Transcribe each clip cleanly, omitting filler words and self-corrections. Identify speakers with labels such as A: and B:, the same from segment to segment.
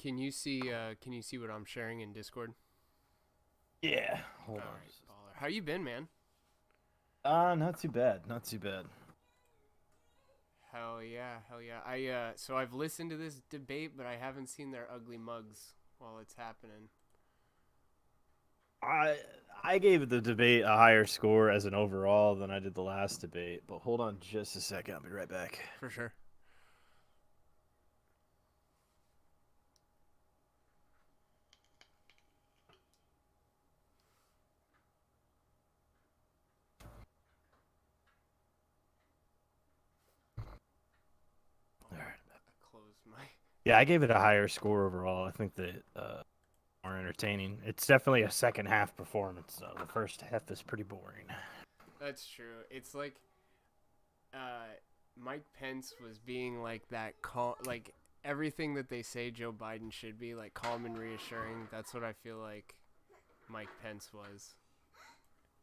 A: Can you see what I'm sharing in Discord?
B: Yeah. Hold
A: All
B: on.
A: right, baller. How you been, man?
B: Not too bad. Not too bad.
A: Hell yeah, hell yeah. So I've listened to this debate, but I haven't seen their ugly mugs while it's happening.
B: I I gave the debate a higher score as an overall than I did the last debate, but hold on just a second. I'll be right back.
A: For sure.
B: All right.
A: Close my.
B: Yeah, I gave it a higher score overall. I think that more entertaining. It's definitely a second half performance. So the first half is pretty boring.
A: That's true. It's like, Mike Pence was being like that calm, like everything that they say Joe Biden should be, like calm and reassuring. That's what I feel like Mike Pence was.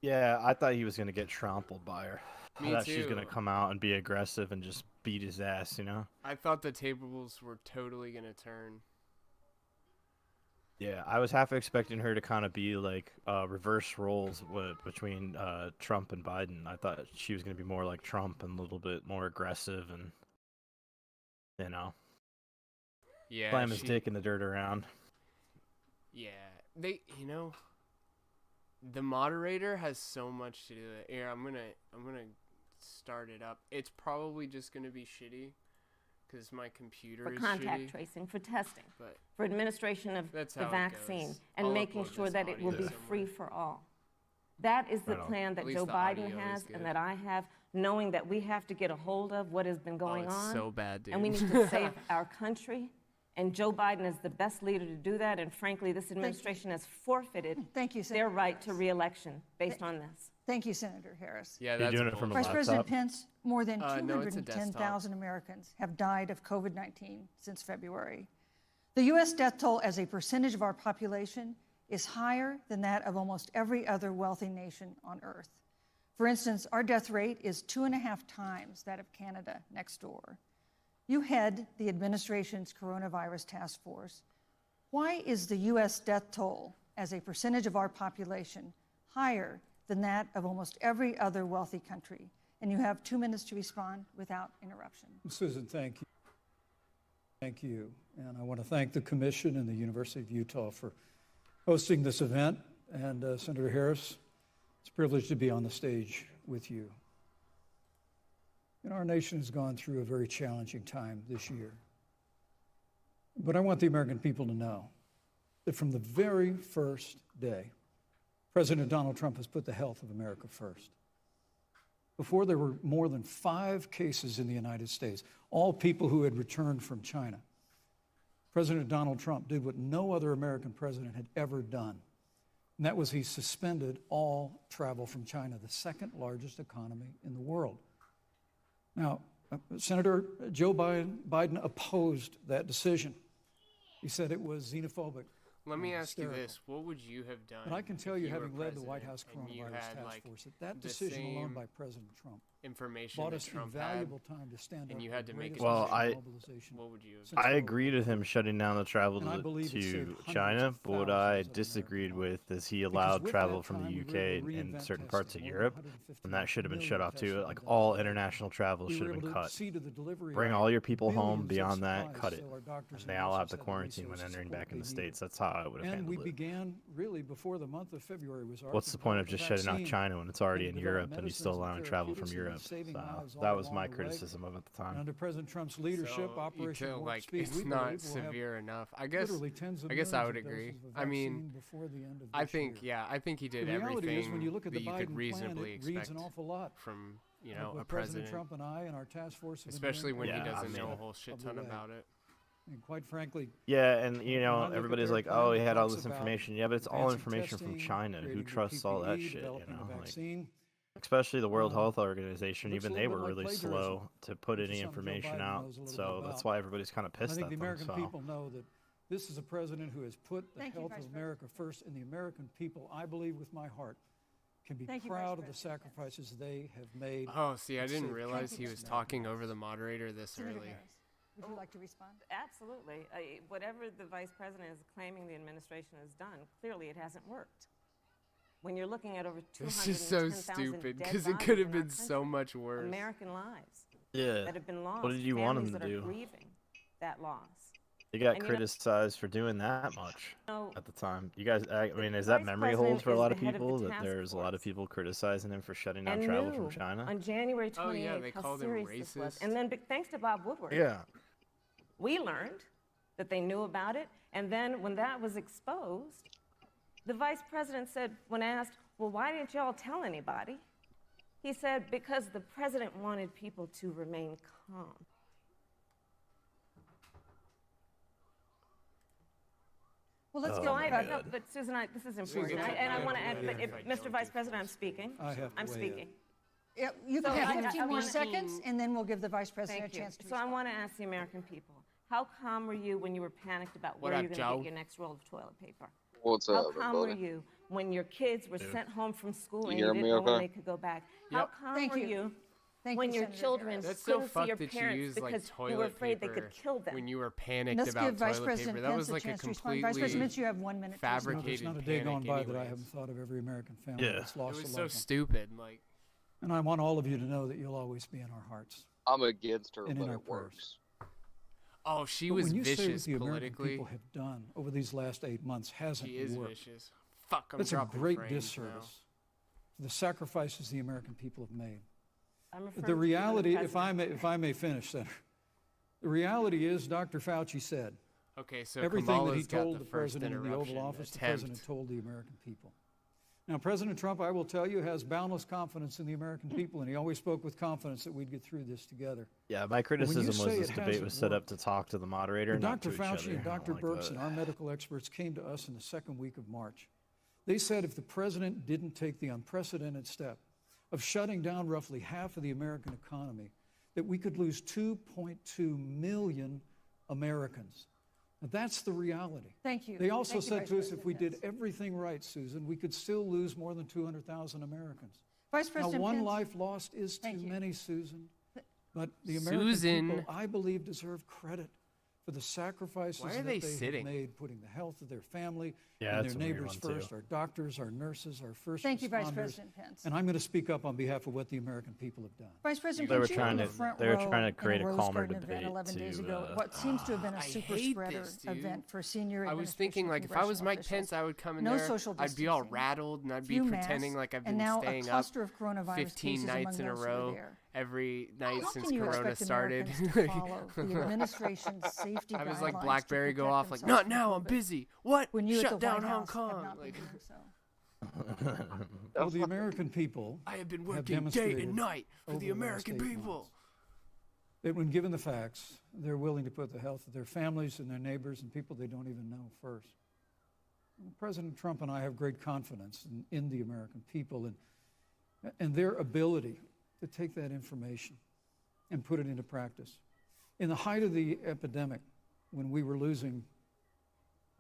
B: Yeah, I thought he was gonna get trampled by her.
A: Me
B: I thought
A: too.
B: she's gonna come out and be aggressive and just beat his ass, you know?
A: I thought the tables were totally gonna turn.
B: Yeah, I was half expecting her to kind of be like reverse roles between Trump and Biden. I thought she was gonna be more like Trump and a little bit more aggressive and you know
A: Yeah,
B: slam his dick in the dirt around.
A: Yeah, the moderator has so much to do. Here, I'm gonna start it up. It's probably just gonna be shitty, because my computer
C: for
A: is
C: contact
A: shitty.
C: tracing, for testing,
A: But
C: for administration of
A: that's
C: the
A: how it
C: vaccine,
A: goes.
C: and
A: I'll
C: making
A: upload
C: sure
A: this
C: that it will
A: audio
C: be
A: somewhere.
C: free for all. That is the
B: Right on.
C: plan
A: At
C: that
A: least
C: Joe
A: the
C: Biden
A: audio
C: has
A: is good.
C: and that I have, knowing that we have to get a hold of what has been going
A: it's
C: on.
A: so bad, dude.
C: And we need to save our country. And Joe Biden is the best leader to do that. And frankly, this administration has forfeited their right to re-election based on this.
D: Thank you, Senator Harris.
A: Yeah,
B: You're
A: that's
B: doing it from a
D: Vice
B: laptop?
D: President Pence, more than
A: No, it's a desktop.
D: 210,000 Americans have died of COVID-19 since February. The U.S. death toll as a percentage of our population is higher than that of almost every other wealthy nation on Earth. For instance, our death rate is 2.5 times that of Canada next door. You head the administration's coronavirus task force. Why is the U.S. death toll as a percentage of our population higher than that of almost every other wealthy country? And you have 2 minutes to respond without interruption.
E: Susan, thank you. Thank you. And I want to thank the Commission and the University of Utah for hosting this event. And Senator Harris, it's a privilege to be on the stage with you. Our nation has gone through a very challenging time this year. But I want the American people to know that from the very first day, President Donald Trump has put the health of America first. Before there were more than 5 cases in the United States, all people who had returned from China, President Donald Trump did what no other American president had ever done. And that was he suspended all travel from China, the second largest economy in the world. Now, Senator Joe Biden opposed that decision. He said it was xenophobic.
A: Let me ask you this: what would you have done?
E: And I can tell
A: if
E: you,
A: were
E: having led the White
A: president
E: House
A: and you
E: Coronavirus
A: had,
E: Task
A: like,
E: Force, that
A: the
E: decision alone
A: same
E: by President Trump
A: information
E: bought
A: that
E: us
A: Trump
E: invaluable
A: had,
E: time to stand
A: and
E: up
A: you
E: for
A: had
E: the
A: to make a
E: greatest
B: Well,
A: decision?
E: mobilization
A: What would you have
E: since
A: done?
B: I
E: World
B: agreed
E: War
B: with him
E: II.
B: shutting down the travel
E: And I believe it saved
B: to
E: hundreds
B: China,
E: of
B: but what I
E: thousands of
B: disagreed
E: American
B: with is he
E: Because
B: allowed
E: with
B: travel
E: that
B: from the
E: time, we were
B: UK
E: able to
B: and
E: reinvent
B: certain parts of
E: testing. More than
B: Europe,
E: 150
B: and that should have been shut
E: million
B: off
E: tests
B: too.
E: have
B: Like
E: been
B: all
E: done.
B: international travel
E: We
B: should
E: were
B: have been
E: able to
B: cut.
E: see to the delivery
B: Bring
E: of
B: all your people home.
E: billions of
B: Beyond that,
E: supplies
B: cut it.
E: so our doctors
B: And
E: and
B: they all have
E: nurses
B: to
E: had
B: quarantine when
E: resources
B: entering
E: support
B: back in
E: they
B: the
E: needed.
B: States. That's how I would have
E: And we
B: handled it.
E: began really before the month of February was ours.
B: What's
E: to
B: the point of
E: develop a
B: just shutting out
E: vaccine
B: China when it's already
E: and
B: in
E: develop
B: Europe and he's
E: medicines
B: still
E: and
B: allowing travel from
E: therapeutics
B: Europe?
E: and saving lives
B: That
E: all
B: was my
E: along the way.
B: criticism of it at the
E: And
B: time.
E: under President Trump's leadership,
A: So,
E: Operation Warp
A: like,
E: Speed,
A: it's
E: we
A: not
E: believe we'll have
A: severe enough. I guess
E: literally tens of
A: I guess
E: millions
A: I would
E: of
A: agree.
E: doses of
A: I mean,
E: vaccine before the end of
A: I
E: this
A: think
E: year.
A: I think he did
E: The reality is, when you
A: everything
E: look at
A: that
E: the
A: you
E: Biden
A: could
E: plan,
A: reasonably
E: it reads
A: expect
E: an awful lot
A: from
E: like
A: a
E: what
A: president,
E: Trump and I and our task force have been
A: especially
E: doing
A: when he
B: Yeah,
E: every
A: doesn't know a
E: step
A: whole shit
E: of the
A: ton
E: way.
A: about it.
E: And quite frankly,
B: Yeah, and
E: when I look at
B: everybody's
E: their
B: like,
E: plan,
B: oh, he
E: it
B: had all
E: talks
B: this
E: about
B: information. Yeah, but it's all
E: advancing
B: information from
E: testing,
B: China. Who
E: creating the
B: trusts all that
E: PPE,
B: shit? You
E: developing
B: know,
E: a
B: like,
E: vaccine.
B: especially the World
E: Um,
B: Health Organization.
E: looks a
B: Even
E: little
B: they
E: bit
B: were
E: like
B: really
E: plagiarism,
B: slow to put
E: which
B: any
E: is something Joe
B: information
E: Biden
B: out.
E: knows a little
B: So
E: bit
B: that's
E: about.
B: why everybody's kind of
E: And I
B: pissed
E: think
B: at
E: the
B: them.
E: American
B: So
E: people know that this is a president who has put the
D: Thank you,
E: health
D: Vice
E: of America first, and the American people, I believe with my heart, can be
D: Thank you,
E: proud
D: Vice
E: of the
D: President Pence.
E: sacrifices they have made.
A: Oh, see, I
E: to
A: didn't
E: save
A: realize
E: countless
A: he was
E: American
A: talking
E: lives.
A: over the moderator this
D: Senator
A: early.
D: Harris. Would you like to respond?
C: Absolutely. Whatever the vice president is claiming the administration has done, clearly it hasn't worked. When you're looking at over 210,000
A: This is so stupid
C: dead
A: because it
C: bodies
A: could have
C: in our
A: been so
C: country,
A: much worse.
C: American lives
B: Yeah.
C: that have been lost.
B: What did you want
C: families
B: him to
C: that
B: do?
C: are grieving that loss.
B: They got
C: And,
B: criticized for doing that much
C: know,
B: at the time. You guys, I mean, is
C: the
B: that
C: vice
B: memory
C: president
B: hold for a
C: is
B: lot
C: the
B: of
C: head of the
B: people that
C: task
B: there's a lot of
C: force.
B: people criticizing him for shutting down
C: and
B: travel
C: knew
B: from China?
C: on January 28th
A: Oh, yeah, they
C: how
A: called him
C: serious this was.
A: racist.
C: And then thanks to Bob Woodward,
B: Yeah.
C: we learned that they knew about it. And then when that was exposed, the vice president said, when asked, well, why didn't y'all tell anybody? He said, because the president wanted people to remain calm.
D: Well, let's
B: Oh,
D: go.
B: my God.
C: But Susan, this is
A: Susan,
C: important.
A: I-
C: And I
A: I
C: want to
A: have
C: add,
A: to
C: but
A: weigh in if I
C: Mr.
A: don't
C: Vice
A: do
C: President, I'm
A: this.
C: speaking.
E: I have to
C: I'm
E: weigh in.
C: speaking.
D: Yeah, you can
C: So
D: have
C: I
D: 15 more
C: wanna-
D: seconds, and then we'll give the vice president
C: Thank
D: a
C: you.
D: chance to
C: So I
D: respond.
C: want to ask the American people, how calm were you when you were panicked about
A: What
C: where
A: up,
C: you're going to
A: Joe?
C: get your next roll of toilet paper?
F: What's
C: How
F: up,
C: calm were
F: everybody?
C: you when your kids were
B: Yeah.
C: sent home from school
F: You
C: and
F: hear
C: you didn't
F: me
C: know when
F: okay?
C: they could go back? How
A: Yep.
C: calm
D: Thank
C: were
D: you.
C: you
D: Thank
C: when
D: you,
C: your
D: Senator
C: children
D: Harris.
A: That's so
C: couldn't see
A: fucked
C: your
A: that you
C: parents
A: use
C: because
A: like
C: you
A: toilet
C: were afraid they
A: paper
C: could kill them?
A: when you were panicked
D: Let's
A: about
D: give Vice
A: toilet
D: President
A: paper. That
D: Pence
A: was
D: a
A: like a
D: chance to respond. Vice President
A: completely
D: Pence, you have 1 minute. to respond.
A: fabricated
E: There's not a day gone
A: panic
E: by that I
A: anyways.
E: haven't thought of every American family
B: Yeah.
E: that's lost
A: It was
E: a
A: so
E: loved one.
A: stupid. Like,
E: And I want all of you to know that you'll always be in our hearts
F: I'm against her,
E: and in
F: but
E: our
F: it
E: prayers.
F: works.
A: oh, she
E: But
A: was
E: when you say what
A: vicious
E: the American
A: politically.
E: people have done over these last 8 months hasn't
A: She is
E: worked.
A: vicious. Fuck, I'm
E: That's a
A: dropping
E: great
A: frames now.
E: disservice for the sacrifices the American people have made.
C: I'm referring
E: The
C: to you and
E: reality,
C: president.
E: if I may finish, Senator, the reality is Dr. Fauci said
A: Okay, so
E: everything that he
A: Kamala's got
E: told
A: the
E: the
A: first
E: president in the
A: interruption
E: Oval Office, the
A: attempt.
E: president told the American people. Now, President Trump, I will tell you, has boundless confidence in the American people, and he always spoke with confidence that we'd get through this together.
B: Yeah, my
E: you
B: criticism was
E: say
B: this
E: it
B: debate
E: hasn't
B: was set up
E: worked,
B: to talk to the moderator,
E: But
B: not to
E: Dr.
B: each
E: Fauci
B: other.
E: and
B: I don't
E: Dr.
B: like
E: Birx
B: that.
E: and our medical experts came to us in the second week of March. They said if the president didn't take the unprecedented step of shutting down roughly half of the American economy, that we could lose 2.2 million Americans. Now, that's the reality.
D: Thank you.
E: They also
D: Thank you,
E: said
D: Vice
E: to us if we
D: President
E: did everything right, Susan, we could still lose more than 200,000 Americans.
D: Vice
E: Now,
D: President
E: one
D: Pence.
E: life lost is too
D: Thank you.
E: many, Susan. But the American
A: Susan.
E: people, I believe, deserve credit for the sacrifices
A: Why are
E: that
A: they
E: they
A: sitting?
E: have made, putting the health of their family
B: Yeah,
E: and
B: that's
E: their
B: a weird
E: neighbors
B: one, too.
E: first, our doctors, our nurses, our first
D: Thank you, Vice
E: responders.
D: President Pence.
E: And I'm going to speak up on behalf of what the American people have done.
D: Vice President
B: They were
D: Pence, you were in
B: trying
D: the
B: to-
D: front
B: they were
D: row
B: trying to
D: in
B: create a
D: Rose
B: calmer
D: Garden event
B: debate
D: 11 days
B: to,
D: ago. What seems to have been a
A: I
D: super
A: hate
D: spreader
A: this, dude.
D: event for senior
A: I was
D: administration
A: thinking, like, if I was
D: congressional
A: Mike
D: officials.
A: Pence, I would come in
D: No
A: there.
D: social
A: I'd be all
D: distancing,
A: rattled, and I'd be
D: few
A: pretending
D: masks,
A: like I've
D: and
A: been
D: now
A: staying
D: a
A: up
D: cluster of coronavirus
A: 15
D: cases
A: nights
D: among
A: in a
D: those who were
A: row,
D: there.
A: every night
D: How
A: since
D: can you
A: Corona
D: expect
A: started.
D: Americans to follow the administration's safety
A: I was like
D: guidelines
A: BlackBerry
D: to
A: go
D: protect
A: off, like,
D: themselves
A: not
D: from
A: now, I'm
D: COVID
A: busy. What?
D: when you
A: Shut
D: at the
A: down
D: White
A: Hong
D: House
A: Kong.
D: have not
A: Like,
D: been doing so?
E: Well, the American people
A: I have been
E: have
A: working day
E: demonstrated
A: and night for
E: over
A: the
E: the last
A: American
E: 8
A: people.
E: months that when given the facts, they're willing to put the health of their families and their neighbors and people they don't even know first. President Trump and I have great confidence in the American people and their ability to take that information and put it into practice. In the height of the epidemic, when we were losing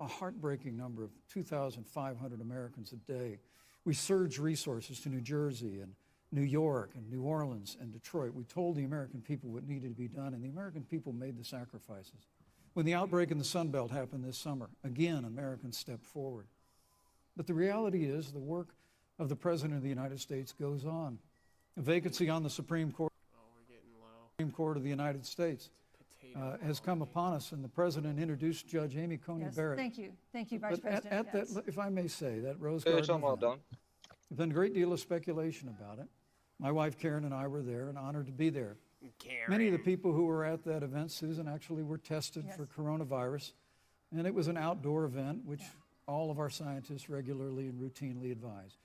E: a heartbreaking number of 2,500 Americans a day, we surged resources to New Jersey and New York and New Orleans and Detroit. We told the American people what needed to be done, and the American people made the sacrifices. When the outbreak in the Sun Belt happened this summer, again, Americans stepped forward. But the reality is the work of the President of the United States goes on. A vacancy on the Supreme Court,
A: Oh, we're getting low.
E: Supreme Court of the United States has come upon us, and the President introduced Judge Amy Coney
D: Yes,
E: Barrett.
D: thank you. Thank you, Vice
E: But
D: President
E: at
D: Pence.
E: that, if I may say, that Rose
F: Hey,
E: Garden
F: I'm all
E: event,
F: done.
E: there's been a great deal of speculation about it. My wife Karen and I were there and honored to be there.
A: Karen.
E: Many of the people who were at that event, Susan, actually were tested
D: Yes.
E: for coronavirus, and it was an outdoor event, which all of our scientists regularly and routinely advise.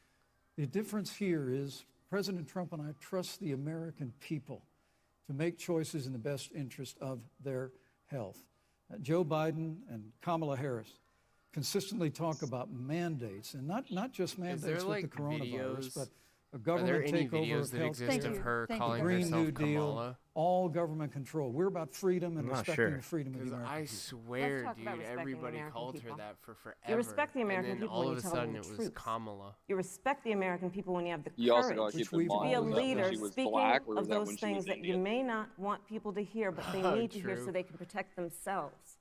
E: The difference here is President Trump and I trust the American people to make choices in the best interest of their health. Joe Biden and Kamala Harris consistently talk about mandates, and not just mandates with
A: like,
E: the coronavirus,
A: videos
E: a
A: Are
E: government
A: there any
E: takeover
A: videos
E: of
A: that
E: health
A: exist
D: Thank
A: of
D: you.
A: her
D: Thank you,
A: calling
E: Green
A: herself
E: New Deal,
A: Kamala?
E: all government control. We're about freedom and
B: I'm not
E: respecting
B: sure.
E: the freedom of the
A: Because
E: American
A: I
E: people.
A: swear,
C: Let's talk about
A: dude,
C: respecting the
A: everybody
C: American
A: called
C: people.
A: her that for forever.
C: You respect the American
A: and then
C: people
A: all
C: when
A: of
C: you
A: a
C: tell them
A: sudden
C: the
A: it was
C: truth.
A: Kamala.
C: You respect the American people when you have the
F: You also got
C: courage
F: to keep
E: Which
F: in
E: we've
C: to be a
F: mind, was that when
C: leader
F: she was
C: speaking
F: black, or
C: of
F: was that
C: those
F: when she was
C: things that you
F: Indian?
C: may not want people to hear, but they
A: Oh,
C: need to hear
A: true.
C: so they can protect themselves.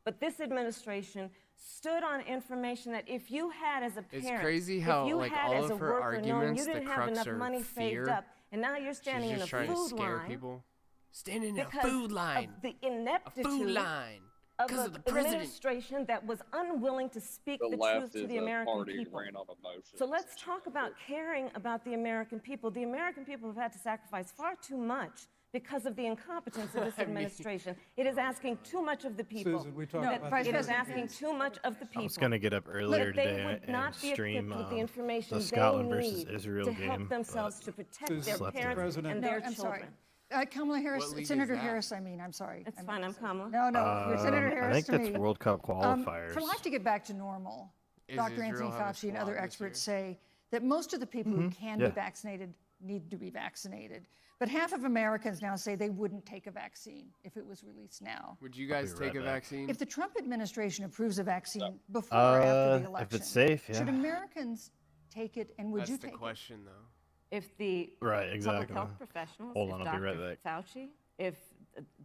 C: But this administration stood on information that if you had as a
A: It's
C: parent,
A: crazy
C: if
A: how,
C: you
A: like,
C: had
A: all
C: as a
A: of her
C: worker known
A: arguments,
C: you
A: the
C: didn't have
A: crux
C: enough
A: are
C: money
A: fear.
C: saved up, and now you're standing
A: She's
C: in a
A: just trying to
C: food
A: scare
C: line
A: people. Standing in a
C: because
A: food line.
C: of the
A: A
C: ineptitude
A: food line.
C: of
A: Because
C: an
A: of the president.
C: administration that was unwilling to speak
F: The
C: the
F: left
C: truth to
F: is
C: the
F: a
C: American
F: party
C: people.
F: ran on emotions.
C: So let's talk about caring about the American people. The American people have had to sacrifice far too much because of the incompetence of this administration. It is asking too much of the people.
E: Susan, we talked
D: No,
E: about
D: Vice
C: It is
E: this.
D: President
C: asking too much of the people.
B: I was gonna get up earlier
C: that they
B: today
C: would
B: and
C: not be
B: stream
C: equipped with the information
B: the
C: they
B: Scotland versus
C: need
B: Israel
C: to
B: game,
C: help themselves
B: but
C: to protect
E: Susan,
C: their
B: Slept
C: parents
E: President-
C: and
D: No,
C: their
D: I'm sorry.
C: children.
D: Kamala Harris,
A: league is
D: Senator
A: that?
D: Harris, I'm sorry.
C: It's
D: I
C: fine,
D: meant
C: I'm
D: to say-
C: Kamala.
D: No, you're Senator Harris
B: I think
D: to
B: that's
D: me.
B: World Cup qualifiers.
D: For life to get back to normal,
A: Is
D: Dr. Anthony
A: Israel have a
D: Fauci and other
A: squad this
D: experts say that most of the people who can
B: Yeah.
D: be vaccinated need to be vaccinated. But half of Americans now say they wouldn't take a vaccine if it was released now.
A: Would you guys
B: be
A: take
B: right
A: a
B: back.
A: vaccine?
D: If the Trump administration approves a vaccine before or after the election,
B: if it's safe,
D: should
B: yeah.
D: Americans take it and would
A: That's
D: you
A: the
D: take
A: question, though.
C: If the
B: Right,
C: public
B: exactly.
C: health professionals,
B: Hold
C: if
B: on, I'll be right
C: Dr.
B: back.
C: Fauci, if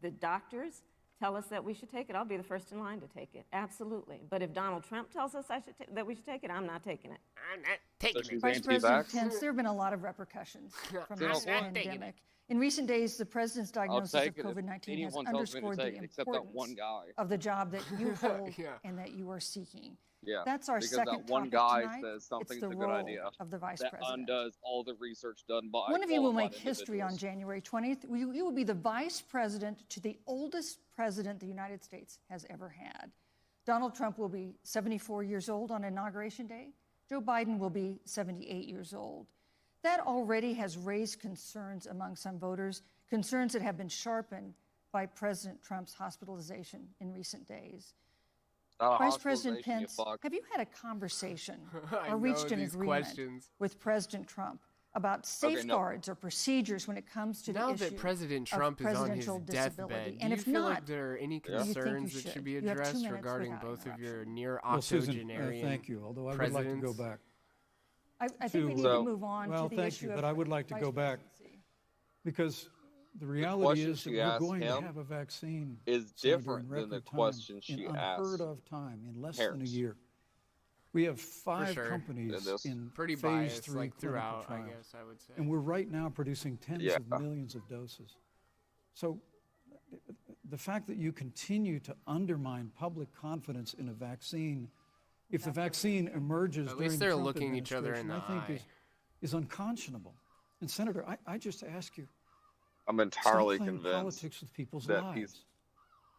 C: the doctors tell us that we should take it, I'll be the first in line to take it. Absolutely. But if Donald Trump tells us that we should take it, I'm not taking it.
A: I'm not taking
F: she's
A: it.
D: Vice President
F: anti-vax?
D: Pence, there have been a lot of repercussions from
F: I'm
D: this
F: not
A: taking
D: pandemic. In recent days, the president's
F: I'll
D: diagnosis
F: take
D: of
F: it if
D: COVID-19 has
F: anyone tells me to
D: underscored
F: take
D: the
F: it, except that one
D: importance
F: guy.
D: of the job that you hold
A: Yeah.
D: and that you are seeking.
F: Yeah,
D: That's our
F: because
D: second
F: that one
D: topic
F: guy
D: tonight.
F: says
D: It's
F: something's
D: the
F: a good
D: role
F: idea.
D: of the vice
F: That
D: president.
F: undoes all the research done by
D: One of you will make
F: qualified
D: history on
F: individuals.
D: January 20th. You will be the vice president to the oldest president the United States has ever had. Donald Trump will be 74 years old on Inauguration Day. Joe Biden will be 78 years old. That already has raised concerns among some voters, concerns that have been sharpened by President Trump's hospitalization in recent days.
F: Not a
D: Vice President
F: hospitalization, you
D: Pence,
F: fuck.
D: have you had a conversation
A: I
D: or reached
A: know
D: an
A: these
D: agreement
A: questions.
D: with President Trump about
F: no.
D: safeguards or procedures when it comes to
A: Now
D: the issue
A: that President
D: of
A: Trump is on his
D: presidential
A: deathbed,
D: disability?
A: do
D: And
A: you
D: if
A: feel
D: not,
A: like there are any
D: do you think you
A: concerns that should
D: should?
A: be
D: You have 2
A: addressed
D: minutes
A: regarding
D: without
A: both of your
D: interruption.
A: near
E: Well, Susan,
A: octogenarian
E: thank you, although I would like to go
A: presidents?
E: back.
D: I think we need
F: So-
D: to move on
E: Well,
D: to the
E: thank
D: issue
E: you,
D: of
E: but I would like to
D: vice
E: go back.
D: presidency.
E: Because the reality
F: question
E: is that
F: she
E: we're
F: asked
E: going to
F: him
E: have a vaccine
F: is
E: Senator,
F: different
E: in
F: than the
E: record time,
F: question she
E: in
F: asked
E: unheard of time, in less than a
F: parents.
E: year. We have 5
A: sure.
E: companies
F: And this-
E: in
A: Pretty
E: phase
A: biased,
E: 3
A: like
E: clinical
A: throughout, I
E: trials.
A: guess I would say.
E: And we're right now producing tens
F: Yeah.
E: of millions of doses. So the fact that you continue to undermine public confidence in a vaccine, if the vaccine emerges
A: At
E: during
A: least
E: the
A: they're
E: Trump
A: looking each other in
E: administration,
A: the
E: I think is unconscionable. And Senator, I just ask you,
F: I'm entirely
E: stop playing
F: convinced
E: politics with people's
F: that
E: lives.
F: he's-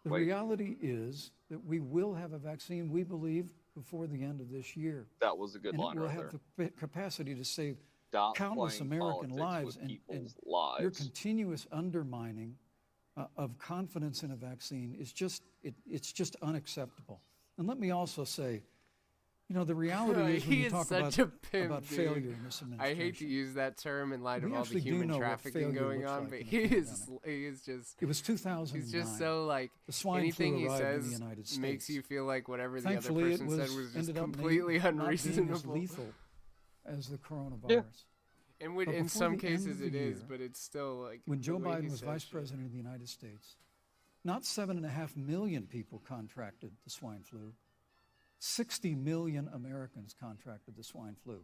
E: The
F: Wait.
E: reality is that we will have a vaccine, we believe, before the end of this year.
F: that was a good
E: And it
F: line
E: will
F: right
E: have
F: there.
E: the capacity to save
F: Stop
E: countless
F: playing
E: American
F: politics
E: lives.
F: with
E: And
F: people's
E: your
F: lives.
E: continuous undermining of confidence in a vaccine is just, it's just unacceptable. And let me also say, you know, the reality is when
A: He
E: you
A: is
E: talk
A: such
E: about,
A: a pimp,
E: about
A: dude.
E: failure in this
A: I
E: administration.
A: hate to use that term in light of
E: We
A: all the
E: actually do
A: human
E: know what
A: trafficking
E: failure
A: going
E: looks
A: on,
E: like
A: but
E: in a
A: he is just
E: It was 2009.
A: he's just so like
E: The swine
A: anything
E: flu
A: he
E: arrived in the
A: says
E: United States.
A: makes you feel like whatever the
E: Thankfully,
A: other
E: it
A: person
E: was,
A: said was just
E: ended up
A: completely
E: not being as
A: unreasonable.
E: lethal as the coronavirus.
A: And
E: But
A: in
E: before
A: some
E: the end of
A: cases
E: the
A: it is,
E: year,
A: but it's still like
E: When
A: the
E: Joe
A: way he
E: Biden was
A: says
E: vice
A: shit.
E: president of the United States, not 7.5 million people contracted the swine flu. 60 million Americans contracted the swine flu.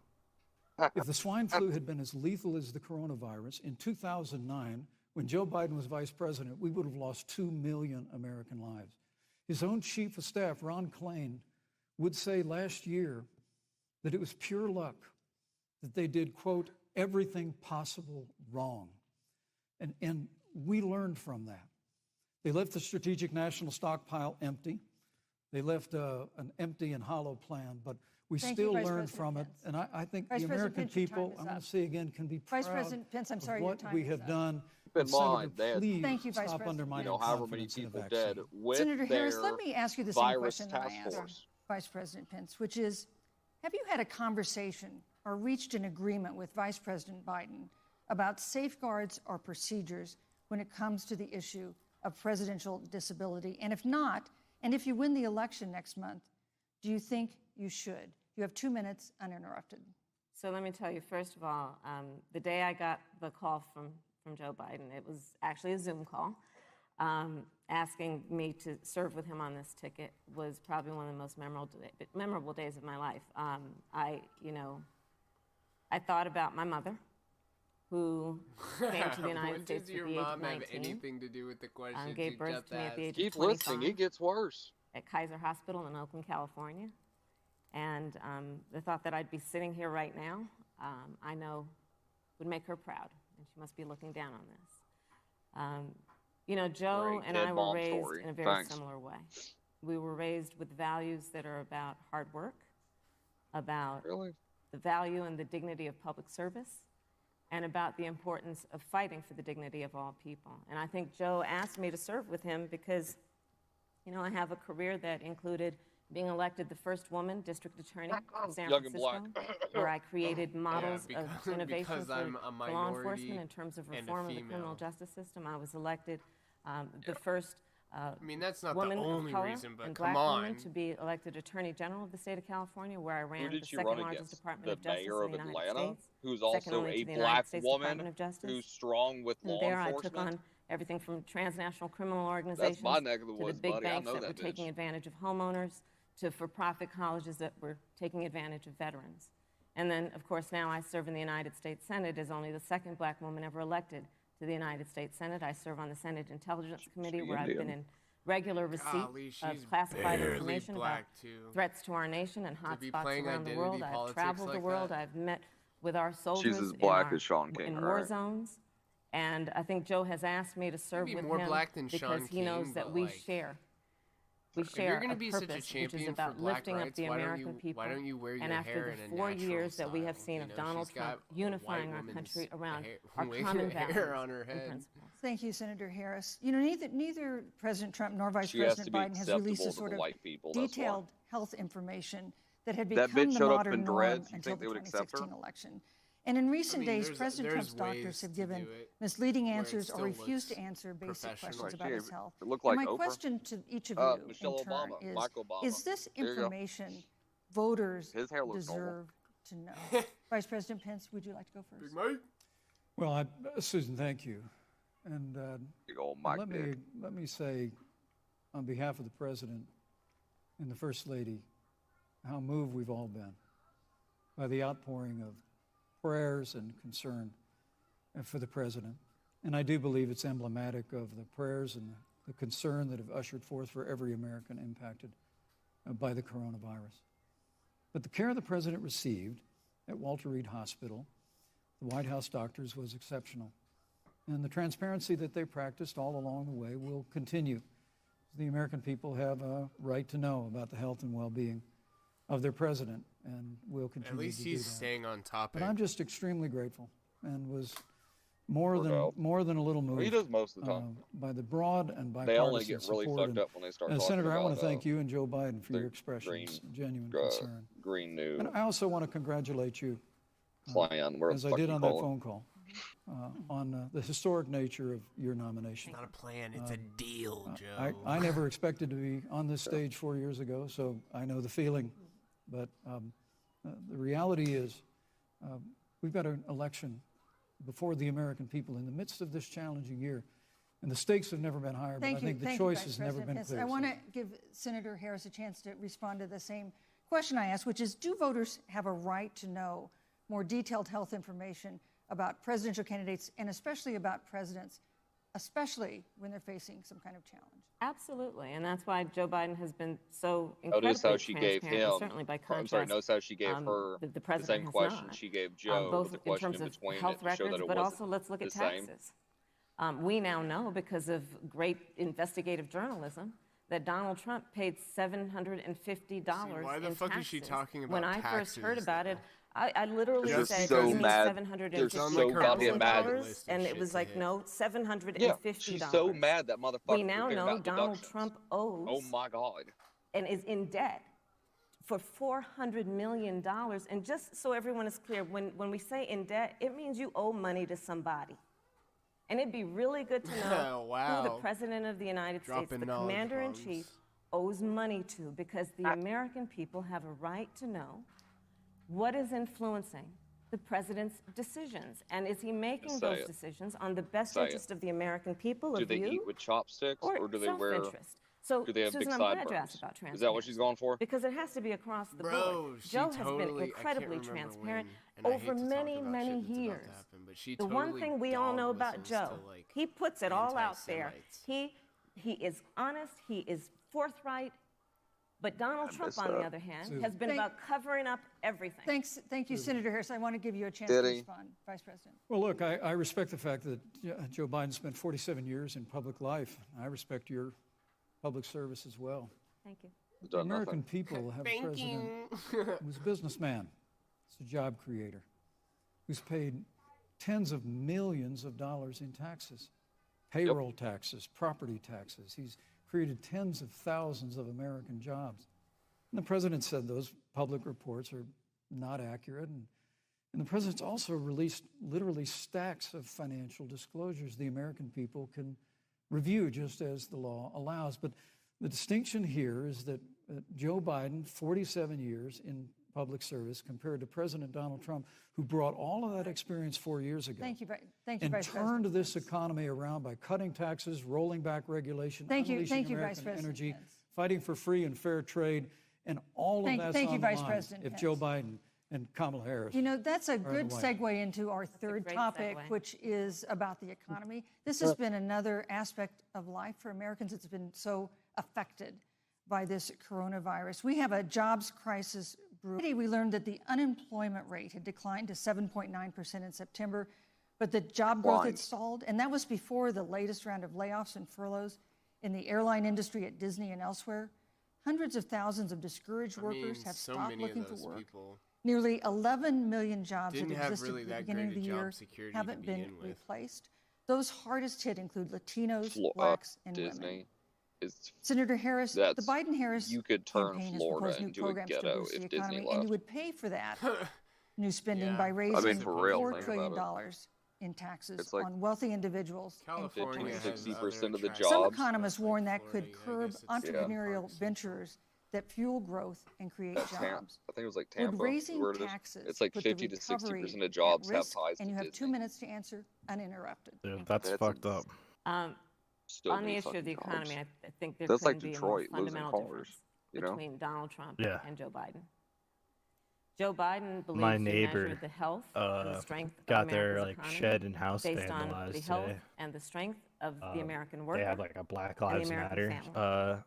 E: If the swine flu had been as lethal as the coronavirus, in 2009, when Joe Biden was vice president, we would have lost 2 million American lives. His own chief of staff, Ron Klain, would say last year that it was pure luck that they did, quote, everything possible wrong. And we learned from that. They left the strategic national stockpile empty. They left an empty and hollow plan, but we
D: Thank you,
E: still
D: Vice
E: learned
D: President
E: from it.
D: Pence.
E: And I think
D: Vice
E: the
D: President
E: American
D: Pence, your time
E: people,
D: is
E: I'm going
D: up.
E: to say again, can be
D: Vice
E: proud
D: President Pence, I'm sorry,
E: of
D: your
E: what
D: time
E: we
D: is
E: have
D: up.
E: done.
F: Keep in
E: And Senator,
F: mind that,
E: please
D: Thank you, Vice
E: stop
D: President
E: undermining
F: you know, however many
E: confidence in a
F: people
E: vaccine.
F: dead with
D: Senator Harris,
F: their
D: let me ask you the same
F: virus
D: question that I
F: task
D: asked
F: force.
D: Vice President Pence, which is, have you had a conversation or reached an agreement with Vice President Biden about safeguards or procedures when it comes to the issue of presidential disability? And if not, and if you win the election next month, do you think you should? You have 2 minutes uninterrupted.
C: So let me tell you, first of all, the day I got the call from Joe Biden, it was actually a Zoom call, asking me to serve with him on this ticket was probably one of the most memorable days of my life. I thought about my mother, who came to the United States at the age of 19.
A: Does your mom have anything to do with the question?
C: Gave birth to me at the age
F: Keep
C: of 25
F: listening. It gets worse.
C: at Kaiser Hospital in Oakland, California. And the thought that I'd be sitting here right now, I know would make her proud, and she must be looking down on this. Joe
F: Great
C: and I
F: dead
C: were
F: mom
C: raised
F: story.
C: in a very
F: Thanks.
C: similar way. We were raised with values that are about hard work, about
F: Really?
C: the value and the dignity of public service, and about the importance of fighting for the dignity of all people. And I think Joe asked me to serve with him because, I have a career that included being elected the first woman district attorney of San
F: Young and
C: Francisco,
F: black.
C: where I created models
A: because-
C: of innovation
A: because
C: for
A: I'm a
C: for law enforcement
A: minority
C: in terms of
A: and a
C: reform of the criminal
A: female.
C: justice system. I was elected the first
A: I mean, that's not the
C: woman
A: only
C: of color
A: reason, but
C: and
A: come
C: black woman
A: on.
C: to be elected Attorney General of the state of California, where I ran
F: Who
C: the
F: did she
C: second
F: run
C: largest
F: against?
C: Department
F: The
C: of Justice
F: mayor
C: in
F: of
C: the United
F: Atlanta,
C: States,
F: who's
C: second
F: also
C: only
F: a
C: to the United
F: black
C: States Department
F: woman
C: of Justice.
F: who's strong with
C: And
F: law
C: there I
F: enforcement.
C: took on everything from transnational criminal organizations
F: That's my neck of the
C: to the
F: woods,
C: big
F: buddy. I
C: banks
F: know
C: that
F: that
C: were taking
F: bitch.
C: advantage of homeowners, to for-profit colleges that were taking advantage of veterans. And then, of course, now I serve in the United States Senate as only the second black woman ever elected to the United States Senate. I serve on the Senate Intelligence Committee, where I've been
F: Indian?
C: in regular receipt
A: Golly,
C: of
A: she's
C: classified
A: barely
C: information about
A: black, too.
C: threats to our nation and
A: To be
C: hotspots
A: playing
C: around the
A: identity
C: world. I've
A: politics
C: traveled the
A: like
C: world.
A: that.
C: I've met with our soldiers
F: as black
C: in,
F: as Sean King,
C: in war
F: alright.
C: zones. And I think Joe has asked me to serve
A: be
C: with
A: more
C: him
A: black than
C: because
A: Sean
C: he knows
A: King,
C: that
A: but,
C: we
A: like,
C: share
A: If you're
C: a
A: gonna be such a
C: purpose, which is
A: champion for
C: about
A: black
C: lifting up
A: rights,
C: the
A: why don't
C: American
A: you
C: people.
A: why don't you wear your
C: And
A: hair
C: after
A: in a
C: the 4
A: natural
C: years that we have
A: style?
C: seen of Donald
A: she's got
C: Trump
A: a
C: unifying
A: white
C: our
A: woman's
C: country around
A: hair-
C: our
A: waving
C: common
A: hair
C: values
A: on her
C: and
A: head.
C: principles.
D: Thank you, Senator Harris. Neither President Trump nor Vice
F: She has to
D: President
F: be
D: Biden has released
F: acceptable
D: a
F: to
D: sort
F: the
D: of
F: white people. That's why.
D: detailed health information that had
F: That
D: become
F: bitch
D: the
F: showed up
D: modern
F: in
D: norm
F: dreads. You
D: until
F: think
D: the
F: they would accept her?
D: 2016 election. And in recent days,
A: there's
D: President Trump's doctors
A: ways
D: have
A: to
D: given
A: do it
D: misleading
A: where it
D: answers or
A: still
D: refused to
A: looks
D: answer basic
A: professional.
D: questions about his health.
F: It looked
D: And
F: like
D: my
F: Oprah.
D: question to each of you
F: Michelle
D: in turn
F: Obama, Mike Obama.
D: is this
F: There you go.
D: information voters
F: His hair looks normal.
D: deserve to know? Vice President Pence, would you like to go first?
A: Big Mike?
E: Well, Susan, thank you. And
F: Big old Mike
E: let
F: Dick.
E: me say, on behalf of the President and the First Lady, how moved we've all been by the outpouring of prayers and concern for the President. And I do believe it's emblematic of the prayers and the concern that have ushered forth for every American impacted by the coronavirus. But the care the President received at Walter Reed Hospital, the White House doctors, was exceptional. And the transparency that they practiced all along the way will continue. The American people have a right to know about the health and well-being of their president, and will continue
A: At least
E: to do
A: he's
E: that.
A: staying on topic.
E: But I'm just extremely grateful, and was more
F: Poor
E: than a little moved
F: He does most of the time.
E: by the broad and bipartisan
F: They only get really
E: support.
F: fucked up when they start
E: And
F: talking
E: Senator, I want
F: about,
E: to thank you and Joe Biden for
F: the
E: your expressions, genuine
F: uh,
E: concern.
F: Green New
E: And I also want to congratulate you,
F: plan. Where
E: as
F: the
E: I
F: fuck
E: did
F: you
E: on that
F: call it?
E: phone call, on the historic nature of your nomination.
A: It's not a plan, it's a deal, Joe.
E: I never expected to be on this stage 4 years ago, so I know the feeling. But the reality is, we've got an election before the American people in the midst of this challenging year. And the stakes have never been higher, but I think the choice has never been clearer.
D: I want to give Senator Harris a chance to respond to the same question I asked, which is, do voters have a right to know more detailed health information about presidential candidates, and especially about presidents, especially when they're facing some kind of challenge?
C: Absolutely, and that's why Joe Biden has been so incredibly
F: Notice how she gave
C: transparent,
F: him.
C: and certainly by
F: I'm
C: contrast,
F: sorry. Notice how she gave her
C: the
F: the
C: president
F: same
C: has
F: question
C: not.
F: she gave Joe,
C: both
F: with the
C: in
F: question
C: terms
F: in
C: of
F: between
C: health
F: it to show that
C: records,
F: it
C: but
F: wasn't
C: also let's look at
F: the same.
C: taxes. We now know, because of great investigative journalism, that Donald Trump paid $750
A: why the
C: in
A: fuck
C: taxes.
A: is she talking about
C: When I first heard
A: taxes,
C: about
A: though?
C: it, I literally
A: Just
C: said,
F: so
C: "Give me
F: mad.
A: They're so goddamn mad.
C: $750,000," and it was like, no, $750.
F: Yeah, she's so mad that motherfucker.
C: We now
F: figured
C: know
F: out
C: Donald
F: deductions.
C: Trump owes
F: Oh my God.
C: and is in debt for $400 million. And just so everyone is clear, when we say in debt, it means you owe money to somebody. And it'd be really good to know
A: Wow.
C: who the President of the United States,
A: Dropping
C: the
A: knowledge
C: Commander-in-Chief,
A: bombs.
C: owes money to, because the American people have a right to know what is influencing the president's decisions. And is he making
F: Say
C: those
F: it.
C: decisions on the best
F: Say it.
C: interest of the American people,
F: Do
C: of
F: they
C: you,
F: eat with chopsticks, or do they wear?
C: self-interest? So,
F: Do they have
C: Susan,
F: big
C: I'm glad you
F: sideburns?
C: asked about transparency.
F: Is that what she's going for?
C: Because it has to be across the
A: Bro,
C: board.
A: she
C: Joe has been
A: totally- I
C: incredibly
A: can't remember
C: transparent
A: when, and I hate
C: over
A: to talk
C: many,
A: about
C: many
A: shit that's about to
C: years.
A: happen, but she
C: The one
A: totally
C: thing we all know
A: dog
C: about
A: whistles
C: Joe,
A: to, like,
C: he puts it all out there.
A: anti-Semites.
C: He is honest, he is forthright, but Donald Trump,
F: missed
C: on the
F: that.
C: other hand,
E: Susan.
C: has been about covering up everything.
D: Thank you, Senator Harris. I want to give you a chance
F: Did
D: to
F: he?
D: respond, Vice President.
E: Well, look, I respect the fact that Joe Biden spent 47 years in public life. I respect your public service as well.
C: Thank you.
F: It's
E: The
F: done
E: American
F: nothing.
E: people have a
A: Thank
E: president
A: you.
E: who's a businessman, who's a job creator, who's paid tens of millions of dollars in taxes, payroll taxes, property taxes. He's created tens of thousands of American jobs. And the president said those public reports are not accurate. And the president's also released literally stacks of financial disclosures the American people can review just as the law allows. But the distinction here is that Joe Biden, 47 years in public service, compared to President Donald Trump, who brought all of that experience 4 years ago.
D: Thank you, Vice
E: And
D: President.
E: turned this economy around by cutting taxes, rolling back regulation,
D: Thank you,
E: unleashing
D: Vice
E: American
D: President
E: energy,
D: Pence.
E: fighting for free and fair trade, and all of that's
D: Thank you,
E: on the
D: Vice
E: line
D: President
E: if
D: Pence.
E: Joe Biden and Kamala Harris.
D: You know, that's a
E: in
D: good
E: the White
D: segue into our third
C: great
D: topic,
C: segue.
D: which is about the economy. This has been another aspect of life for Americans that's been so affected by this coronavirus. We have a jobs crisis brewing. Today, we learned that the unemployment rate had declined to 7.9% in September, but the job growth had stalled, and that was before the latest round of layoffs and furloughs in the airline industry at Disney and elsewhere. Hundreds of thousands of discouraged workers have
A: so
C: stopped
A: many
C: looking
A: of
C: for
A: those
C: work.
A: people
D: Nearly 11 million jobs
A: didn't
D: that
A: have
D: existed
A: really
D: at the
A: that
D: beginning of
A: great
D: the
A: a
D: year
A: job security to
D: haven't been
A: begin with.
D: replaced. Those hardest hit include Latinos, blacks, and women.
F: Disney is
D: Senator Harris, the
F: That's-
D: Biden-Harris
F: you could turn
D: campaign has
F: Florida
D: proposed new
F: into a
D: programs to
F: ghetto
D: boost the
F: if Disney
D: economy, and you
F: left.
D: would pay for that new spending
A: Yeah.
D: by
A: I
D: raising
F: mean, for real,
D: $4
F: think
D: trillion
F: about
D: in taxes
F: It's like
D: on wealthy individuals and
A: California
D: corporations.
A: has
F: 60% of the
A: other
F: jobs.
D: Some
A: attractive
D: economists
A: stuff like
D: warn that
A: Florida.
D: could
A: I
D: curb
A: guess it's
D: entrepreneurial
A: Park Central.
D: ventures that fuel growth and create
F: Tampa.
D: jobs.
F: I think it was like
D: Would
F: Tampa.
D: raising
F: where it is.
D: taxes
F: It's like
D: put
F: 50
D: the
F: to 60%
D: recovery
F: of jobs
D: at
F: have
D: risk?
F: ties
D: And
F: to
D: you have
F: Disney.
D: 2 minutes to answer uninterrupted.
B: Dude, that's
F: That's
B: fucked up.
F: Still
C: On the
F: need
C: issue of
F: fucking
C: the
F: jobs.
C: economy, I think there
F: That's like
C: couldn't be a
F: Detroit
C: more
F: losing
C: fundamental
F: cars,
C: difference
F: you know?
C: between Donald Trump
B: Yeah.
C: and Joe Biden. Joe Biden believes
B: My
C: he
B: neighbor,
C: measured the health and the strength
B: got
C: of
B: their
C: America's
B: like
C: economy
B: shed and house
C: based on the
B: vandalized
C: health
B: today.
C: and the strength of the American worker.
B: They had like a Black
C: and the
B: Lives
C: American
B: Matter
C: family.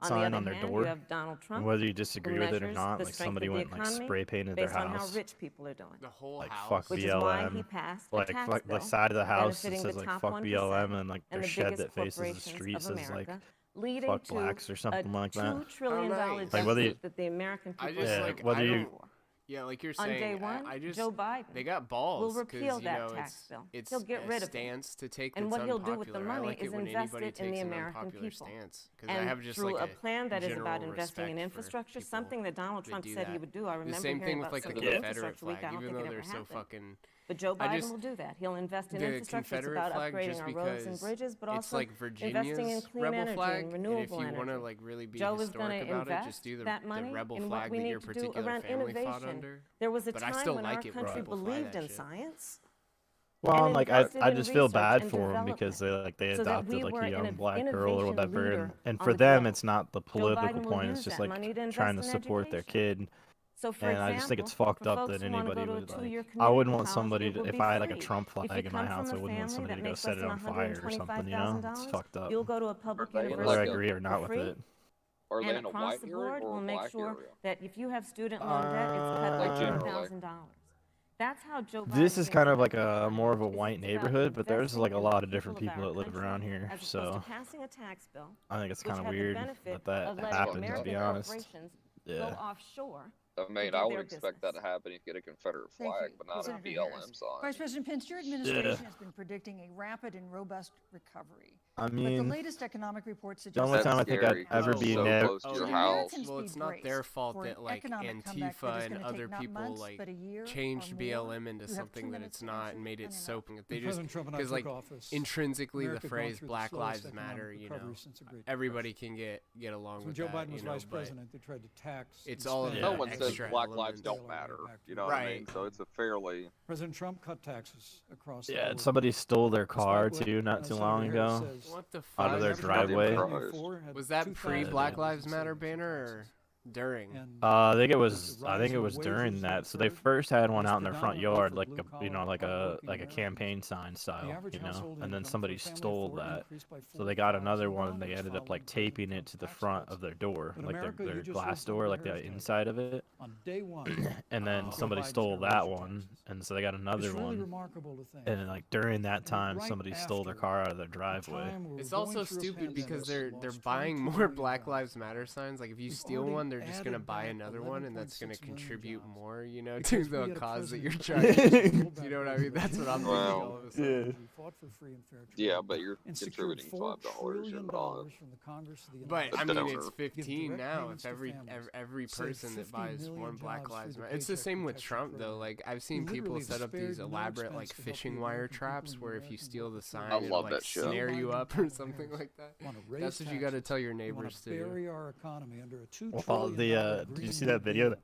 C: On the
B: sign
C: other
B: on their
C: hand,
B: door.
C: you have Donald Trump,
B: And whether you
C: who
B: disagree with it or
C: measures
B: not,
C: the
B: like
C: strength
B: somebody
C: of the
B: went like
C: economy
B: spray painted their
C: based on how
B: house,
C: rich people are doing.
A: The whole
B: like
A: house.
B: fuck
C: Which is why
B: BLM,
C: he passed a
B: like
C: tax
B: fuck
C: bill
B: the side of the house it
C: benefiting
B: says
C: the
B: like
C: top
B: fuck
C: 1%
B: BLM, and like
C: and
B: their
C: the
B: shed
C: biggest
B: that faces the
C: corporations
B: street
C: of
B: says like
C: America, leading
B: fuck
C: to
B: blacks or something
C: a
B: like that.
C: $2 trillion
A: Oh, nice.
B: Like, whether you-
C: deficit that the American
A: I
C: people
A: just
B: Yeah,
C: are
A: like
B: whether
A: I
B: you-
A: don't, yeah, like you're
C: On
A: saying.
C: day one,
A: I just
C: Joe Biden
A: they got balls.
C: will
A: 'cause,
C: repeal
A: you
C: that
A: know,
C: tax
A: it's,
C: bill.
A: It's
C: He'll get
A: a
C: rid of it.
A: stance to take
C: And
A: that's
C: what he'll do with the
A: unpopular. I
C: money
A: like it
C: is
A: when
C: invest
A: anybody
C: it in
A: takes
C: the
A: an
C: American
A: unpopular
C: people.
A: stance, 'cause I
C: And
A: have just
C: through
A: like
C: a plan that is
A: general
C: about investing in
A: respect for
C: infrastructure,
A: people
C: something that Donald
A: that
C: Trump
A: do
C: said he
A: that.
C: would do. I remember
A: The same
C: hearing
A: thing with
C: about
A: like
C: some
A: the
C: of the
A: Confederate
C: infrastructure week. I
A: flag,
C: don't
A: even
C: think
A: though
C: it
A: they're
C: ever
A: so
C: happened.
A: fucking.
C: But Joe
A: I
C: Biden
A: just-
C: will do that. He'll invest in
A: the
C: infrastructure. It's
A: Confederate
C: about
A: flag
C: upgrading
A: just
C: our roads and
A: because
C: bridges, but
A: it's
C: also
A: like
C: investing in
A: Virginia's
C: clean
A: rebel
C: energy
A: flag,
C: and renewable
A: and if you want to
C: energy.
A: like really be
C: Joe is going
A: historic
C: to
A: about it,
C: invest
A: just do the
C: that money
A: rebel
C: in
A: flag
C: what we
A: that your
C: need to do
A: particular
C: around
A: family fought
C: innovation.
A: under.
C: There was a
A: But I
C: time
A: still
C: when
A: like
C: our
A: it when
C: country
A: people fly
C: believed
A: that
C: in
A: shit.
C: science.
B: Well,
C: and
B: like
C: invested
B: I
C: in
B: just feel
C: research
B: bad
C: and
B: for them because they
C: so that
B: adopted
C: we
B: like
C: were
B: a
C: an
B: young black girl or
C: innovation
B: whatever,
C: leader
B: and
C: on
B: for
C: the
B: them
C: globe.
B: it's not the
C: Joe
B: political
C: Biden will
B: point;
C: use
B: it's just
C: that
B: like
C: money to
B: trying to
C: invest in
B: support their
C: education.
B: kid.
C: So, for
B: And
C: example,
B: I just think it's fucked
C: for
B: up
C: folks
B: that
C: who wanna
B: anybody
C: go to a
B: would like.
C: two-year
B: I
C: community
B: wouldn't want
C: college,
B: somebody
C: it
B: to,
C: will
B: if
C: be
B: I had like a
C: free.
B: Trump
C: If you
B: flag in my
C: come
B: house, I
C: from a
B: wouldn't want
C: family
B: somebody
C: that
B: to go
C: makes
B: set
C: less
B: it
C: than
B: on fire or something. You know, it's
C: $125,000,
B: fucked up.
C: you'll go to a public
F: they in
B: Whether
C: university
B: I
F: like a-
B: agree or
C: for
B: not with
C: free.
B: it.
F: Are they
C: And
F: in a
C: across
F: white
C: the
F: area
C: board,
F: or
C: we'll
F: a
C: make
F: black
C: sure
F: area?
C: that if you have student loan debt, it's cut by
F: Like generally.
C: $2,000. That's how Joe Biden
B: This is
C: thinks
B: kind of
C: about
B: like
C: the
B: a
C: economy.
B: more of a
C: It's
B: white
C: about
B: neighborhood, but there's
C: investing
B: like a
C: in
B: lot
C: the
B: of different
C: people of
B: people
C: our
B: that live
C: country,
B: around here,
C: as opposed
B: so
C: to passing a tax bill,
B: I think it's
C: which
B: kind of
C: had the
B: weird
C: benefit
B: that
C: of
B: that
C: letting
B: happens. To
C: American
B: be honest,
C: corporations
B: yeah.
C: go offshore
F: I mean,
C: do
F: I would
C: their
F: expect that
C: business.
F: to happen if you get a Confederate
D: Thank
F: flag,
D: you.
F: but not a
D: Senator
F: BLM
D: Harris.
F: sign.
D: Vice President Pence, your administration has been predicting a rapid and robust recovery.
B: I
D: But the
B: mean,
D: latest economic report
B: the
D: suggests
B: only
F: That's
B: time I think
F: scary,
B: I'd
F: 'cause
B: ever
F: it's
B: be
F: so
B: near.
F: close to
A: Oh,
F: your
A: yeah.
F: house.
A: Well,
D: be
A: it's not their
D: braced
A: fault
D: for
A: that
D: an
A: like
D: economic comeback that
A: Antifa
D: is
A: and
D: gonna
A: other
D: take not
A: people
D: months,
A: like
D: but a year
A: changed
D: or
A: BLM
D: more.
A: into
D: You have 2
A: something that
D: minutes
A: it's
D: to
A: not
D: answer
A: and made it
D: on and
A: so
D: up.
A: they just
E: President Trump and I
A: because
E: took
A: like
E: office,
A: intrinsically
E: America
A: the
E: gone
A: phrase
E: through the
A: Black
E: slowest
A: Lives Matter,
E: economic
A: you know,
E: recovery since the Great
A: everybody
E: Depression.
A: can get along
E: When
A: with
E: Joe
A: that,
E: Biden was
A: you know,
E: vice
A: but
E: president, they tried to tax.
A: it's
E: and
A: all of
E: spend
A: the
F: No one says
A: extra
F: Black Lives
A: elements.
F: don't matter. You know what I mean?
A: Right.
F: So it's a fairly.
E: President Trump cut taxes across the
B: Yeah,
E: board.
B: somebody stole their
E: Despite
B: car
E: what,
B: too not too
E: Senator
B: long
E: Harris
B: ago.
E: says,
A: What the
B: Out of
A: fuck?
B: their
E: average
B: driveway.
E: family of 4 had
A: Was that
E: 2,000
A: pre-Black
E: dollars
A: Lives
E: in
A: Matter
E: savings in
A: banner or
E: taxes.
A: during?
E: And
B: I think it
E: with
B: was.
E: the
B: I
E: rise
B: think it
E: in
B: was during
E: wages
B: that. So they
E: occurred,
B: first had one
E: most
B: out in their front
E: predominantly
B: yard,
E: for
B: like
E: blue-collar,
B: you know, like a
E: hardworking
B: campaign
E: Americans.
B: sign
E: The
B: style,
E: average
B: you know.
E: household
B: And then
E: income for
B: somebody
E: a family of
B: stole
E: 4
B: that.
E: increased by
B: So they got another
E: $40,000
B: one, and they ended up like
E: following
B: taping
E: President
B: it to the
E: Trump's
B: front
E: tax
B: of their
E: cuts.
B: door,
E: In
B: like
E: America,
B: their
E: you just
B: glass
E: listened to
B: door, like the
E: Harris tell you.
B: inside of it.
E: On day 1,
B: And then
A: Oh.
B: somebody
E: Joe Biden's
B: stole
E: gonna
B: that
E: raise your
B: one,
E: taxes.
B: and so they got another
E: it's really
B: one.
E: remarkable to think.
B: And like during that
E: And
B: time,
E: right
B: somebody stole their
E: after
B: car out of their
E: the
B: driveway.
E: time we were
A: It's
E: going
A: also
E: through a
A: stupid because
E: pandemic,
A: they're
E: lost
A: buying
E: 22
A: more
E: million
A: Black
E: jobs.
A: Lives Matter signs. Like if you
E: We've
A: steal
E: already
A: one, they're just gonna
E: added
A: buy
E: back
A: another one, and that's gonna
E: 11.6 million
A: contribute
E: jobs.
A: more, you know, to
E: Because we
A: the
E: had a
A: cause that
E: president
A: you're
E: who
A: trying to.
E: rolled back
A: You know what I mean? That's what I'm thinking
F: Well,
A: all of a sudden.
E: We fought for free and fair trade.
F: Yeah, but you're
E: and secured
F: contributing
E: $4
F: $5.
E: trillion
F: You're not.
E: from the Congress of the
A: But
E: United
A: I
E: States.
A: mean,
F: donor.
A: it's
E: Give
A: 15
E: direct
A: now.
E: payments
A: If
E: to
A: every
E: families.
A: every
E: Save
A: person that
E: 50
A: buys
E: million
A: one Black
E: jobs
A: Lives
E: through the
A: Matter, it's the
E: Paycheck
A: same with
E: Protection
A: Trump though.
E: Program.
A: Like I've
E: We
A: seen people
E: literally
A: set up
E: spared
A: these
E: no
A: elaborate
E: expense
A: like
E: to help the
A: fishing
E: American
A: wire
E: people
A: traps
E: and the
A: where if you
E: American
A: steal the
E: workers.
A: sign,
F: I
A: it'll
F: love
A: like
F: that shit.
A: snare you
E: Joe
A: up
E: Biden
A: or
E: and
A: something
E: Harris
A: like that.
E: wanna raise
A: That's what you got to
E: taxes.
A: tell your
E: They wanna
A: neighbors to do.
E: bury our economy under a $2
B: Well,
E: trillion
B: did you see
E: Green
B: that
E: New
B: video?
E: Deal,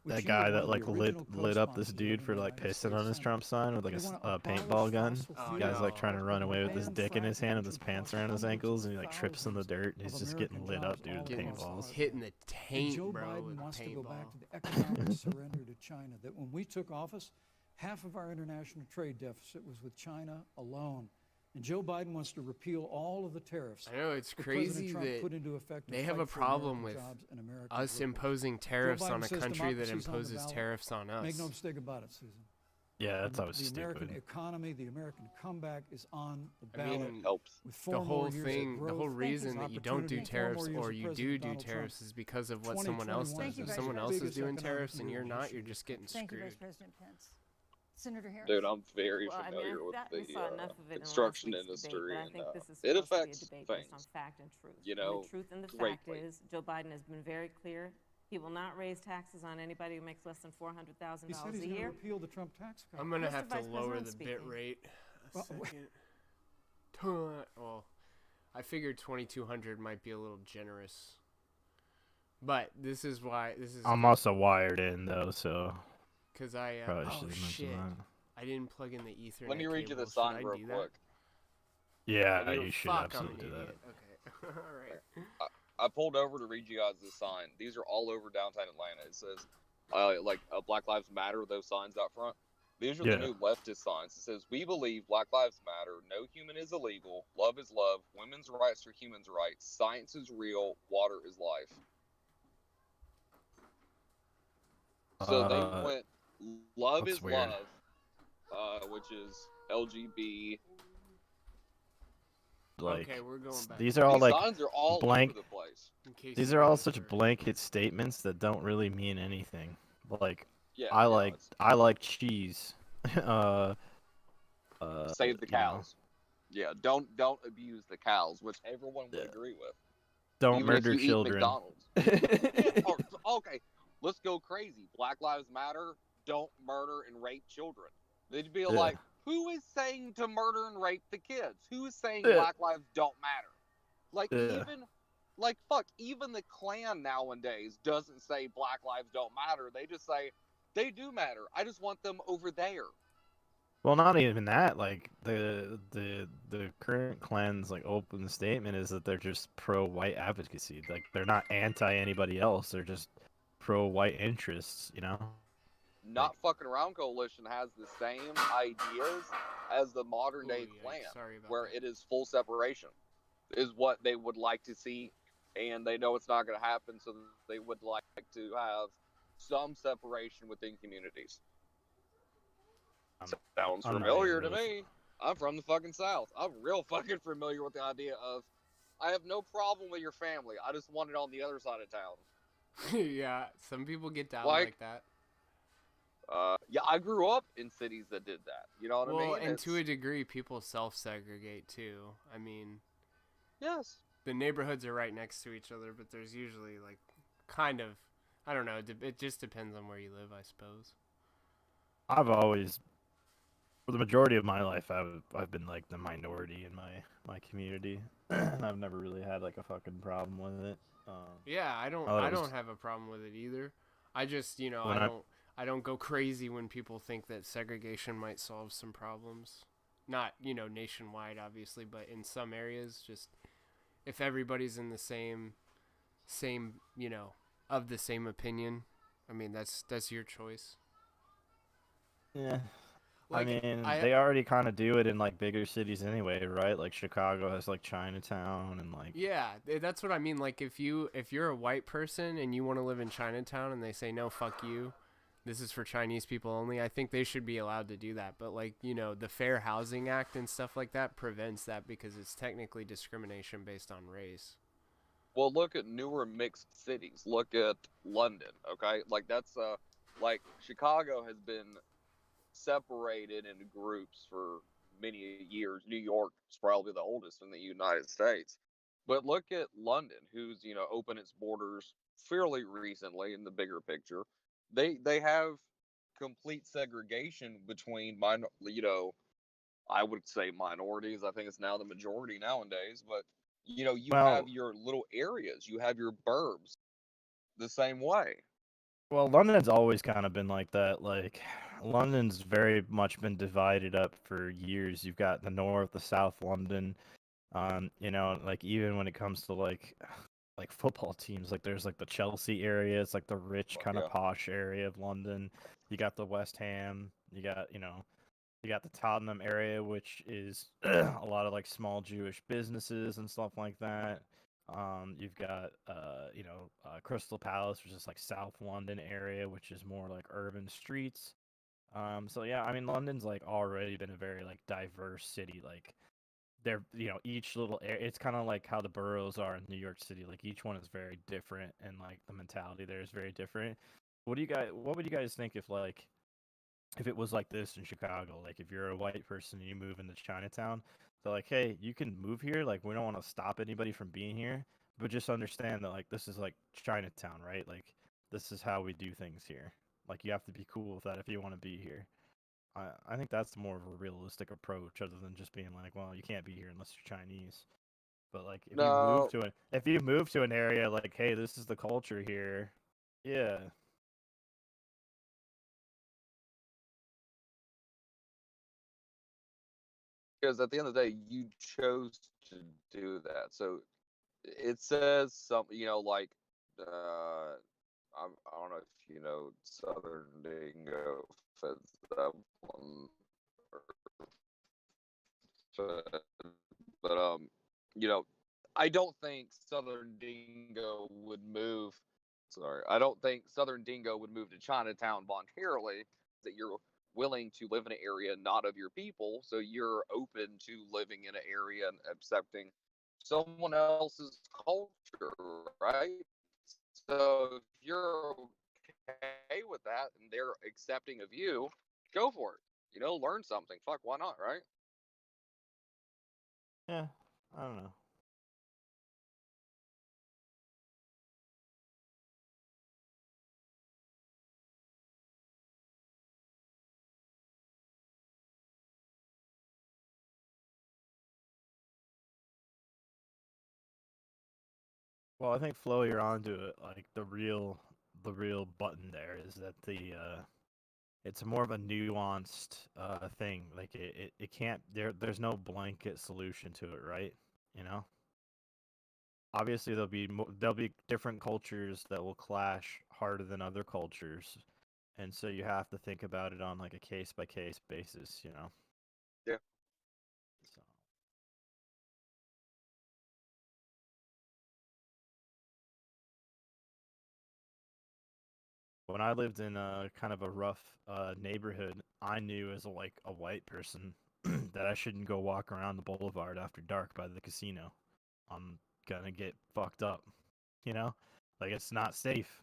E: which
B: That
E: you
B: guy
E: were
B: that
E: one of
B: like
E: the
B: lit
E: original
B: up this
E: co-sponsors
B: dude
E: of
B: for
E: in the
B: like
E: United
B: pissing
E: States
B: on his
E: Senate.
B: Trump sign with like
E: They wanna
B: a
E: abolish
B: paintball gun.
E: fossil
A: Oh,
E: fuels,
B: Guy's like trying to run away with his
E: ban
B: dick in his
E: fracking,
B: hand with
E: which
B: his
E: would
B: pants
E: cost
B: around his
E: hundreds
B: ankles,
E: of
B: and he like trips in the
E: thousands
B: dirt, and he's
E: of
B: just getting
E: American
B: lit up,
E: jobs
B: dude, with
E: all across
B: paintballs.
E: the
A: Hitting the
E: And
A: taint,
E: Joe
A: bro,
E: Biden
A: with
E: wants to go back
A: paintball.
E: to the economic surrender to China. That when we took office, half of our international trade deficit was with China alone. And Joe Biden wants to repeal all of the tariffs
A: I know it's
E: that
A: crazy
E: President Trump
A: that
E: put into effect to
A: they have
E: fight
A: a
E: for
A: problem
E: American
A: with
E: jobs and American
A: us
E: workers.
A: imposing tariffs
E: Biden
A: on a
E: says
A: country that
E: democracy's on the
A: imposes
E: ballot.
A: tariffs on us.
E: Make no mistake about it, Susan.
B: Yeah, that's always
E: The American
B: stupid.
E: economy, the American comeback is on the
A: I
E: ballot.
A: mean,
F: Helps.
E: with 4
A: the
E: more
A: whole
E: years of
A: thing, the whole
E: growth,
A: reason that you don't do
E: opportunity, 4 more
A: tariffs
E: years
A: or
E: of
A: you
E: President
A: do
E: Donald Trump.
A: tariffs is because of what someone else
E: 2021
A: does.
D: Thank
A: If
D: you,
A: someone
D: Vice
A: else is
E: Biggest
A: doing
E: economic
A: tariffs and
E: year
A: you're
E: of
A: not,
E: this
A: you're
E: year.
A: just getting
D: Thank you, Vice
A: screwed.
D: President Pence. Senator Harris.
F: Dude, I'm very
C: Well, I mean,
F: familiar with
C: we
F: the
C: saw enough of it in last
F: construction
C: week's
F: industry,
C: debate, but I
F: and
C: think this is
F: it
C: supposed to be a
F: affects
C: debate based on
F: things.
C: fact and truth.
F: You
C: And
F: know,
C: the truth and the fact
F: greatly.
C: is, Joe Biden has been very clear. He will not raise taxes on anybody who makes less than
E: He said
C: $400,000
E: he's
C: a
E: going to
C: year.
E: repeal the Trump tax cut.
A: I'm gonna
C: Mr.
A: have to
C: Vice
A: lower
C: President
A: the
C: speaking.
A: bit rate a
E: Well,
A: second. Well, I figured 2200 might be a little generous, but this is why this is
B: I'm also wired in though, so
A: because I
B: probably
A: oh
B: should mention
A: shit,
B: that.
A: I didn't plug in the Ethernet.
F: Let me read you the
A: cable. Should
F: sign
A: I
F: real
A: do that?
F: quick.
B: Yeah,
F: Fuck,
B: you should
A: Fuck, I'm
B: absolutely
A: an
B: do that.
A: idiot. Okay, all right.
F: I pulled over to read you guys this sign. These are all over downtown Atlanta. It says, like, Black Lives Matter, those signs out front. These are
B: Yeah.
F: the new leftist signs. It says, "We believe Black Lives Matter. No human is illegal. Love is love. Women's rights are human's rights. Science is real. Water is life." So they went, "Love
B: that's
F: is
B: weird.
F: love," which is LGB.
B: Like
A: Okay, we're going back.
B: these are all
F: These
B: like
F: signs are all
B: blank-
F: over the place.
A: In case
B: these
A: you
B: are all
A: guys
B: such blanket statements that don't really mean anything. Like
F: Yeah,
B: I
F: yeah,
B: like cheese.
F: Save the
B: you know,
F: cows. Yeah, don't abuse the cows, which everyone would
B: Yeah.
F: agree with.
B: don't
F: Even if
B: murder
F: you eat
B: children.
F: McDonald's. Yeah, okay, let's go crazy. Black Lives Matter. Don't murder and rape children. They'd be
B: Yeah.
F: like, who is saying to murder and rape the kids? Who is saying
B: Yeah.
F: Black lives don't matter? Like
B: Yeah.
F: even the Klan nowadays doesn't say Black lives don't matter. They just say they do matter. I just want them over there.
B: Well, not even that. Like the current Klan's like open statement is that they're just pro-white advocacy. Like they're not anti anybody else. They're just pro-white interests. You know.
F: Not Fucking Around Coalition has the same ideas as the modern day
A: Ooh, yikes,
F: Klan,
A: sorry about
F: where
A: that.
F: it is full separation, is what they would like to see, and they know it's not going to happen, so they would like to have some separation within communities. Sounds
B: I'm not
F: familiar to
B: even really-
F: me. I'm from the fucking South. I'm real fucking familiar with the idea of, I have no problem with your family. I just want it on the other side of town.
A: Yeah, some people get down
F: Like,
A: like that.
F: yeah, I grew up in cities that did that. You know what I
A: Well,
F: mean?
A: and to
F: It's
A: a degree, people self-segregate too. I mean,
F: yes.
A: the neighborhoods are right next to each other, but there's usually like kind of, I don't know. It just depends on where you live, I suppose.
B: I've always, for the majority of my life, I've been like the minority in my community. I've never really had like a fucking problem with it.
A: Yeah,
B: I thought
A: I
B: it
A: don't
B: was
A: have a problem with it either. I just,
B: when I
A: I don't go crazy when people think that segregation might solve some problems. Not, nationwide obviously, but in some areas just if everybody's in the same, of the same opinion, I mean, that's your choice.
B: yeah. I
A: Like
B: mean,
A: I
B: they already kind of do it in like bigger cities anyway, right? Like Chicago has like Chinatown and like
A: Yeah, that's what I mean. Like if you're a white person and you want to live in Chinatown and they say no, fuck you, this is for Chinese people only. I think they should be allowed to do that. But like the Fair Housing Act and stuff like that prevents that because it's technically discrimination based on race.
F: Well, look at newer mixed cities. Look at London. Okay, like that's like Chicago has been separated into groups for many years. New York is probably the oldest in the United States. But look at London, who's opened its borders fairly recently in the bigger picture. They have complete segregation between I would say minorities. I think it's now the majority nowadays, but you have
B: well,
F: your little areas, you have your burbs the same way.
B: London's always kind of been like that. Like London's very much been divided up for years. You've got the north, the south London. Like even when it comes to like football teams, like there's like the Chelsea area, it's like the rich kind of
F: Yeah.
B: posh area of London. You got the West Ham, you got the Tottenham area, which is a lot of like small Jewish businesses and stuff like that. You've got Crystal Palace, which is like South London area, which is more like urban streets. So yeah, I mean London's like already been a very like diverse city. Like they're each little area, it's kind of like how the boroughs are in New York City. Like each one is very different, and like the mentality there is very different. What would you guys think if it was like this in Chicago? Like if you're a white person and you move into Chinatown, they're like, hey, you can move here. Like we don't want to stop anybody from being here, but just understand that like this is like Chinatown, right? Like this is how we do things here. Like you have to be cool with that if you want to be here. I think that's more of a realistic approach, other than just being like, well, you can't be here unless you're Chinese. But like
F: No,
B: if you move to an area like, hey, this is the culture here, yeah.
F: because at the end of the day, you chose to do that. So it says something, like I don't know if you know Southern Dingo feds that one, but you know, I don't think Southern Dingo would move. Sorry, I don't think Southern Dingo would move to Chinatown voluntarily. That you're willing to live in an area not of your people, so you're open to living in an area and accepting someone else's culture, right? So if you're okay with that and they're accepting of you, go for it. Learn something. Fuck, why not, right?
B: Yeah, I don't know. Well, I think Flo, you're onto it. Like the real button there is that it's more of a nuanced thing. Like it can't there's no blanket solution to it, right? You know? Obviously there'll be different cultures that will clash harder than other cultures. And so you have to think about it on like a case by case basis, you know.
F: Yeah.
B: So when I lived in a kind of a rough neighborhood, I knew as like a white person that I shouldn't go walk around the boulevard after dark by the casino. I'm gonna get fucked up, you know? Like it's not safe.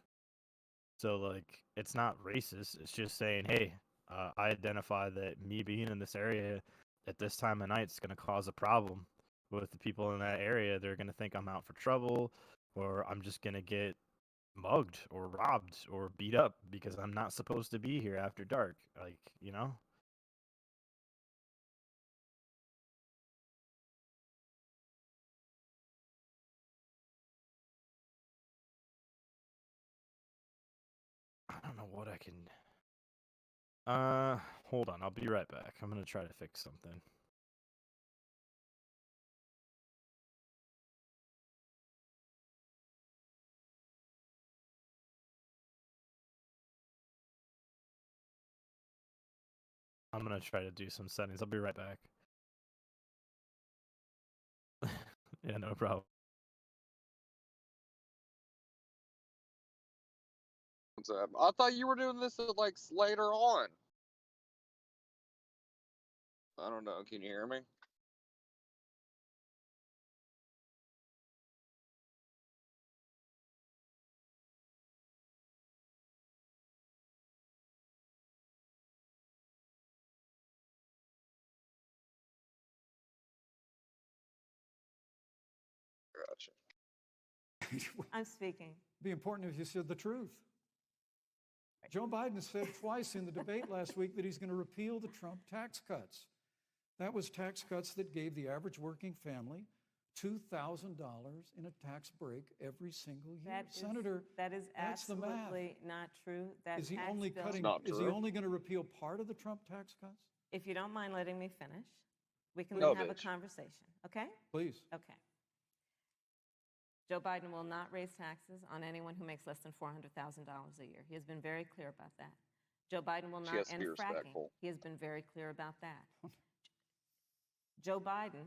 B: So, like, it's not racist. It's just saying, hey, I identify that me being in this area at this time of night is going to cause a problem with the people in that area. They're going to think I'm out for trouble, or I'm just going to get mugged or robbed or beat up because I'm not supposed to be here after dark. Like, you know? I don't know what I can. Hold on. I'll be right back. I'm gonna try to fix something. I'm gonna try to do some settings. I'll be right back. Yeah, no problem.
F: I thought you were doing this like later on. I don't know. Can you hear me? Gotcha.
C: I'm speaking.
E: Be important if you said the truth. Joe Biden said twice in the debate last week that he's going to repeal the Trump tax cuts. That was tax cuts that gave the average working family $2,000 in a tax break every single year. Senator,
C: that is
E: that's the math.
C: absolutely not true. That
E: Is he
C: tax
E: only
C: bill,
E: cutting?
F: Not
E: Is he
F: true.
E: only going to repeal part of the Trump tax cuts?
C: if you don't mind letting me finish, we can
F: No,
C: then have a
F: bitch.
C: conversation, okay?
E: Please.
C: Okay. Joe Biden will not raise taxes on anyone who makes less than $400,000 a year. He has been very clear about that. Joe Biden will
F: She
C: not
F: has to
C: end
F: be
C: fracking.
F: respectful.
C: He has been very clear about that. Joe Biden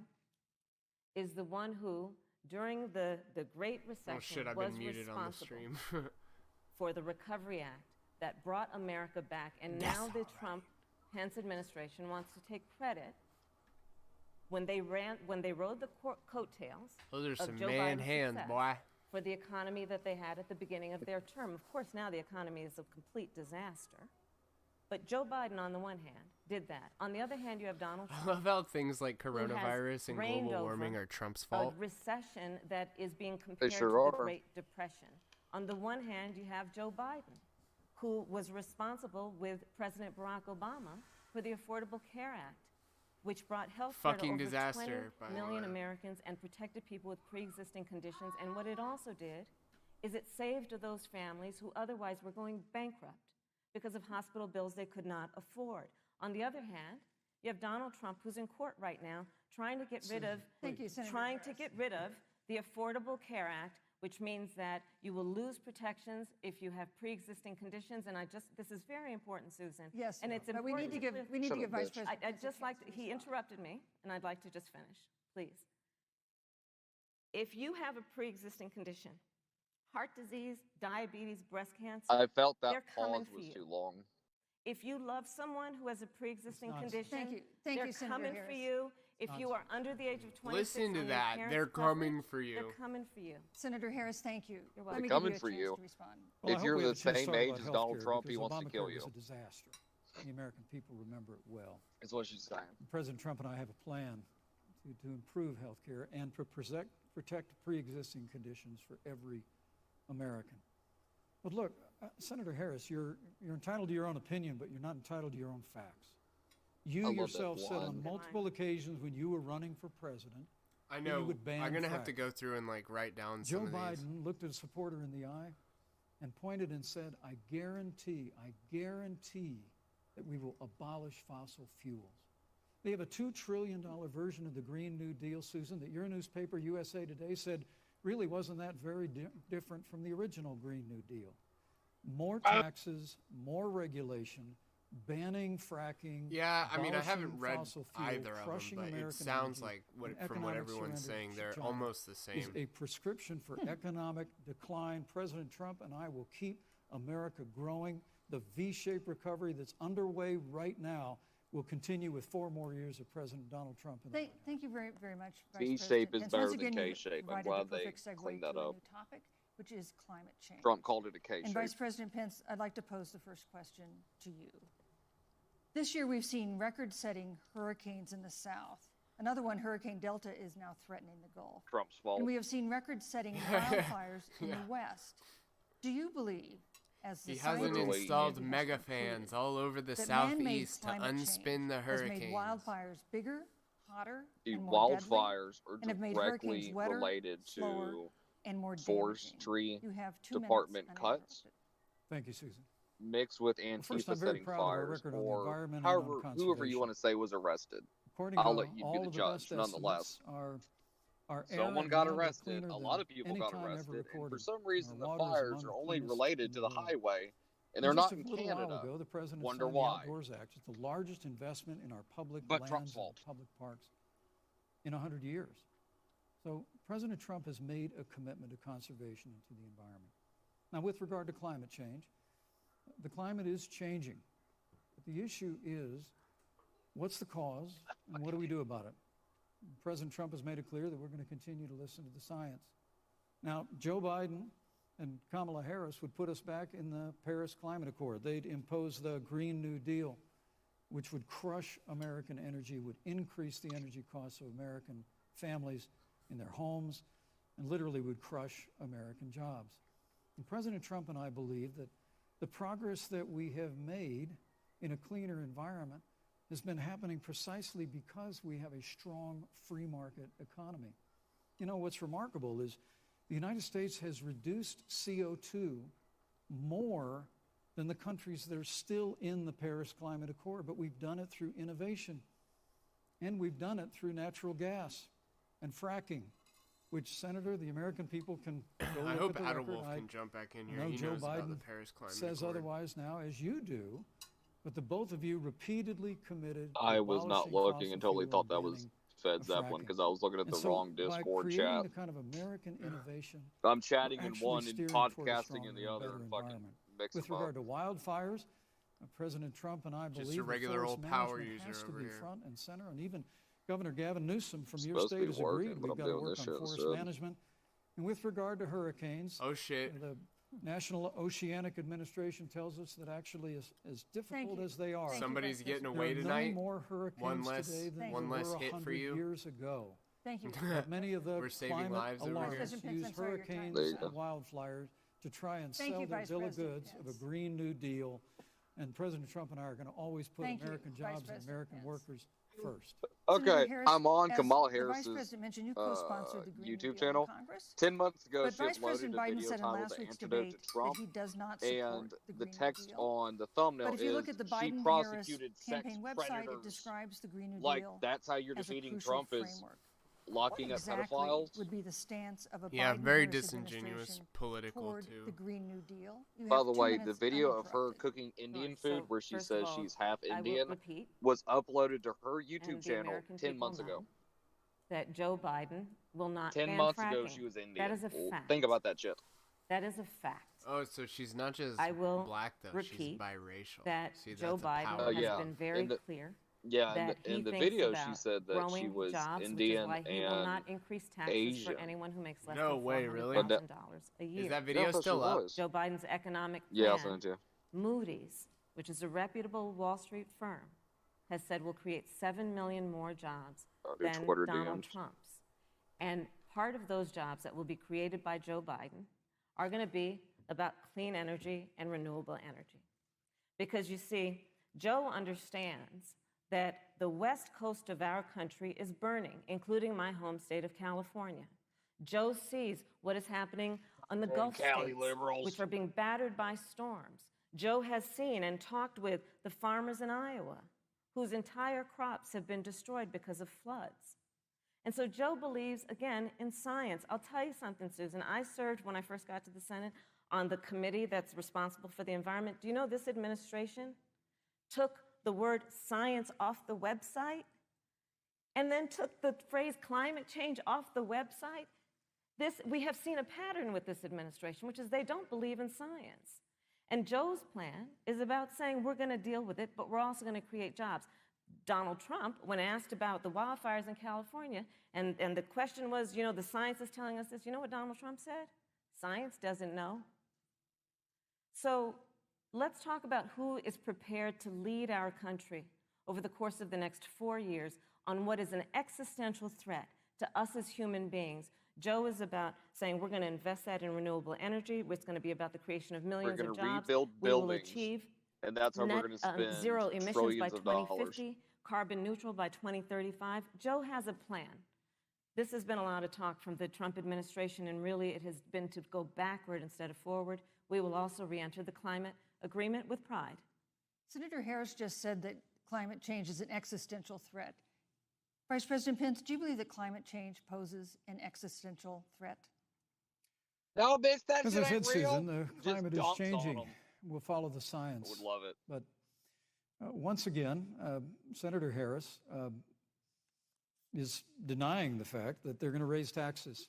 C: is the one who, during the Great Recession,
A: Oh shit, I've
C: was
A: been muted on the
C: responsible
A: stream.
C: for the Recovery Act that brought America back. And
A: Yes.
C: now the Trump-Pence administration wants to take credit when they rode the coattails
A: Those are
C: of
A: some
C: Joe
A: man
C: Biden's
A: hands,
C: success
A: boy.
C: for the economy that they had at the beginning of their term. Of course, now the economy is a complete disaster. But Joe Biden, on the one hand, did that. On the other hand, you have Donald
A: I
C: Trump,
A: love how things like
C: has
A: coronavirus and
C: reigned
A: global warming
C: over
A: are Trump's
C: a
A: fault.
C: recession that is being compared
F: sure
C: to the
F: are.
C: Great Depression. On the one hand, you have Joe Biden, who was responsible with President Barack Obama for the Affordable Care Act, which brought health care to
A: Fucking
C: over
A: disaster,
C: 20
A: by the
C: million
A: way.
C: Americans and protected people with pre-existing conditions. And what it also did is it saved those families who otherwise were going bankrupt because of hospital bills they could not afford. On the other hand, you have Donald Trump, who's in court right now, trying to get rid of
D: Thank you, Senator
C: trying to
D: Harris.
C: get rid of the Affordable Care Act, which means that you will lose protections if you have pre-existing conditions. And this is very important, Susan.
D: Yes,
C: and it's
D: but we
C: important
D: need to give
F: Shut up,
D: Vice
F: bitch.
D: President.
C: I'd just like to, he interrupted me, and I'd like to just finish, please. If you have a pre-existing condition, heart disease, diabetes, breast cancer,
F: I felt that
C: they're coming
F: pause
C: for
F: was
C: you.
F: too long.
C: If you love someone who has a pre-existing
E: nonsense.
C: condition,
D: Thank
C: they're
D: you, Senator
C: coming for
D: Harris.
C: you. If you are under the age of 26
A: Listen to
C: on your
A: that.
C: parents'
A: They're coming
C: coverage,
A: for you.
C: They're coming for you.
D: Senator Harris, thank you.
C: You're
D: Let
C: welcome.
D: me
F: They're
D: give you
F: coming
D: a
F: for
D: chance
F: you.
D: to respond.
E: Well, I
F: If
E: hope
F: you're
E: we
F: the
E: have a chance to
F: same
E: talk
F: age
E: about
F: as Donald
E: healthcare
F: Trump, he
E: because
F: wants to kill
E: Obamacare
F: you.
E: was a disaster. The American people remember it well.
F: Is what she's saying.
E: President Trump and I have a plan to improve health care and to protect pre-existing conditions for every American. But look, Senator Harris, you're entitled to your own opinion, but you're not entitled to your own facts.
F: I
E: You
F: love that
E: yourself said on
F: line.
E: multiple occasions when you were running for president,
A: I
E: you
A: know.
E: would ban
A: I'm gonna have to
E: fracking.
A: go through and like write down
E: Joe
A: some of these.
E: Biden looked at a supporter in the eye and pointed and said, I guarantee that we will abolish fossil fuels. They have a $2 trillion version of the Green New Deal, Susan, that your newspaper, USA Today, said really wasn't that very different from the original Green New Deal. More taxes, more regulation, banning fracking.
A: Yeah, I mean, I haven't
E: abolishing
A: read
E: fossil fuel,
A: either of them,
E: crushing
A: but it
E: American
A: sounds
E: energy,
A: like
E: and
A: from what
E: economic
A: everyone's
E: surrender
A: saying,
E: to
A: they're
E: China
A: almost the same.
E: is a prescription for economic decline. President Trump and I will keep America growing. The V-shaped recovery that's underway right now will continue with 4 more years of President Donald Trump.
D: Thank you very, very much, Vice
F: V-shape
D: President.
F: is
D: And
F: better
D: once
F: than
D: again, you
F: K-shape. I'm
D: provided the
F: glad they
D: perfect segue
F: cleaned
D: to
F: that
D: a
F: up.
D: new topic. which is climate change.
F: Trump called it a K-shape.
D: And Vice President Pence, I'd like to pose the first question to you. This year, we've seen record-setting hurricanes in the South. Another one, Hurricane Delta, is now threatening the Gulf.
F: Trump's fault.
D: And we have seen record-setting wildfires in the West. Do you believe, as the
A: He hasn't
D: scientists
A: installed
D: have
A: mega
D: concluded,
A: fans all over the
D: that
A: southeast
D: man-made
A: to
D: climate
A: unspin
D: change
A: the
D: has
A: hurricanes?
D: made wildfires bigger, hotter,
F: The
D: and more deadly,
F: wildfires are
D: and have made hurricanes
F: directly
D: wetter,
F: related
D: slower,
F: to
D: and more damaging?
F: forestry
D: You have 2
F: department
D: minutes
F: cuts
D: uninterrupted.
E: Thank you, Susan.
F: mixed with
E: Well, first, I'm very
F: Antifa-setting
E: proud of our
F: fires,
E: record on the
F: or
E: environment and
F: however,
E: on
F: whoever you
E: conservation.
F: want to say was arrested.
E: According
F: I'll
E: to
F: let you be
E: all
F: the
E: of
F: judge,
E: best
F: nonetheless.
E: estimates, our air
F: Someone
E: and
F: got
E: land are
F: arrested.
E: cleaner
F: A
E: than
F: lot of people
E: any
F: got
E: time ever
F: arrested. And for
E: recorded,
F: some
E: and
F: reason,
E: our
F: the
E: waters
F: fires
E: among
F: are
E: the
F: only
E: cleanest
F: related
E: in
F: to
E: the
F: the
E: world.
F: highway, and they're
E: Just
F: not in
E: a little while
F: Canada.
E: ago, the president
F: Wonder
E: signed the
F: why.
E: Outdoors Act. It's the largest investment in our public
F: But
E: lands
F: Trump's
E: and
F: fault.
E: public parks in 100 years. So President Trump has made a commitment to conservation and to the environment. Now, with regard to climate change, the climate is changing. But the issue is, what's the cause and what do we do about it? President Trump has made it clear that we're going to continue to listen to the science. Now, Joe Biden and Kamala Harris would put us back in the Paris Climate Accord. They'd impose the Green New Deal, which would crush American energy, would increase the energy costs of American families in their homes, and literally would crush American jobs. And President Trump and I believe that the progress that we have made in a cleaner environment has been happening precisely because we have a strong free market economy. You know, what's remarkable is the United States has reduced CO2 more than the countries that are still in the Paris Climate Accord, but we've done it through innovation. And we've done it through natural gas and fracking, which, Senator, the American people can go
A: I
E: look
A: hope
E: at the record.
A: Adelwolf can jump back in here.
E: know
A: He
E: Joe
A: knows about the
E: Biden
A: Paris Climate
E: says
A: Accord.
E: otherwise now, as you do, but the both of you repeatedly committed to
F: I was not
E: abolishing
F: looking
E: fossil
F: until he
E: fuel
F: thought
E: and
F: that was
E: banning
F: Fed
E: of
F: Zeppelin
E: fracking.
F: because I was looking at
E: And
F: the
E: so
F: wrong
E: by
F: Discord
E: creating
F: chat.
E: the kind of American innovation,
F: I'm chatting
E: we're
F: in
E: actually
F: one and
E: steering toward a
F: podcasting
E: stronger
F: in the
E: and
F: other
E: better
F: and fucking
E: environment.
F: mix
E: With
F: them up.
E: regard to wildfires, President Trump and I
A: Just a
E: believe that
A: regular
E: forest
A: old power
E: management
A: user
E: has to
A: over
E: be
A: here.
E: front and center, and even Governor Gavin Newsom from your
F: Supposed to
E: state
F: be
E: has
F: working,
E: agreed
F: but
E: we've
F: I'm
E: got to
F: doing
E: work
F: this
E: on
F: shit
E: forest
F: instead.
E: management. And with regard to hurricanes,
D: Oh,
A: Oh shit.
E: the National Oceanic Administration tells us that actually, as difficult
D: you.
E: as they are,
D: Thank you,
A: Somebody's
D: Vice
A: getting
D: President.
A: away
E: there are
A: tonight.
E: no more hurricanes
A: One less-
E: today than
A: one
E: there
A: less
E: were
A: hit for
E: 100
A: you.
E: years ago.
D: Thank you.
E: But many of the
A: We're saving
E: climate
A: lives over here.
E: alarmists
D: President Pence,
E: use
D: I'm sorry, your time
E: hurricanes
F: There you
E: and
F: go.
E: wildfires to try and
D: Thank
E: sell
D: you,
E: their
D: Vice
E: bill of
D: President
E: goods of a
D: Pence.
E: Green New Deal. And President Trump and I are going to always put
D: Thank you,
E: American
D: Vice
E: jobs and
D: President
E: American
D: Pence.
E: workers first.
D: Senator
F: Okay,
D: Harris,
F: I'm on
D: as
F: Kamala
D: the Vice
F: Harris's
D: President mentioned, you co-sponsored the Green New
F: YouTube
D: Deal in
F: channel.
D: Congress.
F: 10 months ago,
D: But
F: she
D: Vice
F: uploaded
D: President
F: a
D: Biden
F: video
D: said in
F: titled
D: last
F: The
D: week's
F: Antidote
D: debate
F: to Trump,
D: that he does not support
F: and
D: the
F: the
D: Green
F: text
D: New Deal.
F: on the thumbnail
D: But if you
F: is
D: look at the
F: she
D: Biden-Harris
F: prosecuted sex
D: campaign website, it
F: predators.
D: describes the Green New
F: Like,
D: Deal
F: that's how you're
D: as a
F: defeating
D: crucial
F: Trump is
D: framework.
F: locking
D: What
F: up
D: exactly
F: pedophiles.
D: would be the stance of a
A: Yeah,
D: Biden
A: very
D: Harris
A: disingenuous,
D: administration
A: political
D: toward
A: too.
D: the Green New Deal? You
F: By
D: have
F: the
D: 2
F: way, the
D: minutes
F: video of her
D: uninterrupted.
F: cooking Indian
C: Sure.
F: food
C: So,
F: where she
C: first
F: says
C: of all,
F: she's half
C: I will
F: Indian
C: repeat,
F: was uploaded to her
C: and
F: YouTube
C: the
F: channel
C: American
F: 10
C: people
F: months ago.
C: know that Joe Biden will not
F: 10
C: ban
F: months
C: fracking.
F: ago, she was Indian.
C: That is a
F: Well,
C: fact.
F: think about that shit.
C: That is a fact.
A: Oh, so she's not just
C: I will
A: black though. She's
C: repeat
A: biracial.
C: that
A: See,
C: Joe
A: that's a
C: Biden
A: power.
C: has
F: yeah.
C: been very
F: And the-
C: clear
F: Yeah,
C: that
F: in
C: he
F: the
C: thinks
F: video,
C: about
F: she said that
C: growing
F: she was
C: jobs, which is
F: Indian
C: why he will not
F: and
C: increase taxes
F: Asian.
C: for anyone who makes less
A: No
C: than
A: way, really?
C: $400,000 a year.
A: Is that
F: Yeah,
A: video
F: I thought she
A: still up?
F: was.
C: Joe Biden's economic
F: Yeah, I'll
C: plan,
F: send it to you.
C: Moody's, which is a reputable Wall Street firm, has said will create 7 million more jobs
F: Your
C: than
F: Twitter
C: Donald
F: DMs.
C: Trump's. And part of those jobs that will be created by Joe Biden are going to be about clean energy and renewable energy. Because you see, Joe understands that the west coast of our country is burning, including my home state of California. Joe sees what is happening on the Gulf
F: Cali
C: states,
F: liberals.
C: which are being battered by storms. Joe has seen and talked with the farmers in Iowa, whose entire crops have been destroyed because of floods. And so Joe believes, again, in science. I'll tell you something, Susan. I served, when I first got to the Senate, on the committee that's responsible for the environment. Do you know this administration took the word science off the website and then took the phrase climate change off the website? We have seen a pattern with this administration, which is they don't believe in science. And Joe's plan is about saying we're going to deal with it, but we're also going to create jobs. Donald Trump, when asked about the wildfires in California, and the question was, you know, the science is telling us this, you know what Donald Trump said? Science doesn't know. So let's talk about who is prepared to lead our country over the course of the next 4 years on what is an existential threat to us as human beings. Joe is about saying we're going to invest that in renewable energy. It's going to be about the creation of millions of jobs.
F: Rebuild
C: We will
F: buildings,
C: achieve
F: and that's how we're
C: net
F: going to spend
C: zero emissions by
F: trillions of dollars.
C: 2050, carbon neutral by 2035. Joe has a plan. This has been a lot of talk from the Trump administration, and really it has been to go backward instead of forward. We will also re-enter the climate agreement with pride.
D: Senator Harris just said that climate change is an existential threat. Vice President Pence, do you believe that climate change poses an existential threat?
F: No, bitch, that
E: As
F: shit
E: I said,
F: ain't real.
E: Susan, the
F: Just
E: climate is
F: dunks on
E: changing.
F: 'em.
E: We'll follow the
F: I
E: science.
F: would love it.
E: But once again, Senator Harris is denying the fact that they're going to raise taxes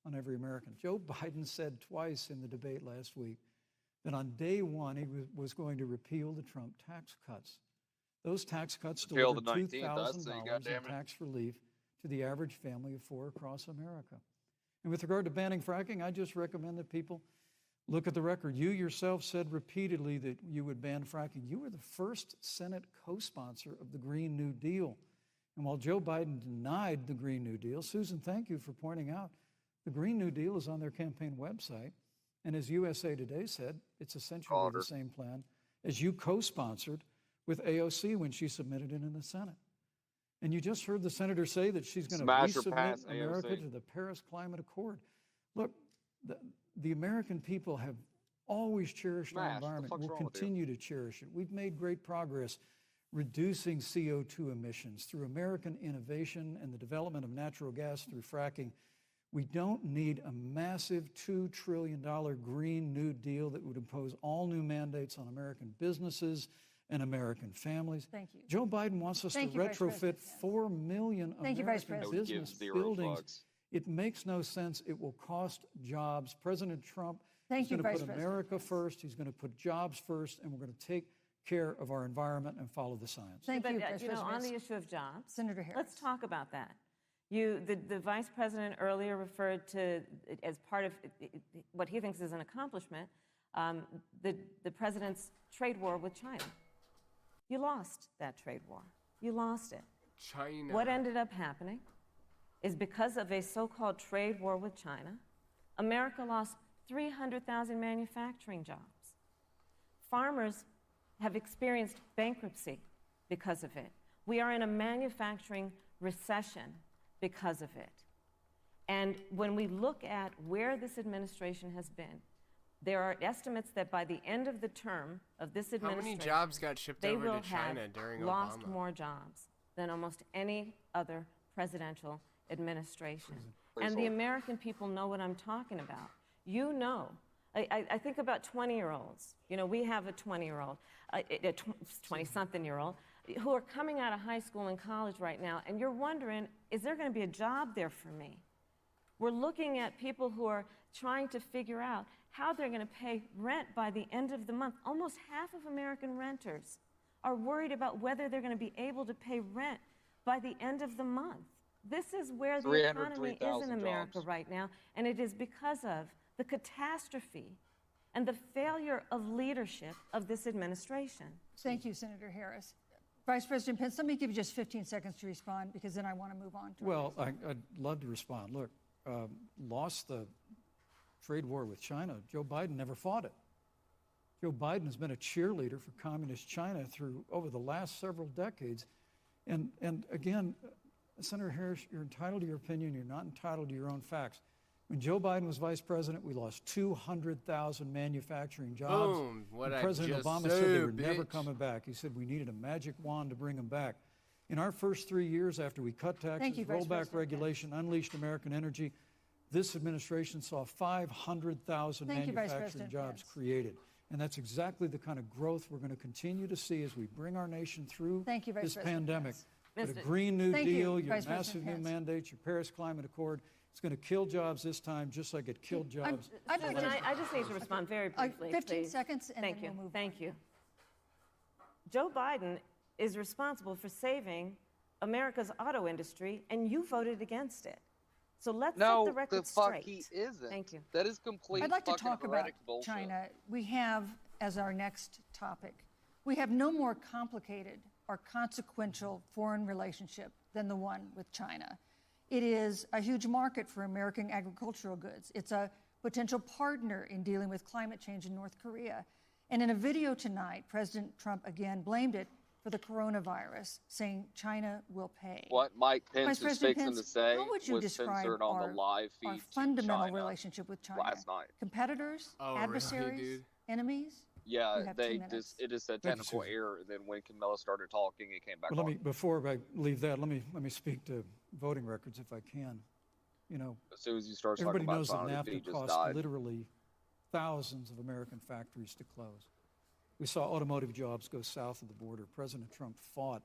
E: on every American. Joe Biden said twice in the debate last week that on day one he was going to repeal the Trump tax cuts. Those tax cuts
F: Repeal
E: delivered
F: the 19th, I see,
E: $2,000 in
F: goddammit.
E: tax relief to the average family of 4 across America. And with regard to banning fracking, I just recommend that people look at the record. You yourself said repeatedly that you would ban fracking. You were the first Senate co-sponsor of the Green New Deal. And while Joe Biden denied the Green New Deal, Susan, thank you for pointing out, the Green New Deal is on their campaign website. And as USA Today said, it's essentially the same plan as you co-sponsored with AOC when she submitted it in the Senate. And you just heard the senator say that she's going to resubmit America
F: AOC
E: to the Paris Climate Accord. Look, the American people have always cherished our environment. We'll continue to cherish it. We've made great progress reducing CO2 emissions through American innovation and the development of natural gas through fracking. We don't need a massive $2 trillion Green New Deal that would impose all new mandates on American businesses and American families.
D: Thank you.
E: Joe Biden wants us to retrofit 4 million American business buildings. It makes no sense. It will cost jobs. President Trump is going to put America first. He's going to put jobs first, and we're going to take care of our environment and follow the science.
C: But, you know, on the issue of jobs,
D: Senator Harris,
C: let's talk about that. The vice president earlier referred to, as part of what he thinks is an accomplishment, the president's trade war with China. You lost that trade war. You lost it.
A: China.
C: What ended up happening is because of a so-called trade war with China, America lost 300,000 manufacturing jobs. Farmers have experienced bankruptcy because of it. We are in a manufacturing recession because of it. And when we look at where this administration has been, there are estimates that by the end of the term of this administration,
A: how many jobs got shipped over to China during
C: Obama? Lost
A: Obama?
C: More jobs than almost any other presidential administration. And the American people know what I'm talking about. You know, I think about 20-year-olds. You know, we have a 20-year-old, a 20-something-year-old, who are coming out of high school and college right now, and you're wondering, is there going to be a job there for me? We're looking at people who are trying to figure out how they're going to pay rent by the end of the month. Almost half of American renters are worried about whether they're going to be able to pay rent by the end of the month. This is where the economy is in America right now, and it is because of the catastrophe and the failure of leadership of this administration.
D: Thank you, Senator Harris. Vice President Pence, let me give you just 15 seconds to respond, because then I want to move on to
E: Well, I'd love to respond. Look, lost the trade war with China. Joe Biden never fought it. Joe Biden has been a cheerleader for communist China through over the last several decades. And again, Senator Harris, you're entitled to your opinion. You're not entitled to your own facts. When Joe Biden was vice president, we lost 200,000 manufacturing jobs.
A: Boom, what
E: and
A: I
E: President
A: just
E: Obama
A: said,
E: said they were
A: bitch.
E: never coming back. He said we needed a magic wand to bring them back. In our first 3 years after we cut taxes, rolled back regulation, unleashed American energy, this administration saw 500,000 manufacturing jobs created. And that's exactly the kind of growth we're going to continue to see as we bring our nation through this pandemic. But a Green New Deal, your massive new mandates, your Paris Climate Accord, it's going to kill jobs this time, just like it killed jobs.
C: I just need to respond very briefly,
D: 15
C: please.
D: seconds, and
C: Thank
D: then
C: you.
D: we'll move
C: Thank you. Joe Biden is responsible for saving America's auto industry, and you voted against it. So let's
F: No,
C: set the record
F: the fuck
C: straight.
F: he isn't.
C: Thank you.
F: That is complete
D: I'd like to
F: fucking
D: talk about
F: heretic bullshit.
D: China. We have, as our next topic, we have no more complicated or consequential foreign relationship than the one with China. It is a huge market for American agricultural goods. It's a potential partner in dealing with climate change in North Korea. And in a video tonight, President Trump again blamed it for the coronavirus, saying China will pay.
F: What Mike
D: Vice
F: Pence is
D: President
F: fixing
D: Pence,
F: to say
D: how would you
F: was
D: describe
F: censored on the live
D: our
F: feed to
D: fundamental
F: China
D: relationship with China?
F: last night.
D: Competitors,
A: Oh, really,
D: adversaries,
A: dude?
D: enemies?
F: Yeah,
D: You have 2
F: they
D: minutes.
F: just it just said
E: Thank you,
F: technical
E: Susan.
F: error. And then when Camilla started talking, it came back
E: Well,
F: on.
E: before I leave that, let me speak to voting records if I can. You know,
F: As soon as you start talking
E: everybody
F: about
E: knows that
F: China, the
E: NAFTA
F: feed just
E: cost
F: died.
E: literally thousands of American factories to close. We saw automotive jobs go south of the border. President Trump fought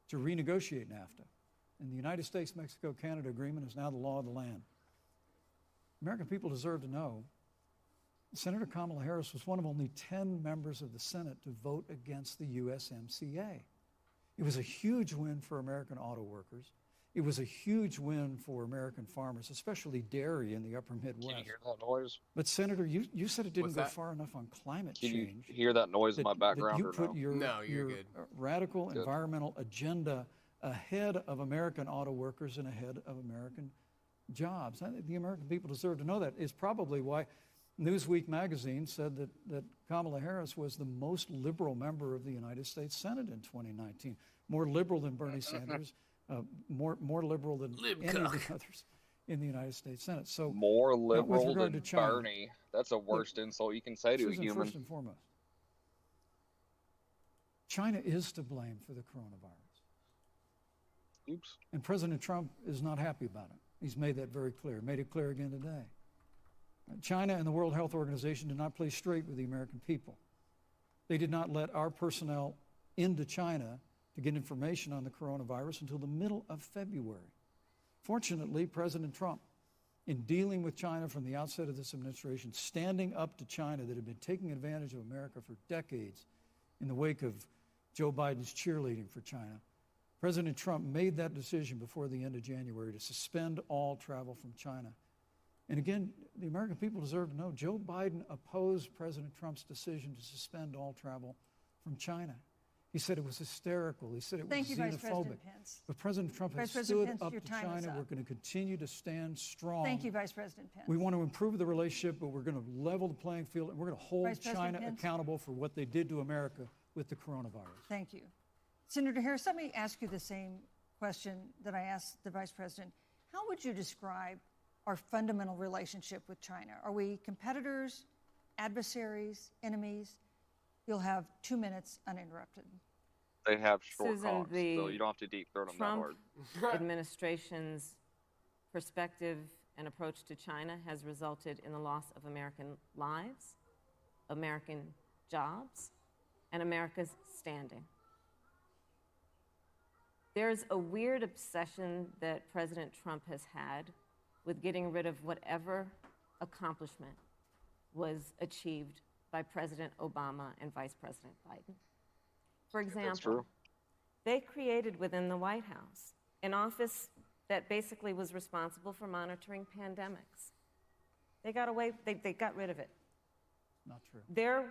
E: to renegotiate NAFTA. And the United States-Mexico-Canada agreement is now the law of the land. American people deserve to know Senator Kamala Harris was one of only 10 members of the Senate to vote against the USMCA. It was a huge win for American auto workers. It was a huge win for American farmers, especially dairy in the upper Midwest.
F: Can you hear that noise?
E: But Senator, you said it didn't
A: What's
E: go
A: that?
E: far enough on climate
F: Can you
E: change.
F: hear that noise in my
E: that
F: background
E: you
F: or
E: put
F: no?
E: your,
A: No, you're
E: your
A: good.
E: radical
F: Good.
E: environmental agenda ahead of American auto workers and ahead of American jobs. I think the American people deserve to know that. It's probably why Newsweek magazine said that Kamala Harris was the most liberal member of the United States Senate in 2019. More liberal than Bernie Sanders, more liberal than any of the others in the United States Senate. So
F: More liberal
E: regard
F: than
E: to China,
F: Bernie. That's a worst insult you can say to a
E: Susan,
F: human.
E: first and foremost, China is to blame for the coronavirus.
F: Oops.
E: And President Trump is not happy about it. He's made that very clear, made it clear again today. China and the World Health Organization did not play straight with the American people. They did not let our personnel into China to get information on the coronavirus until the middle of February. Fortunately, President Trump, in dealing with China from the outset of this administration, standing up to China that had been taking advantage of America for decades in the wake of Joe Biden's cheerleading for China, President Trump made that decision before the end of January to suspend all travel from China. And again, the American people deserve to know Joe Biden opposed President Trump's decision to suspend all travel from China. He said it was hysterical. He said it
D: Thank
E: was
D: you, Vice
E: xenophobic.
D: President Pence.
E: But President Trump has
D: Vice President
E: stood
D: Pence,
E: up
D: your
E: to
D: time is
E: China.
D: up.
E: We're going to continue to stand strong.
D: Thank you, Vice President Pence.
E: We want to improve the relationship, but we're going to level the playing field, and we're going to hold
D: Vice President
E: China
D: Pence.
E: accountable for what they did to America with the coronavirus.
D: Thank you. Senator Harris, let me ask you the same question that I asked the Vice President. How would you describe our fundamental relationship with China? Are we competitors, adversaries, enemies? You'll have 2 minutes uninterrupted.
F: They have short
C: Susan,
F: cocks, so
C: the
F: you don't have to deep throat them that
C: Trump
F: hard.
C: administration's perspective and approach to China has resulted in the loss of American lives, American jobs, and America's standing. There's a weird obsession that President Trump has had with getting rid of whatever accomplishment was achieved by President Obama and Vice President Biden. For example,
F: true.
C: they created within the White House an office that basically was responsible for monitoring pandemics. They got away, they got rid of it.
E: Not true.
C: There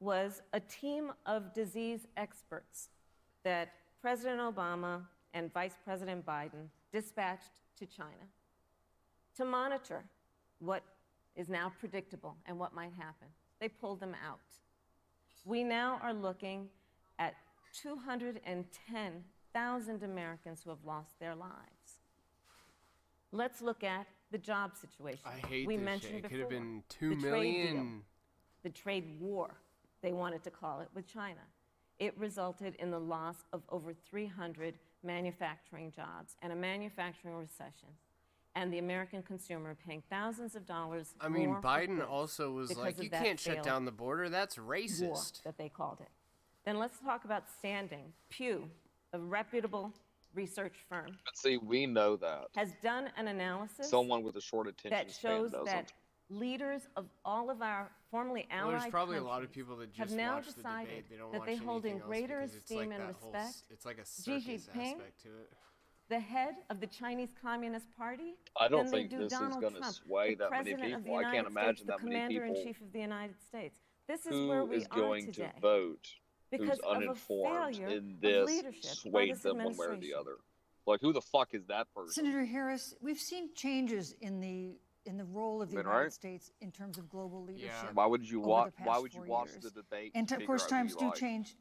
C: was a team of disease experts that President Obama and Vice President Biden dispatched to China to monitor what is now predictable and what might happen. They pulled them out. We now are looking at 210,000 Americans who have lost their lives. Let's look at the job situation.
A: I hate
C: we
A: this
C: mentioned
A: shit. It
C: before.
A: could have been 2
C: the trade deal,
A: million.
C: the trade war, they wanted to call it, with China. It resulted in the loss of over 300 manufacturing jobs and a manufacturing recession, and the American consumer paying thousands of dollars
A: I mean,
C: more for
A: Biden
C: goods
A: also was
C: because
A: like,
C: of
A: you
C: that
A: can't shut
C: failed
A: down the border. That's
C: war
A: racist.
C: that they called it. Then let's talk about standing. Pew, a reputable research firm,
F: But see, we know that.
C: has done an analysis
F: Someone with a short attention
C: that
F: span
C: shows
F: doesn't.
C: that leaders of all of our formerly
A: Well,
C: allied
A: there's probably a lot of
C: countries
A: people that
C: have
A: just
C: now
A: watch the
C: decided
A: debate. They don't
C: that
A: watch
C: they hold in
A: anything else
C: greater
A: because it's
C: esteem
A: like
C: and
A: that whole
C: respect
A: it's like a
C: Xi
A: circus
C: Jinping
A: aspect to it.
C: the head of the Chinese Communist Party
F: I don't
C: than they
F: think
C: do
F: this is
C: Donald
F: going to
C: Trump,
F: sway
C: the
F: that many
C: President of the
F: people. I
C: United
F: can't
C: States,
F: imagine
C: the
F: that many people
C: Commander-in-Chief of the United States. This is where
F: who
C: we
F: is
C: are
F: going
C: today
F: to vote,
C: because
F: who's
C: of a
F: uninformed
C: failure
F: in
C: of
F: this
C: leadership by
F: swayed
C: this
F: them one way or the
C: administration.
F: other. Like, who the fuck is that person?
D: Senator Harris, we've seen changes in the role of the
F: Been
D: United
F: right?
D: States in terms of global leadership.
F: Why would you
D: over
F: watch?
D: the
F: Why
D: past
F: would you
D: 4
F: watch
D: years.
F: the debate?
D: And of
F: figure
D: course,
F: out who
D: times
F: you
D: do
F: like?
D: change.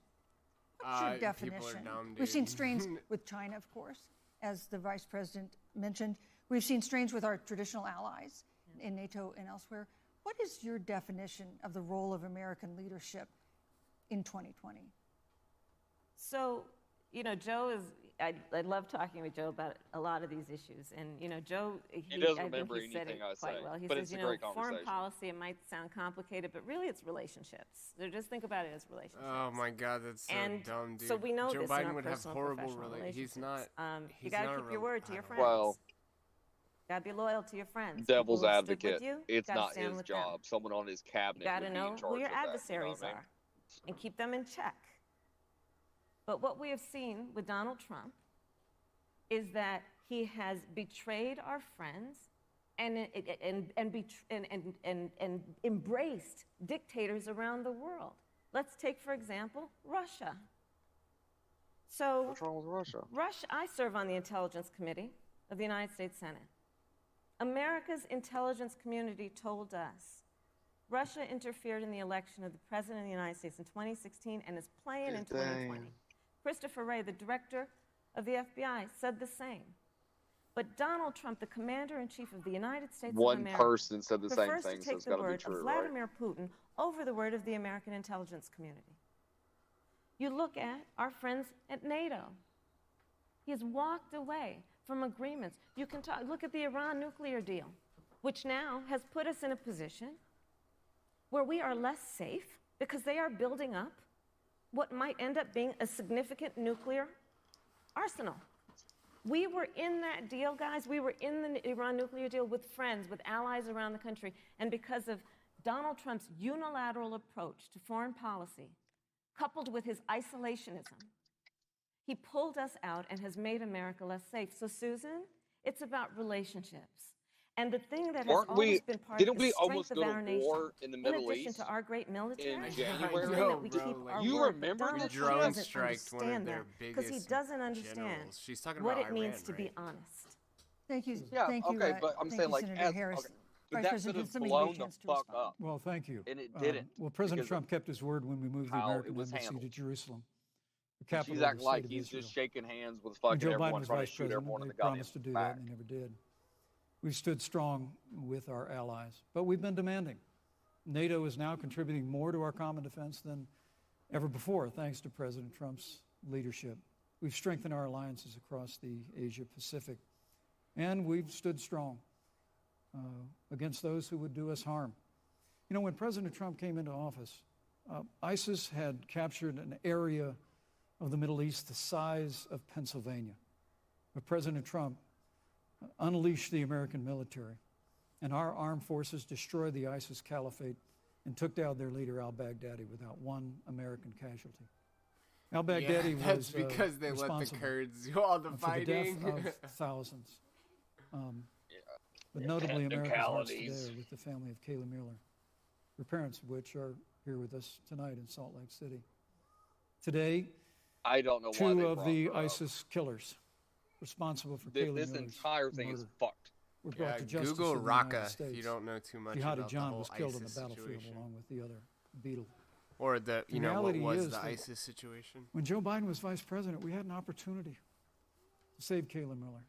D: What's your
A: People are
D: definition?
A: dumb,
D: We've seen
A: dude.
D: strains with China, of course, as the Vice President mentioned. We've seen strains with our traditional allies in NATO and elsewhere. What is your definition of the role of American leadership in 2020?
C: So, you know, Joe is, I love talking with Joe about a lot of these issues. And, you know, Joe,
F: He doesn't
C: I think
F: remember
C: he said
F: anything
C: it
F: I
C: quite
F: say,
C: well. He
F: but
C: says,
F: it's
C: you
F: a
C: know,
F: great
C: foreign
F: conversation.
C: policy, it might sound complicated, but really it's relationships. So just think about it as relationships.
A: Oh my God, that's so
C: And
A: dumb, dude.
C: so we know
A: Joe
C: this in
A: Biden
C: our
A: would have
C: personal
A: horrible
C: professional
A: relationships. He's
C: relationships.
A: not.
C: You
A: He's
C: got to
A: not
C: keep your
A: real-
C: word to
A: I
C: your
A: don't
C: friends.
A: know.
F: Well,
C: Got to be loyal to your friends.
F: devil's
C: People who stick
F: advocate.
C: with you,
F: It's
C: gotta
F: not
C: stand
F: his
C: with them.
F: job. Someone on his cabinet
C: You got to
F: would be
C: know
F: in
C: who
F: charge
C: your
F: of that, you know
C: adversaries
F: what I mean?
C: are and keep them in check. But what we have seen with Donald Trump is that he has betrayed our friends and embraced dictators around the world. Let's take, for example, Russia. So,
F: What's wrong with Russia?
C: I serve on the Intelligence Committee of the United States Senate. America's intelligence community told us Russia interfered in the election of the President of the United States in 2016 and is playing in
F: Did they?
C: 2020. Christopher Wray, the director of the FBI, said the same. But Donald Trump, the Commander-in-Chief of the United States of
F: One
C: America,
F: person said the same
C: prefers
F: thing,
C: to
F: so
C: take
F: it's
C: the
F: got to be
C: word
F: true,
C: of
F: right?
C: Vladimir Putin over the word of the American intelligence community. You look at our friends at NATO. He has walked away from agreements. You can look at the Iran nuclear deal, which now has put us in a position where we are less safe because they are building up what might end up being a significant nuclear arsenal. We were in that deal, guys. We were in the Iran nuclear deal with friends, with allies around the country. And because of Donald Trump's unilateral approach to foreign policy, coupled with his isolationism, he pulled us out and has made America less safe. So, Susan, it's about relationships. And the thing that has always been part of
F: Didn't
C: the
F: we
C: strength
F: almost
C: of
F: go to
C: our nation,
F: war in the Middle
C: in addition
F: East
C: to our great military,
F: in
C: is
F: January?
C: that we
A: bro,
C: keep
A: like,
C: our
F: you
C: word.
F: remember
C: But
F: this
C: Donald
F: shit?
C: Trump
A: Drone
C: doesn't
A: striked one of
C: understand
A: their
C: that because he
A: biggest
C: doesn't understand
A: generals. She's talking
C: what
A: about
C: it means
A: Iran,
C: to be
A: right?
C: honest.
D: Thank you.
F: Yeah,
D: thank you,
F: okay, but I'm
D: thank
F: saying,
D: you,
F: like,
D: Senator
F: as,
D: Harris.
F: okay, but
D: Vice
F: that
D: President,
F: could have
D: let me give you a
F: blown the
D: chance to
F: fuck
D: respond.
F: up,
E: Well, thank you.
F: and it didn't.
E: Well, President
F: because
E: Trump kept his word when we moved the
F: how it
E: American
F: was
E: embassy
F: handled.
E: to Jerusalem, the
F: She's
E: capital of
F: acting
E: the
F: like
E: state of
F: he's
E: Israel.
F: just shaking hands with
E: When
F: fucking
E: Joe Biden
F: everyone
E: was
F: trying to
E: vice
F: shoot
E: president,
F: everyone in
E: they
F: the goddamn
E: promised to do
F: back.
E: that, and they never did. We've stood strong with our allies, but we've been demanding. NATO is now contributing more to our common defense than ever before, thanks to President Trump's leadership. We've strengthened our alliances across the Asia-Pacific, and we've stood strong against those who would do us harm. You know, when President Trump came into office, ISIS had captured an area of the Middle East the size of Pennsylvania. But President Trump unleashed the American military, and our armed forces destroyed the ISIS caliphate and took down their leader, al-Baghdadi, without one American casualty. Al-Baghdadi
A: Yeah, that's
E: was
A: because they let the
E: responsible
A: Kurds do all the
E: for the
A: fighting.
E: death of thousands. But notably, America's hearts today are with the family of Kayla Mueller, her parents of which are here with us tonight in Salt Lake City. Today,
F: I don't know why
E: two
F: they
E: of
F: brought
E: the
F: her up.
E: ISIS killers responsible for Kayla
F: This
E: Mueller's
F: entire thing
E: murder
F: is fucked.
E: were brought
A: Yeah,
E: to justice
A: Google
E: in the United
A: Raqqa
E: States.
A: if you don't know too much
E: Jihadi
A: about
E: John
A: the whole
E: was killed on
A: ISIS
E: the battlefield
A: situation.
E: along with the other beetle.
A: Or the,
E: The
A: you know, what
E: reality
A: was
E: is
A: the
E: that-
A: ISIS situation?
E: When Joe Biden was vice president, we had an opportunity to save Kayla Mueller.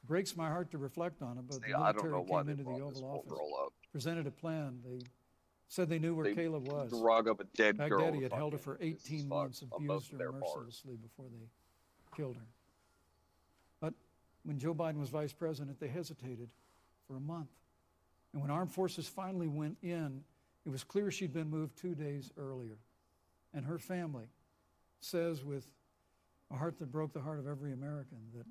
E: It breaks my heart to reflect on it, but the
F: Yeah, I don't
E: military
F: know why
E: came
F: they
E: into the
F: brought this
E: Oval
F: poor
E: Office,
F: girl up.
E: presented a plan. They said they knew where
F: They
E: Kayla was.
F: drug up a dead girl.
E: Baghdadi had held her for
F: fucking just
E: 18
F: fuck
E: months,
F: on both
E: abused
F: of
E: her
F: their parts.
E: mercilessly before they killed her. But when Joe Biden was vice president, they hesitated for a month. And when armed forces finally went in, it was clear she'd been moved 2 days earlier. And her family says with a heart that broke the heart of every American that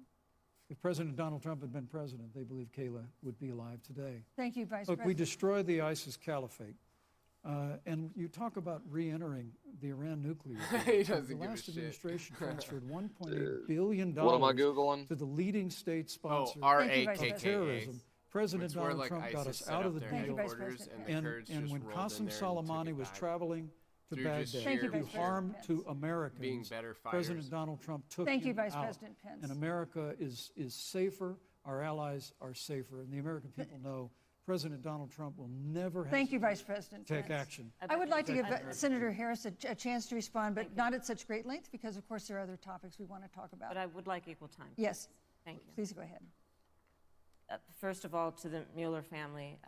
E: if President Donald Trump had been president, they believe Kayla would be alive today.
D: Thank you, Vice
E: Look, we
D: President.
E: destroyed the ISIS caliphate. And you talk about re-entering the Iran nuclear deal.
A: He doesn't
E: The
A: give a
E: last
A: shit.
E: administration transferred $1.8 billion
F: What am I Googling?
E: to the leading state
A: Oh,
E: sponsor
A: RAKKA.
E: of terrorism. President
A: It's where,
E: Donald
A: like,
E: Trump got
A: ISIS
E: us
A: set
E: out
A: up
E: of the
A: their
D: Thank you,
E: deal.
D: Vice
A: headquarters,
D: President.
A: and the Kurds
E: And
A: just
E: when
A: rolled in
E: Qasem
A: there and took
E: Soleimani
A: it
E: was
A: back.
E: traveling to
A: Through just
E: Baghdad
D: Thank you,
A: sheer
E: to
D: Vice President
E: harm
D: Pence.
E: to Americans,
A: being better fighters.
E: President Donald Trump took
D: Thank you,
E: him
D: Vice
E: out.
D: President Pence.
E: And America is safer, our allies are safer, and the American people know President Donald Trump will never
D: Thank you,
E: hesitate
D: Vice President
E: to take
D: Pence.
E: action.
D: I would like to give
E: Thank you.
D: Senator Harris a chance to respond, but not at such great length, because of course there are other topics we want to talk about.
C: But I would like equal time.
D: Yes,
C: Thank you.
D: please go ahead.
C: First of all, to the Mueller family,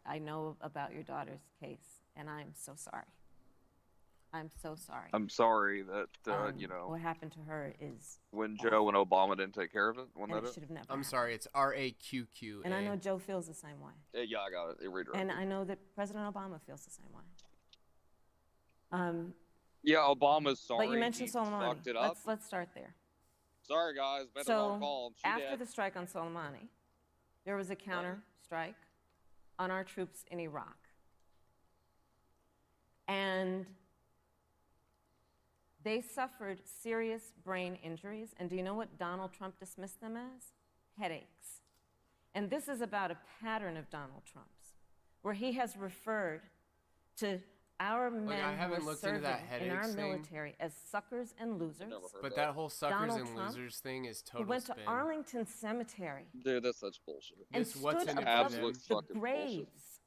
C: I know about your daughter's case, and I'm so sorry. I'm so sorry.
F: I'm sorry that you know,
C: What happened to her is,
F: when Joe and Obama didn't take care of it. When
C: and
F: that
C: it should have never
A: I'm
C: happened.
A: sorry, it's RAQQA.
C: And I know Joe feels the same way.
F: Yeah, I got it. Read it.
C: And I know that President Obama feels the same way.
F: Yeah, Obama's sorry.
C: But you mentioned
F: he
C: Soleimani.
F: fucked it up.
C: Let's start there.
F: Sorry, guys. Made the wrong
C: So
F: call. She
C: after
F: dead.
C: the strike on Soleimani, there was a counter strike on our troops in Iraq. And they suffered serious brain injuries. And do you know what Donald Trump dismissed them as? Headaches. And this is about a pattern of Donald Trump's, where he has referred to our men
A: I
C: who
A: haven't
C: are
A: looked into that
C: serving in our
A: headaches thing.
C: military as suckers and losers.
F: Never heard
A: But
F: that.
A: that whole suckers
C: Donald
A: and
C: Trump,
A: losers thing is
C: He
A: total
C: went
A: spin.
C: to Arlington Cemetery
F: Dude, that's such bullshit.
C: and
A: This what's
C: stood
A: in it for
C: above
F: Absolute
A: them?
C: the
F: fucking bullshit.
C: graves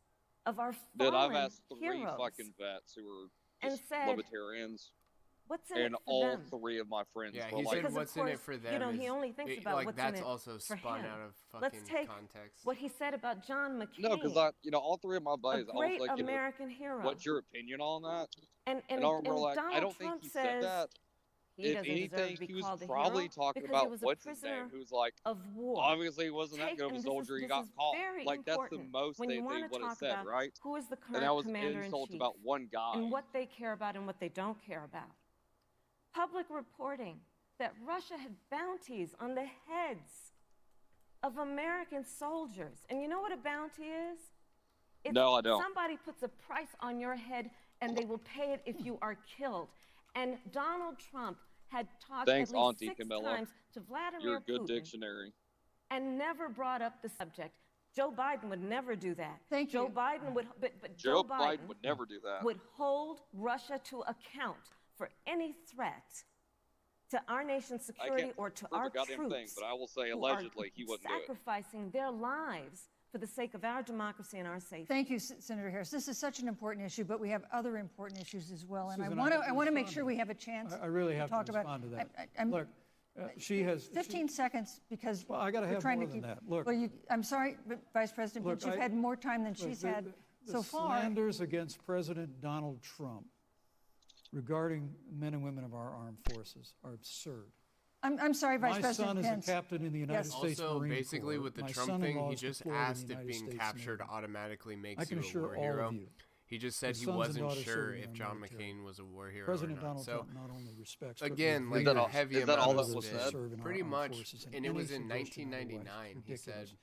C: of our
F: Dude,
C: fallen
F: I've asked 3
C: heroes
F: fucking vets who were
C: and
F: just
C: said,
F: libertarians,
C: what's in it
F: and
C: for
F: all
C: them?
F: 3 of my friends
A: Yeah,
F: were
A: he
F: like,
A: said
C: Because, of
A: what's in it
C: course,
A: for
C: you
A: them
C: know,
A: is,
C: he only thinks about
A: like,
C: what's
A: that's
C: in it
A: also
C: for
A: spun
C: him.
A: out of
C: Let's
A: fucking
C: take
A: context.
C: what he said about John McCain,
F: no, because all 3 of my
C: a
F: buddies, I was
C: great
F: like, you know,
C: American hero.
F: what's your opinion on that?
C: and
F: And I remember, like,
C: Donald
F: I don't
C: Trump
F: think he
C: says
F: said that.
C: he
F: If
C: doesn't deserve
F: anything,
C: to be
F: he was
C: called a
F: probably
C: hero
F: talking
C: because he
F: about
C: was a
F: what's his
C: prisoner
F: name, who's like,
C: of war.
F: obviously he wasn't that
C: Take-
F: good of a
C: and
F: soldier.
C: this
F: He
C: is
F: got caught.
C: very
F: Like that's the
C: important
F: most
C: when
F: they
C: you want
F: would
C: to
F: have
C: talk
F: said,
C: about
F: right?
C: who is the current
F: And that was
C: commander in
F: insults
C: chief
F: about one guy.
C: and what they care about and what they don't care about. Public reporting that Russia had bounties on the heads of American soldiers. And you know what a bounty is? It's
F: No, I don't.
C: Somebody puts a price on your head and they will pay it if you are killed. And Donald Trump had talked
F: Thanks,
C: at least
F: Auntie
C: 6
F: Camilla.
C: times to Vladimir
F: You're a good
C: Putin
F: dictionary.
C: and never brought up the subject. Joe Biden would never do that.
D: Thank
C: Joe
D: you.
C: Biden would, but
F: Joe Biden would never do that.
C: would hold Russia to account for any threat to our nation's security
F: can't
C: or to
F: prove
C: our
F: a goddamn
C: troops.
F: thing, but I will say
C: who are
F: allegedly he wouldn't do it.
C: sacrificing their lives for the sake of our democracy and our safety.
D: Thank you, Senator Harris. This is such an important issue, but we have other important issues as well, and
E: Susan,
D: I want
E: have
D: to make
E: respond
D: sure
E: to
D: we
E: that.
D: have a chance
E: I really have to
D: talk about.
E: respond to that.
D: I'm-
E: Look, she has
D: 15 seconds because
E: Well, I gotta
D: we're
E: have
D: trying
E: more
D: to
E: than
D: keep.
E: that. Look.
D: Well, I'm sorry, but Vice President
E: Look,
D: Pence, you've
E: I-
D: had more time than
E: Look,
D: she's
E: the-
D: had
E: the
D: so far.
E: slanders against President Donald Trump regarding men and women of our armed forces are absurd.
D: I'm sorry, Vice
E: My
D: President
E: son is
D: Pence.
E: a captain in the United
D: Yes.
E: States
A: Also,
E: Marine
A: basically
E: Corps.
A: with the
E: My
A: Trump
E: son-in-law
A: thing, he
E: is
A: just
E: deployed in the
A: asked if
E: United
A: being
E: States
A: captured
E: Navy.
A: automatically
E: I
A: makes
E: can
A: you a
E: assure
A: war
E: all
A: hero.
E: of you,
A: He just said
E: his
A: he
E: sons and
A: wasn't
E: daughters
A: sure
E: serving
A: if
E: in
A: John
E: military.
A: McCain was a war hero
E: President
A: or not.
E: Donald
A: So
E: Trump not only respects but
A: again, like
F: Is that
A: a
F: all-
A: heavy
F: is that
A: amount
F: all
A: of
F: that was
A: spin.
F: said?
E: serve in our
A: Pretty
E: armed
A: much,
E: forces in
A: and it
E: any
A: was in
E: suggestion otherwise.
A: 1999. He said.
E: Ridiculous.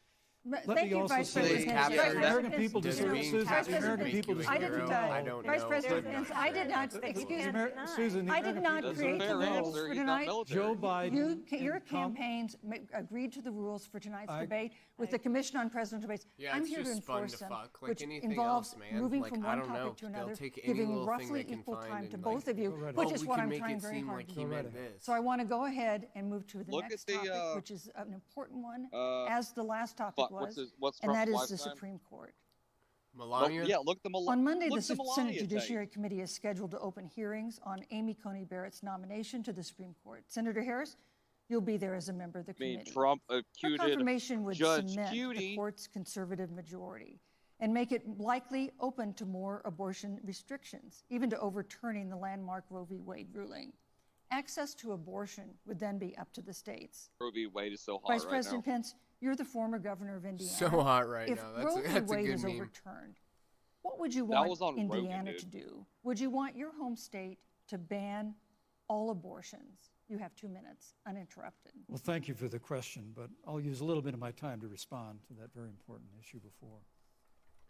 D: But
E: Let
D: thank
E: me
D: you,
E: also
D: Vice
E: say
D: President
A: that
D: Pence.
A: the
D: Vice
A: American
D: President
E: people
D: Pence,
E: deserve-
A: being
E: Susan,
A: captured
E: the American
A: make
E: people
A: you a
D: I didn't
A: hero.
D: know.
A: I don't
D: Vice
A: know.
D: President
A: I'm
D: Pence,
A: not
D: I
A: sure
D: did not.
A: that's the
D: Excuse
A: case.
D: me.
E: Susan, the
D: I did
E: American
D: not
E: people
F: That's a
D: create the
F: fair
D: rules
F: answer.
D: for
F: He's not
D: tonight.
F: military.
E: Joe Biden.
D: Your
E: and Trump-
D: campaigns agreed to the rules for tonight's
E: I-
D: debate with the Commission on Presidential Debates.
A: Yeah,
D: I'm
A: it's
D: here to
A: just fun
D: enforce
A: to
D: them,
A: fuck, like
D: which
A: anything
D: involves
A: else, man.
D: moving
A: Like,
D: from
A: I
D: one
A: don't know.
D: topic to
A: They'll
D: another,
A: take any
D: giving
A: little thing
D: roughly
A: they can
D: equal
A: find
D: time
A: and,
D: to
A: like,
D: both of you,
E: Go right
D: which
E: ahead.
D: is
A: we
D: what
A: can
D: I'm
A: make
D: trying
A: it
D: very
A: seem
D: hard
A: like
D: to
A: he
D: do.
A: meant this.
D: So I want to go ahead and move to the
F: Look at
D: next
F: the,
D: topic, which is an important one,
F: Uh,
D: as the last topic
F: fuck,
D: was,
F: what's
D: and that
F: Trump's
D: is the
F: lifetime?
D: Supreme Court.
A: Melania.
F: Yeah, look at the
D: On Monday, the
F: look at
D: Senate
F: Melania
D: Judiciary
F: tape.
D: Committee is scheduled to open hearings on Amy Coney Barrett's nomination to the Supreme Court. Senator Harris, you'll be there as a member of the
F: I mean,
D: committee.
F: Trump
D: Her
F: accused
D: confirmation would
F: Judge
D: cement the
F: Cutie.
D: court's conservative majority and make it likely open to more abortion restrictions, even to overturning the landmark Roe v. Wade ruling. Access to abortion would then be up to the states.
F: Roe v. Wade is so hot
D: Vice
F: right
D: President
F: now.
D: Pence, you're the former governor of Indiana.
A: So hot right
D: If
A: now.
D: Roe v.
A: That's a
D: Wade
A: good
D: is
A: meme.
D: overturned, what would you
F: That
D: want
F: was on Rogan,
D: Indiana
F: dude.
D: to do? Would you want your home state to ban all abortions? You have 2 minutes, uninterrupted.
E: Well, thank you for the question, but I'll use a little bit of my time to respond to that very important issue before.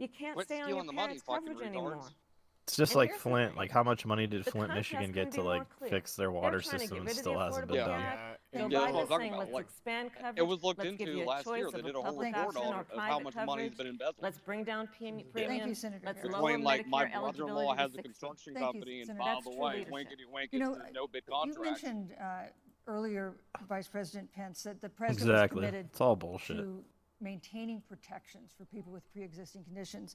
C: You can't
F: Quit
C: stay on your
F: stealing the money,
C: parents'
F: fucking
C: coverage anymore.
F: retards.
B: It's just
C: And
B: like
C: here's the
B: Flint.
C: thing.
B: Like, how much money did
C: The
B: Flint, Michigan
C: contrast
B: get
C: couldn't
B: to
C: be
B: like
C: more clear.
B: fix their
C: They're
B: water
C: trying to
B: system
C: get
B: and
C: rid of the
B: still hasn't been
C: Affordable
B: done?
C: Care Act.
A: Yeah,
C: Joe
F: Yeah, that's what I'm
C: Biden's
F: talking
C: saying,
F: about.
C: let's
F: Like,
C: expand coverage.
F: it was looked
C: Let's give
F: into
C: you a
F: last year.
C: choice
F: They
C: of
F: did
C: a
F: a whole
C: public
F: report
C: option
F: on
C: or
F: it of how
C: private
F: much money has
C: coverage.
F: been embezzled.
C: Let's bring down premiums.
D: Thank you, Senator
C: Let's
D: Harris.
C: lower
F: Between like my
C: Medicare
F: brother-in-law
C: eligibility
F: has
C: to
F: a
C: 60.
F: construction
D: Thank you,
F: company, and
D: Senator.
F: by
D: That's
F: the
C: true
F: way,
C: leadership.
F: winkety wink,
D: You
F: it's
D: know,
F: a no bid
D: you
F: contract.
D: mentioned earlier, Vice President Pence, that the president
B: Exactly.
D: was committed
B: It's all bullshit.
D: to maintaining protections for people with pre-existing conditions.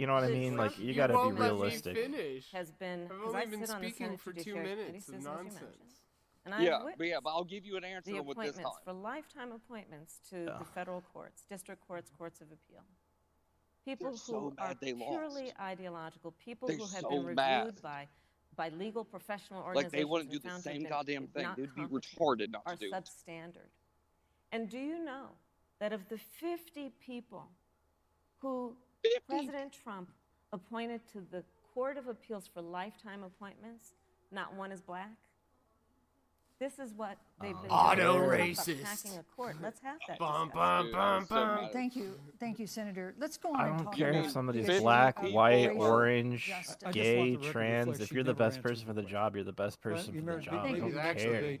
B: you know what I
C: The
B: mean? Like,
C: Trump
B: you gotta be
A: won't let me
B: realistic.
A: finish.
C: has been,
A: I've
C: because
A: only
C: I
A: been
C: sit on the
A: speaking
C: Senate
A: for 2
C: Judiciary Committee,
A: minutes of
C: as you mentioned,
A: nonsense.
C: and I've
F: Yeah, but
C: witnessed
F: I'll give you an answer
C: the
F: with this time.
C: appointments for lifetime appointments to
B: Yeah.
C: the federal courts, district courts, courts of appeal. People
F: They're so
C: who are
F: mad they
C: purely
F: lost.
C: ideological, people
F: They're
C: who have
F: so
C: been
F: mad.
C: reviewed by legal professional
F: Like
C: organizations
F: they wouldn't do
C: and
F: the
C: found to have
F: same
C: been
F: goddamn thing.
C: not
F: They'd be
C: competent,
F: retarded not
C: are
F: to do it.
C: substandard. And do you know that of the 50 people who
F: 50?
C: President Trump appointed to the Court of Appeals for lifetime appointments, not one is black? This is what they've been
A: Auto
C: doing.
A: racist.
C: Packing a court. Let's have that
A: Bum,
C: discussion.
A: bum,
F: Dude,
A: bum,
F: I'm so
A: bum.
F: mad.
D: Thank you, Senator. Let's go on
B: I
D: and
B: don't
D: talk
B: care
D: about
B: if somebody's
D: the issue
B: black,
D: of
B: white,
D: racial
B: orange,
D: justice.
E: I just want
B: gay,
E: the record
B: trans.
E: reflects
B: If
E: you
B: you're the
E: never
B: best
E: answered
B: person for the
E: question.
B: job, you're the best person
E: You
B: for the
E: American
B: job. I
E: people
B: don't
E: need to
B: care.
E: debate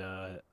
B: and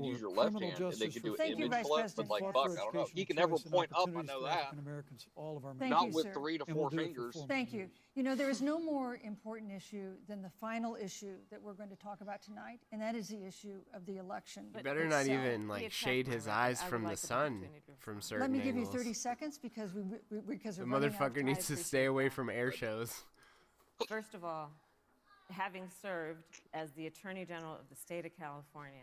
F: could use your
E: for
F: left
E: criminal
F: hand and they
E: justice,
F: could
E: for
F: do an
D: Thank you,
F: image
D: Vice
F: flip,
D: President.
F: but like,
E: fought
F: fuck,
E: for
F: I don't know.
E: education
F: He can
E: and
F: never
E: choice and
F: point up, I
E: opportunities
F: know
E: for
F: that.
E: African Americans all of our
D: Thank
F: Not
D: you,
F: with
D: sir.
F: 3 to
E: And
F: 4
E: we'll do it for
F: fingers.
E: 4
D: Thank you.
E: years.
D: You know, there is no more important issue than the final issue that we're going to talk about tonight, and that is the issue of the election.
A: You better not
D: itself.
A: even
C: He
A: like
C: attacked
A: shade
C: my
A: his
C: record.
A: eyes
C: I would
A: from the
C: like an
A: sun
C: opportunity to
A: from
C: respond.
A: certain
D: Let me give you
A: angles.
D: 30 seconds because because
A: The
D: we're running out of time.
A: motherfucker needs to
C: appreciate
A: stay away
C: that.
A: from air shows.
C: First of all, having served as the Attorney General of the state of California,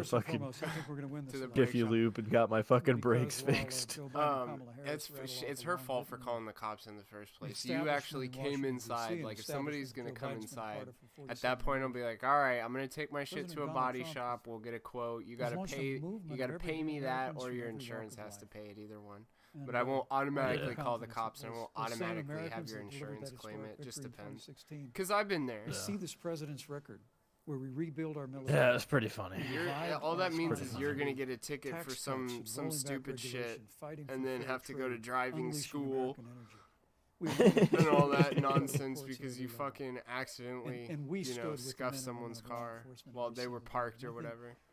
E: first and
B: fucking
E: foremost, I think we're going to win this
A: To the
E: election.
A: brake
B: Jiffy
A: shop.
B: Lube and got my fucking
E: Because
B: brakes
E: while,
B: fixed.
E: Joe Biden and Kamala Harris rattle off
A: It's
E: a
A: her
E: long
A: fault for
E: litany
A: calling the cops in the first place.
E: establishment
A: You actually
E: in
A: came
E: Washington,
A: inside.
E: D.C.,
A: Like, if
E: an
A: somebody's
E: establishment
A: gonna come
E: Joe Biden's been part
A: inside,
E: of for
A: at
E: 47
A: that point, I'll
E: years.
A: be like, all right, I'm gonna take my shit
E: President
A: to a
E: Donald
A: body
E: Trump
A: shop. We'll get a quote. You
E: has
A: gotta
E: launched a
A: pay.
E: movement
A: You
E: of
A: gotta pay
E: everyday
A: me that,
E: Americans
A: or
E: from
A: your
E: every walk
A: insurance
E: of
A: has to
E: life.
A: pay it. Either one.
E: And,
A: But I won't
E: I had a
A: automatically call the
E: confidence that
A: cops, and I won't
E: those same
A: automatically have
E: Americans
A: your
E: that delivered
A: insurance
E: that
A: claim
E: historic
A: it. Just
E: victory in
A: depends.
E: 2016.
A: Because I've been there.
E: To see this president's record, where we rebuild our military.
B: Yeah, it's pretty funny.
A: All that means
B: pretty
A: is you're
B: funny.
A: gonna get a ticket
E: tax
A: for
E: cuts
A: some
E: and rolling back
A: stupid shit,
E: regulation, fighting
A: and
E: for
A: then
E: fair
A: have to go to
E: trade,
A: driving
E: unleashing
A: school
E: American energy. We wanted
A: and all that
E: to
A: nonsense
E: courts
A: because
E: at
A: you
E: every level.
A: fucking accidentally,
E: And we
A: you
E: stood
A: know,
E: with the men
A: scuffed
E: and women
A: someone's
E: of law
A: car
E: enforcement
A: while
E: every
A: they were
E: single day.
A: parked
E: And
A: or
E: I think
A: whatever.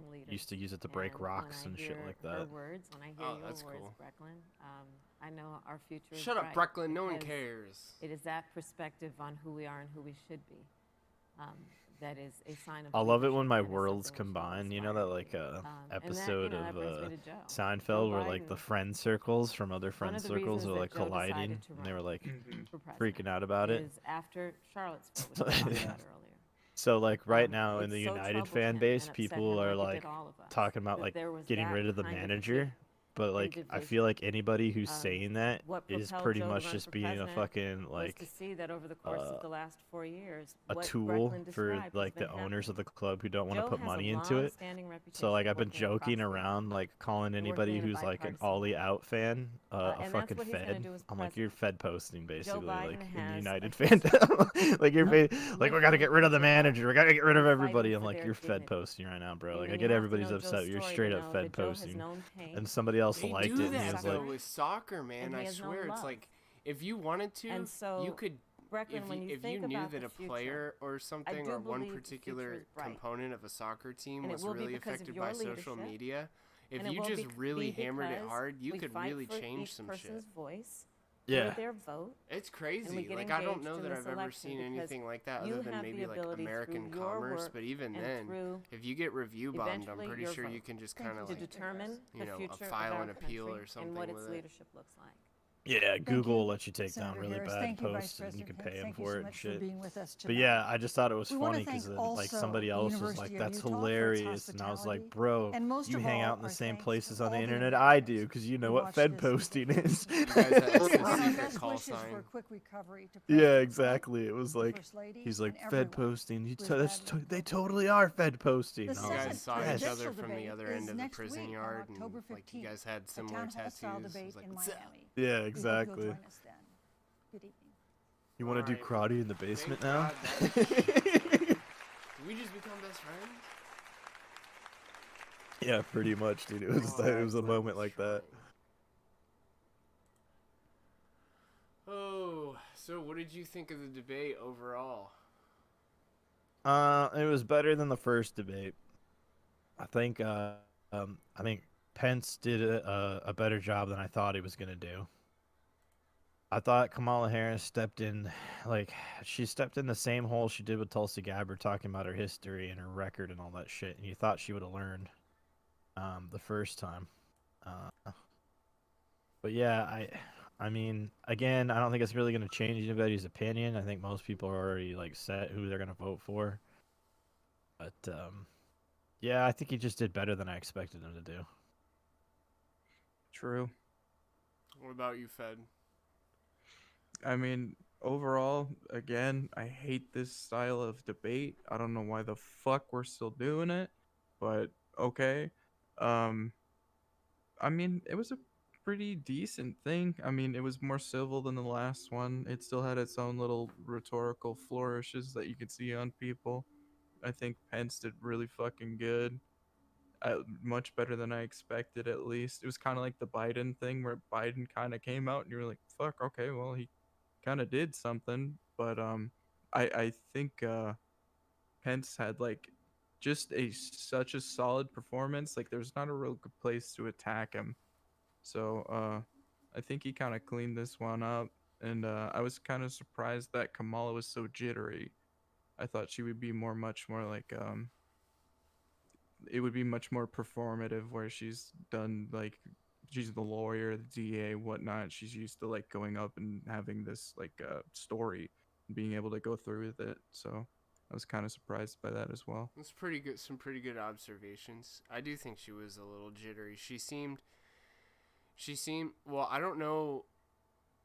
C: young leaders.
B: Used to use it to break
C: And when
B: rocks
C: I
B: and shit
C: hear
B: like
C: her
B: that.
C: words, when I hear
A: Oh,
C: your
A: that's
C: words,
A: cool.
C: Brecklin, I know our future is
A: Shut up,
C: bright
A: Brecklin. No one
C: because
A: cares.
C: It is that perspective on who we are and who we should be. That is a sign of
B: I love it
C: leadership
B: when my
C: and is
B: worlds
C: something we should
B: combine. You know
C: aspire
B: that
C: to
B: like
C: be. And that,
B: episode
C: that
B: of
C: brings me to Joe.
B: Seinfeld
C: Joe
B: where like the
C: Biden,
B: friend circles from other
C: one
B: friend
C: of the
B: circles
C: reasons
B: were
C: that
B: like
C: Joe
B: colliding,
C: decided to
B: and they were
C: run
B: like
C: for president
B: freaking out about it.
C: is after Charlottesville, which we talked
B: Yeah.
C: about earlier.
B: So like right now in
C: It
B: the
C: so
B: United
C: troubled
B: fan
C: him
B: base,
C: and upset
B: people
C: him
B: are
C: like it
B: like
C: did all of us,
B: talking about
C: that
B: like
C: there was
B: getting
C: that
B: rid of the
C: kind of
B: manager, but like I feel like anybody who's
C: Um,
B: saying that
C: what
B: is
C: propelled
B: pretty
C: Joe to
B: much
C: run
B: just
C: for
B: being a
C: president
B: fucking
C: was
B: like
C: to see that over the course of the last 4 years,
B: a
C: what
B: tool
C: Brecklin
B: for
C: described has
B: like
C: been
B: the owners of
C: happening.
B: the club who don't want to
C: Joe
B: put
C: has a
B: money into it.
C: long-standing
B: So
C: reputation
B: like
C: for
B: I've been
C: working across
B: joking
C: the
B: around, like calling
C: and working
B: anybody
C: in a
B: who's like an
C: bipartisan
B: Ollie
C: way.
B: out fan a
C: And that's
B: fucking
C: what he's going to
B: Fed.
C: do as
B: I'm like, you're
C: president.
B: Fed posting
C: Joe
B: basically,
C: Biden
B: like in
C: has
B: United
C: a history
B: fandom. Like you're
C: of
B: like we got to
C: lifting
B: get rid of the
C: each other up
B: manager. We got to get rid of
C: and
B: everybody.
C: fighting
B: I'm
C: for
B: like,
C: their
B: you're Fed
C: dignity.
B: posting right now, bro. Like I
C: And
B: get
C: you have to
B: everybody's
C: know Joe's
B: upset. You're
C: story
B: straight
C: to
B: up
C: know
B: Fed
C: that Joe has
B: posting.
C: known pain.
B: And somebody else
A: They
B: liked
A: do
B: it, and he
A: that
B: was
A: though
B: like,
A: with soccer, man.
C: and he
A: I
C: has known
A: swear, it's
C: love.
A: like if you wanted to,
C: And so,
A: you could.
C: Brecklin, when you
A: If
C: think
A: you knew
C: about
A: that
C: the
A: a
C: future,
A: player or something
C: do
A: or one
C: believe the future
A: particular
C: is bright.
A: component of a soccer team
C: And it
A: was
C: will be
A: really
C: because of
A: affected
C: your
A: by social
C: leadership,
A: media, if
C: and it
A: you
C: will
A: just really
C: be
A: hammered it
C: because
A: hard, you
C: we
A: could
C: fight
A: really
C: for
A: change
C: each
A: some
C: person's
A: shit.
C: voice,
B: yeah.
C: for their vote.
A: It's
C: we
A: crazy.
C: get
A: Like I don't
C: engaged
A: know
C: in
A: that
C: this
A: I've ever
C: election
A: seen
C: because
A: anything like that
C: you
A: other than
C: have the
A: maybe like
C: ability
A: American
C: through your
A: commerce.
C: work
A: But even
C: and
A: then,
C: through
A: if you get review bombed, I'm
C: eventually
A: pretty
C: your
A: sure you
C: vote
A: can just
D: Thank
A: kind
D: you,
A: of
C: to
A: like
C: determine
A: you
C: the
A: know
C: future
A: file
C: of our
A: an appeal
C: country
A: or something
C: and what its
A: with it.
C: leadership looks like.
B: Yeah,
D: Thank
B: Google will
D: you,
B: let you take down
D: Senator
B: really
D: Harris.
B: bad
D: Thank you, Vice
B: posts, and you
D: President
B: can
D: Pence.
B: pay them
D: Thank you
B: for
D: so
B: it and
D: much for
B: shit.
D: being with us tonight.
B: But yeah, I just thought it was
D: We want
B: funny
D: to
B: because
D: thank
B: then like
D: also
B: somebody
D: the
B: else was
D: University
B: like,
D: of
B: "That's
D: Utah for its
B: hilarious," and I was
D: hospitality.
B: like, "Bro,
D: And most
B: you
D: of
B: hang
D: all,
B: out in the
D: our
B: same
D: thanks
B: places
D: to
B: on the
D: all the
B: internet I do,
D: Americans
B: because you know
D: who
B: what
D: watched
B: Fed
D: this
B: posting
D: debate
B: is."
A: You guys, that's the
D: and our
A: secret
D: best
A: call
D: wishes
A: sign.
D: for a quick recovery to
B: Yeah,
D: President Trump,
B: exactly. It was
D: the
B: like
D: First Lady,
B: he's like
D: and
B: Fed
D: everyone
B: posting.
D: who is battling
B: They
D: COVID.
B: totally are Fed posting.
D: The
B: And I
A: You
B: was
A: guys
D: second
B: like,
A: saw each
B: yes.
A: other
D: presidential
A: from the
D: debate
A: other
D: is
A: end of the
D: next
A: prison
D: week
A: yard,
D: on
A: and
D: October
A: like you
D: 15th,
A: guys had
D: the
A: similar
D: town hall style
A: tattoos. It
D: debate
A: was like,
D: in
A: "What's up?"
D: Miami.
B: Yeah,
D: We hope you'll
B: exactly.
D: join us then. Good evening.
B: You want to do
A: Alright,
B: karate in the basement
A: thank
B: now?
A: God Did we just become best friends?
B: Yeah, pretty much, dude. It was
A: Oh,
B: it was a
A: that
B: moment
A: was
B: like that.
A: trying. Oh, so what did you think of the debate overall?
B: It was better than the first debate. I think Pence did a better job than I thought he was gonna do. I thought Kamala Harris stepped in, like, she stepped in the same hole she did with Tulsi Gabbard, talking about her history and her record and all that shit. And you thought she would have learned, the first time. But yeah, I mean, again, I don't think it's really gonna change anybody's opinion. I think most people are already like set who they're gonna vote for. But yeah, I think he just did better than I expected him to do.
G: True.
A: What about you, Fed?
G: I mean, overall, again, I hate this style of debate. I don't know why the fuck we're still doing it, but okay. Um, I mean, it was a pretty decent thing. I mean, it was more civil than the last one. It still had its own little rhetorical flourishes that you could see on people. I think Pence did really fucking good. Much better than I expected, at least. It was kind of like the Biden thing where Biden kind of came out and you were like, fuck, okay, well, he kind of did something. But I think Pence had like just such a solid performance. Like there's not a real good place to attack him. So I think he kind of cleaned this one up. And I was kind of surprised that Kamala was so jittery. I thought she would be much more like it would be much more performative, where she's done like she's the lawyer, the DA, whatnot. She's used to like going up and having this like story, and being able to go through with it. So I was kind of surprised by that as well.
A: That's pretty good. Some pretty good observations. I do think she was a little jittery. She seemed. Well, I don't know.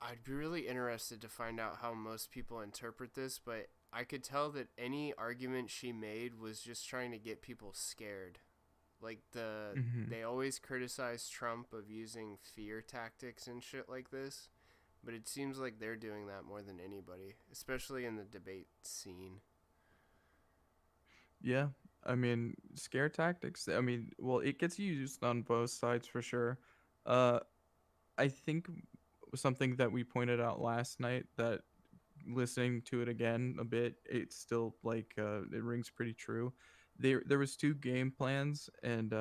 A: I'd be really interested to find out how most people interpret this, but I could tell that any argument she made was just trying to get people scared. Like they always criticize Trump of using fear tactics and shit like this, but it seems like they're doing that more than anybody, especially in the debate scene.
G: Yeah, I mean, scare tactics. I mean, well, it gets used on both sides for sure. Uh, I think something that we pointed out last night, that listening to it again a bit, it's still like it rings pretty true. There was two game plans, and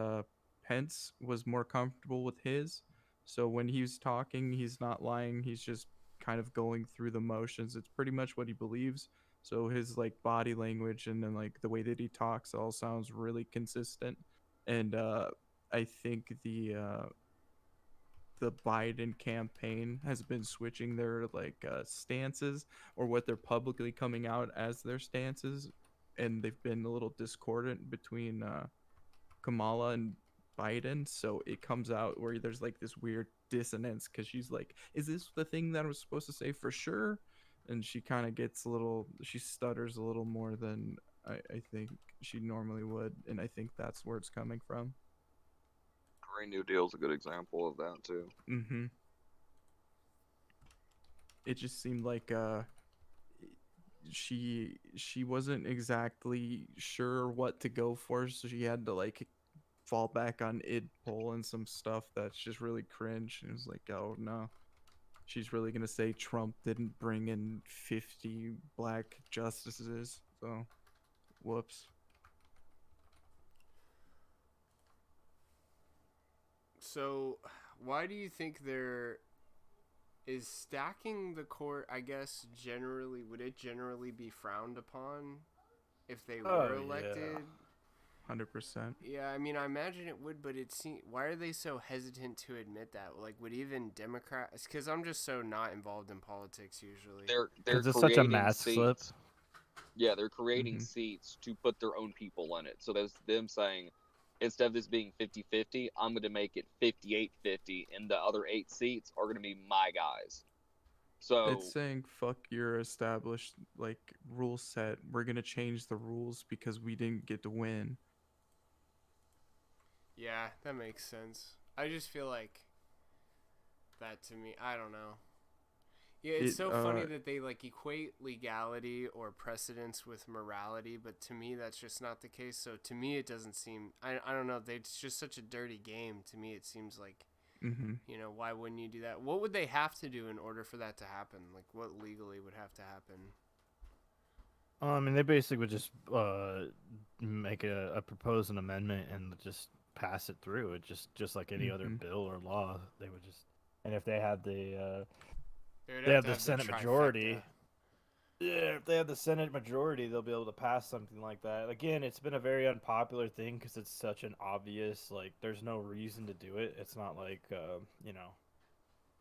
G: Pence was more comfortable with his. So when he's talking, he's not lying. He's just kind of going through the motions. It's pretty much what he believes. So his like body language and then like the way that he talks all sounds really consistent. And I think the Biden campaign has been switching their like stances, or what they're publicly coming out as their stances, and they've been a little discordant between Kamala and Biden, so it comes out where there's like this weird dissonance because she's like, is this the thing that I was supposed to say for sure? And she kind of gets she stutters a little more than I think she normally would, and I think that's where it's coming from.
F: Green New Deal is a good example of that too.
G: Mm-hmm. It just seemed like she wasn't exactly sure what to go for, so she had to like fall back on id poll and some stuff that's just really cringe. And it was like, oh no, she's really gonna say Trump didn't bring in 50 black justices, so whoops.
A: So, why do you think there is stacking the court? I guess would it generally be frowned upon if they were elected?
G: 100%.
A: Yeah, I mean, I imagine it would, but why are they so hesitant to admit that? Like, would even Democrats? Because I'm just so not involved in politics usually.
F: They're
B: Because it's such a
F: creating
B: mask slip.
F: seats. Yeah, they're creating
G: Mhm.
F: seats to put their own people in it. So that's them saying, instead of this being 50-50, I'm going to make it 58-50, and the other 8 seats are going to be my guys. So
G: It's saying fuck your established like rule set. We're gonna change the rules because we didn't get to win.
A: Yeah, that makes sense. I just feel like that to me, I don't know. Yeah, it's so funny that they like equate legality or precedence with morality, but to me that's just not the case. So to me it doesn't seem, I don't know, it's just such a dirty game. To me it seems like,
G: Mm-hmm.
A: you know, why wouldn't you do that? What would they have to do in order for that to happen? Like what legally would have to happen?
B: I mean, they basically would just make propose an amendment and just pass it through. It just like any other
G: Mm-hmm.
B: bill or law, they would just. And if they had the
A: They
B: have the Senate majority,
A: trifecta.
B: yeah, if they have the Senate majority, they'll be able to pass something like that. Again, it's been a very unpopular thing because it's such an obvious, like, there's no reason to do it. It's not like, you know,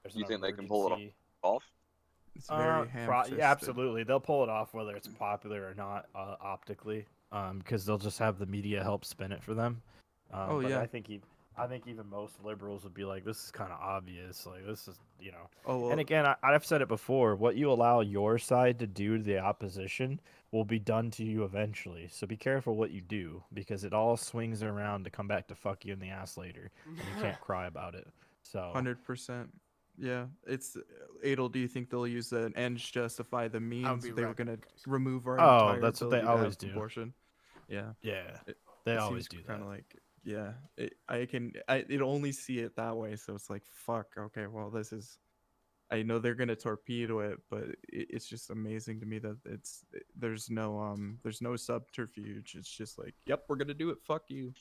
B: there's
F: you
B: no
F: think they can pull it
B: emergency.
F: off?
G: It's very ham-fisted.
B: Yeah, absolutely. They'll pull it off whether it's popular or not optically, because they'll just have the media help spin it for them.
G: Oh,
B: but
G: yeah.
B: I think even most liberals would be like, this is kind of obvious. Like, this is, you know.
G: Oh, well,
B: And again, I've said it before. What you allow your side to do to the opposition will be done to you eventually. So be careful what you do, because it all swings around to come back to fuck you in the ass later, and you can't cry about it. So
G: 100%. Yeah, it's Adel. Do you think they'll use the ends justify the means?
A: be
G: They were
A: right
G: gonna
A: back, guys.
G: remove our
B: Oh,
G: entire
B: that's what they
G: ability to
B: always
G: have
B: do.
G: abortion. Yeah,
B: yeah,
G: it,
B: they
G: it
B: always
G: seems
B: do that.
G: kind of like, yeah. It only see it that way, so it's like, fuck. Okay, well, this is. I know they're gonna torpedo it, but it's just amazing to me that there's no subterfuge. It's just like, yep, we're gonna do it. Fuck you.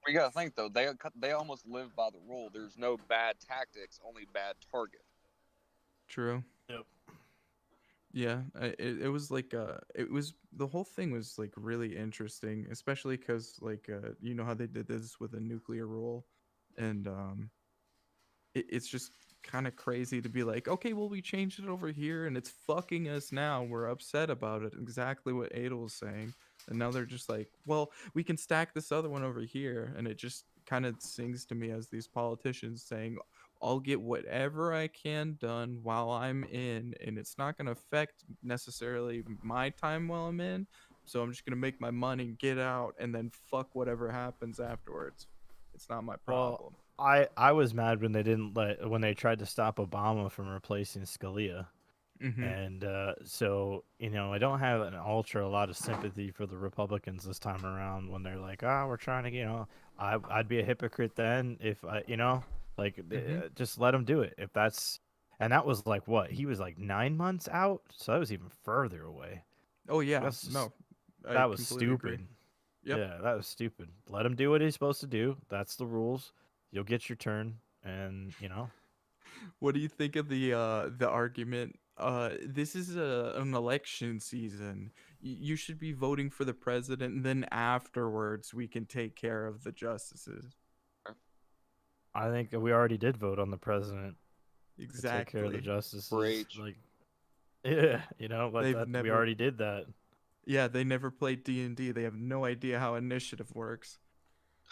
F: We got to think, though, they almost live by the rule. There's no bad tactics, only bad target.
G: True.
B: Yep.
G: Yeah, it was like it was the whole thing was like really interesting, especially because like you know how they did this with a nuclear rule, and it's just kind of crazy to be like, okay, well, we changed it over here and it's fucking us now. We're upset about it. Exactly what Adel was saying. And now they're just like, well, we can stack this other one over here. And it just kind of sings to me as these politicians saying, I'll get whatever I can done while I'm in. And it's not going to affect necessarily my time while I'm in. So I'm just going to make my money, get out, and then fuck whatever happens afterwards. It's not my problem.
B: I was mad when they tried to stop Obama from replacing Scalia.
G: Mm-hmm.
B: And so, you know, I don't have a lot of sympathy for the Republicans this time around when they're like, we're trying to, you know, I'd be a hypocrite then if I, you know, like just let them do it. If that's, and that was like what? He was like 9 months out. So that was even further away.
G: Oh, yeah.
B: That's just,
G: No,
B: that was stupid.
G: Agree. Yep.
B: Yeah, that was stupid. Let him do what he's supposed to do. That's the rules. You'll get your turn, and you know.
G: What do you think of the argument? This is an election season. You should be voting for the president, and then afterwards we can take care of the justices.
B: I think we already did vote on the president.
G: Exactly.
B: To take care of the justices.
F: Preach.
B: Like, yeah, you know, but we already did that.
G: Yeah, they never played D&D. They have no idea how initiative works.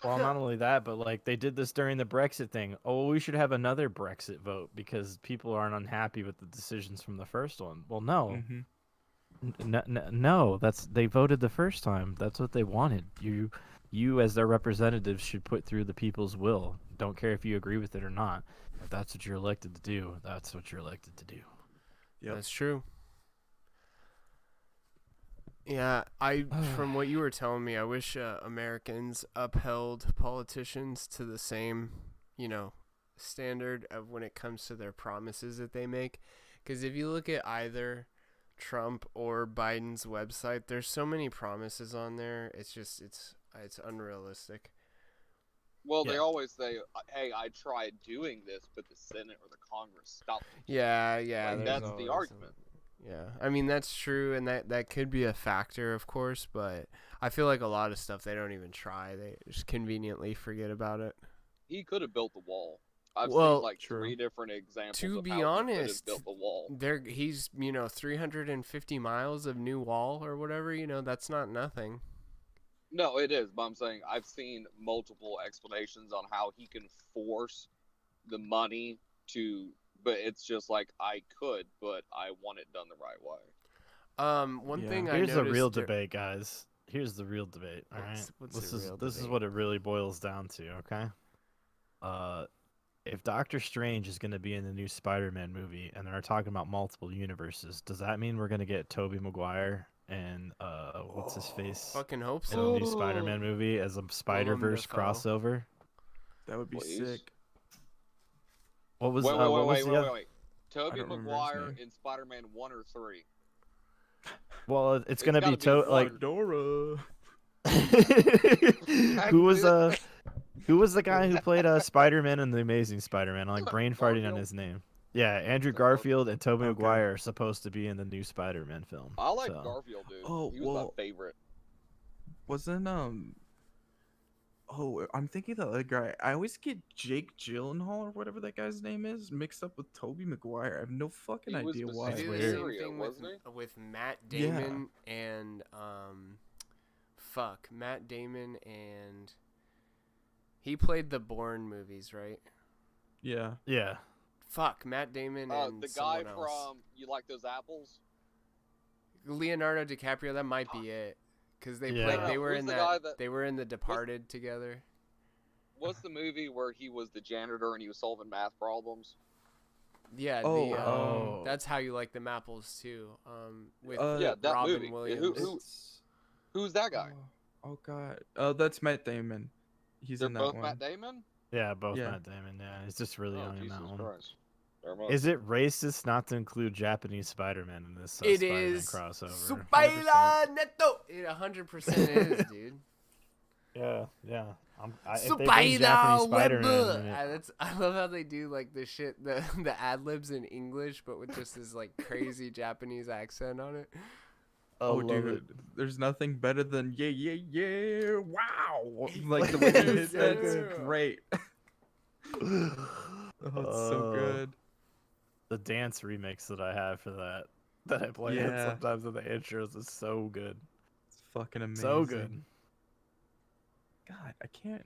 B: Well, not only that, but like they did this during the Brexit thing. Oh, well, we should have another Brexit vote because people aren't unhappy with the decisions from the first one. Well, no,
G: Mm-hmm.
B: no. That's they voted the first time. That's what they wanted. You as their representatives should put through the people's will. Don't care if you agree with it or not. If that's what you're elected to do, that's what you're elected to do.
G: Yep.
A: That's true. Yeah, from what you were telling me, I wish Americans upheld politicians to the same, standard of when it comes to their promises that they make. Because if you look at either Trump or Biden's website, there's so many promises on there. It's unrealistic.
F: Well,
B: Yeah.
F: they always say, "Hey, I tried doing this, but the Senate or the Congress stopped me."
A: Yeah,
F: Like,
A: there's
F: that's the
A: always
F: argument.
A: Yeah, I mean that's true, and that could be a factor, of course. But I feel like a lot of stuff they don't even try; they just conveniently forget about it.
F: He could have built the wall. I've
A: Well,
F: seen like
G: true.
F: 3 different examples
A: to
F: of
A: be
F: how he could
A: honest,
F: have built the wall.
A: he's 350 miles of new wall or whatever. That's not nothing.
F: No, it is, but I'm saying I've seen multiple explanations on how he can force the money to, but it's just like I could, but I want it done the right way.
A: One
G: Yeah.
A: thing I
B: Here's the
A: noticed
B: real debate, guys. Here's the real debate. All right,
A: What's
B: this
A: the
B: is
A: real
B: this is
A: debate?
B: what it really boils down to. Okay. If Doctor Strange is going to be in the new Spider-Man movie, and they're talking about multiple universes, does that mean we're going to get Tobey Maguire and what's his face
A: Fucking hope
B: in
A: so.
B: the new Spider-Man movie as a Spider-Verse
A: Dafoe.
B: crossover?
G: That would be
F: Please?
G: sick.
B: What was
F: Wait,
B: what was the other?
F: wait. Tobey
G: don't remember his
F: Maguire
G: name.
F: in Spider-Man 1 or 3.
B: Well, it's going to be
F: gotta be
B: like
G: Dora.
B: who was the guy who played Spider-Man in the Amazing Spider-Man? I'm like brain farting on
F: Garfield?
B: his name. Yeah, Andrew
F: Is that Garfield?
B: Garfield and Tobey
G: Okay.
B: Maguire are supposed to be in the new Spider-Man film.
F: I like
B: so.
F: Garfield, dude.
G: Oh,
F: He was
G: well-
F: my favorite.
G: Wasn't Oh, I'm thinking the other guy. I always get Jake Gyllenhaal or whatever that guy's name is mixed up with Tobey Maguire. I have no fucking
F: He was
G: idea
A: They
G: why.
B: That's
A: do the
B: weird.
A: same
F: Mysterio,
A: thing
F: wasn't
A: with Matt
G: Yeah.
A: Damon and Matt Damon and he played the Bourne movies, right?
G: Yeah.
B: Yeah.
A: Matt Damon and
F: The guy
A: someone else.
F: from You Like Those Apples?
A: Leonardo DiCaprio. That might be it, because they
B: Yeah.
A: played. They were
F: Who's
A: in
F: the
A: that.
F: guy that-
A: They were in The Departed together.
F: What's the movie where he was the janitor and he was solving math problems?
A: Yeah.
B: Oh.
A: That's How You Like Them Apples too. With
F: Yeah, that
A: Robin
F: movie.
A: Williams.
F: Who's that guy?
G: Oh god. Oh, that's Matt Damon. He's
F: They're
G: in that
F: both
G: one.
F: Matt Damon?
B: Yeah, both
G: Yeah.
B: Matt Damon. Yeah, he's just really
F: Oh,
B: young in
F: Jesus
B: that one.
F: Christ. Never mind.
B: Is it racist not to include Japanese Spider-Man in this
A: It
B: Spider-Man
A: is
B: crossover?
A: Spider Neto. It 100% is, dude.
B: Yeah. If they bring
A: Spider
B: Japanese
A: Web.
B: Spider-Man in it-
A: I love how they do like the shit, the ad libs in English, but with just this like crazy Japanese accent on it.
G: Oh,
B: love
G: dude,
B: it.
G: there's nothing better than yeah, wow! Like the way he hit that, it's
A: Yeah.
G: great. Oh, it's so good.
B: The dance remix that I have for that I play it
G: Yeah.
B: sometimes in the intros is so good.
G: It's fucking amazing.
B: So good.
G: God, I can't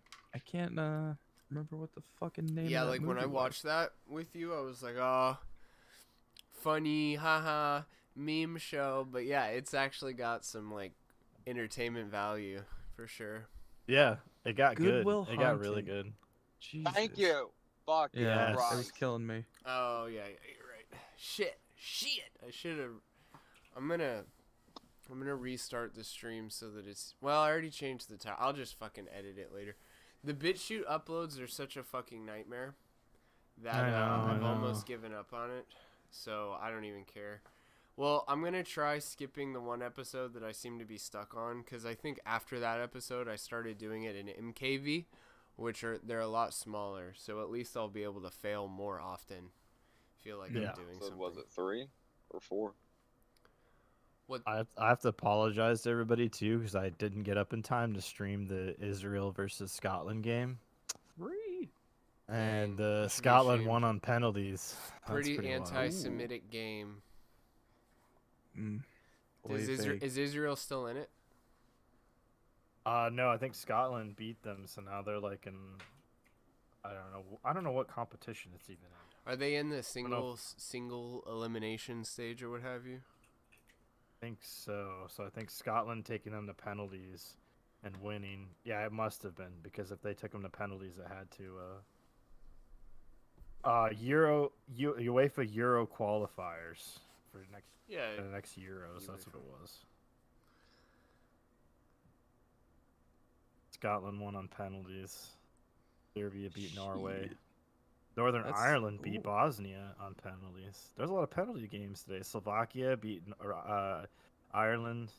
G: remember what the fucking name.
A: Yeah,
G: of that
A: like when I
G: movie was.
A: watched that with you, I was like, oh, funny, haha, meme show. But yeah, it's actually got some like entertainment value for sure.
B: Yeah, it got
G: Good
B: good.
G: Will
B: It got really
G: Hunting.
B: good.
G: Jesus.
F: Thank you. Fuck
G: Yeah,
B: Yes.
G: it
F: Christ.
G: was killing me.
A: Oh yeah, you're right. Shit. I should have. I'm gonna restart the stream so that it's. Well, I already changed the time. I'll just fucking edit it later. The BitChute uploads are such a fucking nightmare that
B: I know, I
A: I've
B: know.
A: almost given up on it. So I don't even care. Well, I'm gonna try skipping the one episode that I seem to be stuck on, because I think after that episode I started doing it in MKV, which they're a lot smaller. So at least I'll be able to fail more often. Feel like
B: Yeah.
A: I'm doing
F: So
A: something.
F: was it 3 or 4?
A: What?
B: I have to apologize to everybody too because I didn't get up in time to stream the Israel versus Scotland game,
G: Free.
B: and
A: Dang, you should be
B: Scotland
A: ashamed.
B: won on penalties. That's
A: Pretty
B: wild.
A: anti-Semitic game.
G: Mm.
A: Is
G: Believe they-
A: Israel still in it?
B: No, I think Scotland beat them, so now they're like in. I don't know what competition it's even in.
A: Are they in the
B: know.
A: single elimination stage or what have you?
B: I think so. So I think Scotland taking them to penalties and winning. Yeah, it must have been because if they took them to penalties, it had to. UEFA Euro qualifiers for
A: Yeah.
B: the next Euros. That's what it was. Scotland won on penalties. Serbia beat Norway.
G: Shit.
B: Northern
G: That's-
B: Ireland beat
G: ooh.
B: Bosnia on penalties. There's a lot of penalty games today. Slovakia beat Ireland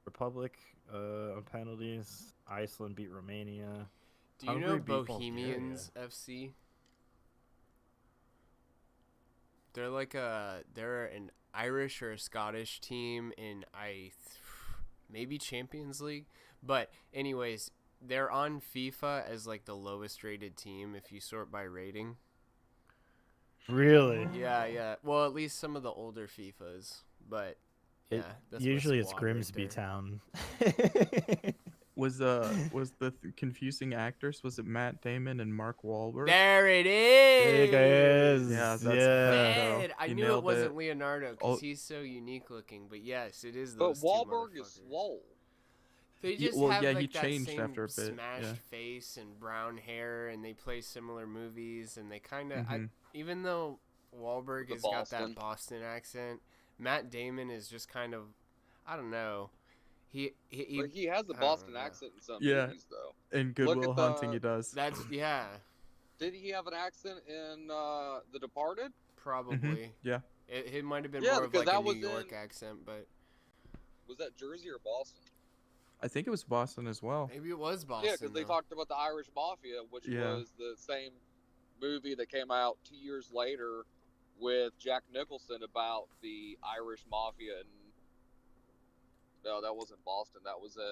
B: Republic on penalties. Iceland beat Romania.
A: Do you
B: Hungary
A: know
B: beat
A: Bohemians FC? They're an Irish or a Scottish team in maybe Champions League, but anyways, they're on FIFA as like the lowest rated team if you sort by rating.
B: Really?
A: Yeah. Well, at least some of the older FIFAs, but yeah, that's my
B: Usually it's
A: squad right
B: Grimsby
A: there.
B: Town.
G: Was the confusing actors? Was it Matt Damon and Mark Wahlberg?
A: There it
B: There you
A: is.
B: go.
G: Yeah, that's
A: Man, I
G: You
A: knew it
G: nailed
A: wasn't
G: it.
A: Leonardo because
G: Oh.
A: he's so unique looking. But yes, it is
F: But
A: those two
F: Wahlberg is
A: motherfuckers.
F: swole.
A: They
G: Ye-
A: just
G: well,
A: have
G: yeah,
A: like
G: he
A: that
G: changed
A: same
G: after a bit,
A: smashed
G: yeah.
A: face and brown hair, and they play similar movies, and they kind of.
G: Mhm.
A: Even though Wahlberg
F: The
A: has got
F: Boston.
A: that Boston accent, Matt Damon is just kind of, I don't know. He
F: But he has the
A: I don't
F: Boston
A: know.
F: accent in some
G: Yeah.
F: movies, though.
G: In
F: Look
G: Goodwill
F: at
G: Hunting,
F: the-
G: he does.
A: That's yeah,
F: Did he have an accent in The Departed?
A: probably.
G: Yeah.
A: It might have been
F: Yeah,
A: more of
F: because
A: like a
F: that
A: New
F: was
A: York
F: in-
A: accent, but
F: Was that Jersey or Boston?
G: I think it was Boston as well.
A: maybe it was Boston.
F: Yeah, because they
A: though.
F: talked about the Irish Mafia, which
G: Yeah.
F: was the same movie that came out 2 years later with Jack Nicholson about the Irish Mafia. And no, that wasn't Boston. That was in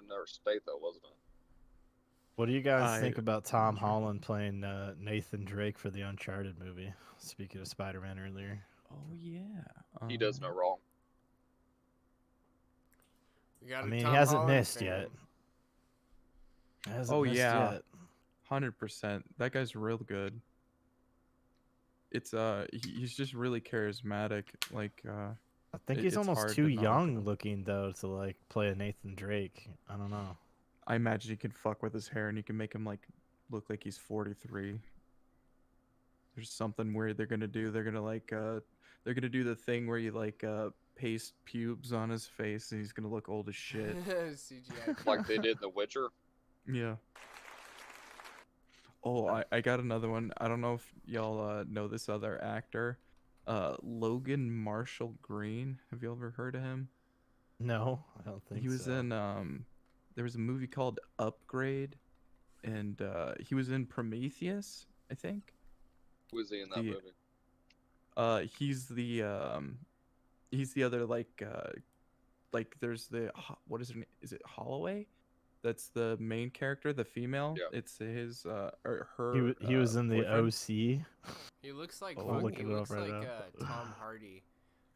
F: another state, though, wasn't it?
B: What do you guys
G: I-
B: think about Tom Holland playing Nathan Drake for the Uncharted movie? Speaking of Spider-Man earlier.
G: Oh yeah.
F: He does no wrong.
A: We got
B: I
A: a
B: mean,
A: Tom
B: he hasn't
A: Holland
B: missed
A: fan.
B: yet. Hasn't
G: Oh,
B: missed
G: yeah.
B: yet.
G: 100%. That guy's real good. It's he's just really charismatic. Like
B: I think
G: It-
B: he's
G: it's
B: almost
G: hard
B: too
G: to not look at
B: young
G: him.
B: looking though to like play a Nathan Drake. I don't know.
G: I imagine you can fuck with his hair and you can make him like look like he's 43. There's something weird they're gonna do. They're gonna do the thing where you like paste pubes on his face and he's gonna look old as shit.
A: CGI.
F: Like they did in The Witcher.
G: Yeah. Oh, I got another one. I don't know if y'all know this other actor, Logan Marshall Green. Have you ever heard of him?
B: No, I don't think
G: He was
B: so.
G: in there was a movie called Upgrade, and he was in Prometheus, I think.
F: Who was he in that
G: The-
F: movie?
G: He's the other like there's the what is her name? Is it Holloway? That's the main character, the female.
F: Yeah.
G: It's his or her.
B: He was in the
G: boyfriend.
B: OC.
A: He looks like
B: Oh,
A: fuck,
B: looking
A: he
B: it up
A: looks
B: right
A: like
B: now.
A: Tom Hardy.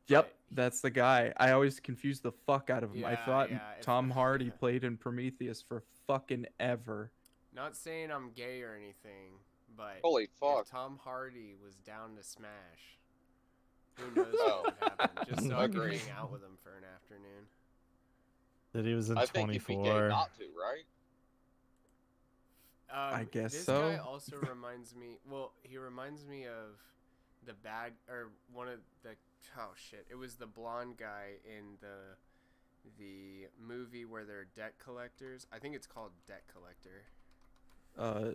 G: Yep,
A: but
G: that's the guy. I always confused the fuck out of him. I
A: Yeah,
G: thought
A: yeah, if-
G: Tom Hardy played in Prometheus for fucking ever.
A: Not saying I'm gay or anything, but
F: Holy fuck.
A: if Tom Hardy was down to smash, who knows what would happen? Just so I could
F: Agreed.
A: hang out with him for an afternoon.
B: That he was in
F: I think he'd be gay
B: 24.
F: not to, right?
G: I guess
A: this
G: so.
A: guy also reminds me. Well, he reminds me of the bad or one of the. Oh shit! It was the blonde guy in the movie where they're debt collectors. I think it's called Debt Collector.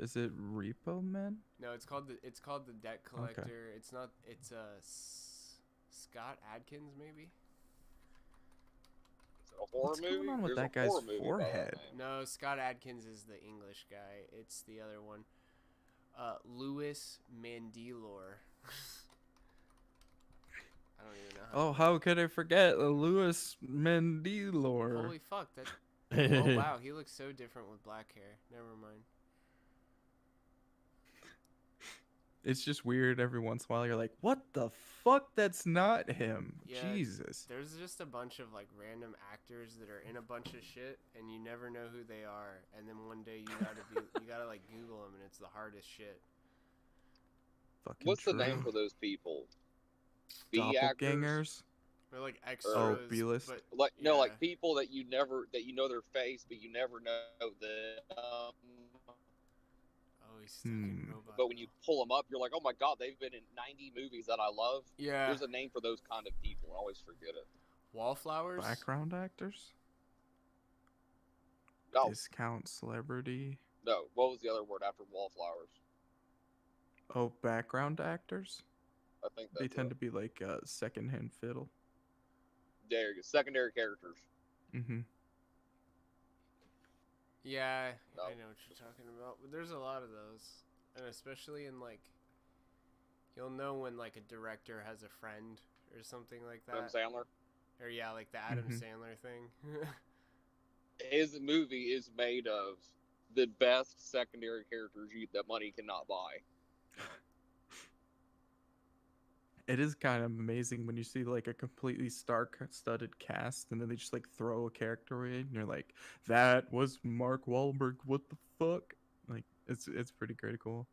G: Is it Repo Man?
A: No, it's called the Debt Collector. It's not. It's Scott Adkins maybe.
F: Is it a horror
G: What's
F: movie?
G: going on with
F: There's
G: that
F: a
G: guy's
F: horror movie by that
G: forehead?
F: name.
A: No, Scott Adkins is the English guy. It's the other one. Louis Mandylor. I don't even know.
G: Oh, how could I forget Louis Mandylor?
A: Holy fuck! That. Oh wow, he looks so different with black hair. Never mind.
G: it's just weird every once in a while. You're like, what the fuck? That's not him.
A: Yeah,
G: Jesus.
A: there's just a bunch of like random actors that are in a bunch of shit, and you never know who they are. And then one day you gotta like Google them, and it's the hardest shit.
G: Fucking
F: What's the
G: true.
F: name for those people? B actors?
G: Doppelgangers?
A: They're like
F: Or,
A: extras,
G: B-list?
A: but
F: like
A: yeah.
F: no, like people that you know their face, but you never know them.
A: Oh, he's stuck in robot.
F: But when you
A: Bill.
F: pull them up, you're like, oh my god, they've been in 90 movies that I love.
A: Yeah.
F: There's a name for those kind of people. I always forget it.
A: Wallflowers.
G: Background actors?
F: No,
G: Discount celebrity?
F: no. What was the other word after wallflowers?
G: Oh, background actors?
F: I think
G: They
F: that's
G: tend to be like secondhand fiddle.
F: There you go. Secondary characters.
G: Mm-hmm.
A: Yeah,
F: No.
A: I know what you're talking about. But there's a lot of those, and especially in like, you'll know when like a director has a friend or something like
F: Adam
A: that.
F: Sandler.
A: Or yeah, like the Adam
G: Mhm.
A: Sandler thing.
F: His movie is made of the best secondary characters that money cannot buy.
G: It is kind of amazing when you see like a completely star-studded cast, and then they just like throw a character in, and you're like, "That was Mark Wahlberg. What the fuck?" Like, it's pretty critical.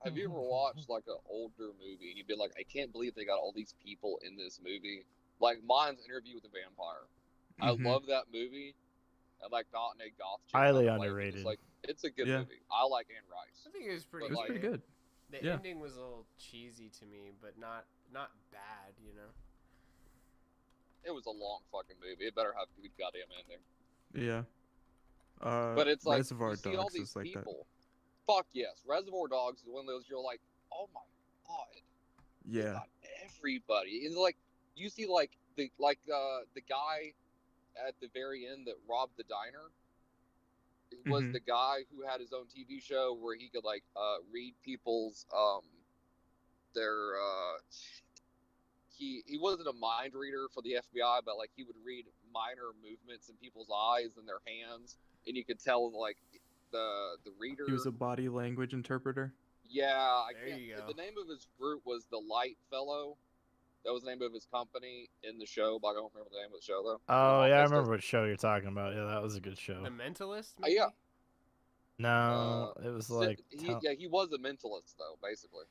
F: Have you ever watched like an older movie and you'd be like, I can't believe they got all these people in this movie? Like mine's Interview with the Vampire. I
G: Mhm.
F: love that movie. And like not in a goth chick
B: Highly
F: kind of way, but
B: underrated.
F: It's like it's a good
G: Yeah.
F: movie. I like Anne Rice.
A: I think it was pretty.
G: It was pretty good.
A: The
G: Yeah.
A: ending was a little cheesy to me, but not bad, you know.
F: It was a long fucking movie. It better have a good goddamn ending.
G: Yeah.
F: But it's like
G: Reservoir
F: you see all
G: Dogs
F: these
G: is like that.
F: people. Fuck yes, Reservoir Dogs is one of those you're like, oh my god, they
G: Yeah.
F: got everybody. And like you see like the guy at the very end that robbed the diner. It was
G: Mhm.
F: the guy who had his own TV show where he could like read people's their he wasn't a mind reader for the FBI, but like he would read minor movements in people's eyes and their hands, and you could tell like the reader.
G: He was a body language interpreter.
F: Yeah, I
A: There
F: can't.
A: you go.
F: The name of his group was the Light Fellow. That was the name of his company in the show, but I don't remember the name of the show though.
B: Oh yeah, I
F: It's
B: remember what show you're talking about. Yeah, that was a good show.
A: The Mentalist.
F: yeah.
A: Maybe?
B: No, it was like
F: he was a mentalist though, basically.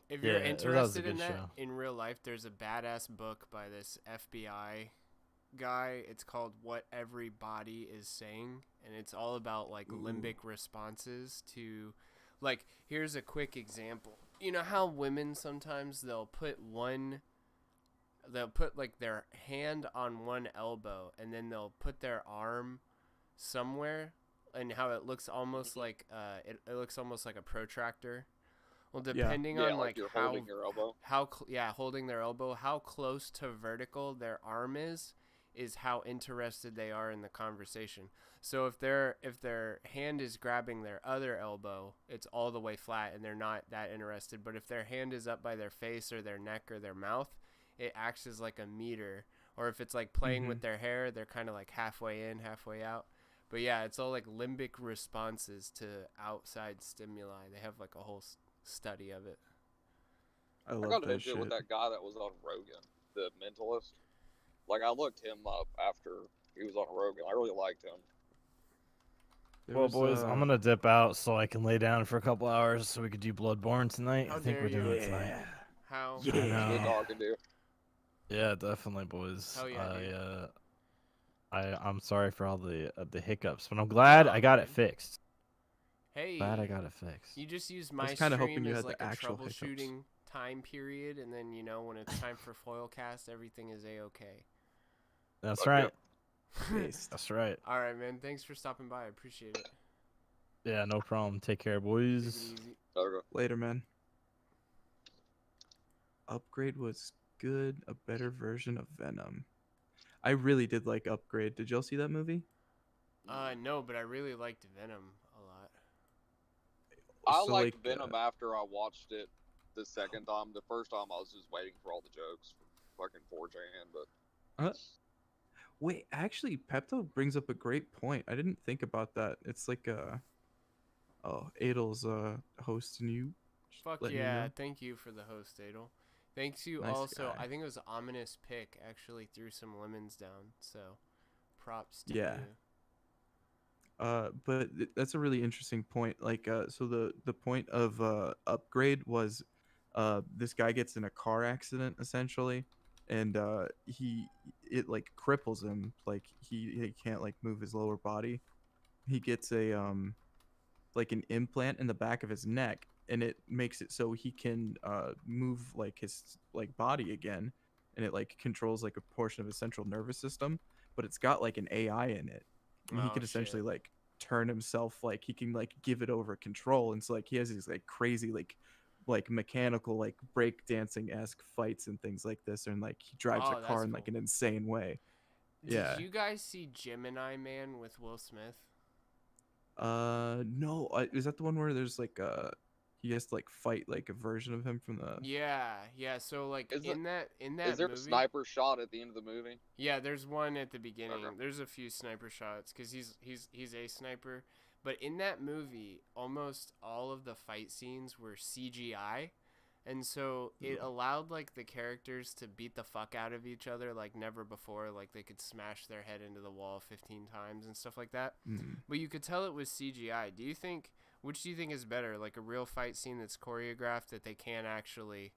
A: If
B: Yeah,
A: you're
B: that was a
A: interested
B: good
A: in that
B: show.
A: in real life, there's a badass book by this FBI guy. It's called What Every Body Is Saying, and it's all about like limbic responses to, like, here's a quick example. You know how women sometimes they'll put like their hand on one elbow and then they'll put their arm somewhere, and how it looks almost like it looks almost like a protractor. Well, depending on like
F: you're
A: how
F: holding your elbow.
A: holding their elbow, how close to vertical their arm is how interested they are in the conversation. So if their hand is grabbing their other elbow, it's all the way flat and they're not that interested. But if their hand is up by their face or their neck or their mouth, it acts as like a meter. Or if it's like playing with their hair, they're kind of like halfway in, halfway out. But yeah, it's all like limbic responses to outside stimuli. They have like a whole study of it.
G: I
F: I
G: love
F: got
G: that
F: into it
G: shit.
F: with that guy that was on Rogan, the mentalist. Like I looked him up after he was on Rogan. I really liked him.
G: There
B: Well,
G: was,
B: boys, I'm gonna dip out so I can lay down for a couple hours so we could do Bloodborne tonight.
A: How
B: I think
A: dare
B: we're
A: you.
B: doing it tonight.
A: How?
B: I know.
F: Good talking to you.
B: Yeah, definitely, boys.
A: Hell yeah, dude.
B: I'm sorry for all the hiccups, but I'm glad I got it fixed.
A: Hey,
B: Glad I got it fixed.
A: you just use
G: I
A: my
G: was kinda hoping
A: stream
G: you
A: as
G: had the
A: like a
G: actual hiccups.
A: troubleshooting time period, and then when it's time for Foilcast, everything is a-okay.
B: That's
F: Okay.
B: right.
G: Based.
B: That's right.
A: All right, man. Thanks for stopping by. I appreciate it.
B: Yeah, no problem. Take care,
A: Take it
B: boys.
A: easy.
F: Okay.
G: Later, man. Upgrade was good, a better version of Venom. I really did like Upgrade. Did y'all see that movie?
A: No, but I really liked Venom a lot.
F: I
G: So,
F: liked
G: like,
F: Venom after I watched it the second time. The first time I was just waiting for all the jokes from fucking 4chan, but
G: Wait, actually, Pepto brings up a great point. I didn't think about that. It's like oh, Adel's hosting you.
A: Fuck
G: letting you
A: yeah!
G: know.
A: Thank you for the host, Adel. Thanks you
G: Nice
A: also.
G: guy.
A: I think it was Ominous Pick actually threw some lemons down. So, props to
G: Yeah.
A: you.
G: But that's a really interesting point. Like, so the point of upgrade was, this guy gets in a car accident essentially, and it like cripples him. Like he can't like move his lower body. He gets a like an implant in the back of his neck, and it makes it so he can move like his like body again, and it like controls like a portion of his central nervous system, but it's got like an AI in it, and he
A: Oh
G: can essentially
A: shit!
G: like turn himself, like he can like give it over control, and so like he has these like crazy like mechanical like break dancing esque fights and things like this, and like he drives a
A: Oh,
G: car
A: that's
G: in
A: cool.
G: like an insane way.
A: Did
G: Yeah.
A: you guys see Gemini Man with Will Smith?
G: No, is that the one where there's like he has to like fight like a version of him from the?
A: Yeah, yeah. So like
F: Is it?
A: in
F: Is
A: that
F: there a
A: movie,
F: sniper shot at the end of the movie?
A: yeah, there's one at the beginning.
F: Okay.
A: There's a few sniper shots because he's a sniper. But in that movie, almost all of the fight scenes were CGI, and so it allowed like the characters to beat the fuck out of each other like never before. Like they could smash their head into the wall 15 times and stuff like that.
G: Mm.
A: But you could tell it was CGI. Which do you think is better, like a real fight scene that's choreographed that they can actually,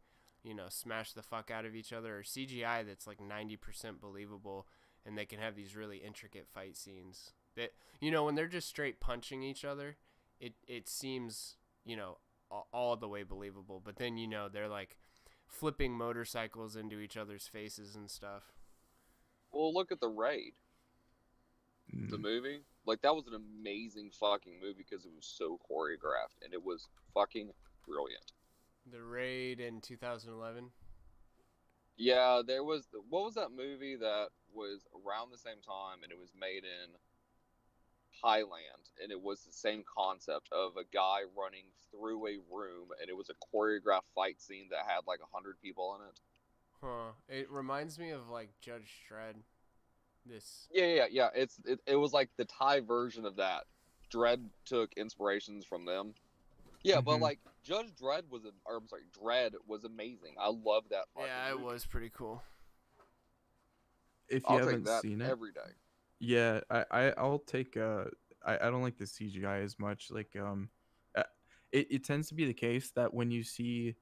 A: smash the fuck out of each other, or CGI that's like 90% believable and they can have these really intricate fight scenes that, when they're just straight punching each other, it seems, all the way believable. But then, they're like flipping motorcycles into each other's faces and stuff.
F: Well, look at the Raid, the
G: Mm.
F: movie. Like that was an amazing fucking movie because it was so choreographed and it was fucking brilliant.
A: The Raid in 2011.
F: Yeah, there was what was that movie that was around the same time and it was made in Thailand and it was the same concept of a guy running through a room and it was a choreographed fight scene that had like 100 people in it.
A: Huh. It reminds me of like Judge Dredd. This.
F: Yeah. It was like the Thai version of that. Dredd took inspirations from them. Yeah, but
G: Mhm.
F: like Judge Dredd was, Dredd was amazing. I love that fucking
A: Yeah, it
F: movie.
A: was pretty cool.
G: If you
F: I'll take
G: haven't
F: that
G: seen it,
F: every day.
G: yeah, I'll take I don't like the CGI as much. Like uh, it tends to be the case that when you see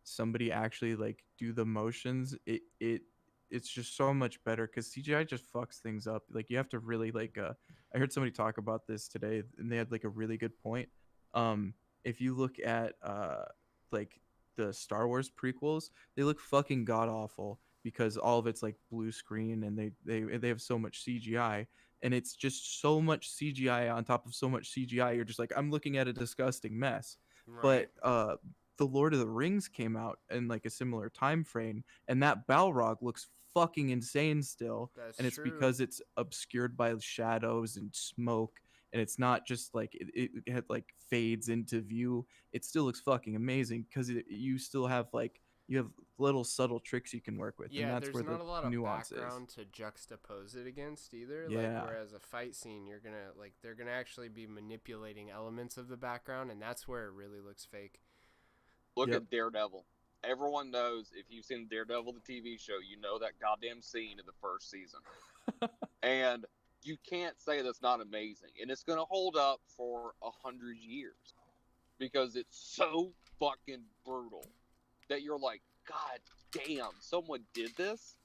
G: somebody actually like do the motions, it's just so much better because CGI just fucks things up. Like you have to really like I heard somebody talk about this today and they had like a really good point. If you look at like the Star Wars prequels, they look fucking god awful because all of it's like blue screen and they have so much CGI, and it's just so much CGI on top of so much CGI. You're just like, I'm looking at a disgusting mess.
A: Right.
G: But the Lord of the Rings came out in like a similar time frame, and that Balrog looks fucking insane still,
A: That's
G: and it's
A: true.
G: because it's obscured by shadows and smoke, and it's not just like it had like fades into view. It still looks fucking amazing because you still have like you have little subtle tricks you can work with, and
A: Yeah,
G: that's
A: there's
G: where the
A: not a lot of
G: nuance is.
A: background to juxtapose it against either. Like,
G: Yeah.
A: whereas a fight scene, they're gonna actually be manipulating elements of the background, and that's where it really looks fake.
F: Look
G: Yep.
F: at Daredevil. Everyone knows if you've seen Daredevil the TV show, you know that goddamn scene in the first season. And you can't say that's not amazing. And it's gonna hold up for 100 years. Because it's so fucking brutal that you're like, God damn, someone did this?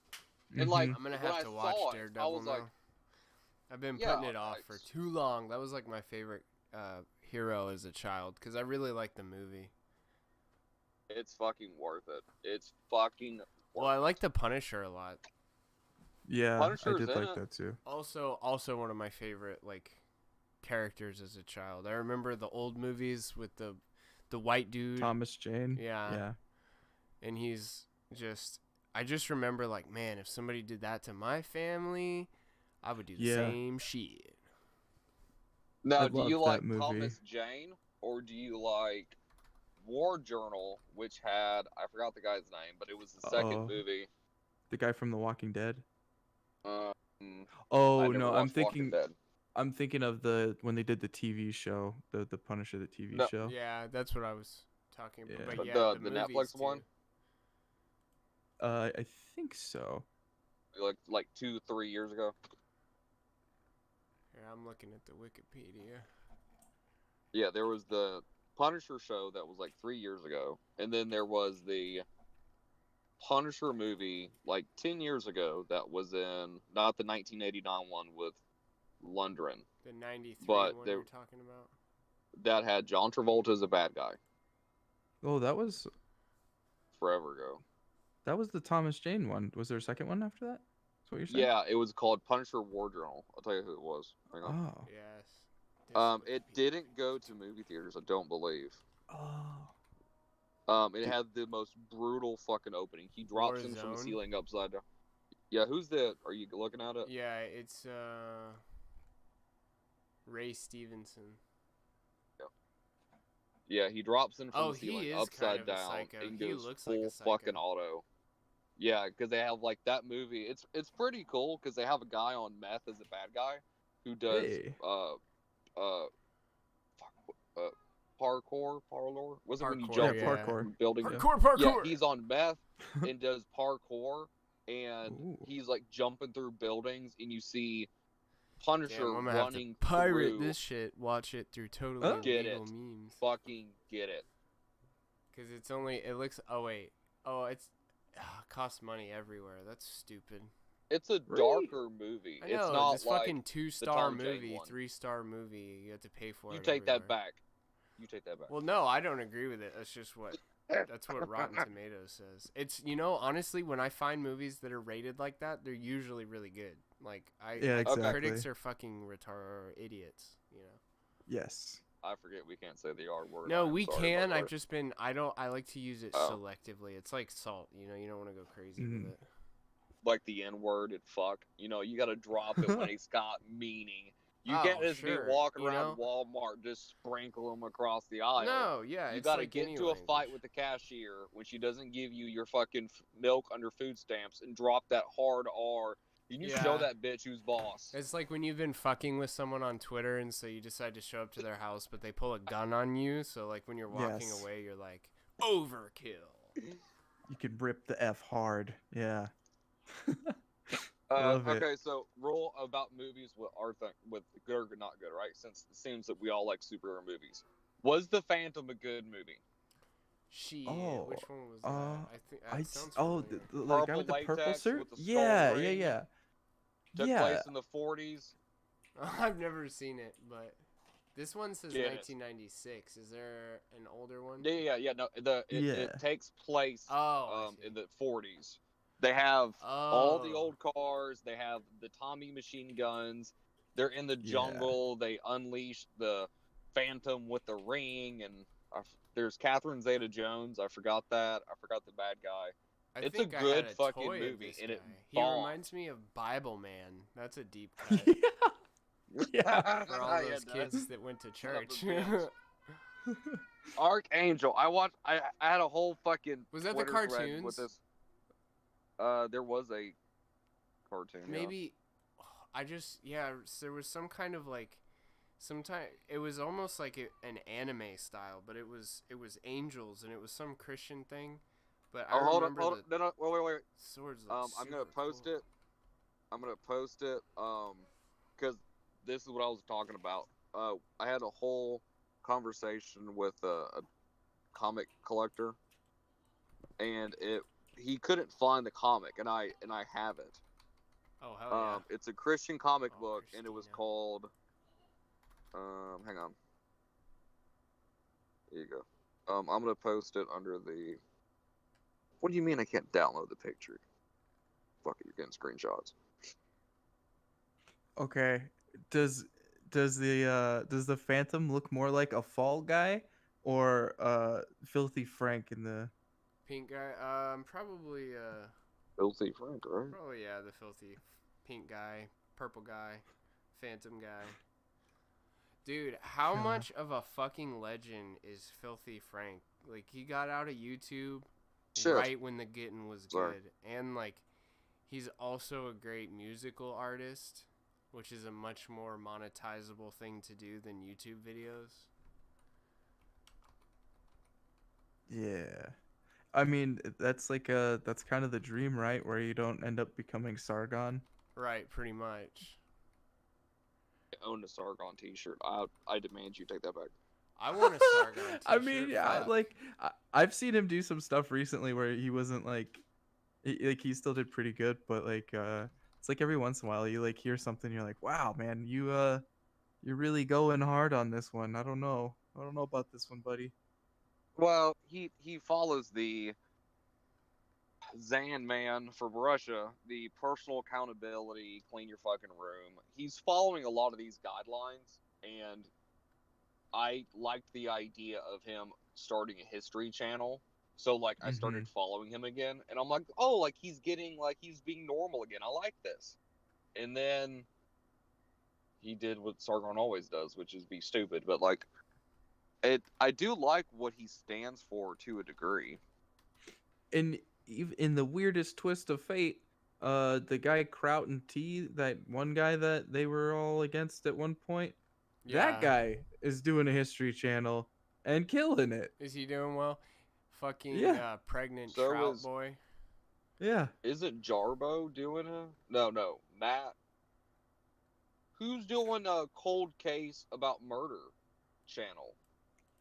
F: And like
G: Mhm.
A: I'm gonna
F: when
A: have
F: I
A: to watch
F: saw it, I
A: Daredevil
F: was
A: now.
F: like,
A: I've been
F: yeah,
A: putting it off for too long. That was like my favorite hero as a child because I really liked the movie.
F: it's fucking worth it. It's fucking worth
A: Well, I like the Punisher a lot.
G: Yeah, I
F: Punisher's
G: did
F: in
G: like
F: it.
G: that too.
A: Also one of my favorite like characters as a child. I remember the old movies with the white dude.
G: Thomas Jane.
A: Yeah.
G: Yeah.
A: And I just remember like, man, if somebody did that to my family, I would do the
G: Yeah.
A: same shit.
F: Now,
G: I
F: do you
G: loved
F: like
G: that movie.
F: Thomas Jane or do you like War Journal, which had I forgot the guy's name, but it was the second
G: Uh-oh.
F: movie.
G: The guy from The Walking Dead.
F: I
G: Oh
F: never
G: no,
F: watched Walking Dead.
G: I'm thinking of when they did the TV show, the Punisher, the TV
F: No.
G: show.
A: Yeah, that's what I was talking
G: Yeah.
A: about. But
F: But
A: yeah,
F: the
A: the
F: Netflix
A: movies,
F: one?
A: too.
G: I think so.
F: Like 2-3 years ago.
A: Here, I'm looking at the Wikipedia.
F: Yeah, there was the Punisher show that was like 3 years ago, and then there was the Punisher movie like 10 years ago that was in not the 1989 one with Lundgren,
A: The 93
F: but
A: one
F: there,
A: you're talking about?
F: that had John Travolta as a bad guy
G: Oh, that was
F: forever ago.
G: the Thomas Jane one. Was there a second one after that? That's what you're saying?
F: Yeah, it was called Punisher War Journal. I'll tell you who it was. Hang on.
G: Oh.
A: Yes. This
F: It
A: Wikipedia
F: didn't go
A: page.
F: to movie theaters, I don't believe.
G: Oh.
F: It had the most brutal fucking opening. He drops in from the
A: Warzone?
F: ceiling upside down. Yeah, who's the? Are you looking at it?
A: Yeah, it's Ray Stevenson.
F: Yeah, he drops in from
A: Oh,
F: the
A: he
F: ceiling
A: is
F: upside
A: kind of a
F: down
A: psycho.
F: and
A: He
F: goes
A: looks like
F: full
A: a psycho.
F: fucking auto. Yeah, because they have like that movie. It's pretty cool because they have a guy on meth as a bad guy who does
G: Hey.
F: parkour. Was it when you
A: Parkour,
F: jump
G: Yeah,
A: yeah.
F: from
G: parkour.
F: building?
G: Yeah.
A: Parkour!
F: Yeah, he's on meth and does parkour, and
G: Ooh.
F: he's like jumping through buildings, and you see Punisher
A: Damn, I'm gonna have to
F: running
A: pirate
F: through.
A: this shit. Watch it through totally
G: Oh.
F: Get
A: illegal
F: it.
A: memes.
F: Fucking get it.
A: Because it's only, it looks, oh wait. Oh, it's, costs money everywhere. That's stupid.
F: It's a
G: Really?
F: darker movie.
A: I know,
F: It's not
A: this
F: like
A: fucking 2-star
F: Tom Jane
A: movie,
F: one.
A: 3-star movie, you have to pay for
F: You
A: it
F: take that
A: everywhere.
F: back. You take that back.
A: Well, no, I don't agree with it. That's just what, that's what Rotten Tomatoes says. It's, you know, honestly, when I find movies that are rated like that, they're usually really good. Like,
G: Yeah, exactly.
A: critics are fucking idiots, you know.
G: Yes.
F: I forget we can't say the R word.
A: No,
F: I'm
A: we
F: sorry
A: can.
F: about
A: I've
F: that.
A: just been. I like to use it
F: Oh.
A: selectively. It's like salt. You know, you don't want to go crazy
G: Mhm.
A: with it.
F: Like the N word and fuck. You know, you got to drop it when it's got meaning. You
A: Oh,
F: can't just
A: sure,
F: be walking
A: you
F: around
A: know?
F: Walmart just sprinkle them across the aisle.
A: No, yeah,
F: You
A: it's
F: got to
A: like
F: get
A: any
F: into a fight
A: language.
F: with the cashier when she doesn't give you your fucking milk under food stamps and drop that hard R. And you show
A: Yeah.
F: that bitch who's boss.
A: It's like when you've been fucking with someone on Twitter, and so you decide to show up to their house, but they pull a gun on you. So like when you're walking
G: Yes.
A: away, you're like, overkill.
G: You could rip the F hard. Yeah. Love it.
F: Okay, so rule about movies with our thing with good or not good, right? Since it seems that we all like superhero movies. Was The Phantom a good movie?
A: Shit,
G: Oh,
A: which one was that? I think that
G: I
A: sounds
G: oh
A: familiar.
G: the guy
F: Purple
G: with the purple
F: latex
G: suit.
F: with the skull
G: Yeah, yeah,
F: ring.
G: yeah.
F: Took
G: Yeah.
F: place in the 40s.
A: I've never seen it, but this one says
F: Get it.
A: 1996. Is there an older one?
F: Yeah. No,
G: Yeah.
F: it takes place
A: Oh, I see.
F: in the 40s. They have all the
A: Oh.
F: old cars. They have the Tommy machine guns. They're in the
G: Yeah.
F: jungle. They unleash the Phantom with the ring, and there's Catherine Zeta-Jones. I forgot that. I forgot the bad guy.
A: I
F: It's a
A: think I
F: good
A: had a
F: fucking
A: toy of
F: movie,
A: this
F: and it
A: guy. He
F: bombed.
A: reminds me of Bible Man. That's a deep cut
G: Yeah.
A: for all
F: Yeah,
A: those
F: it does.
A: kids that went to
F: Son of a
A: church.
F: bitch. Archangel. I had a whole fucking
A: Was that the
F: Twitter thread
A: cartoons?
F: with this. There was a cartoon. Yeah.
A: Maybe there was some kind of like it was almost like an anime style, but it was angels, and it was some Christian thing. But I
F: Oh, hold on,
A: remember the
F: No, wait.
A: swords look
F: I'm gonna
A: super
F: post
A: cool.
F: it. I'm gonna post it. Because this is what I was talking about. I had a whole conversation with a comic collector, and he couldn't find the comic, and I have it.
A: Oh hell yeah!
F: It's a Christian comic
A: Oh,
F: book, and it was
A: Christina.
F: called. Hang on. Here you go. I'm gonna post it under the. What do you mean I can't download the picture? Fuck it, you're getting screenshots.
G: Okay. Does the Phantom look more like a Fall Guy or Filthy Frank in the?
A: Pink guy. Probably
F: Filthy Frank, right?
A: yeah, the filthy pink guy, purple guy, phantom guy. Dude, how
G: Yeah.
A: much of a fucking legend is Filthy Frank? Like, he got out of YouTube
F: Shit.
A: right when the getting was
F: Sorry.
A: good. And, like, he's also a great musical artist, which is a much more monetizable thing to do than YouTube videos.
G: Yeah. I mean, that's that's kind of the dream, right? Where you don't end up becoming Sargon.
A: Right, pretty much.
F: I own a Sargon T-shirt. I demand you take that back.
A: I want a Sargon
G: I
A: t-shirt.
G: mean, yeah,
A: Fuck.
G: like I've seen him do some stuff recently where he wasn't like he still did pretty good, but it's like every once in a while you like hear something, you're like, wow, man, you're really going hard on this one. I don't know about this one, buddy.
F: Well, he follows the Zan man from Russia, the personal accountability, clean your fucking room. He's following a lot of these guidelines, and I liked the idea of him starting a history channel. So like I
G: Mm-hmm.
F: started following him again, and I'm like, oh, like he's getting like he's being normal again. I like this. And then he did what Sargon always does, which is be stupid. But like I do like what he stands for to a degree.
G: And in the weirdest twist of fate, the guy Kraut and T, that one guy that they were all against at one point, that
A: Yeah.
G: guy is doing a history channel and killing it.
A: Is he doing well? Fucking
G: Yeah,
A: pregnant
F: So
A: trout
F: is
A: boy.
G: yeah.
F: isn't Jarbo doing a no Matt? Who's doing a cold case about murder channel?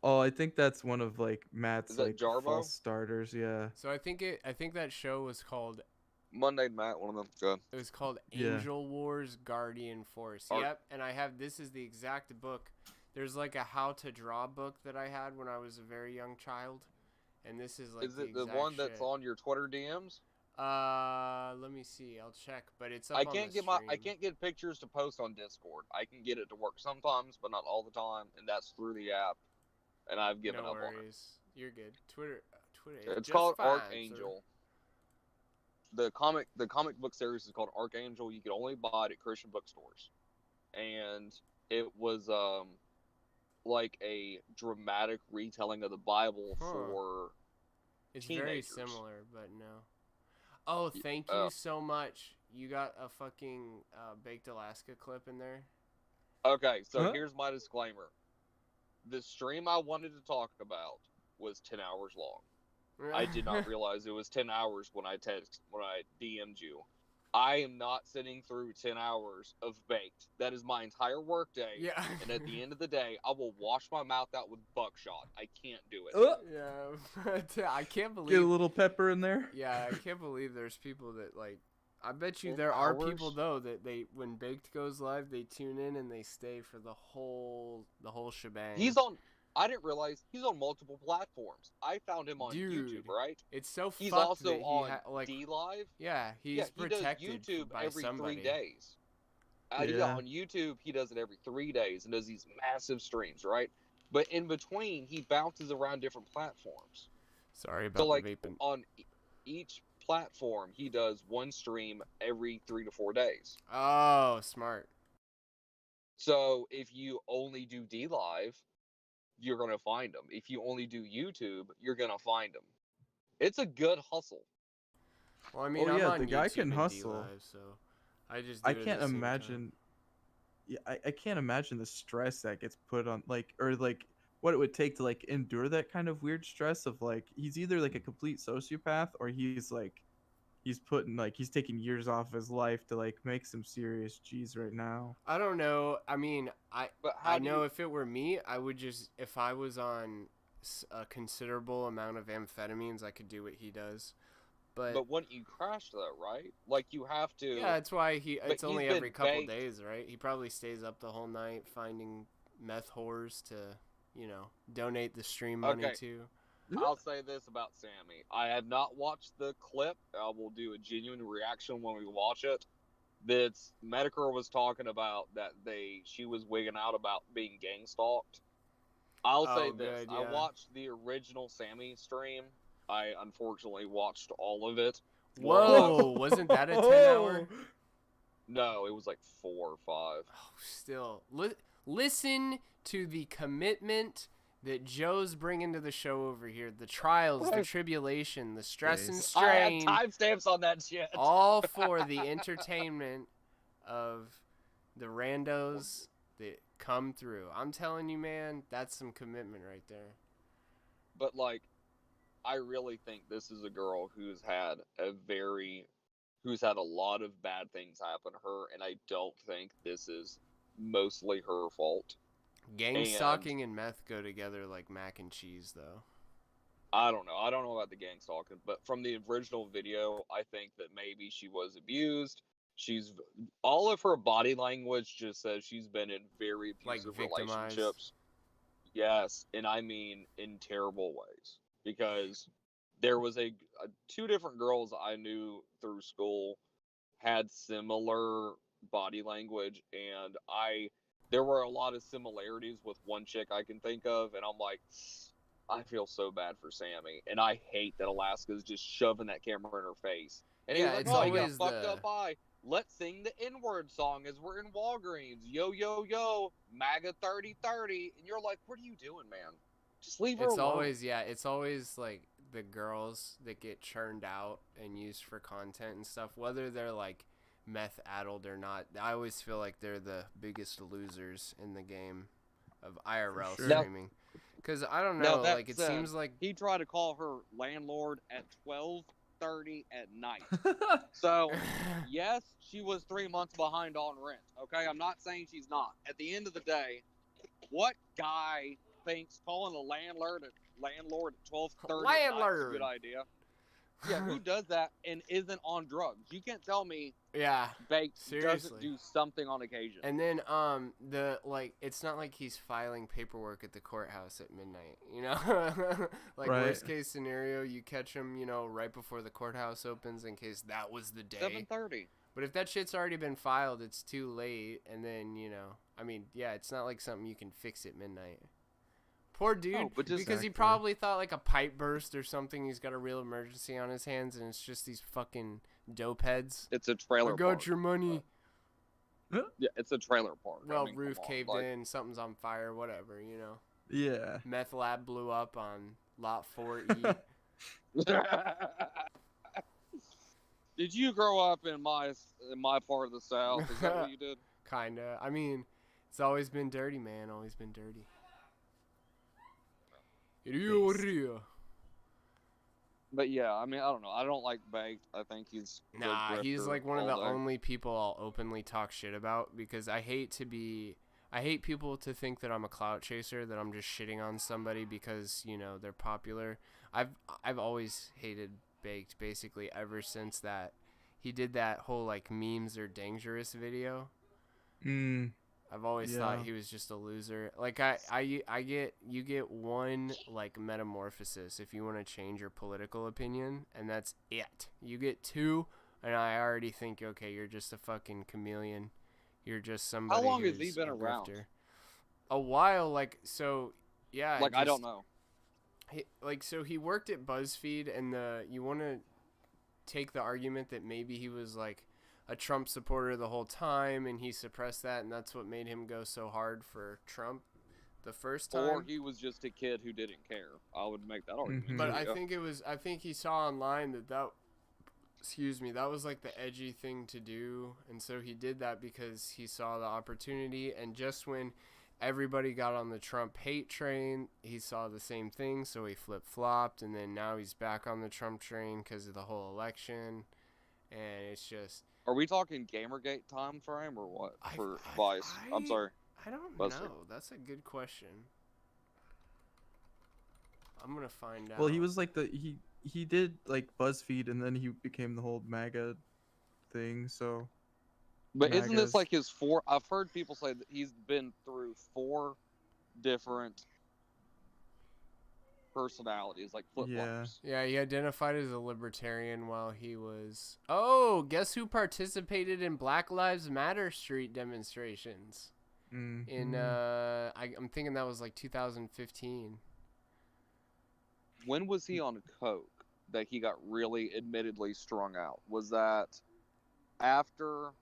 G: Oh, I think that's one of like
F: Is
G: Matt's
F: that
G: like
F: Jarbo?
G: false starters. Yeah,
A: So I think that show was called
F: Monday Matt, one of them. Good.
A: it was called
G: Yeah.
A: Angel Wars Guardian Force.
F: Art-
A: Yep, and I have this is the exact book. There's like a how to draw book that I had when I was a very young child. And this is like
F: Is it the
A: exact
F: one that's
A: shit.
F: on your Twitter DMs?
A: Let me see. I'll check, but it's up
F: I
A: on
F: can't
A: the
F: I
A: stream.
F: can't get pictures to post on Discord. I can get it to work sometimes, but not all the time, and that's through the app. And I've given
A: No
F: up on it.
A: worries. You're good. Twitter is
F: It's
A: just
F: called
A: fine,
F: Archangel. The comic book series is called Archangel. You can only buy it at Christian bookstores, and it was like a dramatic retelling of the Bible
A: Huh.
F: for
A: It's very
F: teenagers.
A: similar, but no. Oh, thank
F: uh,
A: you so much. You got a fucking Baked Alaska clip in there?
F: Okay, so
G: Huh?
F: here's my disclaimer. The stream I wanted to talk about was 10 hours long. I did not realize it was 10 hours when I DM'd you. I am not sitting through 10 hours of baked. That is my entire workday.
A: Yeah.
F: And at the end of the day, I will wash my mouth out with buckshot. I can't do it.
A: Yeah. I can't
G: Get a
A: believe.
G: little pepper in there.
A: Yeah, I can't believe there's people that like. I bet you
F: 10
A: there are people
F: hours?
A: though that they when Baked goes live they tune in and they stay for the whole shebang.
F: He's on. I didn't realize he's on multiple platforms. I found him on
A: Dude,
F: YouTube, right?
A: It's so
F: He's
A: fucked
F: also
A: that he
F: on
A: like
F: D Live.
A: yeah he's
F: Yeah, he does
A: protected
F: YouTube
A: by
F: every
A: somebody.
F: 3 days. Yeah,
G: Yeah.
F: on YouTube he does it every 3 days and does these massive streams, right? But in between he bounces around different platforms.
A: Sorry about
F: So like
A: the vaping.
F: on each platform he does one stream every 3 to 4 days.
A: Oh, smart.
F: So if you only do D Live, you're gonna find them. If you only do YouTube, you're gonna find them. It's a good hustle.
A: Well, I mean,
G: Oh,
A: I'm
G: yeah,
A: on
G: the guy
A: YouTube
G: can
A: and
G: hustle.
A: D-Live, so I just do
G: I
A: it at
G: can't
A: the same time.
G: imagine. Yeah, I can't imagine the stress that gets put on, like, or like what it would take to like endure that kind of weird stress of like he's either like a complete sociopath or he's taking years off his life to like make some serious G's right now.
A: I don't know. I mean,
F: But
A: I know if it were me, I would just if I was on a considerable amount of amphetamines, I could do what he does.
F: But wouldn't you crash though, right? Like you have to.
A: Yeah, that's why
F: But
A: it's only
F: he's
A: every
F: been
A: couple
F: baked.
A: days, right? He probably stays up the whole night finding meth whores to, donate the stream money
F: Okay.
A: to.
F: I'll say this about Sammy. I have not watched the clip. I will do a genuine reaction when we watch it. That's Medicare was talking about that she was wigging out about being gang stalked. I'll say
A: Oh,
F: this.
A: good,
F: I
A: yeah.
F: watched the original Sammy stream. I unfortunately watched all of it.
A: Whoa, wasn't that a 10-hour?
F: No, it was like 4 or 5.
A: Oh, still, listen to the commitment that Joe's bringing to the show over here. The trials, the tribulation, the stress and
G: Jeez.
F: I had
A: strain,
F: timestamps on that shit.
A: all for the entertainment of the randos that come through. I'm telling you, man, that's some commitment right there.
F: But like, I really think this is a girl who's had a lot of bad things happen to her, and I don't think this is mostly her fault.
A: Gang
F: And
A: stalking and meth go together like mac and cheese, though.
F: I don't know. I don't know about the gang stalking, but from the original video, I think that maybe she was abused. She's all of her body language just says she's been in very
A: Like
F: abusive
A: victimized.
F: relationships. Yes, and I mean in terrible ways. Because there was two different girls I knew through school had similar body language, and there were a lot of similarities with one chick I can think of, and I'm like, I feel so bad for Sammy, and I hate that Alaska's just shoving that camera in her face. And he
A: Yeah,
F: was like,
A: it's
F: "Oh, you got
A: always
F: fucked
A: the-
F: up eye. Let's sing the N-word song as we're in Walgreens. Yo, yo, yo, MAGA 3030." And you're like, "What are you doing, man? Just leave her
A: It's
F: alone."
A: it's always like the girls that get churned out and used for content and stuff, whether they're like meth addled or not. I always feel like they're the biggest losers in the game of IRL
G: sure.
A: streaming. Because I don't
F: Now
A: know,
F: that
A: like it
F: said,
A: seems like
F: he tried to call her landlord at 12:30 at night. So, yes, she was 3 months behind on rent. Okay, I'm not saying she's not. At the end of the day, what guy thinks calling a landlord at 12:30 at night is a good idea? Yeah, who does that and isn't on drugs? You can't tell me
A: yeah.
F: Baked
A: Seriously.
F: doesn't do something on occasion.
A: And then it's not like he's filing paperwork at the courthouse at midnight, you know? Like
G: Right.
A: worst case scenario, you catch him, you know, right before the courthouse opens in case that was the day.
F: 7:30.
A: But if that shit's already been filed, it's too late, and then, you know, I mean, yeah, it's not like something you can fix at midnight. Poor dude,
F: No, but just-
A: because he
G: Exactly.
A: probably thought like a pipe burst or something. He's got a real emergency on his hands, and it's just these fucking dope heads.
F: It's a trailer
A: I got
F: park.
A: your money.
F: Yeah, it's a trailer park. I
A: Well,
F: mean,
A: roof
F: come on,
A: caved
F: like-
A: in, something's on fire, whatever, you know.
G: Yeah.
A: Meth lab blew up on lot 4E.
F: Did you grow up in my part of the South? Is that what you did?
A: Kinda. I mean, it's always been dirty, man. Always been dirty.
F: But yeah, I mean, I don't know. I don't like Baked. I think he's a
A: Nah, he's
F: grifter
A: like one of the
F: all day.
A: only people I'll openly talk shit about because I hate people to think that I'm a clout chaser, that I'm just shitting on somebody because, you know, they're popular. I've always hated Baked basically ever since that he did that whole like memes are dangerous video. I've always thought
G: Yeah.
A: he was just a loser. Like you get one like metamorphosis if you want to change your political opinion, and that's it. You get two, and I already think, okay, you're just a fucking chameleon. You're just somebody.
F: How long has he
A: who's
F: been
A: a
F: around?
A: grifter. A while, like so. Yeah.
F: Like, I don't know.
A: He worked at BuzzFeed, and you want to take the argument that maybe he was like a Trump supporter the whole time and he suppressed that, and that's what made him go so hard for Trump the first time.
F: Or he was just a kid who didn't care. I would make that argument.
G: Mhm.
A: But
F: too,
A: I think he saw online that that was like the edgy thing to do, and so he did that because he saw the opportunity. And just when everybody got on the Trump hate train, he saw the same thing, so he flip-flopped, and then now he's back on the Trump train because of the whole election. And it's just,
F: Are we talking Gamergate time frame or what
A: I-
F: for
A: I-
F: Vice?
A: I-
F: I'm sorry.
A: I don't
F: BuzzFeed.
A: know. That's a good question. I'm gonna find out.
G: Well, he was like he did like BuzzFeed, and then he became the whole MAGA thing. So
F: But isn't
G: Magas.
F: this like his four? I've heard people say that he's been through 4 different personalities, like flip flops.
A: Yeah, he identified as a libertarian while he was. Oh, guess who participated in Black Lives Matter street demonstrations? In I'm thinking that was like 2015.
F: When was he on coke that he got really admittedly strung out? Was that after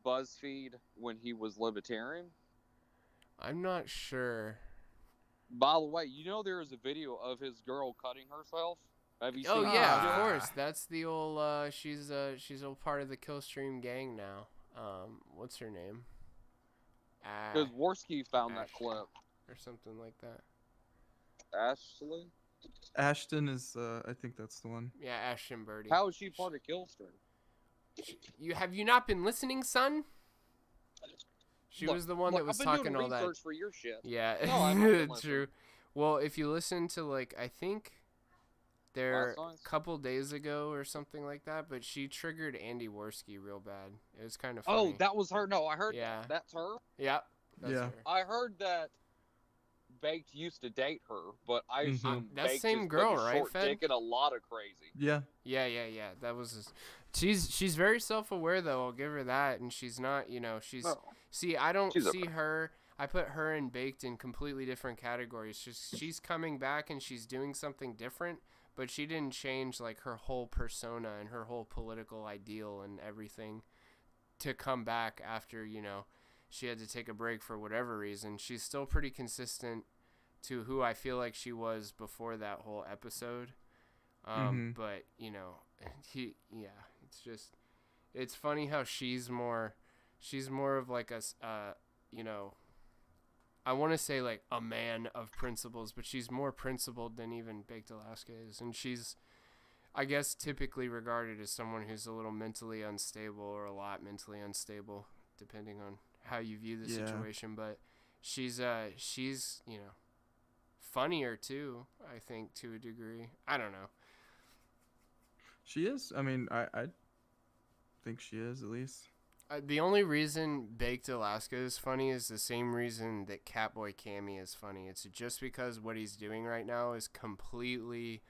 F: BuzzFeed when he was libertarian?
A: I'm not sure.
F: By the way, you know there is a video of his girl cutting herself. Have you
A: Oh
F: seen
A: yeah,
F: that?
A: of course. That's the old. She's a part of the Killstream gang now. What's her name?
F: Because Worski found that
A: Ash.
F: clip.
A: Or something like that.
F: Ashley?
G: Ashton is. I think that's the one.
A: Yeah, Ashton Birdie.
F: How is she part of Killstream?
A: Have you not been listening, son? She was the one that was
F: I've been
A: talking
F: doing
A: all that.
F: research for your shit.
A: Yeah,
F: No, I haven't been
A: true.
F: listening.
A: Well, if you listen to like, I think there
F: Last night's?
A: a couple days ago or something like that, but she triggered Andy Worski real bad. It was kind of funny.
F: Oh, that was her. No, I heard
A: Yeah.
F: that. That's her.
A: Yeah. That's
G: Yeah.
A: her.
F: I heard that Baked used to date her, but I
G: Mhm.
F: assume
A: That's
F: Baked
A: same
F: just
A: girl,
F: put a
A: right,
F: short
A: Fed?
F: dick in a lot of crazy.
G: Yeah.
A: Yeah. That was. She's very self-aware though. I'll give her that, and she's not. She's.
F: No.
A: See, I don't
F: She's
A: see
F: okay.
A: her. I put her and Baked in completely different categories. She's coming back and she's doing something different, but she didn't change like her whole persona and her whole political ideal and everything to come back after, she had to take a break for whatever reason. She's still pretty consistent to who I feel like she was before that whole episode. But, it's just, it's funny how she's more of like I want to say like a man of principles, but she's more principled than even Baked Alaska is. And she's, I guess, typically regarded as someone who's a little mentally unstable or a lot mentally unstable, depending on how you view the
G: Yeah.
A: situation. But she's funnier too, I think, to a degree. I don't know.
G: She is. I mean, I think she is at least.
A: The only reason Baked Alaska is funny is the same reason that Catboy Cammy is funny. It's just because what he's doing right now is completely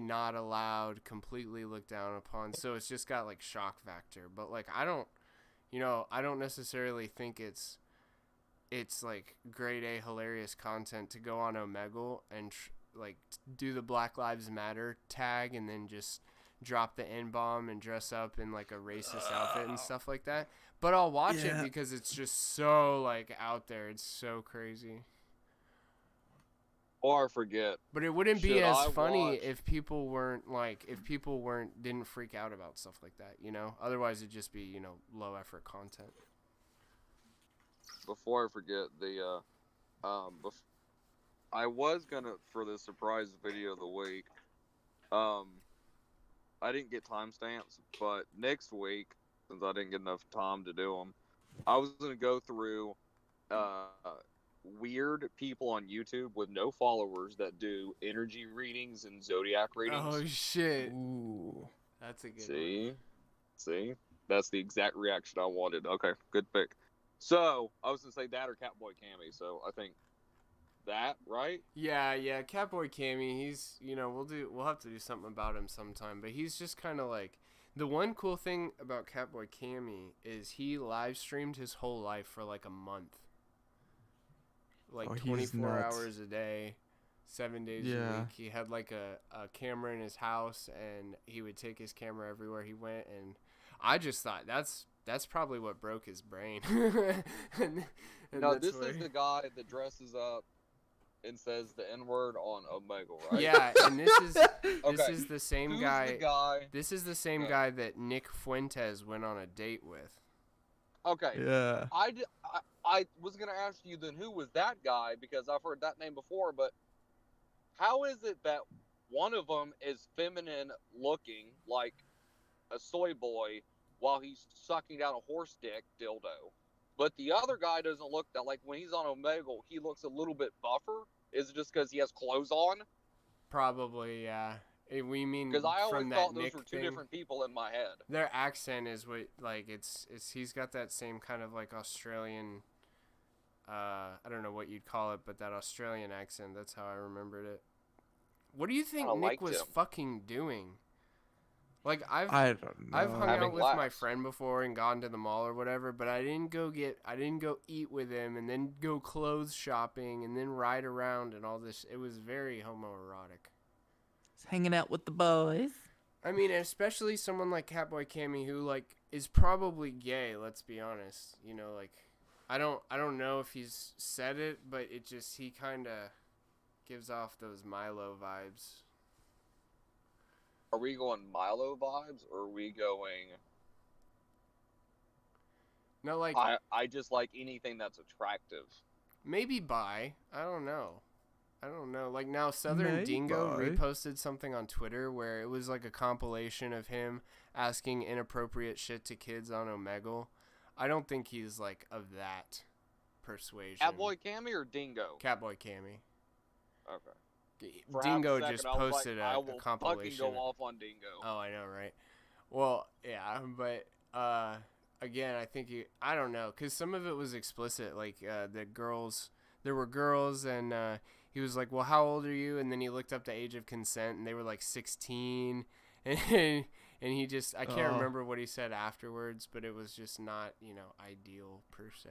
A: not allowed, completely looked down upon. So it's just got like shock factor. But like I don't necessarily think it's like grade A hilarious content to go on Omegle and do the Black Lives Matter tag and then just drop the N-bomb and dress up in like a racist outfit and stuff like that. But I'll watch it because it's just so like out there. It's so crazy.
F: Or I forget.
A: But it wouldn't be
F: Should
A: as
F: I
A: funny
F: watch-
A: if people didn't freak out about stuff like that, Otherwise it'd just be, low effort content.
F: Before I forget, I was gonna, for the surprise video of the week, I didn't get timestamps, but next week, since I didn't get enough time to do them, I was gonna go through weird people on YouTube with no followers that do energy readings and zodiac readings.
A: Oh shit.
G: Ooh.
A: That's a good one.
F: See, that's the exact reaction I wanted. Okay, good pick. So I was gonna say that or Catboy Cammy. So I think that, right?
A: Yeah, Catboy Cammy, he's, we'll have to do something about him sometime, but he's just kind of like, the one cool thing about Catboy Cammy is he live streamed his whole life for like a month. Like
G: Oh, he's
A: 24
G: nuts.
A: hours a day, 7 days a
G: Yeah.
A: week. He had like a camera in his house and he would take his camera everywhere he went, and I just thought that's probably what broke his brain. and
F: No,
A: that's
F: this
A: where-
F: is the guy that dresses up and says the N-word on Omegle, right?
A: Yeah, and this is
F: Okay.
A: the same
F: Who's
A: guy.
F: the guy?
A: This is the same
F: Yeah.
A: guy that Nick Fuentes went on a date with.
F: Okay.
G: Yeah.
F: I was gonna ask you then who was that guy, because I've heard that name before, but how is it that one of them is feminine looking like a soy boy while he's sucking down a horse dick dildo, but the other guy doesn't look that, like when he's on Omegle he looks a little bit buffer? Is it just because he has clothes on?
A: Probably, yeah. We mean
F: Because I always
A: from that
F: thought those
A: Nick
F: were two
A: thing.
F: different people in my head.
A: Their accent is what, like, it's he's got that same kind of like Australian, I don't know what you'd call it, but that Australian accent. That's how I remembered it. What do you think
F: I
A: Nick
F: liked
A: was
F: him.
A: fucking doing? Like
G: I don't know.
A: I've hung
F: Having
A: out with my
F: laughs.
A: friend before and gone to the mall or whatever, but I didn't go eat with him and then go clothes shopping and then ride around and all this. It was very homoerotic.
G: Hanging out with the boys.
A: I mean, especially someone like Catboy Cammy who like is probably gay, let's be honest. Like I don't know if he's said it, but it just, he kind of gives off those Milo vibes.
F: Are we going Milo vibes, or are we going?
A: No, like
F: I just like anything that's attractive.
A: maybe bi. I don't know. I don't know. Like now, Southern Dingo reposted something on Twitter where it was like a compilation of him asking inappropriate shit to kids on Omegle. I don't think he's like of that persuasion.
F: Catboy Cammy or Dingo?
A: Catboy Cammy.
F: Okay.
A: Dingo just posted
F: I
A: a
F: will
A: compilation.
F: fucking go off on Dingo.
A: Oh, I know, right? Well, yeah, but again, I think I don't know, because some of it was explicit. Like there were girls, and he was like, well, how old are you? And then he looked up the age of consent, and they were like 16. And he just, I can't remember what he said afterwards, but it was just not, ideal per se.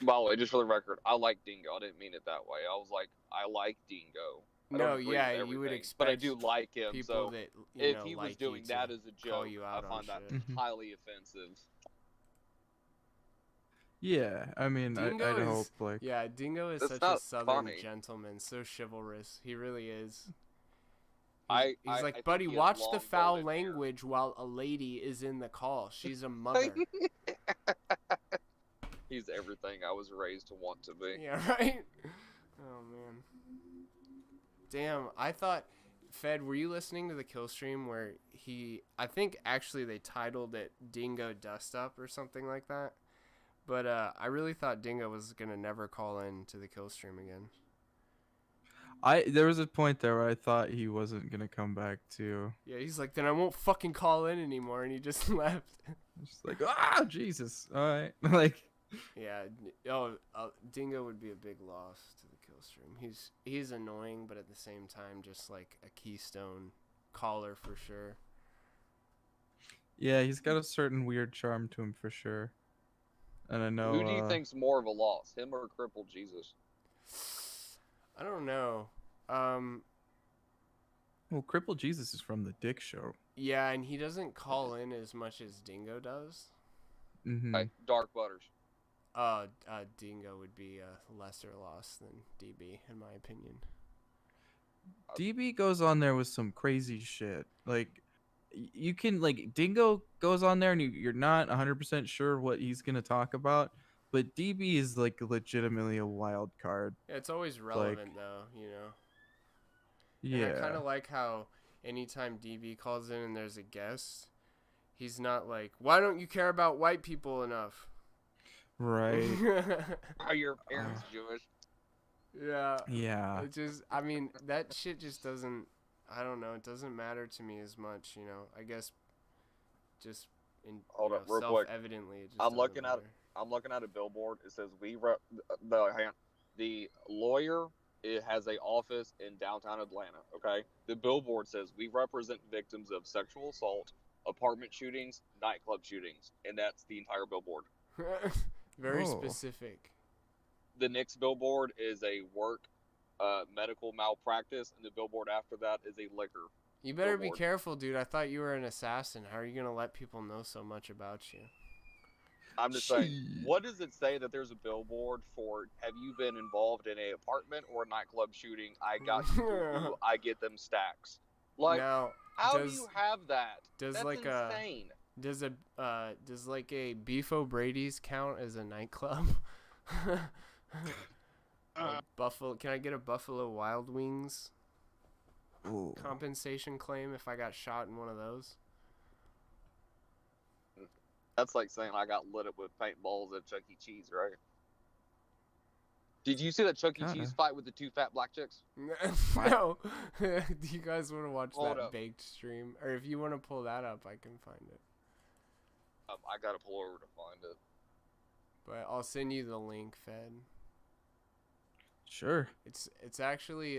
F: By the way, just for the record, I like Dingo. I didn't mean it that way. I was like, I like Dingo.
A: No, yeah, you would expect.
F: But I do like him.
A: People
F: So
A: that,
F: if he was
A: like
F: doing that as a joke, I find that
A: shit.
F: highly offensive.
G: Yeah, I mean, I'd hope like.
A: Yeah, Dingo is
F: That's
A: such a
F: not
A: Southern
F: funny.
A: gentleman, so chivalrous. He really is.
F: I
A: He's like,
F: think
A: buddy,
F: he has
A: watch the
F: long
A: foul
F: golden hair.
A: language while a lady is in the call. She's a mother.
F: He's everything I was raised to want to be.
A: Yeah, right? Oh, man. Damn, I thought, Fed, were you listening to the kill stream where I think actually they titled it Dingo Dust Up or something like that. But I really thought Dingo was going to never call in to the kill stream again.
G: There was a point there where I thought he wasn't gonna come back too.
A: Yeah, he's like, then I won't fucking call in anymore, and he just left.
G: Just like, Jesus, all right, like.
A: Yeah, Dingo would be a big loss to the kill stream. He's annoying, but at the same time, just like a keystone caller for sure.
G: Yeah, he's got a certain weird charm to him for sure. And I know.
F: Who do you think's more of a loss, him or Crippled Jesus?
A: I don't know.
G: Well, Crippled Jesus is from the Dick Show.
A: Yeah, and he doesn't call in as much as Dingo does.
G: Mm-hmm.
F: Like Dark Butters.
A: Dingo would be a lesser loss than DB, in my opinion.
G: DB goes on there with some crazy shit. Like, you can, like, Dingo goes on there and you're not 100% sure what he's going to talk about. But DB is, like, legitimately a wild card.
A: Yeah, it's always relevant, though, you know?
G: Yeah.
A: And I kind of like how anytime DB calls in and there's a guest, he's not like, why don't you care about white people enough?
G: Right.
F: Are your parents Jewish?
A: Yeah.
G: Yeah.
A: It just, I mean, that shit just doesn't, I don't know, it doesn't matter to me as much, you know? I guess just
F: Hold up, real quick.
A: self-evidently it just
F: I'm
A: doesn't
F: looking at
A: matter.
F: I'm looking at a billboard. It says the lawyer. It has a office in downtown Atlanta. Okay, the billboard says we represent victims of sexual assault, apartment shootings, nightclub shootings, and that's the entire billboard.
A: Very
G: Oh.
A: specific.
F: The next billboard is a work medical malpractice, and the billboard after that is a liquor.
A: You better
F: billboard.
A: be careful, dude. I thought you were an assassin. How are you going to let people know so much about you?
F: I'm just saying, what does it say that there's a billboard for? Have you been involved in a apartment or a nightclub shooting? I got you. Ooh, I get them stacks. Like,
A: now,
F: how
A: does,
F: do you have that?
A: does
F: That's
A: like
F: insane.
A: does like a Beef O'Brady's count as a nightclub? Buffalo, can I get a Buffalo Wild Wings
G: Ooh.
A: compensation claim if I got shot in one of those?
F: That's like saying I got lit up with paintballs at Chuck E. Cheese, right? Did you see that Chuck E.
G: Kinda.
F: Cheese fight with the two fat black chicks?
A: No. Do you guys want to watch
F: Hold
A: that
F: up.
A: baked stream? Or if you want to pull that up, I can find it.
F: I gotta pull over to find it.
A: But I'll send you the link, Fed.
G: Sure.
A: It's actually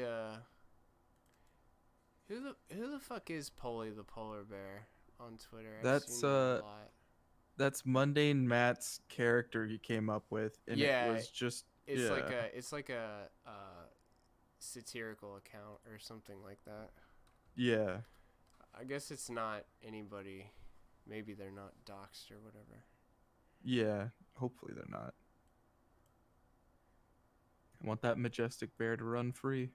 A: who the fuck is Polly the polar bear on Twitter? I've
G: That's,
A: seen it a lot.
G: That's Mundane Matt's character he came up with, and
A: Yeah,
G: it was just
A: It's
G: yeah.
A: like a satirical account or something like that.
G: Yeah.
A: I guess it's not anybody. Maybe they're not doxxed or whatever.
G: Yeah. Hopefully they're not. I want that majestic bear to run free.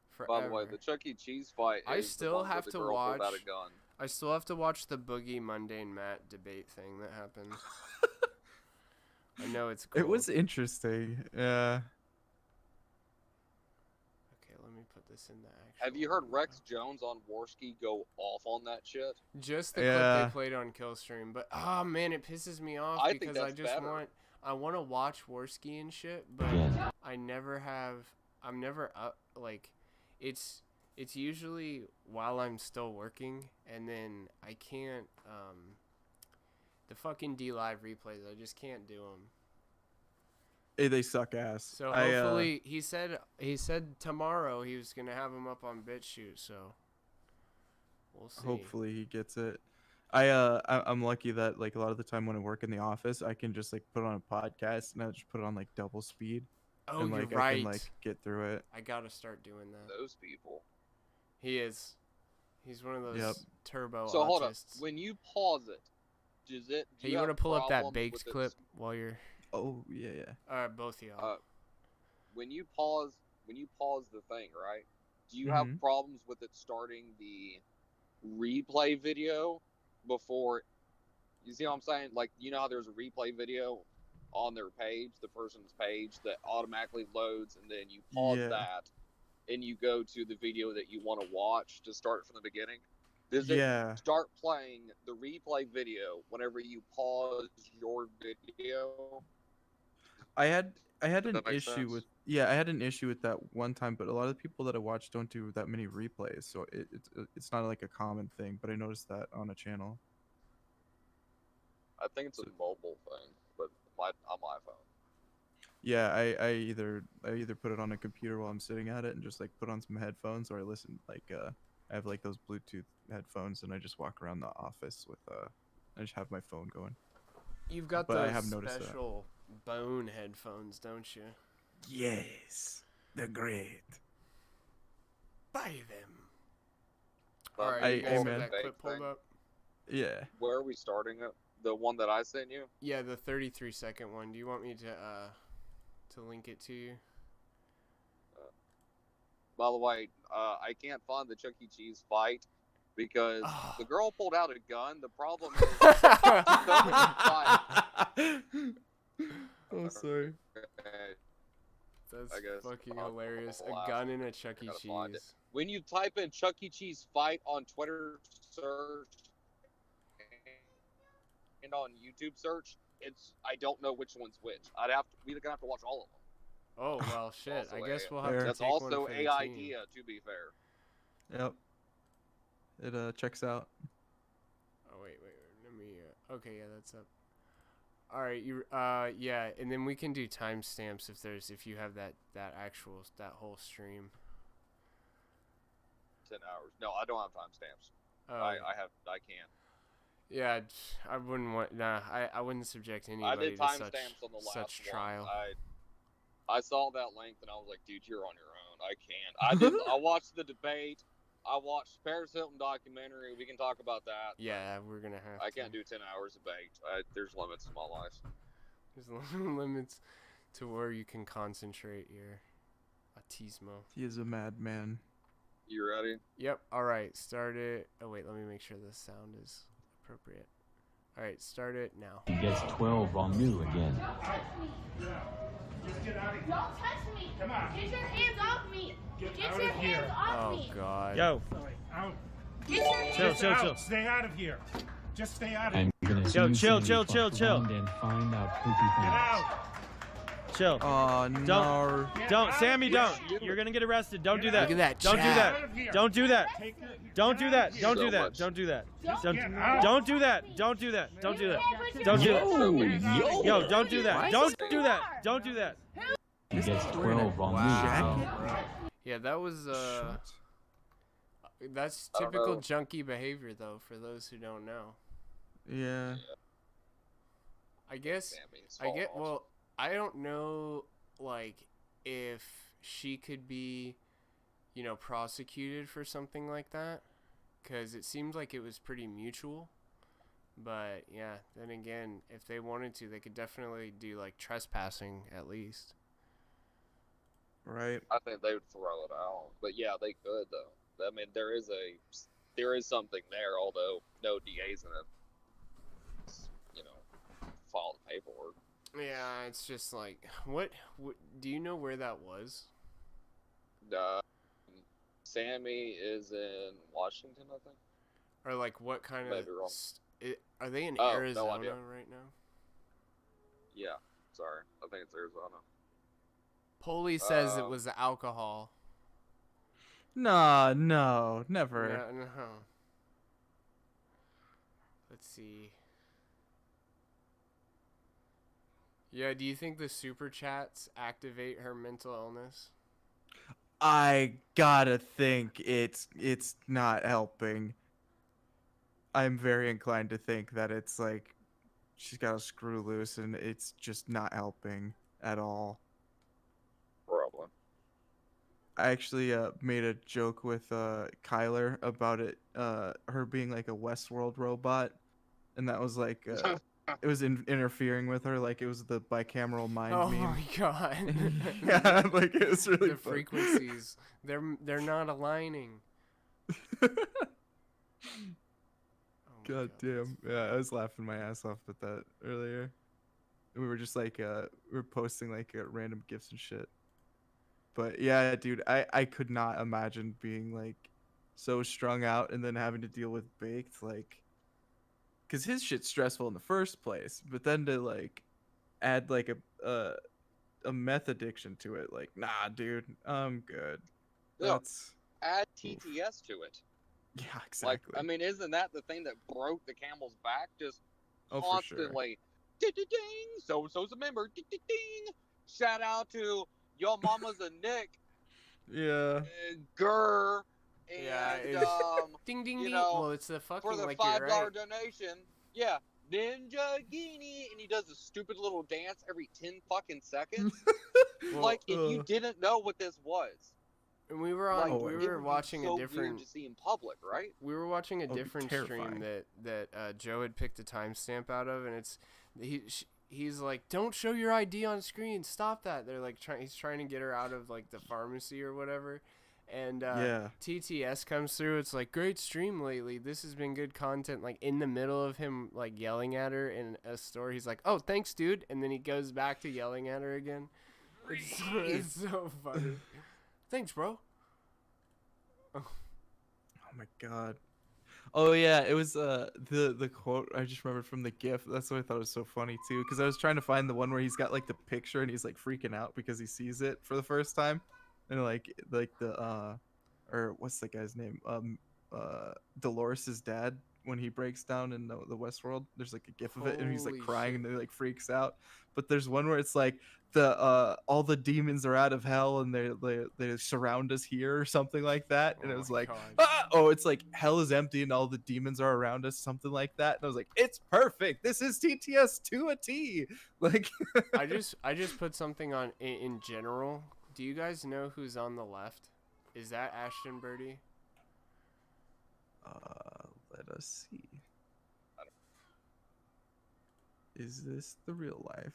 A: Forever.
F: By the way, the Chuck E. Cheese fight.
A: I
F: is the
A: still
F: one with
A: have
F: the
A: to
F: girl
A: watch-
F: without a gun.
A: I still have to watch the Boogie Mundane Matt debate thing that happened. I know it's cool.
G: It was interesting. Yeah.
A: put this in the actual.
F: Have you heard Rex Jones on Warski go off on that shit?
A: Just the clip
B: Yeah.
A: they played on Killstream, but oh man, it pisses me off
F: I think
A: because I
F: that's
A: just
F: better.
A: I want to watch Warski and shit, but I never have. I'm never up. Like, it's usually while I'm still working, and then I can't. The fucking D Live replays, I just can't do them.
G: Hey, they suck ass.
A: So hopefully, he said tomorrow he was gonna have them up on BitChute. So we'll see.
G: Hopefully he gets it. I'm lucky that like a lot of the time when I work in the office, I can just like put on a podcast and I just put it on like double speed.
A: Oh,
G: and
A: you're
G: like
A: right.
G: I can like get through it.
A: I gotta start doing that.
F: Those people.
A: He is. He's one of those
G: Yep.
A: turbo
F: So hold up.
A: autists.
F: When you pause it, does it? Do
A: Hey, you
F: have
A: want to pull up that
F: problems
A: baked
F: with
A: clip
F: its-
A: while you're?
G: Oh yeah.
A: Both of y'all.
F: When you pause the thing, right? Do you have
G: Mhm.
F: problems with it starting the replay video before? You see what I'm saying? Like, you know how there's a replay video on their page, the person's page, that automatically loads, and then you pause
G: Yeah.
F: that, and you go to the video that you want to watch to start from the beginning. Does it
G: Yeah.
F: start playing the replay video whenever you pause your video?
G: I had
F: Does
G: an
F: that make
G: issue
F: sense?
G: with I had an issue with that one time, but a lot of the people that I watch don't do that many replays, so it's not like a common thing. But I noticed that on a channel.
F: I think it's a mobile thing, but on my phone.
G: Yeah, I either put it on a computer while I'm sitting at it and just like put on some headphones, or I listen like I have like those Bluetooth headphones and I just walk around the office with I just have my phone going.
A: You've got
G: but I
A: those
G: have noticed that.
A: special bone headphones, don't you?
G: Yes, they're great.
A: Buy them.
F: But
A: All right,
G: I-
A: you guys
G: hey,
A: have
G: man.
A: that clip pulled
F: Thing.
A: up?
G: Yeah.
F: Where are we starting it? The one that I sent you?
A: Yeah, the 33-second one. Do you want me to link it to you?
F: By the way, I can't find the Chuck E. Cheese fight because
A: Oh.
F: the girl pulled out a gun. The problem is
G: Oh, sorry.
A: That's
F: I guess
A: fucking
F: I'll-
A: hilarious.
F: I'll
A: A
F: laugh.
A: gun in a Chuck E.
F: Gotta find it.
A: Cheese.
F: When you type in Chuck E. Cheese fight on Twitter search and on YouTube search, I don't know which one's which. We're gonna have to watch all of them.
A: Oh well, shit. I
F: Also
A: guess
F: a-
A: we'll have
G: Fair.
A: to
F: That's
A: take one
F: also
A: for
F: a
A: the team.
F: idea, to be fair.
G: Yep. It checks out.
A: Oh wait. Let me. Okay, yeah, that's up. All right, yeah, and then we can do timestamps if you have that whole stream.
F: 10 hours. No, I don't have timestamps.
A: Oh,
F: I can't.
A: yeah, I wouldn't want. Nah, I wouldn't subject
F: I
A: anybody
F: did
A: to such
F: timestamps on the last
A: such
F: one.
A: trial.
F: I saw that length and I was like, dude, you're on your own. I can't. I watched the debate. I watched Paris Hilton documentary. We can talk about that. but
A: Yeah, we're gonna have.
F: I
A: to.
F: can't do 10 hours of bait. There's limits to my life.
A: There's limits to where you can concentrate your autismo.
G: He is a madman.
F: You ready?
A: Yep. All right. Start it. Oh wait, let me make sure the sound is appropriate. All right, start it now.
H: He gets 12 on you again.
I: Don't touch me! Come on! Get your hands off me! Get your hands off
A: Oh
I: me!
A: God.
J: Yo,
I: Out! Get your
J: chill, chill,
I: out.
J: chill.
I: Stay out of here! Just stay out of
H: I'm
I: here!
H: gonna
J: Yo,
H: soon
J: chill,
H: send
J: chill,
H: you
J: chill,
H: fucked
J: chill.
H: around and find out poopy
I: Get
H: pants.
I: out!
J: chill.
G: Oh no.
I: Get
J: Don't,
I: out
J: Sammy,
I: of
J: don't.
I: here.
J: You're gonna get arrested. Don't do
I: Get
J: that.
A: Look at that
J: Don't do
A: chat.
J: that.
I: Out of here.
J: Don't do that.
I: Take your-
J: Don't do that.
I: Get
J: Don't
F: So
J: do that.
F: much.
J: Don't do that.
I: Get
J: Don't
I: out.
J: don't do that. Don't do that. Don't do that.
I: Get
J: Don't do
I: out.
J: that.
H: Yo,
J: Yo, don't do that. Don't do that. Don't do that.
H: He gets 12 on
A: Wow. Yeah, that was
G: Shit.
A: that's
F: I don't
A: typical
F: know.
A: junkie behavior though. For those who don't know,
G: Yeah.
A: I guess
F: Sammy's
A: I get
F: fault.
A: well. I don't know, like if she could be, prosecuted for something like that, because it seemed like it was pretty mutual. But yeah, then again, if they wanted to, they could definitely do like trespassing at least.
G: Right.
F: I think they would throw it out. But yeah, they could though. I mean, there is something there, although no DA's in it. File the paperwork.
A: Yeah, it's just like what do you know where that was?
F: Sammy is in Washington, I think.
A: Or like what kind
F: Might
A: of?
F: be wrong.
A: Are they in
F: Oh, no
A: Arizona
F: idea.
A: right now?
F: Yeah, sorry. I think it's Arizona.
A: Polly says it was alcohol.
G: No, never.
A: No. Let's see. Yeah, do you think the super chats activate her mental illness?
G: I gotta think it's not helping. I'm very inclined to think that it's like she's got a screw loose and it's just not helping at all.
F: Probably.
G: I actually made a joke with Kyler about it, her being like a Westworld robot, and that was like it was interfering with her, like it was the bicameral mind
A: Oh
G: meme.
A: my god.
G: Yeah, like it was really
A: the
G: fun.
A: frequencies. They're not aligning. Oh my
G: God damn. Yeah, I was laughing my ass off at that earlier. We were just like we were posting like random gifs and shit. But yeah, dude, I could not imagine being like so strung out and then having to deal with Baked, like, cause his shit's stressful in the first place, but then to like add like a meth addiction to it, like, nah, dude, I'm good.
F: No,
G: That's
F: add TTS to it.
G: yeah,
F: Like,
G: exactly.
F: I mean, isn't that the thing that broke the camel's back? Just
G: Oh, for sure.
F: constantly, ding, ding, ding, so-and-so's a member, ding, ding, ding. Shout out to your mama's a Nick,
G: Yeah.
F: and Gurr, and,
A: Yeah, ding ding
F: you
A: ding.
F: know,
A: Well, it's the fucking
F: for the
A: like
F: $5
A: you're right.
F: donation, yeah, Ninja Genie, and he does a stupid little dance every 10 fucking seconds.
A: Well,
F: like, if you didn't know what this was.
A: And we were on.
F: Like,
A: we
F: it
A: were
F: would be
A: watching
F: so
A: a different.
F: weird to see in public, right?
A: We were watching a
G: Oh, it'd be
A: different
G: terrifying.
A: stream that Joe had picked a timestamp out of, and it's he's like, "Don't show your ID on screen. Stop that." They're like he's trying to get her out of like the pharmacy or whatever, and
G: Yeah.
A: TTS comes through. It's like, "Great stream lately. This has been good content." Like in the middle of him like yelling at her in a store, he's like, "Oh, thanks, dude," and then he goes back to yelling at her again. It's so funny. Thanks, bro.
G: Oh my god. Oh yeah, it was the quote I just remembered from the GIF. That's what I thought was so funny too, because I was trying to find the one where he's got like the picture and he's like freaking out because he sees it for the first time, and like the or what's the guy's name? Dolores' dad, when he breaks down in the Westworld. There's like a GIF of it and he's like
A: Holy
G: crying
A: shit.
G: and he like freaks out. But there's one where it's like the all the demons are out of hell and they surround us here or something like that, and
A: Oh
G: it was
A: my
G: like
A: God.
G: oh, it's like hell is empty and all the demons are around us, something like that. And I was like, it's perfect, this is TTS to a T. Like
A: I just put something on in general. Do you guys know who's on the left? Is that Ashton Birdie?
G: let us see, is this the real life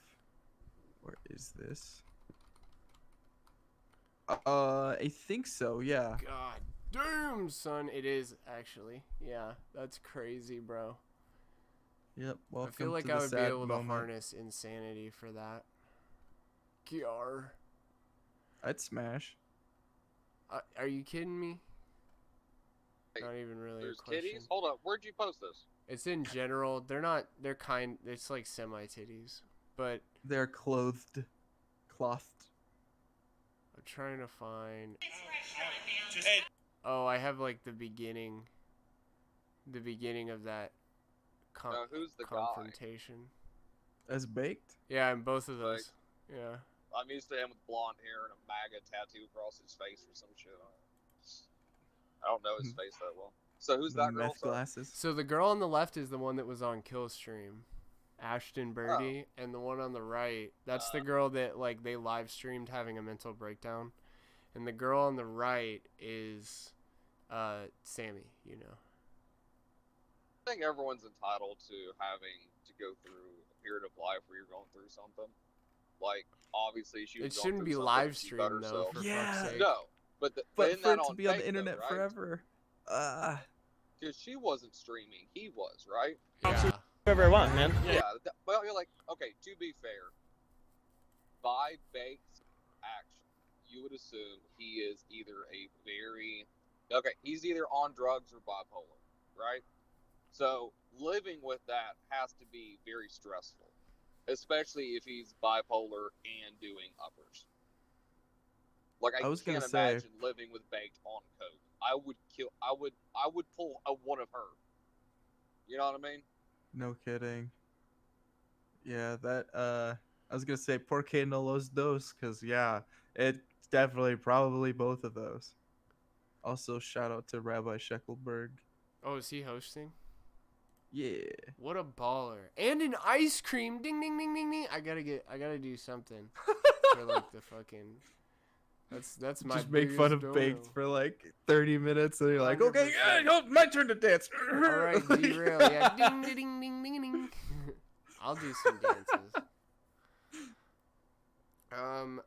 G: or is this I think so, yeah.
A: God damn, son, it is actually. Yeah, that's crazy, bro.
G: Yep, welcome
A: I feel like
G: to
A: I
G: the
A: would be
G: sad
A: able
G: moment.
A: to harness insanity for that. GR.
G: I'd smash.
A: Are you kidding me?
F: Hey,
A: Not even really a
F: There's
A: question.
F: titties? Hold up, where'd you post this?
A: It's in general. They're kind. It's like semi-titties. But
G: They're clothed.
A: I'm trying to find. Oh, I have like the beginning of that
F: Who's the guy?
A: confrontation.
G: As baked?
A: Yeah, and both of those.
F: Like-
A: Yeah.
F: I'm used to him with blonde hair and a MAGA tattoo across his face or some shit. I don't know his face that well. So who's
G: The
F: that girl?
G: meth
F: Sorry.
G: glasses.
A: So the girl on the left is the one that was on Killstream, Ashton Birdie, and the one on the right, that's the girl that like they live streamed having a mental breakdown, and the girl on the right is Sammy. You know.
F: I think everyone's entitled to having to go through a period of life where you're going through something. Like, obviously, she was
A: It
F: going
A: shouldn't
F: through
A: be
F: something,
A: live
F: she cut
A: streamed though.
F: herself.
A: For
G: Yeah.
A: fuck's sake.
F: No, but
G: But
F: isn't
G: for
F: that
G: it to
F: on
G: be on the
F: tape,
G: internet
F: though, right?
G: forever.
F: Because she wasn't streaming, he was, right?
A: Yeah.
J: Whatever I want, man.
F: Yeah. Well, you're like, okay, to be fair, by Bake's action, you would assume he is either a very Okay, he's either on drugs or bipolar, right? So living with that has to be very stressful, especially if he's bipolar and doing uppers. Like I
G: I was gonna
F: can't
G: say,
F: imagine living with baked on coke. I would kill. I would pull a one of her. You know what I mean?
G: no kidding. Yeah, that I was gonna say por qué no los dos, cause yeah, it's definitely probably both of those. Also, shout out to Rabbi Sheckelberg.
A: Oh, is he hosting?
G: Yeah.
A: What a baller. And an ice cream. Ding, ding, ding, ding, ding. I gotta do something for like the fucking. That's my
G: Just make fun
A: biggest
G: of baked
A: dono.
G: for like 30 minutes, and you're like,
A: 100%.
G: okay, yeah, my turn to dance.
A: All right, derail. Yeah, ding, ding, ding, ding, ding, ding. I'll do some dances.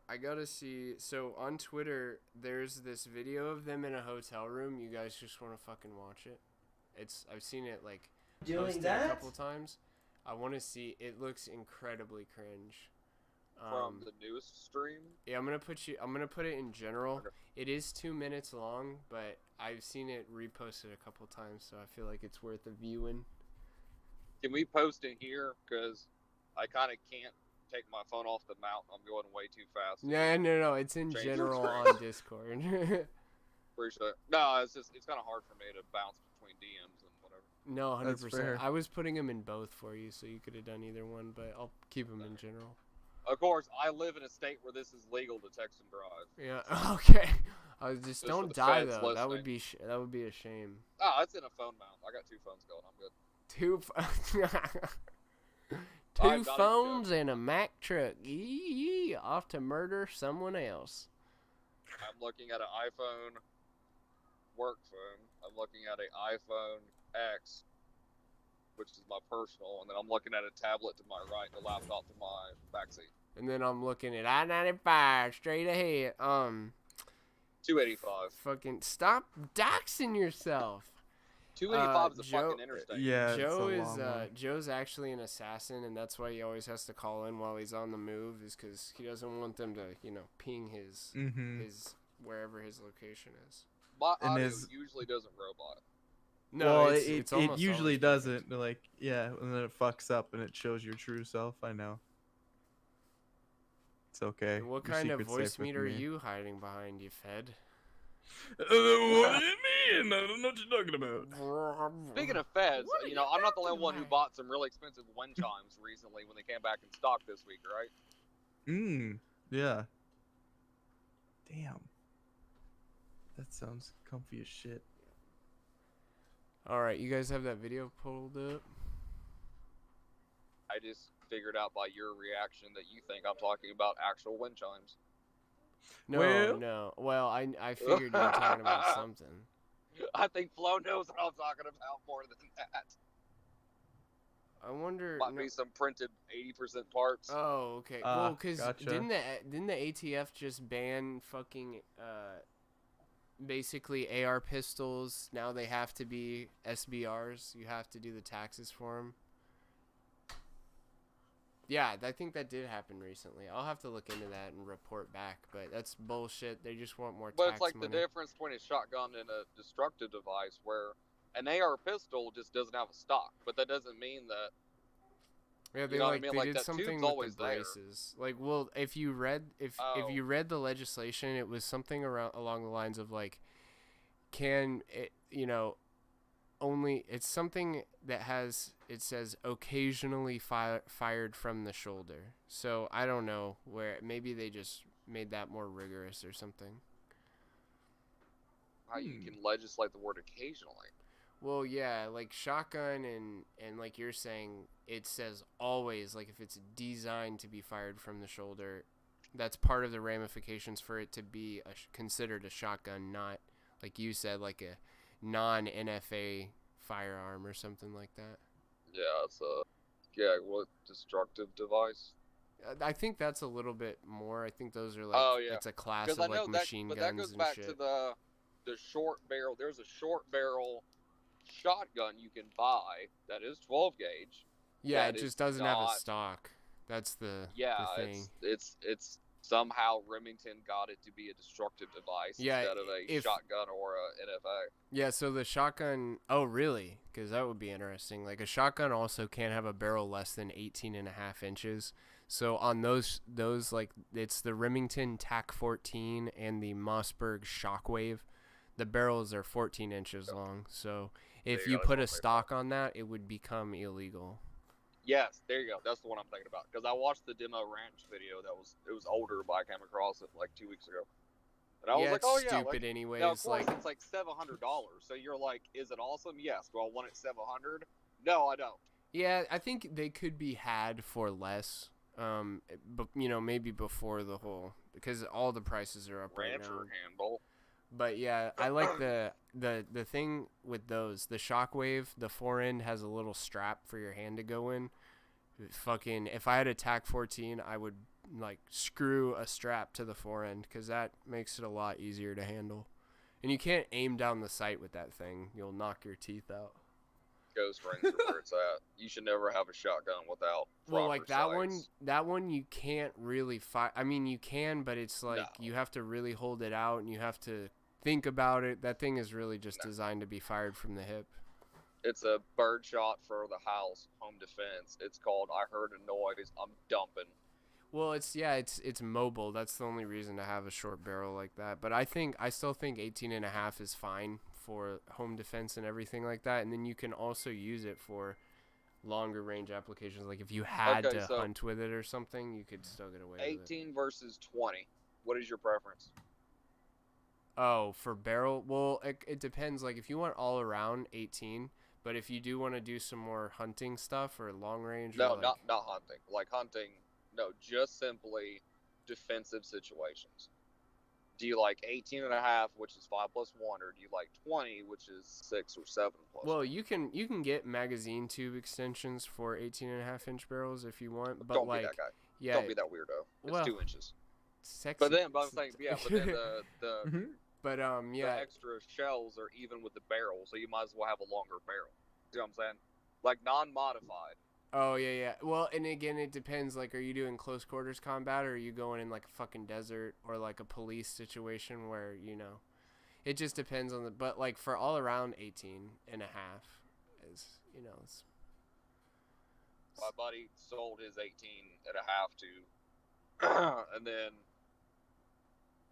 A: I gotta see. So on Twitter, there's this video of them in a hotel room. You guys just want to fucking watch it? I've seen it like posted a couple times. I want to see. It looks incredibly cringe.
F: From the newest stream.
A: Yeah, I'm gonna put it in general. It is 2 minutes long, but I've seen it reposted a couple times, so I feel like it's worth a viewing.
F: Can we post in here? Because I kind of can't take my phone off the mount. I'm going way too fast.
A: No, it's in
F: Change
A: general
F: your
A: on Discord.
F: Appreciate it. No, it's kind of hard for me to bounce between DMs and whatever.
A: No,
G: That's
A: 100%.
G: fair.
A: I was putting them in both for you, so you could have done either one, but I'll keep them in general.
F: Of course, I live in a state where this is legal to text and drive.
A: Yeah. Okay. I was just
F: Just
A: don't
F: for the
A: die
F: feds
A: though. That would
F: listening.
A: be a shame.
F: Oh, it's in a phone mount. I got 2 phones going. I'm good.
A: Two
F: not even
A: phones and a Mac truck. Yee, off to murder someone else.
F: I'm looking at an iPhone work phone. I'm looking at an iPhone X, which is my personal, and then I'm looking at a tablet to my right and a laptop to my backseat.
A: And then I'm looking at I-95 straight ahead.
F: 285.
A: Fucking stop doxing yourself.
F: 285 is a
A: Joe-
F: fucking interstate.
G: Yeah,
A: Joe
G: it's a
A: is
G: long one.
A: Joe's actually an assassin, and that's why he always has to call in while he's on the move, is because he doesn't want them to, ping his his wherever his location is.
F: My
G: And
F: audio
G: his-
F: usually doesn't robot.
A: No,
G: well,
A: it's
G: it
A: almost
G: usually
A: always
G: doesn't.
A: perfect.
G: Like, yeah, and then it fucks up and it shows your true self. I know. It's okay.
A: What
G: Your
A: kind of
G: secret's
A: voice
G: safe with
A: meter are
G: me.
A: you hiding behind, you fed?
G: What do you mean? I don't know what you're talking about.
F: Speaking of feds,
A: What are you
F: I'm not the only
A: talking
F: one who
A: about?
F: bought some really expensive wind chimes recently when they came back in stock this week, right?
G: Yeah. Damn. That sounds comfy as shit.
A: All right, you guys have that video pulled up?
F: I just figured out by your reaction that you think I'm talking about actual wind chimes.
A: No,
G: Well-
A: no. Well, I figured you were talking about something.
F: I think Flo knows what I'm talking about more than that.
A: I wonder.
F: Might be some printed 80% parts.
A: Oh, okay.
G: Ah,
A: Well, because
G: gotcha.
A: didn't the ATF just ban fucking basically AR pistols? Now they have to be SBRs. You have to do the taxes for them. Yeah, I think that did happen recently. I'll have to look into that and report back, but that's bullshit. They just want more
F: But
A: tax
F: it's like
A: money.
F: the difference between a shotgun and a destructive device, where an AR pistol just doesn't have a stock, but that doesn't mean that.
A: Yeah, they
F: You know what I mean?
A: they
F: Like,
A: did
F: that
A: something
F: tube's
A: with
F: always
A: the
F: there.
A: braces. Like, well, if you read if you read the legislation, it was something along the lines of like, can it, only it's something that it says occasionally fired from the shoulder. So I don't know where maybe they just made that more rigorous or something.
F: How you can legislate the word occasionally.
A: Well, yeah, like shotgun and like you're saying, it says always, like if it's designed to be fired from the shoulder, that's part of the ramifications for it to be considered a shotgun, not, like you said, like a non-NFA firearm or something like that.
F: Yeah, it's what destructive device?
A: I think that's a little bit more. I think those are like, it's a class of
F: Because I know
A: like
F: that,
A: machine
F: but
A: guns
F: that goes
A: and
F: back
A: shit.
F: to the short barrel. There's a short barrel shotgun you can buy that is 12 gauge.
A: Yeah,
F: that
A: it
F: is
A: just doesn't have a
F: not-
A: stock. That's the
F: Yeah,
A: thing.
F: it's somehow Remington got it to be a destructive device
A: Yeah,
F: instead of a shotgun or a NFA.
A: Yeah, so the shotgun. Oh, really? Because that would be interesting. Like a shotgun also can't have a barrel less than 18.5 inches. So on those like it's the Remington TAC 14 and the Mossberg Shockwave. The barrels are 14 inches long. So if you put a stock on that, it would become illegal.
F: Yes, there you go. That's the one I'm thinking about. Because I watched the Demo Ranch video. It was older, but I came across it like 2 weeks ago. And I was like, oh yeah,
A: stupid anyways.
F: Now, of course, it's like $700. So you're like, is it awesome? Yes. Do I want it $700? No, I don't.
A: Yeah, I think they could be had for less. But maybe before the whole, because all the prices are up right now.
F: Rancher handle.
A: But yeah, I like the thing with those. The Shockwave, the forend has a little strap for your hand to go in. Fucking, if I had a TAC 14, I would like screw a strap to the forend because that makes it a lot easier to handle. And you can't aim down the sight with that thing. You'll knock your teeth out.
F: Ghost rings are where it's at. You should never have a shotgun without
A: well, like that
F: sights.
A: one you can't really fire. I mean, you can, but it's like you have to really hold it out and you have to think about it. That thing is really just designed to be fired from the hip.
F: It's a bird shot for the house, home defense. It's called I heard a noise, I'm dumping.
A: Well, it's mobile. That's the only reason to have a short barrel like that. But I still think 18.5 is fine for home defense and everything like that. And then you can also use it for longer range applications. Like if you had to hunt with it or something, you could still get away with it.
F: 18 versus 20. What is your preference?
A: Oh, for barrel? Well, it depends. Like if you want all around 18, but if you do want to do some more hunting stuff or long range.
F: No,
A: or
F: not hunting. Like hunting. No, just simply defensive situations. Do you like 18.5, which is 5 plus 1, or do you like 20, which is 6 or 7 plus?
A: Well, you can get magazine tube extensions for 18.5-inch barrels if you want, but
F: don't
A: like
F: be that guy.
A: Yeah,
F: don't be that weirdo. It's 2 inches.
A: Sexy.
F: But I'm saying, yeah. But then the
A: but
F: the extra shells are even with the barrel, so you might as well have a longer barrel. See what I'm saying? Like non-modified.
A: Oh, yeah. Well, and again, it depends. Like, are you doing close quarters combat, or are you going in, like, a fucking desert or, like, a police situation where, it just depends on the... But, like, for all around 18.5 is, it's...
F: My buddy sold his 18.5 to... and then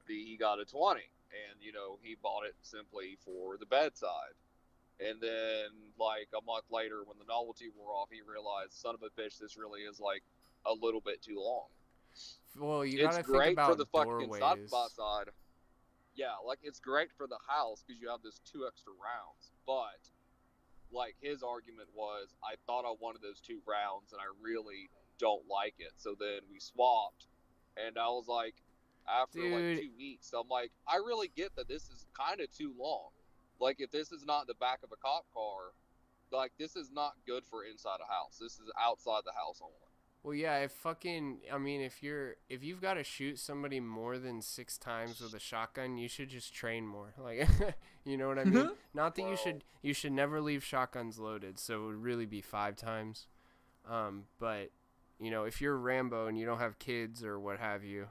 F: he got a 20. And, he bought it simply for the bedside. And then, like, a month later, when the novelty wore off, he realized, son of a bitch, this really is, like, a little bit too long.
A: Well, you gotta
F: think about
A: It's great
F: for the fucking
A: doorways.
F: side-by-side. Yeah, like, it's great for the house because you have those 2 extra rounds. But, like, his argument was, I thought I wanted those 2 rounds, and I really don't like it. So then we swapped. And I was like, after, like, 2 weeks, I'm like, I really get that this is kind of too long. Like, if this is not the back of a cop car, like, this is not good for inside a house. This is outside the house only.
A: Well, yeah, if you've got to shoot somebody more than 6 times with a shotgun, you should just train more. Like, you know what I mean? Not that you should never leave shotguns loaded, so it would really be 5 times. But, if you're Rambo and you don't have kids or what have you,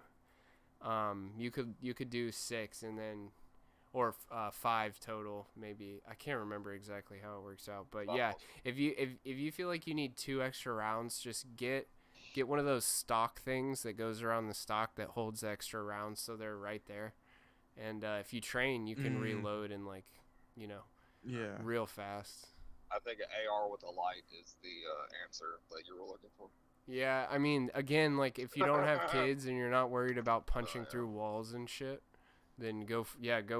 A: you could do 6 and then... Or 5 total, maybe. I can't remember exactly how it works out, but yeah, if you feel like you need 2 extra rounds, just get one of those stock things that goes around the stock that holds the extra rounds, so they're right there. And if you train, you can reload in real fast.
F: I think an AR with a light is the answer that you were looking for.
A: Yeah, I mean, again, like if you don't have kids and you're not worried about punching through walls and shit. Then go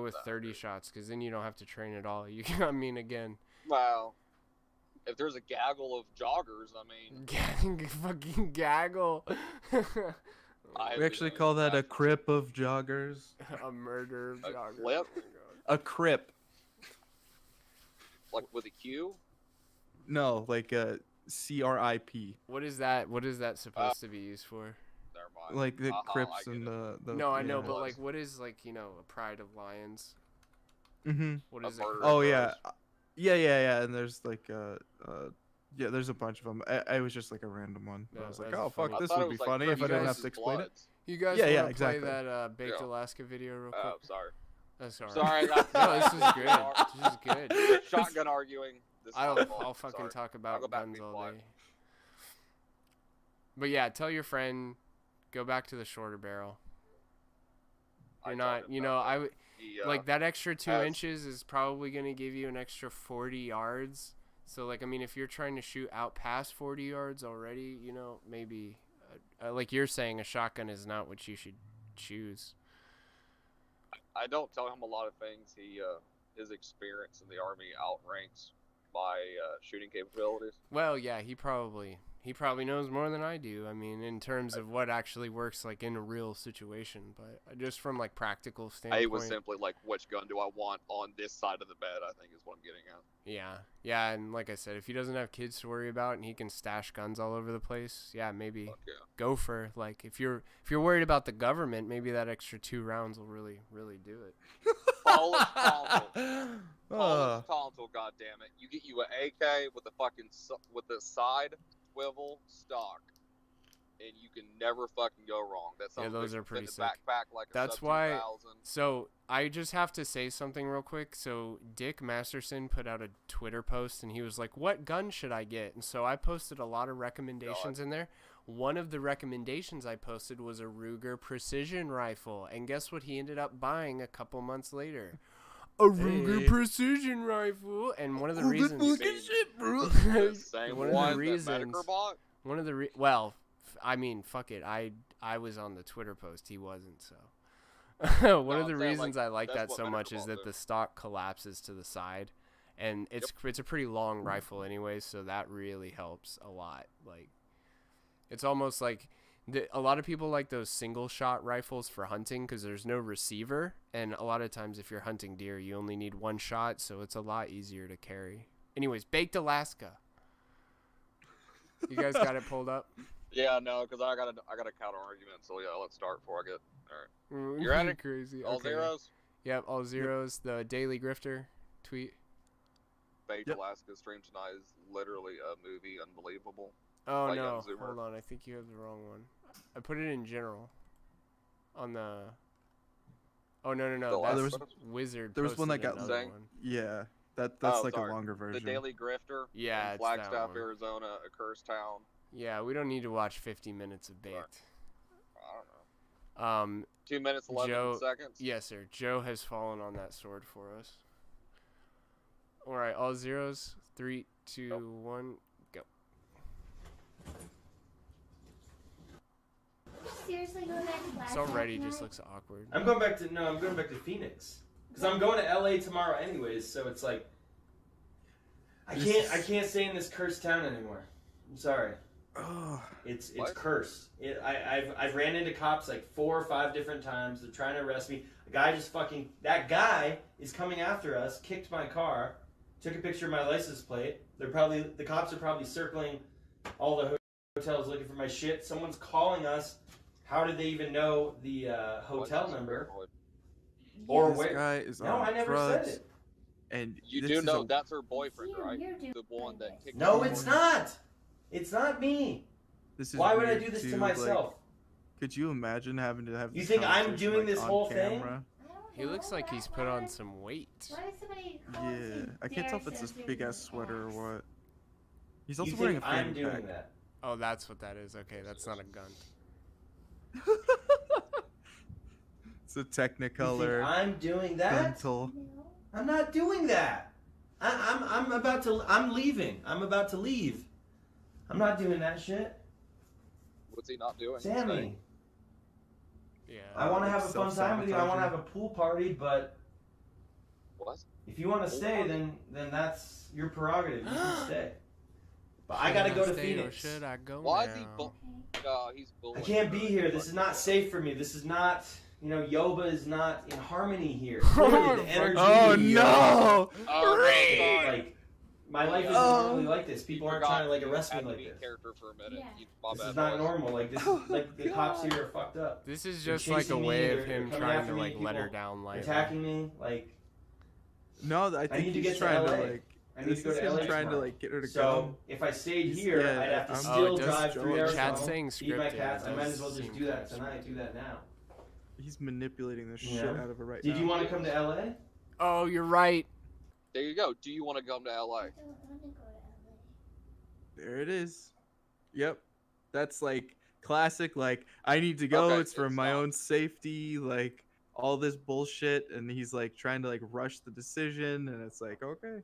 A: with 30 shots, because then you don't have to train at all. Again.
F: Wow. If there's a gaggle of joggers,
A: fucking gaggle.
G: We actually call that a crip of joggers.
A: A murder of joggers.
F: Clip?
G: A crip.
F: Like with a Q?
G: No, like a CRIP.
A: What is that supposed to be used for?
G: Like the Crips and the
A: No, I know, but like, what is a Pride of Lions? What is it?
G: Oh yeah, and there's like there's a bunch of them. I was just like a random one. I was like, oh fuck, this would be funny if I didn't have to explain it.
A: You guys
B: Yeah,
A: want
B: yeah,
A: to
B: exactly.
A: play that Baked
F: Yeah.
A: Alaska video real quick?
F: Oh, sorry.
A: That's all right.
F: Sorry.
A: No, this is good. This is good.
F: Shotgun arguing. This is my fault.
A: I'll fucking
F: Sorry.
A: talk
F: I'll
A: about
F: go back to
A: guns
F: being
A: all
F: quiet.
A: day. But yeah, tell your friend, go back to the shorter barrel. You're not, you know, like that extra 2 inches is probably going to give you an extra 40 yards. So, like, I mean, if you're trying to shoot out past 40 yards already, you know, maybe, like you're saying, a shotgun is not what you should choose.
F: I don't tell him a lot of things. His experience in the Army outranks my shooting capabilities.
A: Well, yeah, he probably knows more than I do. I mean, in terms of what actually works, like, in a real situation. But just from, like, practical standpoint.
F: I was simply like, which gun do I want on this side of the bed, I think is what I'm getting at.
A: Yeah, and like I said, if he doesn't have kids to worry about and he can stash guns all over the place, yeah, maybe go for, like, if you're worried about the government, maybe that extra 2 rounds will really do it.
F: Call it tonsil, goddammit. You get you an AK with the side swivel stock, and you can never fucking go wrong. That's something
A: those are pretty sick.
F: Backpack like a
A: That's
F: sub
A: why.
F: 2000.
A: So I just have to say something real quick. So Dick Masterson put out a Twitter post, and he was like, "What gun should I get?" And so I posted a lot of recommendations in there. One of the recommendations I posted was a Ruger precision rifle, and guess what? He ended up buying a couple months later. A Ruger precision rifle, and one of the reasons. Well, I mean, fuck it. I was on the Twitter post. He wasn't, so. One of the reasons I like that so much is that the stock collapses to the side, and it's a pretty long rifle anyways, so that really helps a lot. Like, it's almost like a lot of people like those single shot rifles for hunting because there's no receiver, and a lot of times if you're hunting deer, you only need 1 shot, so it's a lot easier to carry. Anyways, Baked Alaska. You guys got it pulled up?
F: Yeah, no, because I got a counter argument. So yeah, let's start before I get. All right, you're at it.
A: Crazy.
F: All zeros.
A: Yep, all zeros. The Daily Grifter tweet.
F: Baked Alaska stream tonight is literally a movie, unbelievable.
A: Oh
F: by
A: no,
F: Young Zoomer.
A: hold on. I think you have the wrong one. I put it in general. On the. Oh no. That's Wizard.
G: There was one that got
A: one.
G: Yeah, that's like a longer version.
F: The Daily Grifter.
A: Yeah,
F: in
A: it's
F: Flagstaff,
A: that one.
F: Arizona, a cursed town.
A: Yeah, we don't need to watch 50 minutes of Baked.
F: I don't know. 2 minutes 11 seconds.
A: Yes, sir. Joe has fallen on that sword for us. All right, all zeros. 3, 2, 1, go.
I: Seriously, going back to
A: This already just looks awkward.
K: I'm going back to Phoenix because I'm going to LA tomorrow anyways. So it's like I can't stay in this cursed town anymore. I'm sorry. It's cursed. I've ran into cops like 4 or 5 different times. They're trying to arrest me. That guy is coming after us. Kicked my car. Took a picture of my license plate. The cops are probably circling all the hotels looking for my shit. Someone's calling us. How did they even know the hotel number? Or
G: this
K: where?
G: Guy is
K: no,
G: on
K: I never
G: drugs,
K: said it.
G: And
F: you do know that's her boyfriend, right? The one that kicked.
K: No, it's not. It's not me.
G: This is
K: Why would I
G: weird
K: do this
G: too,
K: to myself?
G: Like, could you imagine having to have?
K: You
G: this
K: think I'm
G: conversation,
K: doing
G: like,
K: this
G: on
K: whole
G: camera?
A: He looks like he's put on some weight.
G: Yeah, I can't tell if it's this big ass sweater or what. He's also
K: You
G: wearing a
K: think I'm
G: fanny
K: doing
G: pack.
K: that?
A: Oh, that's what that is. Okay, that's not a gun.
G: It's a Technicolor.
K: You think I'm doing that?
G: Dental.
K: I'm not doing that. I'm leaving. I'm about to leave. I'm not doing that shit.
F: What's he not doing?
K: Sammy.
A: Yeah.
K: I want to have a fun time with you. I want to have a pool party, but
F: what?
K: If you want to stay, then that's your prerogative. You can stay. But I gotta go to Phoenix.
A: Should I go
F: Why
A: now?
F: is he? He's bullying.
K: I can't be here. This is not safe for me. This is not. Yoba is not in harmony here. Clearly, the energy.
G: Oh no!
K: Like, my life isn't normally like this. People aren't trying to arrest me like this.
F: Character for a minute.
I: Yeah.
K: This is not normal. Like this, like the cops here are fucked up.
A: This is
K: They're
A: just like a
K: chasing me,
A: way of
K: they're
A: him
K: coming
A: trying
K: after
A: to
K: me,
A: let her
K: people
A: down lightly.
K: Attacking me, like.
G: No, I think
K: need to
G: he's
K: get to
G: trying to
K: LA.
G: like
K: I need to go
G: is
K: to
G: him
K: LA
G: trying to
K: tomorrow.
G: like get her to
K: So
G: come.
K: if I stayed
G: He's-
K: here,
G: yeah,
K: I'd have to
G: I'm-
K: still
A: it does-
K: drive 3 hours
A: Chat's
K: home,
A: saying
K: feed my
A: scripted.
K: cats.
A: It
K: I might
A: does
K: as well just
A: seem
K: do that
A: pretty
K: tonight. Do that now.
G: He's manipulating the
K: Yeah.
G: shit out of her right
K: Did
G: now.
K: you want to come to LA?
A: Oh, you're right.
F: There you go. Do you want to come to LA?
I: I don't want to go to LA.
G: There it is. Yep. That's like classic. Like, I need to go.
F: Okay,
G: it's for
F: it's
G: my
F: not.
G: own safety. Like, all this bullshit. And he's like trying to like rush the decision. And it's like, okay.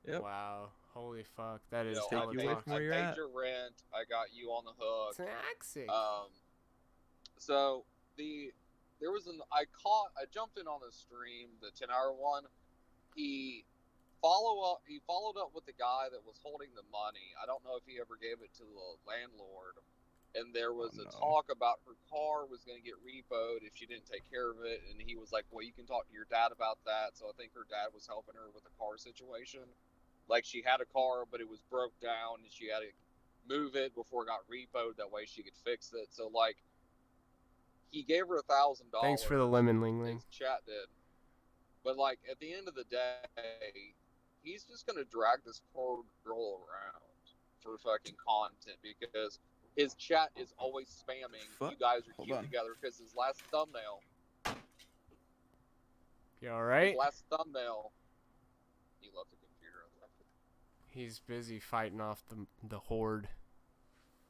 G: Yep.
A: Wow. Holy fuck. That is
G: take
A: hella
G: you away
A: toxic.
G: from where
F: I
G: you're
F: paid
G: at.
F: your rent. I got you on the hook.
A: Toxic.
F: So I jumped in on the stream, the 10-hour one. He followed up with the guy that was holding the money. I don't know if he ever gave it to the landlord. And there was a talk about her car was going to get repoed if she didn't take care of it. And he was like, well, you can talk to your dad about that. So I think her dad was helping her with the car situation. Like, she had a car, but it was broke down, and she had to move it before it got repoed. That way she could fix it. So, like, he gave her $1,000.
A: Thanks for the lemon, Ling Ling.
F: His chat did. But, like, at the end of the day, he's just going to drag this poor girl around for fucking content because his chat is always spamming. You guys are cute together because his last thumbnail.
A: You alright?
F: His last thumbnail. He left the computer.
A: He's busy fighting off the horde.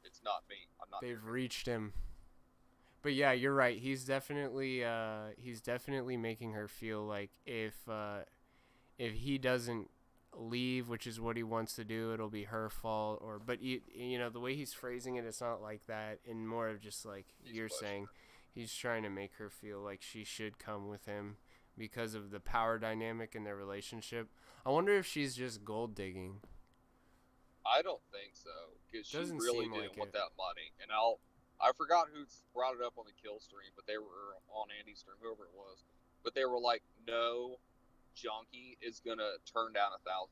F: It's not me. I'm not.
A: They've reached him. But yeah, you're right. He's definitely making her feel like if he doesn't leave, which is what he wants to do, it'll be her fault. But you know the way he's phrasing it, it's not like that. And more of just like you're saying, he's trying to make her feel like she should come with him because of the power dynamic in their relationship. I wonder if she's just gold digging.
F: I don't think so because she
A: Doesn't
F: really
A: seem
F: didn't
A: like
F: want
A: it.
F: that money. And I forgot who brought it up on the kill stream, but they were on Andy's stream, whoever it was. But they were like, no, Junkie is gonna turn down $1,000,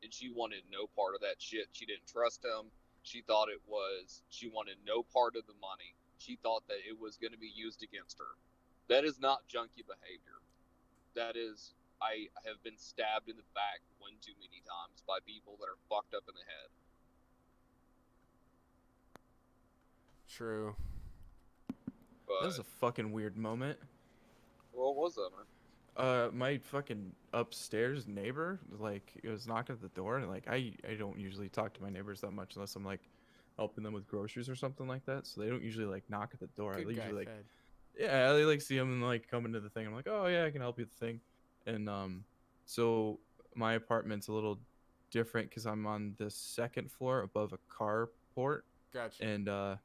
F: and she wanted no part of that shit. She didn't trust him. She wanted no part of the money. She thought that it was gonna be used against her. That is not Junkie behavior. That is, I have been stabbed in the back one too many times by people that are fucked up in the head.
A: True.
F: But,
G: That was a fucking weird moment.
F: what was that, man?
G: My fucking upstairs neighbor, like, it was knocking at the door, and like, I don't usually talk to my neighbors that much unless I'm like helping them with groceries or something like that. So they don't usually like knock at the door.
A: Good
G: I
A: guy,
G: usually like,
A: Fed.
G: yeah, they like see them and like come into the thing. I'm like, oh yeah, I can help you with the thing. And so my apartment's a little different because I'm on the second floor above a carport.
A: Gotcha.
G: And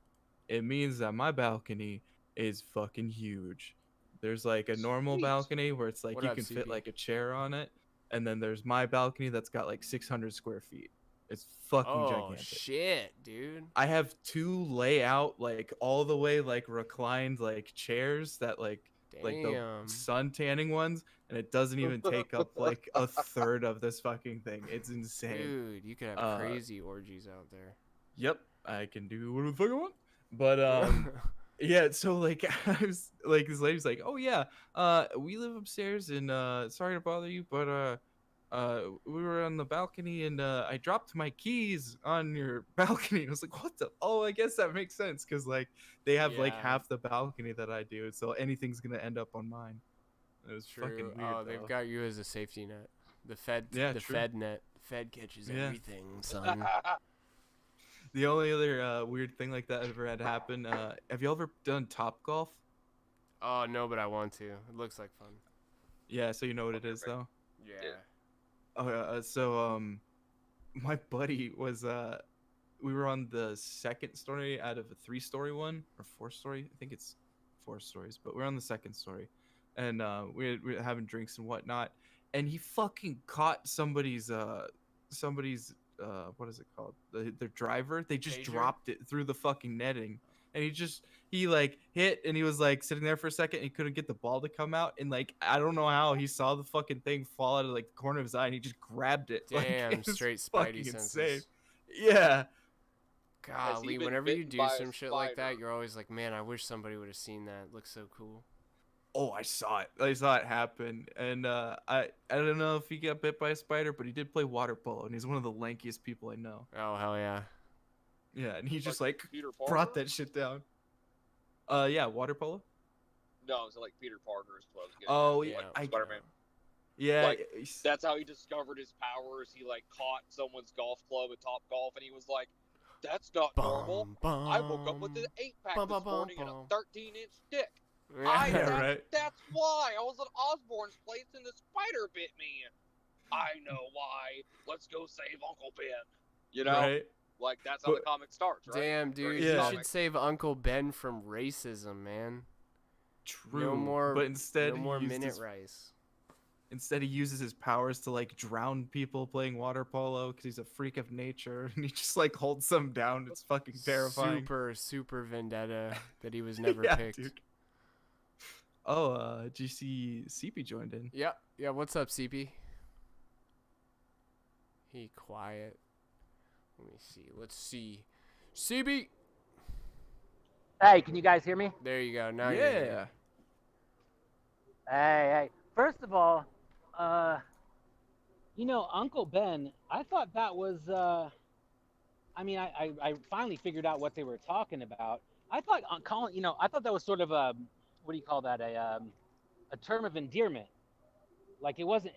G: it means that my balcony is fucking huge. There's like a normal balcony where it's like
A: What
G: you
A: up,
G: can fit
A: CB?
G: like a chair on it, and then there's my balcony that's got like 600 square feet. It's fucking
A: Oh
G: gigantic.
A: shit, dude.
G: I have 2 layout like all the way like reclined like chairs that like the
A: Damn.
G: sun tanning ones, and it doesn't even take up like a third of this fucking thing. It's insane.
A: Dude, you could have crazy orgies out there.
G: Yep, I can do whatever the fuck I want. But yeah, so like I was like this lady's like, "Oh yeah, we live upstairs and sorry to bother you, but we were on the balcony and I dropped my keys on your balcony." I was like, "What the? Oh, I guess that makes sense cuz like they have like
A: Yeah.
G: half the balcony that I do, so anything's going to end up on mine." It was fucking
A: True.
G: weird.
A: Oh, they've
G: though.
A: got you as a safety net. The Fed.
G: Yeah,
A: the
G: true.
A: Fed net. Fed catches
G: Yeah.
A: everything, son.
G: The only other weird thing like that ever had happen, have you ever done Top Golf?
A: Oh no, but I want to. It looks like fun.
G: Yeah, so you know what it is though.
A: Yeah.
G: Oh, so my buddy was we were on the second story out of a 3-story one or 4-story. I think it's 4 stories, but we're on the second story, and we were having drinks and whatnot, and he fucking caught somebody's what is it called? Their driver. They just
A: Pager?
G: dropped it through the fucking netting. And he like hit, and he was like sitting there for a second. And he couldn't get the ball to come out, and like I don't know how he saw the fucking thing fall out of like the corner of his eye, and he just grabbed it. Like,
A: Damn,
G: it was
A: straight
G: fucking
A: Spidey senses.
G: insane. Yeah.
A: Golly,
F: been
A: whenever you
F: bitten
A: do
F: by a
A: some shit like that,
F: spider?
A: you're always like, man, I wish somebody would have seen that. It looks so cool.
G: Oh, I saw it. I saw it happen, and I don't know if he got bit by a spider, but he did play water polo, and he's one of the lankiest people I know.
A: Oh hell yeah.
G: Yeah, and he just like
F: Peter
G: brought
F: Parker?
G: that shit down. Yeah, water polo.
F: No, it's like Peter Parker is what I was getting
G: Oh,
F: at,
G: yeah,
F: like
G: I-
F: Spider-Man.
G: Yeah,
F: Like, that's how he discovered his powers. He like caught someone's golf club at Top Golf, and he was like, "That's not normal. I woke up with an 8-pack
A: Bum,
F: this
A: bum, bum,
F: morning and a
A: bum.
F: 13-inch dick.
G: Yeah, right.
F: That's why I was at Osborne's place and the spider bit me. I know why. Let's go save Uncle Ben." You know,
G: Right.
F: like that's how the comic starts, right?
A: Damn, dude,
F: Great
A: you
G: Yeah.
A: should save Uncle Ben from racism, man.
G: True.
A: No more,
G: but instead
A: no more
G: he used
A: minute
G: his,
A: rice.
G: Instead he uses his powers to like drown people playing water polo because he's a freak of nature, and he just like holds them down. It's fucking terrifying.
A: Super vendetta that he was never
G: Yeah,
A: picked.
G: dude. Oh, did you see CP joined in?
A: Yeah, yeah. What's up, CP? He quiet. Let me see. Let's see. CB.
L: Hey, can you guys hear me?
A: There you go. Now you're here.
G: Yeah.
L: Hey. First of all, Uncle Ben, I thought that was, I finally figured out what they were talking about. I thought I thought that was sort of a, what do you call that? A term of endearment. Like it wasn't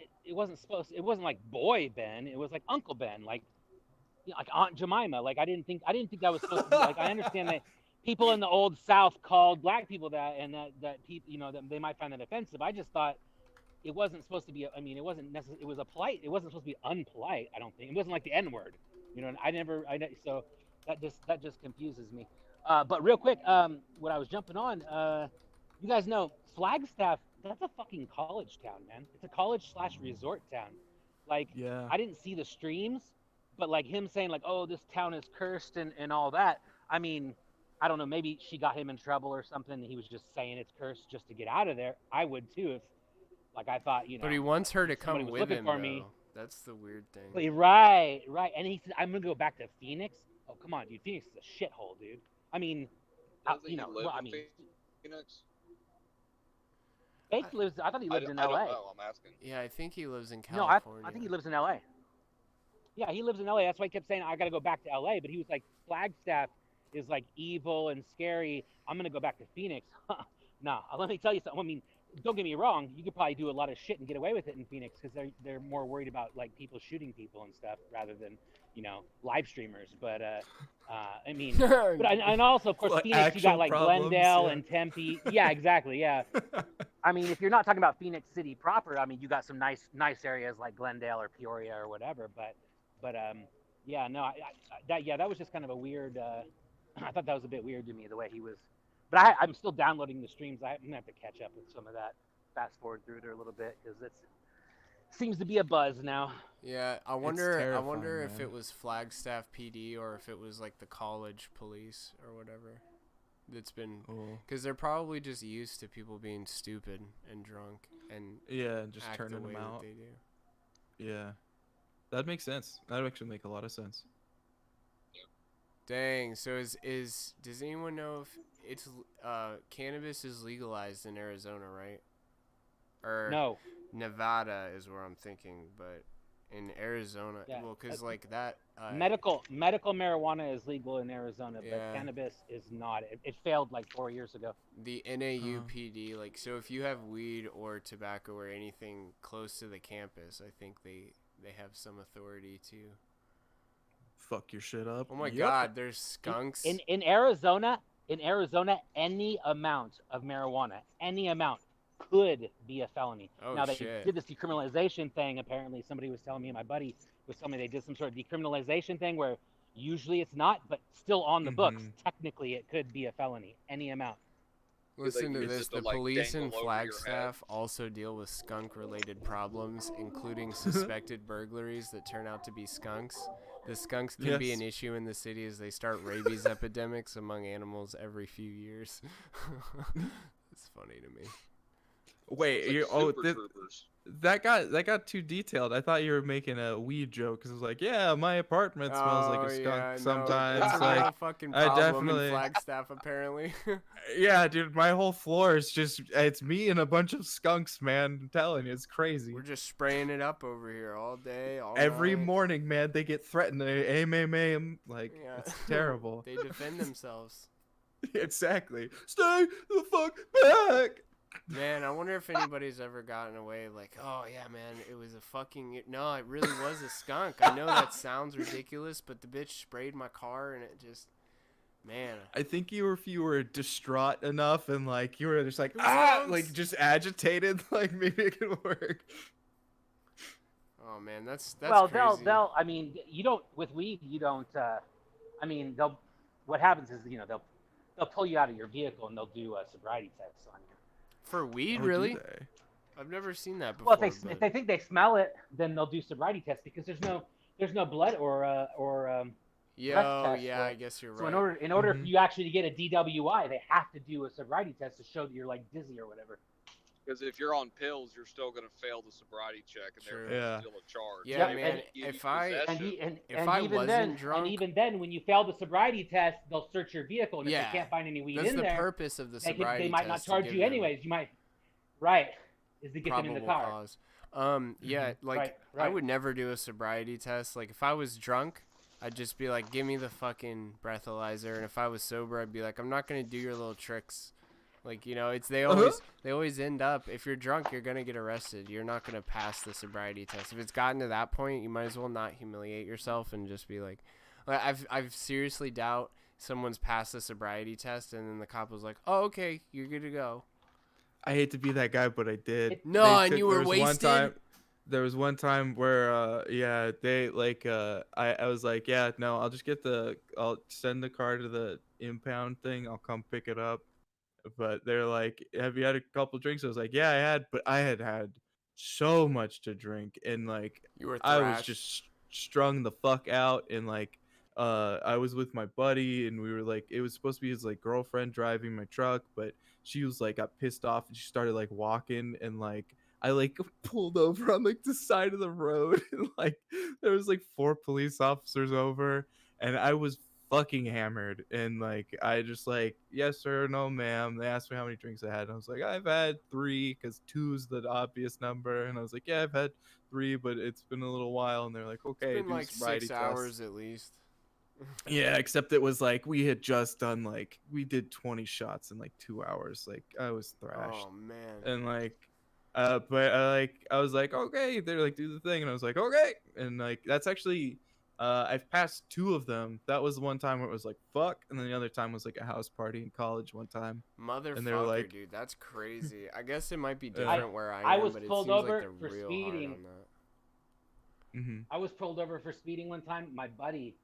L: like boy Ben. It was like Uncle Ben, like Aunt Jemima. Like I didn't think that was supposed to be like. I understand that people in the old South called black people that, and that people, that they might find that offensive. I just thought it wasn't supposed to be. I mean, it wasn't necessarily. It was a polite. It wasn't supposed to be unpolite. I don't think it wasn't like the N word. So that just confuses me. But real quick, what I was jumping on, you guys know Flagstaff. That's a fucking college town, man. It's a college/resort town. Like,
G: Yeah.
L: I didn't see the streams, but like him saying like, oh, this town is cursed and all that. I mean, I don't know. Maybe she got him in trouble or something. And he was just saying it's cursed just to get out of there. I would too if, like, I thought,
A: But he wants her to
L: somebody
A: come
L: was
A: with
L: looking
A: him,
L: for
A: though.
L: me.
A: That's the weird thing.
L: Right. And he said, I'm gonna go back to Phoenix. Oh, come on, dude. Phoenix is a shithole, dude. I mean,
F: Doesn't he live in Phoenix?
L: Fake lives. I thought he lived in
F: I
L: L.A.
F: don't know. I'm asking.
A: Yeah, I think he lives in
L: No,
A: California.
L: I think he lives in L.A. Yeah, he lives in L.A. That's why he kept saying I got to go back to L.A. But he was like, Flagstaff is like evil and scary. I'm gonna go back to Phoenix. Nah, let me tell you something. I mean, don't get me wrong. You could probably do a lot of shit and get away with it in Phoenix because they're more worried about like people shooting people and stuff rather than live streamers. But I mean, and also of course
G: Like
L: Phoenix, you got like
G: problems,
L: Glendale
G: yeah.
L: and Tempe. Yeah, exactly. Yeah. I mean, if you're not talking about Phoenix City proper, I mean, you got some nice areas like Glendale or Peoria or whatever. But yeah, no, that was just kind of a weird. I thought that was a bit weird to me the way he was. But I'm still downloading the streams. I'm gonna have to catch up with some of that. Fast forward through it a little bit because it seems to be a buzz now.
A: Yeah, I wonder
G: terrifying,
A: if
G: man.
A: it was Flagstaff PD or if it was like the college police or whatever. That's been because they're probably just used to people being stupid and drunk and
G: just
A: act
G: turning
A: the way
G: them out.
A: that they do.
G: Yeah, that makes sense. That would actually make a lot of sense.
A: Dang. So does anyone know if it's cannabis is legalized in Arizona, right? Or
L: No.
A: Nevada is where I'm thinking, but in Arizona,
L: Yeah.
A: well, because like that
L: Medical marijuana is legal in Arizona, but
A: Yeah.
L: cannabis is not. It failed like 4 years ago.
A: the NAUPD, like, so if you have weed or tobacco or anything close to the campus, I think they have some authority to.
G: Fuck your shit up.
A: Oh my
G: Yep.
A: God, there's skunks.
L: In Arizona, any amount of marijuana, any amount could be a felony.
A: Oh,
L: now they
A: shit.
L: did this decriminalization thing. Apparently, somebody was telling me, my buddy was telling me they did some sort of decriminalization thing where usually it's not, but still on the books. Technically, it could be a felony. Any amount.
A: Listen to
F: use
A: this.
F: it to,
A: The
F: like,
A: police in
F: dangle over your head.
A: Flagstaff also deal with skunk-related problems, including suspected burglaries that turn out to be skunks. The skunks can be
G: Yes.
A: an issue in the city as they start rabies epidemics among animals every few years. It's funny to me.
G: Wait,
F: It's like
G: you
F: Super Troopers.
G: that got too detailed. I thought you were making a weed joke because it was like, yeah, my apartment smells like a skunk
A: yeah, no,
G: sometimes.
A: it's a
G: like,
A: real fucking
G: I
A: problem in
G: definitely,
A: Flagstaff, apparently.
G: yeah, dude, my whole floor is just it's me and a bunch of skunks, man. I'm telling you, it's crazy.
A: We're just spraying it up over here all day, all
G: Every
A: night.
G: morning, man, they get threatened. They aim, like
A: Yeah.
G: it's terrible.
A: They defend themselves.
G: Exactly. Stay the fuck back.
A: Man, I wonder if anybody's ever gotten away like, oh yeah, man, it was a fucking no, it really was a skunk. I know that sounds ridiculous, but the bitch sprayed my car and it just, man.
G: I think if you were distraught enough and like you were just like
A: Skunks!
G: like just agitated, like maybe it could work.
A: Oh man, that's
L: well,
A: crazy.
L: they'll. I mean, you don't with weed. You don't. I mean, they'll. What happens is they'll pull you out of your vehicle and they'll do a sobriety test on you.
A: For weed,
G: Oh, do
A: really?
G: they?
A: I've never seen that before.
L: Well, if they think they smell it, then they'll do sobriety tests because there's no blood or breath test
A: yeah,
L: for
A: I
L: it.
A: guess you're right.
L: So in order for you actually to get a DWI, they have to do a sobriety test to show that you're like dizzy or whatever.
F: Because if you're on pills, you're still going to fail the sobriety check, and
A: True.
F: there's
G: Yeah.
F: still a charge.
A: Yeah,
L: Yep,
A: man.
L: and
A: If I
L: even
A: wasn't
L: then,
A: drunk,
L: and even then, when you fail the sobriety test, they'll search your vehicle, and if
A: Yeah.
L: they can't find any weed
A: that's
L: in
A: the
L: there,
A: purpose of the
L: they
A: sobriety
L: might not
A: test to
L: charge
A: give
L: you
A: them
L: anyways. You might, right? Is to get them in the
A: probable
L: car.
A: cause. Yeah, like
L: Right,
A: I
L: right.
A: would never do a sobriety test. Like if I was drunk, I'd just be like, give me the fucking breathalyzer, and if I was sober, I'd be like, I'm not gonna do your little tricks. Like, you know, it's they always end up, if you're drunk, you're gonna get arrested. You're not gonna pass the sobriety test. If it's gotten to that point, you might as well not humiliate yourself and just be like, I've seriously doubt someone's passed the sobriety test and then the cop was like, oh, okay, you're good to go.
G: I hate to be that guy, but I did.
A: No, and you were wasted?
G: There was one time where, yeah, they like, I was like, yeah, no, I'll send the car to the impound thing. I'll come pick it up. But they're like, have you had a couple drinks? I was like, yeah, I had, but I had so much to drink, and like,
A: You were
G: I was
A: thrashed.
G: just strung the fuck out, and like, I was with my buddy, and we were like, it was supposed to be his like girlfriend driving my truck, but she was like, got pissed off, and she started like walking, and like, I like pulled over on like the side of the road, and like, there was like 4 police officers over, and I was fucking hammered, and like I just like, yes sir, no ma'am. They asked me how many drinks I had, and I was like, I've had 3, because 2's the obvious number, and I was like, yeah, I've had 3, but it's been a little while, and they're like, okay,
A: It's been
G: do
A: like
G: sobriety
A: 6
G: test.
A: hours at least.
G: Yeah, except it was like we had just done like we did 20 shots in like 2 hours. Like I was thrashed,
A: Oh man.
G: and like but I was like, okay, they're like, do the thing, and I was like, okay, and like that's actually I've passed 2 of them. That was the one time where it was like fuck, and then the other time was like a house party in college one time.
A: Motherfucker,
G: and they were like,
A: dude, that's crazy. I guess it might be
G: Yeah.
A: different where I am,
L: I was
A: but it
L: pulled
A: seems
L: over
A: like they're
L: for
A: real
L: speeding.
A: hard on that.
L: I was pulled over for speeding one time. My buddy,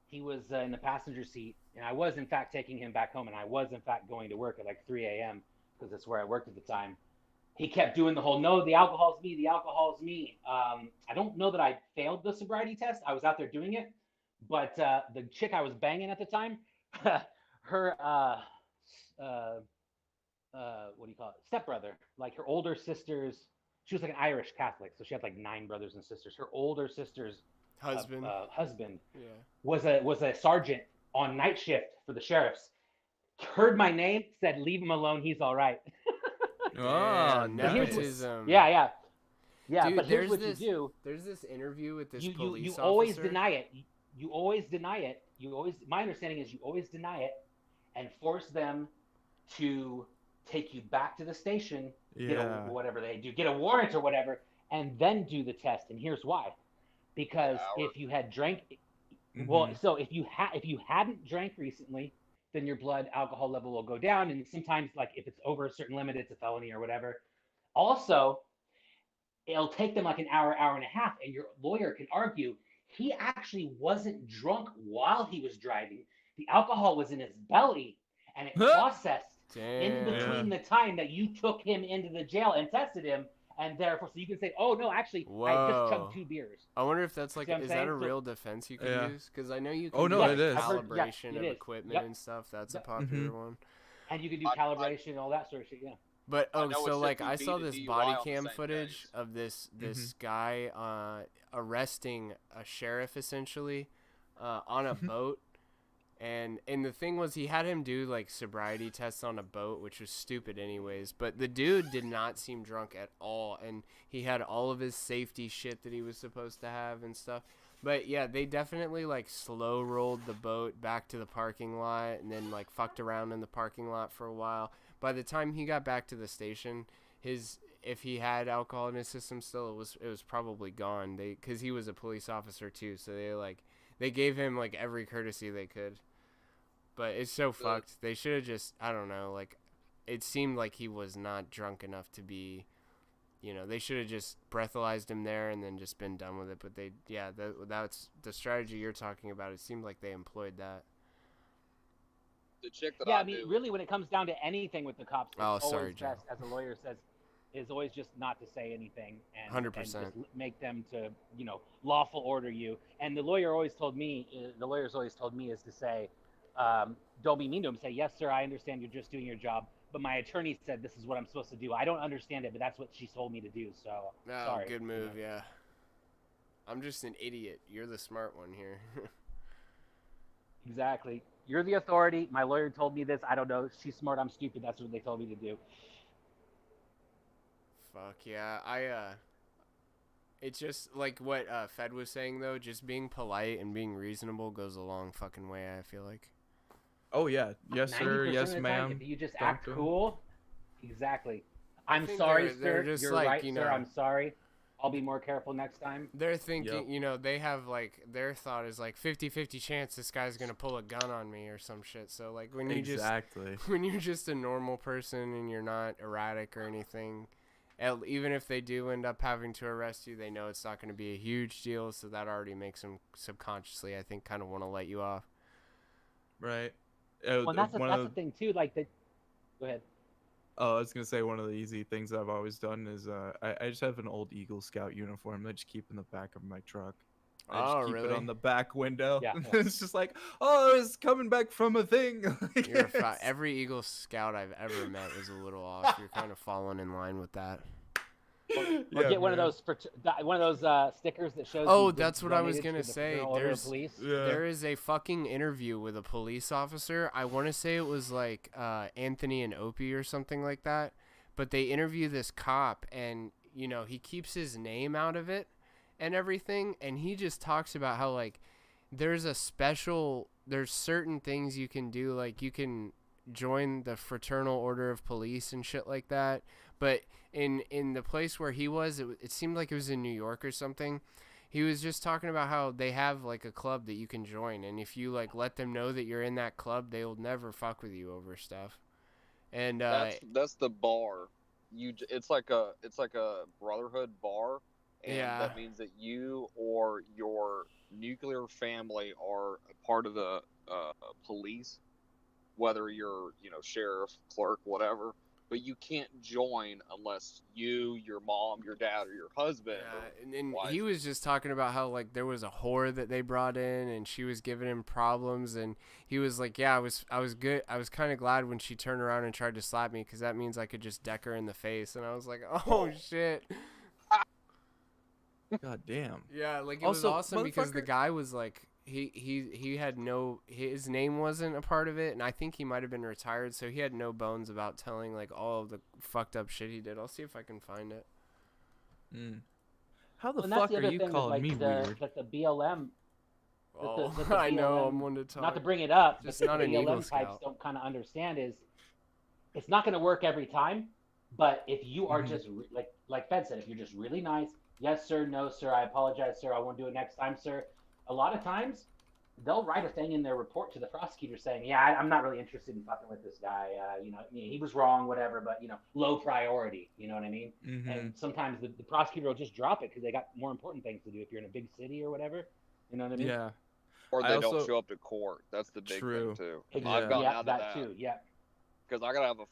L: he was in the passenger seat, and I was in fact taking him back home, and I was in fact going to work at like 3 a.m. because that's where I worked at the time. He kept doing the whole, no, the alcohol's me, the alcohol's me. I don't know that I failed the sobriety test. I was out there doing it, but the chick I was banging at the time, her what do you call it, stepbrother, like her older sister's, she was like an Irish Catholic, so she had like 9 brothers and sisters. Her older sister's
A: Husband.
L: husband
A: Yeah.
L: was a sergeant on night shift for the sheriffs. Heard my name, said, leave him alone, he's all right.
G: oh,
A: nepotism.
L: Yeah.
A: Dude,
L: But here's what
A: this,
L: you do.
A: There's this interview with this
L: You
A: police officer.
L: always deny it. You always deny it. My understanding is you always deny it and force them to take you back to the station, get whatever they do, get a warrant or whatever, and then do the test. And here's why. Because if you had drank, well, so if you hadn't drank recently, then your blood alcohol level will go down, and sometimes, like, if it's over a certain limit, it's a felony or whatever. Also, it'll take them like an hour, hour and a half, and your lawyer can argue he actually wasn't drunk while he was driving. The alcohol was in his belly, and it processed in between the time that you took him into the jail and tested him, and therefore, so you can say, oh, no, actually, I just chugged 2 beers.
A: I wonder if that's like,
L: See what I'm
A: is that
L: saying?
A: a
L: So-
A: real defense you could
G: Yeah.
A: use? Because I know you can
G: Oh,
A: do
G: no,
A: like
G: it is.
A: calibration
L: it
A: of
L: is.
A: equipment
L: Yep.
A: and stuff. That's
L: Yep.
A: a popular one.
L: And you can do calibration and all that sort of shit, yeah.
A: But
F: I know it
A: so
F: should
A: like
F: be
A: I saw
F: beat a
A: this
F: DUI
A: body
F: on the
A: cam
F: same
A: footage
F: days.
A: of this guy arresting a sheriff essentially on a boat. And the thing was, he had him do like sobriety tests on a boat, which was stupid anyways. But the dude did not seem drunk at all, and he had all of his safety shit that he was supposed to have and stuff. But yeah, they definitely like slow rolled the boat back to the parking lot, and then like fucked around in the parking lot for a while. By the time he got back to the station, if he had alcohol in his system still, it was probably gone. Because he was a police officer too, so they gave him like every courtesy they could. But it's so fucked. They should have just, I don't know, like, it seemed like he was not drunk enough to be, they should have just breathalyzed him there and then just been done with it. But that's the strategy you're talking about. It seemed like they employed that.
F: The chick that
L: Yeah,
F: I
L: I mean,
F: knew,
L: really, when it comes down to anything with the cops, it's
A: Oh, sorry,
L: always
A: Joe.
L: best, as a lawyer says, is always just not to say anything and
A: 100%.
L: and just make them to, lawful order you. And the lawyer's always told me is to say, don't be mean to him. Say, yes, sir, I understand you're just doing your job, but my attorney said this is what I'm supposed to do. I don't understand it, but that's what she told me to do. So, sorry.
A: Good move, yeah. I'm just an idiot. You're the smart one here.
L: Exactly. You're the authority. My lawyer told me this. I don't know. She's smart. I'm stupid. That's what they told me to do.
A: Fuck yeah. It's just like what Fed was saying though. Just being polite and being reasonable goes a long fucking way. I feel like.
G: Oh yeah, yes sir,
L: 90%
G: yes
L: of the time,
G: ma'am.
L: if you just
G: Don't
L: act
G: do it.
L: cool, exactly. I'm
A: think
L: sorry,
A: they're
L: sir.
A: just
L: You're
A: like,
L: right,
A: you
L: sir.
A: know-
L: I'm sorry. I'll be more careful next time.
A: They're thinking,
G: Yep.
A: they have like their thought is like 50-50 chance this guy's gonna pull a gun on me or some shit. So like when you
G: Exactly.
A: when you're just a normal person and you're not erratic or anything, even if they do end up having to arrest you, they know it's not going to be a huge deal. So that already makes them subconsciously, I think, kind of want to let you off.
G: Right.
L: Well, that's the thing too. Like the. Go ahead.
G: Oh, I was gonna say one of the easy things I've always done is I just have an old Eagle Scout uniform that I just keep in the back of my truck. I just keep it
A: really?
G: on the back window.
L: Yeah.
G: It's just like, oh, it's coming back from a thing.
A: You're every Eagle Scout I've ever met is a little off. You're kind of falling in line with that.
L: Or get one of those stickers that shows.
A: Oh,
L: you've been
A: that's what I was
L: donated
A: gonna
L: to the
A: say.
L: Fraternal Order of Police.
A: There is a fucking interview with a police officer. I want to say it was like Anthony and Opie or something like that. But they interview this cop, and he keeps his name out of it and everything, and he just talks about how like there's certain things you can do, like you can join the Fraternal Order of Police and shit like that. But in the place where he was, it seemed like it was in New York or something. He was just talking about how they have like a club that you can join, and if you like let them know that you're in that club, they'll never fuck with you over stuff. And
F: that's the bar. It's like a brotherhood bar, and
A: Yeah.
F: that means that you or your nuclear family are a part of the police, whether you're sheriff, clerk, whatever. But you can't join unless you, your mom, your dad, or your husband.
A: Yeah, and he was just talking about how like there was a whore that they brought in, and she was giving him problems, and he was like, "Yeah, I was good. I was kind of glad when she turned around and tried to slap me, because that means I could just deck her in the face." And I was like, "Oh shit."
G: God damn.
A: Yeah, like it
G: Also,
A: was awesome because the
G: motherfucker-
A: guy was like he had his name wasn't a part of it, and I think he might have been retired, so he had no bones about telling like all of the fucked up shit he did. I'll see if I can find it.
G: How the
L: And that's
G: fuck
L: the
G: are
L: other
G: you
L: thing
G: calling me
L: that
G: weird?
L: the BLM.
A: Oh,
L: that the
A: I know,
L: BLM
A: I'm one to talk.
L: Not to bring it up,
A: Just
L: but
A: not
L: the
A: an Eagle
L: BLM types
A: Scout.
L: don't kind of understand is it's not going to work every time. But if you are just like Fed said, if you're just really nice, yes sir, no sir, I apologize sir, I won't do it next time sir. A lot of times they'll write a thing in their report to the prosecutor saying, yeah, I'm not really interested in fucking with this guy. He was wrong, whatever, but low priority. You know what I mean?
G: Mhm.
L: And sometimes the prosecutor will just drop it because they got more important things to do. If you're in a big city or whatever, you know what I mean?
G: Yeah.
F: Or
G: I
F: they
G: also-
F: don't show up to court. That's the big
G: True.
F: thing too.
L: Exactly.
F: I've gotten
L: Yeah,
F: out of
L: that too. Yeah.
F: because I gotta have a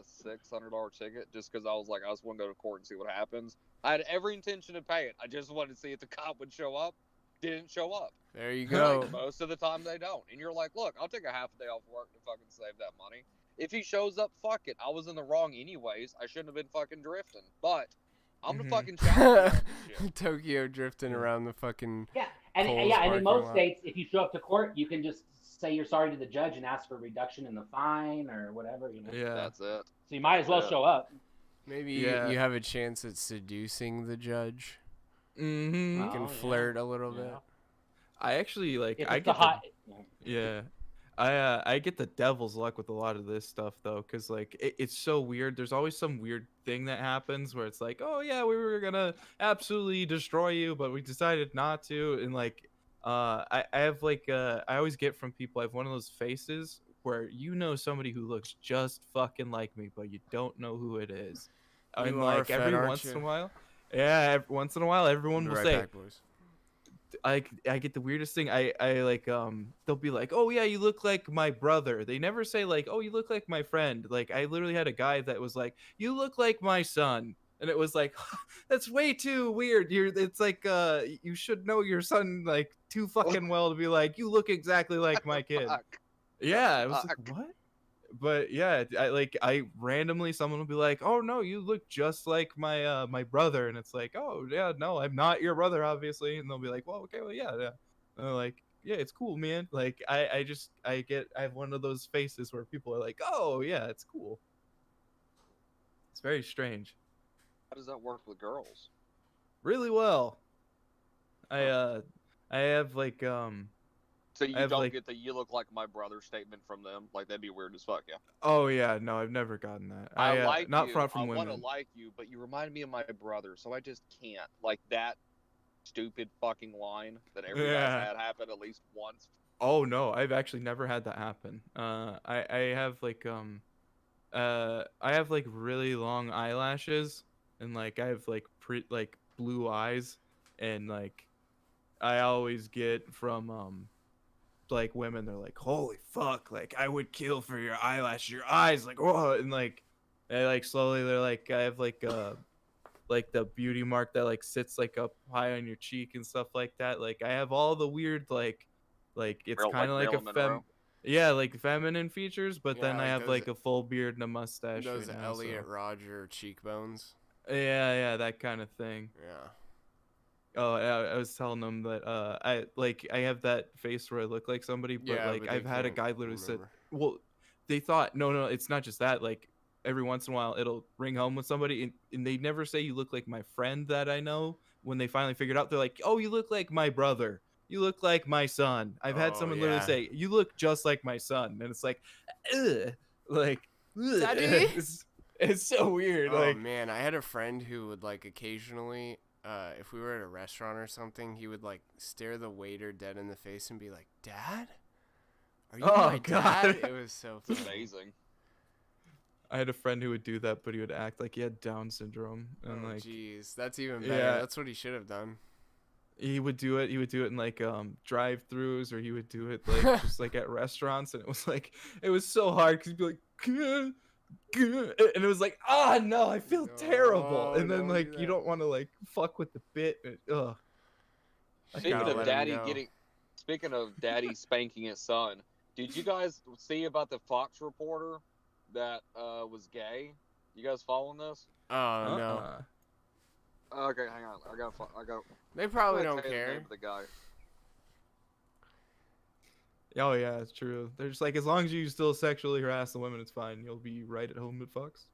F: $600 ticket just because I was like, I just want to go to court and see what happens. I had every intention to pay it. I just wanted to see if the cop would show up. Didn't show up.
A: There you go.
F: Like, most of the time they don't, and you're like, look, I'll take a half a day off work to fucking save that money. If he shows up, fuck it. I was in the wrong anyways. I shouldn't have been fucking drifting. But I'm the fucking challenger on this shit.
A: Tokyo drifting around the fucking
L: and
A: Kohl's
L: and in
A: parking
L: most
A: lot.
L: states, if you show up to court, you can just say you're sorry to the judge and ask for a reduction in the fine or whatever.
G: Yeah.
F: That's it.
L: So you might as well show up.
A: Maybe you have a chance at seducing the judge.
G: Mm-hmm.
A: You can flirt a little bit.
G: I actually like.
L: If
G: I
L: it's
G: get
L: the hot.
G: yeah. I get the devil's luck with a lot of this stuff though, because like it's so weird. There's always some weird thing that happens where it's like, oh yeah, we were gonna absolutely destroy you, but we decided not to. And like, I have like I always get from people. I have one of those faces where you know somebody who looks just fucking like me, but you don't know who it is. And
A: You are
G: like
A: fed,
G: every
A: aren't
G: once
A: you?
G: in a while, yeah, every once in a while, everyone will
A: Right
G: say.
A: back, boys.
G: I get the weirdest thing. I like they'll be like, oh yeah, you look like my brother. They never say like, oh, you look like my friend. Like I literally had a guy that was like, you look like my son, and it was like, that's way too weird. It's like you should know your son like too fucking well to be like, you look exactly like my kid. Yeah, it was like, what? But yeah, I randomly someone will be like, oh no, you look just like my my brother, and it's like, oh yeah, no, I'm not your brother, obviously. And they'll be like, well, okay, well yeah. And they're like, yeah, it's cool, man. Like I have one of those faces where people are like, oh yeah, it's cool. It's very strange.
F: How does that work with girls?
G: Really well. I have like
F: So you
G: I have,
F: don't
G: like-
F: get the "you look like my brother" statement from them? Like that'd be weird as fuck. Yeah.
G: Oh yeah, no, I've never gotten that.
F: I like
G: not
F: you.
G: from
F: I
G: women.
F: want to like you, but you remind me of my brother, so I just can't. Like that stupid fucking line that every guy's had happen at least once.
G: Oh no, I've actually never had that happen. I have like I have like really long eyelashes, and like I have like like blue eyes, and like I always get from like women, they're like, holy fuck, like I would kill for your eyelash, your eyes, like whoa, and like they like slowly they're like, I have like the beauty mark that like sits like up high on your cheek and stuff like that. Like I have all the weird like it's kind of like like feminine features, but then
A: Yeah,
G: I
A: like
G: have
A: those-
G: like a full beard and a mustache.
A: Those
G: right now,
A: Elliot Rodger cheekbones.
G: yeah, that kind of thing.
A: Yeah.
G: Oh, I was telling them that I have that face where I look like somebody, but
A: Yeah,
G: like
A: but they
G: I've had a
A: can't
G: guy literally said,
A: remember.
G: well, they thought no, it's not just that. Like every once in a while, it'll ring home with somebody, and they never say you look like my friend that I know. When they finally figured out, they're like, oh, you look like my brother. You look like my son. I've had
A: Oh,
G: someone literally
A: yeah.
G: say, you look just like my son, and it's like, ugh, like, ugh.
A: Daddy?
G: It's so weird.
A: Oh
G: like,
A: man, I had a friend who would like occasionally, if we were at a restaurant or something, he would like stare the waiter dead in the face and be like, "Dad, are you
G: Oh,
A: my
G: God.
A: dad?" It was so
F: It's
A: funny.
F: amazing.
G: I had a friend who would do that, but he would act like he had Down syndrome, and
A: Oh
G: like,
A: jeez, that's even better.
G: Yeah.
A: That's what he should have done.
G: he would do it in like drive-throughs, or he would do it like just like at restaurants, and it was so hard because he'd be like, "Gah, gah," and it was like, oh no, I feel terrible.
A: No,
G: And then
A: don't
G: like
A: do
G: you
A: that.
G: don't want to like fuck with the bit. Ugh.
F: Speaking
A: gotta
F: of
A: let him
F: daddy
A: go.
F: speaking of daddy spanking his son, did you guys see about the Fox reporter that was gay? You guys following this?
A: Oh no,
F: Okay, hang on. I got.
A: they probably
F: I'm
A: don't
F: gonna tell you the
A: care.
F: name of the guy.
G: Oh yeah, it's true. They're just like, as long as you still sexually harass the women, it's fine. You'll be right at home at Fox.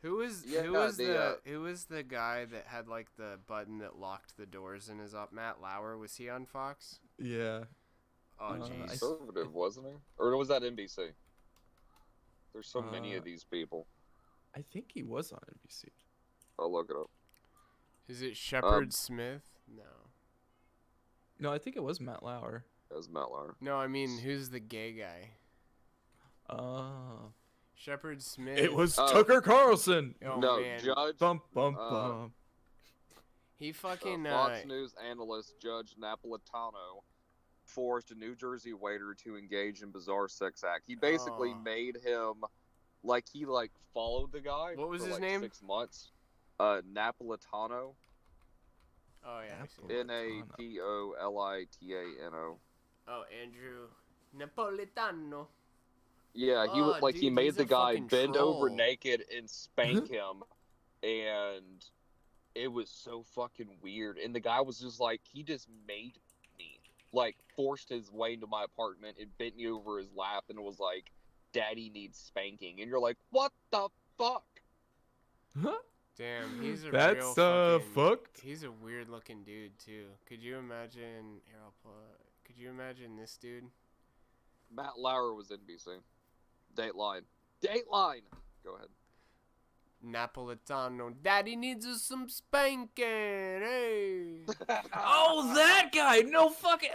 A: Who was
F: Yeah,
A: who was the guy that had like the button that locked the doors in his up? Matt Lauer, was he on Fox?
G: Yeah.
A: Oh
G: I
A: jeez.
F: Conservative, wasn't he? Or was that NBC? There's so many
G: Uh,
F: of these people.
G: I think he was on NBC.
F: I'll look it up.
A: Is it Shepard Smith? No.
G: No, I think it was Matt Lauer.
F: That was Matt Lauer.
A: No, I mean, who's the gay guy?
G: Oh.
A: Shepard Smith.
G: It was Tucker Carlson.
A: Oh
F: no,
A: man.
F: Judge.
G: Bump, bump, bump.
A: He fucking
F: Fox News analyst Judge Napolitano forced a New Jersey waiter to engage in bizarre sex act. He basically
A: Oh.
F: made him he followed the guy.
A: What was
F: for
A: his
F: like
A: name?
F: 6 months. Napolitano.
A: Oh yeah. I've seen it.
F: Napolitano.
A: Oh, Andrew Napolitano.
F: Yeah, he was like he
A: Dude,
F: made
A: he's
F: the
A: a
F: guy
A: fucking
F: bend over
A: troll.
F: naked and spank him, and it was so fucking weird. And the guy was just like, he just made me, like, forced his way into my apartment and bent me over his lap and was like, "Daddy needs spanking," and you're like, "What the fuck?"
A: Damn, he's a
G: That's
A: real fucking.
G: fucked.
A: He's a weird looking dude too. Could you imagine? Here, I'll pull it. Could you imagine this dude?
F: Matt Lauer was NBC. Dateline. Dateline. Go ahead.
A: Napolitano, Daddy needs us some spanking. Hey.
G: Oh, that guy! No fucking.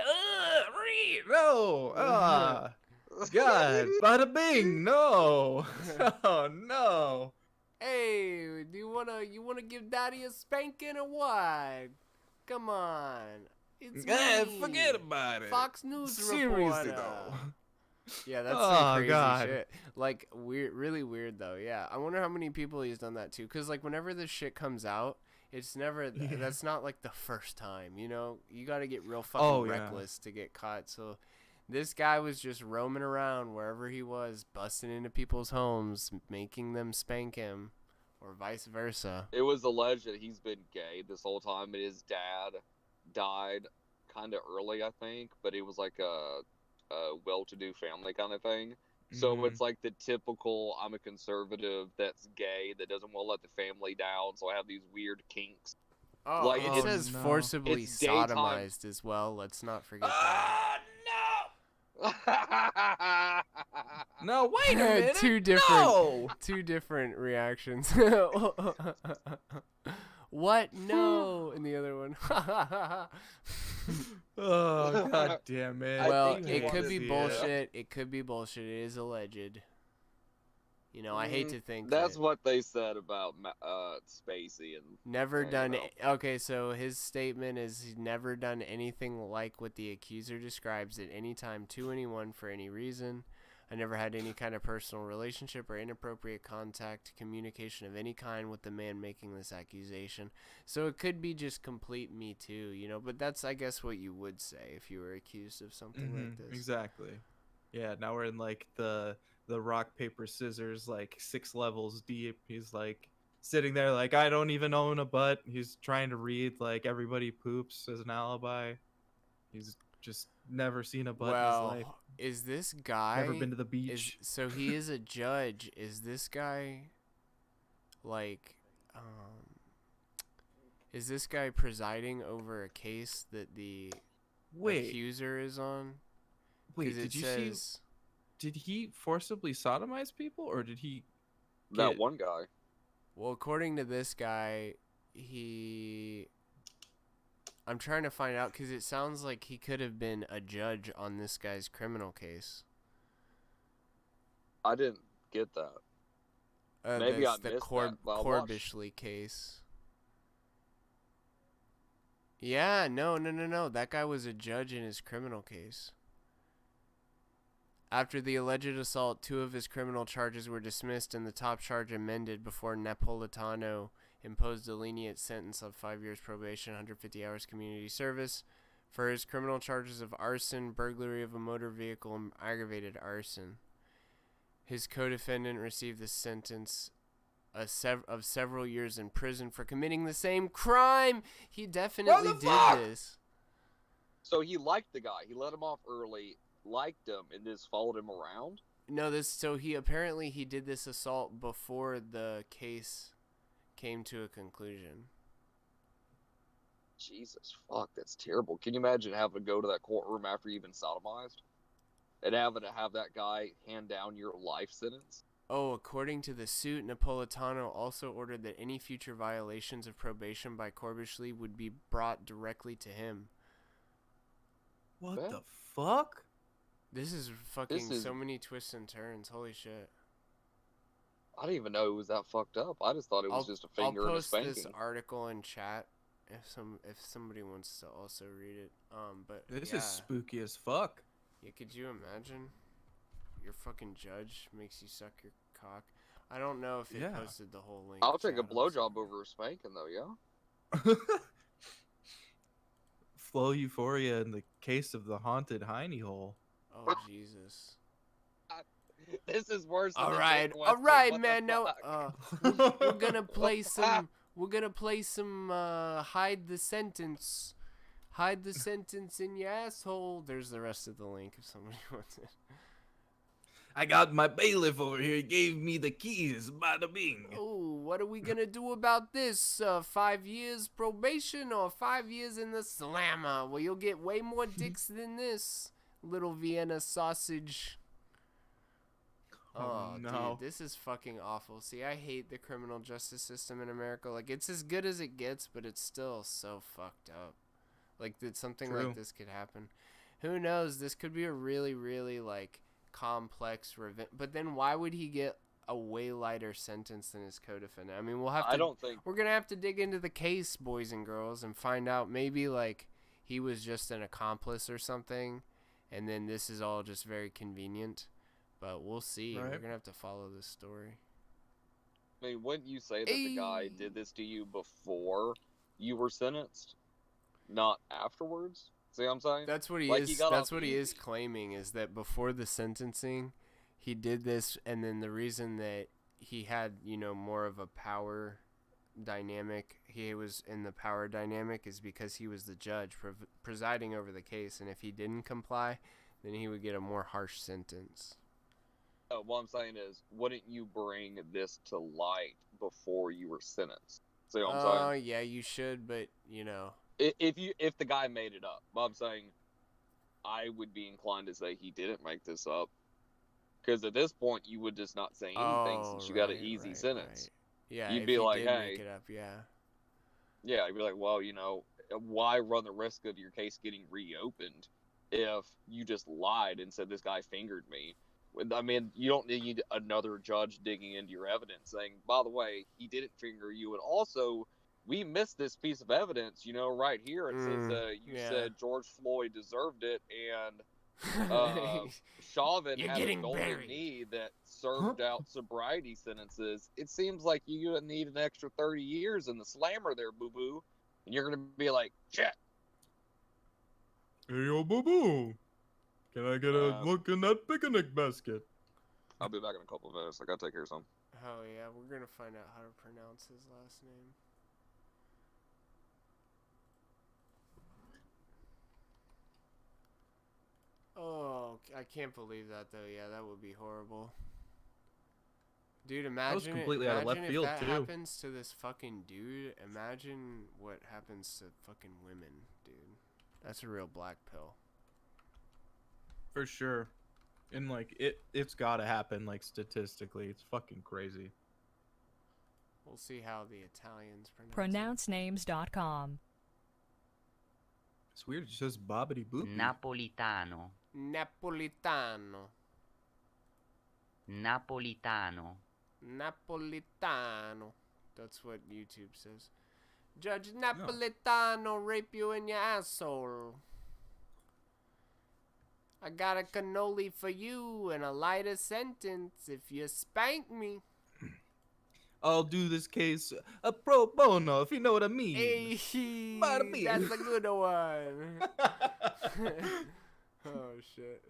G: No. God. Bada bing. No. Oh no.
A: Hey, do you wanna give Daddy a spanking or what? Come on, it's me.
G: Forget about it.
A: Fox News
G: Seriously
A: reporter.
G: though.
A: Yeah, that's
G: Oh,
A: some crazy
G: God.
A: shit. Like weird, really weird though. Yeah, I wonder how many people he's done that to. Cause like whenever this shit comes out, it's never. That's not like the first time. You know, you got to get real fucking reckless to get caught. So this guy was just roaming around wherever he was, busting into people's homes, making them spank him, or vice versa.
F: It was alleged that he's been gay this whole time, and his dad died kind of early, I think, but it was like a well-to-do family kind of thing. So it's like the typical, I'm a conservative that's gay that doesn't want to let the family down, so I have these weird kinks.
A: Oh,
F: like,
A: it says forcibly
F: it's daytime.
A: sodomized as well. Let's not forget that.
G: No, wait a minute.
A: Two different reactions. What? No. And the other one.
G: Oh, god damn it.
A: Well, it could be bullshit. It could be bullshit. It is alleged. You know, I hate to think
F: that's what they said about Spacey and
A: never done. Okay, so his statement is he's never done anything like what the accuser describes at any time to anyone for any reason. I never had any kind of personal relationship or inappropriate contact, communication of any kind with the man making this accusation. So it could be just complete Me Too, you know, but that's, I guess, what you would say if you were accused of something like this.
G: Exactly. Yeah, now we're in, like, the rock, paper, scissors, like, 6 levels deep. He's, like, sitting there like, I don't even own a butt. He's trying to read, like, everybody poops as an alibi. He's just never seen a butt in his life.
A: Is this guy
G: never been to the beach?
A: So he is a judge. Is this guy like is this guy presiding over a case that the accuser is on?
G: Wait, did you see? Did he forcibly sodomize people, or did he?
F: That one guy.
A: Well, according to this guy, I'm trying to find out because it sounds like he could have been a judge on this guy's criminal case.
F: I didn't get that. Maybe I missed that.
A: Corbishley case. Yeah, no. That guy was a judge in his criminal case. After the alleged assault, 2 of his criminal charges were dismissed and the top charge amended before Napolitano imposed a lenient sentence of 5 years probation, 150 hours community service for his criminal charges of arson, burglary of a motor vehicle, and aggravated arson. His co-defendant received the sentence of several years in prison for committing the same crime. He definitely did this.
F: So he liked the guy. He let him off early, liked him, and just followed him around?
A: No, so he did this assault before the case came to a conclusion.
F: Jesus, fuck, that's terrible. Can you imagine having to go to that courtroom after you've been sodomized? And having to have that guy hand down your life sentence?
A: Oh, according to the suit, Napolitano also ordered that any future violations of probation by Corbishley would be brought directly to him.
G: What the fuck?
A: This is so many twists and turns. Holy shit.
F: I didn't even know it was that fucked up. I just thought it was just a finger and a spanking.
A: I'll post this article in chat if somebody wants to also read it. But
G: this is spooky as fuck.
A: Yeah, could you imagine? Your fucking judge makes you suck your cock. I don't know if it posted the whole link.
F: I'll take a blowjob over a spanking though, yeah?
G: Flow euphoria in the case of the haunted hiney hole.
A: Oh, Jesus.
F: This is worse than
A: All
F: the
A: right,
F: Dick
A: all
F: Weston,
A: right,
F: what the
A: man. No,
F: fuck?
A: we're gonna play some. We're gonna play some. Hide the sentence. Hide the sentence in your asshole. There's the rest of the link if somebody wants it.
G: I got my bailiff over here. He gave me the keys. Bada bing.
A: Oh, what are we gonna do about this? 5 years probation or 5 years in the slammer? Well, you'll get way more dicks than this, little Vienna sausage. Oh,
G: no.
A: dude, this is fucking awful. See, I hate the criminal justice system in America. Like, it's as good as it gets, but it's still so fucked up. Like, that something
G: True.
A: like this could happen. Who knows? This could be a really, really, like, complex revenge. But then why would he get a way lighter sentence than his co-defendant? I mean, we'll have to...
F: I don't think...
A: We're going to have to dig into the case, boys and girls, and find out maybe, like, he was just an accomplice or something, and then this is all just very convenient. But we'll see.
G: Right.
A: We're going to have to follow this story.
F: I mean, wouldn't you say that the guy did this to you before you were sentenced, not afterwards? See what I'm saying?
A: That's what he
F: Like,
A: is. That's what he is claiming, is that before the sentencing, he did this, and then the reason that he had, you know, more of a power dynamic, he was in the power dynamic, is because he was the judge presiding over the case, and if he didn't comply, then he would get a more harsh sentence.
F: What I'm saying is, wouldn't you bring this to light before you were sentenced? See what I'm saying?
A: Yeah, you should, but, you know.
F: If the guy made it up, I'm saying I would be inclined to say he didn't make this up, because at this point you would just not say anything since you got an easy sentence.
A: Right. Yeah,
F: you'd be like, hey,
A: make it up, yeah,
F: you'd be like, well, you know, why run the risk of your case getting reopened if you just lied and said this guy fingered me? I mean, you don't need another judge digging into your evidence saying, by the way, he didn't finger you, and also, we missed this piece of evidence, you know, right here. It says you said George Floyd deserved it, and Chauvin had a golden knee that served out sobriety sentences. It seems like you need an extra 30 years in the slammer there, boo-boo. And you're going to be like, shit.
G: Hey, yo, boo-boo. Can I get a look in that picnic basket?
F: I'll be back in a couple of minutes. I got to take care of something.
A: Oh, yeah, we're going to find out how to pronounce his last name. Oh, I can't believe that, though. Yeah, that would be horrible. Dude, imagine,
G: that was completely out of left field,
A: if that
G: too.
A: happens to this fucking dude. Imagine what happens to fucking women, dude. That's a real black pill.
G: For sure. And, like, it's gotta happen, like, statistically. It's fucking crazy.
A: We'll see how the Italians pronounce
M: Pronouncenames.com.
G: It's weird. It just says bobbity boop.
N: Napolitano.
A: Napolitano.
N: Napolitano.
A: Napolitano. That's what YouTube says. Judge Napolitano rape you in your asshole. I got a cannoli for you and a lighter sentence if you spank me.
G: I'll do this case a pro bono, if you know what I mean.
A: Hey, that's a good one. Oh, shit.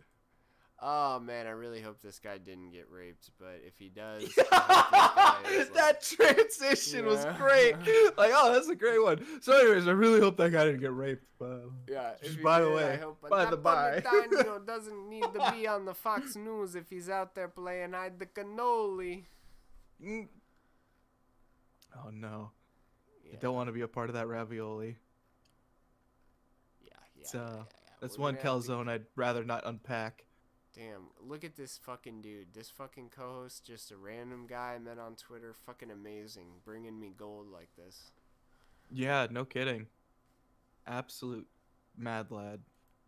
A: Oh, man, I really hope this guy didn't get raped, but if he does...
G: that transition was great. Like, oh, that's a great one. So anyways, I really hope that guy didn't get raped.
A: Yeah,
G: just by the way, by the by.
A: Napolitano doesn't need to be on the Fox News if he's out there playing hide the cannoli.
G: Oh, no. I don't want to be a part of that ravioli. That's one calzone I'd rather not unpack.
A: Damn, look at this fucking dude. This fucking co-host, just a random guy I met on Twitter. Fucking amazing. Bringing me gold like this.
G: Yeah, no kidding. Absolute mad lad.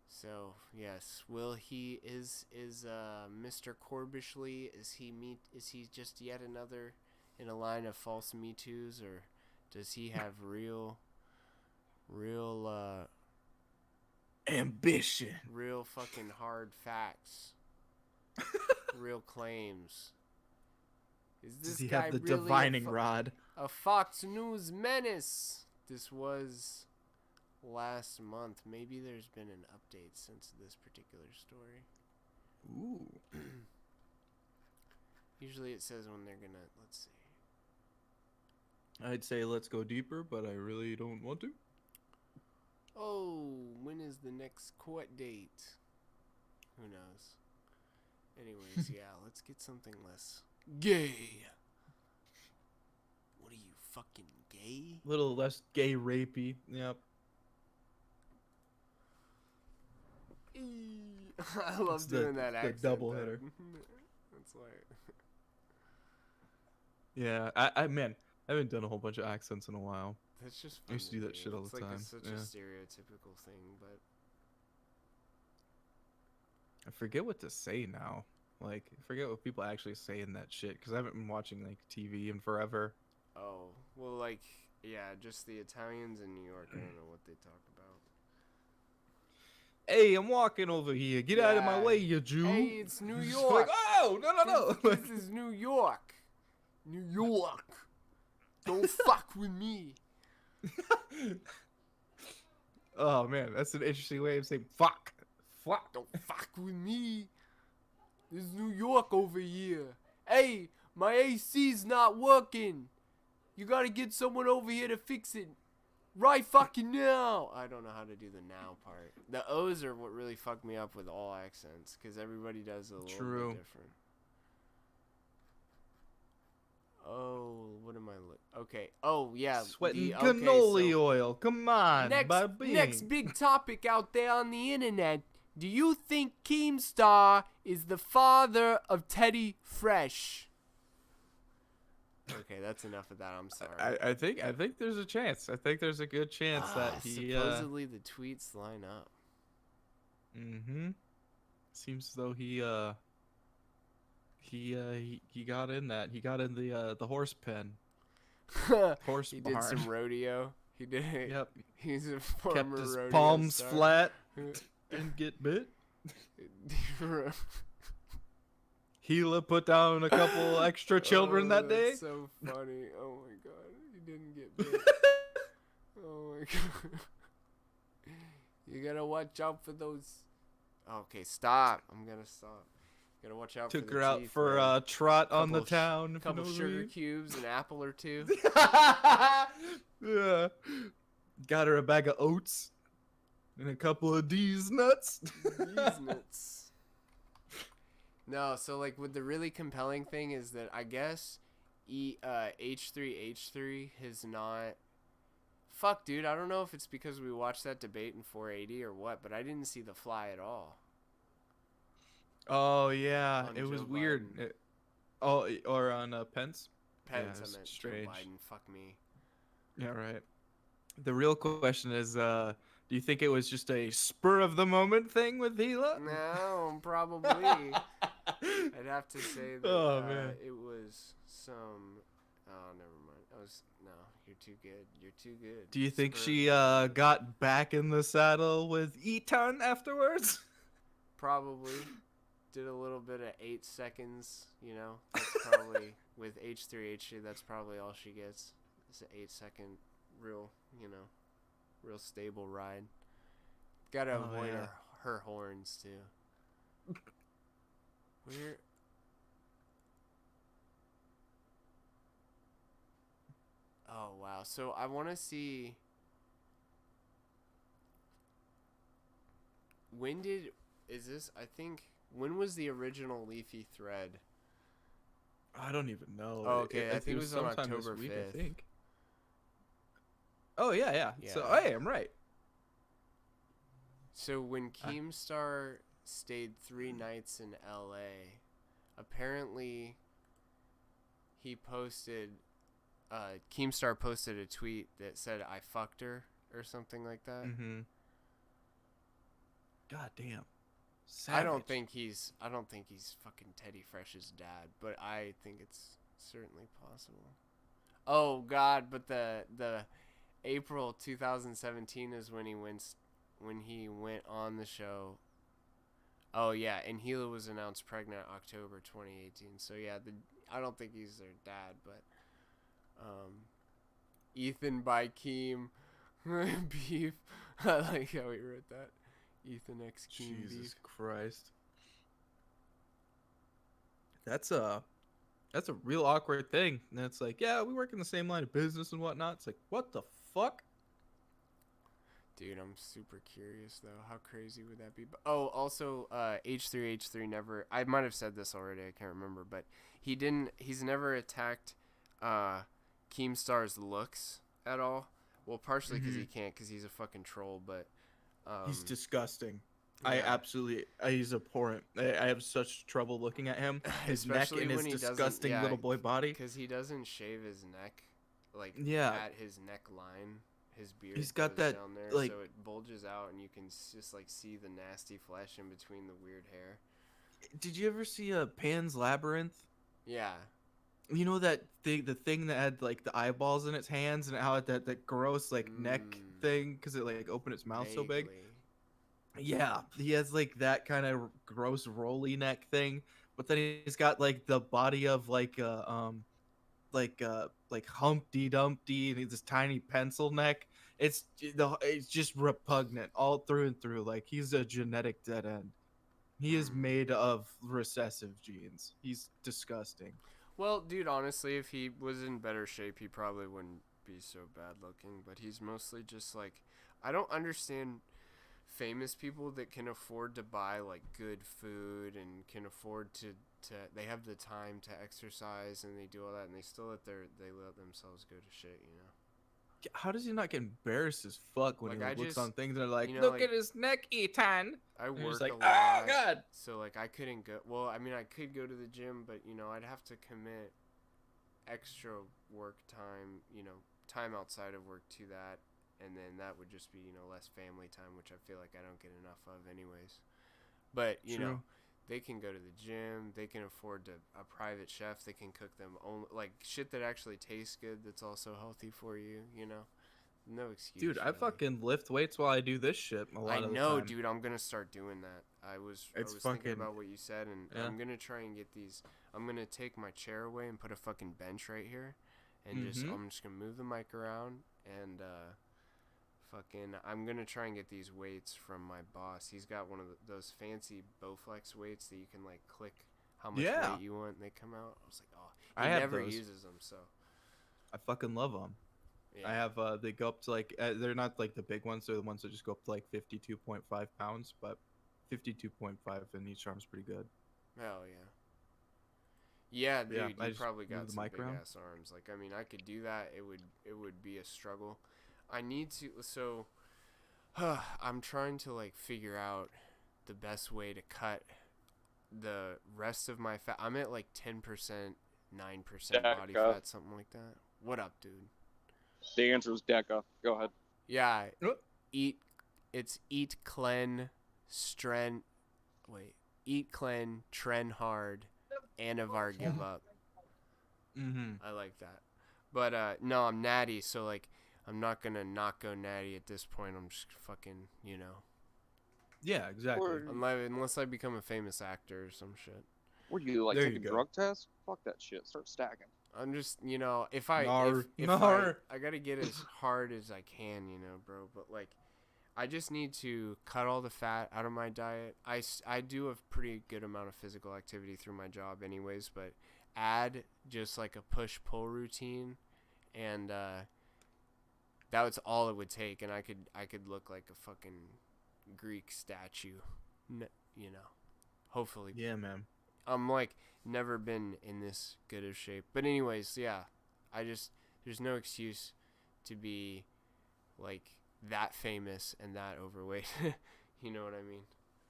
A: So, yes, will he is Mr. Corbishley, is he just yet another in a line of false Me Too's, or does he have real
G: ambition,
A: real fucking hard facts, real claims?
G: Does he have the really divining rod?
A: A Fox News menace. This was last month. Maybe there's been an update since this particular story.
G: Ooh.
A: Usually it says when they're gonna. Let's see.
G: I'd say let's go deeper, but I really don't want to.
A: Oh, when is the next court date? Who knows? Anyways, yeah, let's get something less gay. What are you, fucking gay?
G: Little less gay rapey. Yep.
A: I love doing that accent.
G: The double hitter.
A: That's why.
G: Yeah, I man, I haven't done a whole bunch of accents in a while.
A: That's just.
G: I used to do that shit all
A: it's
G: the
A: like
G: time.
A: It's such a stereotypical thing, but
G: I forget what to say now. Like, I forget what people actually say in that shit because I haven't been watching like TV in forever.
A: oh well, like yeah, just the Italians in New York. I don't know what they talk about.
G: Hey, I'm walking over here. Get out of my
A: Yeah.
G: way, you Jew.
A: Hey, it's New
G: Just
A: York.
G: like, oh, no.
A: This is New York. New York. Don't fuck with me.
G: Oh man, that's an interesting way of saying fuck. Fuck.
A: Don't fuck with me. There's New York over here. Hey, my AC's not working. You gotta get someone over here to fix it. Right fucking now. I don't know how to do the now part. The O's are what really fucked me up with all accents, because everybody does it a little
G: True.
A: bit different. Oh, what am I okay. Oh, yeah.
G: Sweating
A: okay,
G: cannoli
A: so
G: oil. Come on,
A: next big topic out there on the internet. Do you think Keemstar is the father of Teddy Fresh? Okay, that's enough of that. I'm sorry.
G: I think there's a chance. I think there's a good chance that he
A: supposedly the tweets line up.
G: Mm-hmm. Seems as though he got in that. He got in the horse pen. Horse
A: He
G: barn.
A: did some rodeo. He did.
G: Yep.
A: He's a former
G: Kept his
A: rodeo
G: palms
A: star.
G: flat. Didn't get bit. Gila put down a couple extra children that day.
A: That's so funny. Oh my god, he didn't get bit. Oh my god. You gotta watch out for those. Okay, stop. I'm gonna stop. You gotta watch out
G: Took
A: for the
G: her out
A: teeth,
G: for
A: man.
G: a trot on the
A: Couple
G: town. if you
A: Couple
G: know what I
A: sugar
G: mean.
A: cubes, an apple or two.
G: Yeah. Got her a bag of oats and a couple of D's nuts.
A: These nuts. No, so like with the really compelling thing is that I guess H3H3 has not. Fuck, dude. I don't know if it's because we watched that debate in 480 or what, but I didn't see the fly at all.
G: Oh yeah,
A: On
G: it was
A: Joe
G: weird.
A: Biden.
G: Or on Pence.
A: Pence,
G: Yeah,
A: I
G: it's
A: meant
G: strange.
A: Joe Biden. Fuck me.
G: Yeah, right. The real question is, do you think it was just a spur of the moment thing with Gila?
A: No, probably. I'd have to say that
G: Oh, man.
A: it was some. Oh, never mind. No. You're too good. You're too good.
G: Do you think
A: Spur
G: she
A: of the moment.
G: got back in the saddle with Eton afterwards?
A: Probably did a little bit of 8 seconds. You know, that's probably with H3H3. That's probably all she gets. It's an 8-second real stable ride. Gotta
G: Oh,
A: avoid
G: yeah.
A: her horns too. Where? Oh wow! So I want to see. When was the original Leafy Thread?
G: I don't even know.
A: Oh, okay, I think it was on
G: sometime this
A: October
G: week,
A: 5th.
G: I think. Oh yeah. So
A: Yeah.
G: hey, I'm right.
A: So when Keemstar stayed 3 nights in LA, apparently he posted. Keemstar posted a tweet that said "I fucked her" or something like that.
G: Mm-hmm. God damn.
A: I don't
G: Savage.
A: think he's fucking Teddy Fresh's dad, but I think it's certainly possible. Oh God! But the April 2017 is when he went on the show. Oh yeah, and Gila was announced pregnant October 2018. So yeah, I don't think he's their dad, but Ethan by Keem beef. I like how he wrote that. Ethan X Keem
G: Jesus
A: beef.
G: Christ. That's That's a real awkward thing. And it's like, yeah, we work in the same line of business and whatnot. It's like, what the fuck?
A: Dude, I'm super curious though. How crazy would that be? Oh, also, H3H3 never. I might have said this already. I can't remember, but he's never attacked Keemstar's looks at all. Well, partially because he can't, because he's a fucking troll. But
G: he's disgusting.
A: yeah.
G: He's abhorrent. I have such trouble looking at him. His
A: Especially
G: neck and
A: when
G: his
A: he
G: disgusting
A: doesn't-
G: little boy body.
A: Because he doesn't shave his neck, like
G: Yeah.
A: at his neckline. His beard.
G: He's got
A: goes
G: that,
A: down there,
G: like-
A: so it bulges out, and you can just like see the nasty flesh in between the weird hair.
G: Did you ever see Pan's Labyrinth?
A: Yeah.
G: You know that thing, the thing that had like the eyeballs in its hands and how it had that gross like neck thing because it like opened its mouth so big.
A: Vaguely.
G: Yeah, he has like that kind of gross rolly neck thing, but then he's got like the body of like Humpty Dumpty and this tiny pencil neck. It's just repugnant all through and through. Like he's a genetic dead end. He is made of recessive genes. He's disgusting.
A: Well, dude, honestly, if he was in better shape, he probably wouldn't be so bad looking. But he's mostly just like, I don't understand famous people that can afford to buy like good food and can afford to they have the time to exercise and they do all that and they still they let themselves go to shit, you know.
G: How does he not get embarrassed as fuck when
A: Like,
G: he
A: I
G: looks
A: just-
G: on things and they're like,
A: you know,
G: look
A: like-
G: at his neck, Ethan.
A: I
G: And
A: work
G: he's like,
A: a
G: oh
A: lot,
G: god.
A: so like I couldn't go. Well, I mean, I could go to the gym, but you know, I'd have to commit extra work time, you know, time outside of work to that, and then that would just be, you know, less family time, which I feel like I don't get enough of anyways. But you know,
G: True.
A: they can go to the gym, they can afford a private chef, they can cook them only like shit that actually tastes good, that's also healthy for you, you know. No excuse.
G: Dude, I
A: really.
G: fucking lift weights while I do this shit a lot
A: I
G: of the
A: know,
G: time.
A: dude. I'm gonna start doing that. I was
G: It's
A: thinking
G: fucking-
A: about what you said, and
G: yeah.
A: I'm gonna try and get these. I'm gonna take my chair away and put a fucking bench right here, and I'm just gonna move the mic around and fucking. I'm gonna try and get these weights from my boss. He's got one of those fancy Bowflex weights that you can like click how much
G: Yeah.
A: weight you want, and they come out. I was like, oh,
G: I
A: he
G: have
A: never
G: those.
A: uses them, so.
G: I fucking love them.
A: Yeah.
G: I have they go up to like they're not like the big ones, they're the ones that just go up to like 52.5 pounds, but 52.5 in each arm is pretty good.
A: Hell yeah. Yeah, dude,
G: Yeah, I
A: you
G: just
A: probably
G: move
A: got
G: the
A: some
G: mic
A: big
G: around.
A: ass arms. Like, I mean, I could do that. It would be a struggle. I need to. So, I'm trying to like figure out the best way to cut the rest of my fat. I'm at like 10%, 9% body
F: Deca.
A: fat, something like that. What up, dude?
F: The answer is Deca. Go ahead.
A: Yeah, it's eat clean, eat clean, tren hard, Anavar give up.
G: Mm-hmm.
A: I like that. But no, I'm natty, so like I'm not gonna not go natty at this point. I'm just fucking, you know.
G: Yeah, exactly.
A: Unless I become a famous actor or some shit.
F: What do you like?
G: There
F: Take
G: you
F: a
G: go.
F: drug test? Fuck that shit. Start stacking.
A: I'm just, you know, if I
G: Nar,
A: if
G: nar.
A: I gotta get as hard as I can, you know, bro. But like, I just need to cut all the fat out of my diet. I do a pretty good amount of physical activity through my job, anyways. But add just like a push-pull routine, and that was all it would take, and I could look like a fucking Greek statue, you know. Hopefully.
G: Yeah, man.
A: I'm like never been in this good of shape. But anyways, yeah. There's no excuse to be like that famous and that overweight. You know what I mean?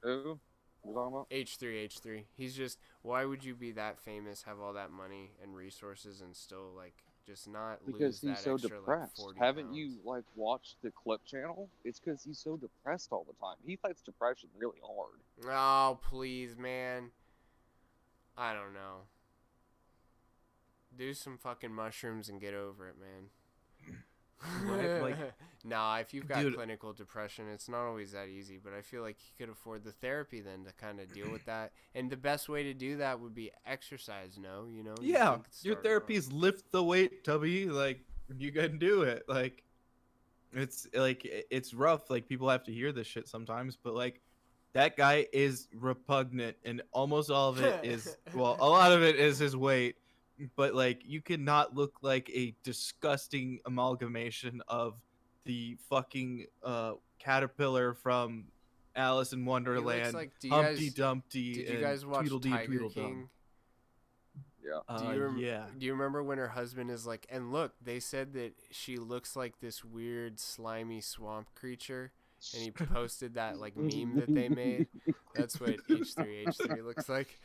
F: Who? What you talking about?
A: H3. He's just, why would you be that famous, have all that money and resources, and still like just not
F: Because
A: lose
F: he's
A: that
F: so
A: extra,
F: depressed.
A: like 40
F: Haven't
A: pounds?
F: you like watched the clip channel? It's because he's so depressed all the time. He fights depression really hard.
A: Oh, please, man. I don't know. Do some fucking mushrooms and get over it, man.
G: Right, like-
A: nah, if you've got
G: Dude.
A: clinical depression, it's not always that easy, but I feel like you could afford the therapy then to kind of deal with that. And the best way to do that would be exercise, no? You know? You
G: Yeah,
A: can
G: your
A: start
G: therapy
A: off.
G: is lift the weight, Tubby. Like you can do it. Like it's rough. Like people have to hear this shit sometimes, but like that guy is repugnant, and almost all of it is well, a lot of it is his weight. but like you cannot look like a disgusting amalgamation of the fucking caterpillar from Alice in
A: He looks
G: Wonderland,
A: like.
G: Humpty Dumpty,
A: Did you
G: and
A: guys watch
G: Tweedledee
A: Tiger
G: Tweedledum.
A: King?
F: Yeah.
G: Yeah.
A: Do you remember when her husband is like, and look, they said that she looks like this weird slimy swamp creature, and he posted that like meme that they made. That's what H3H3 looks like.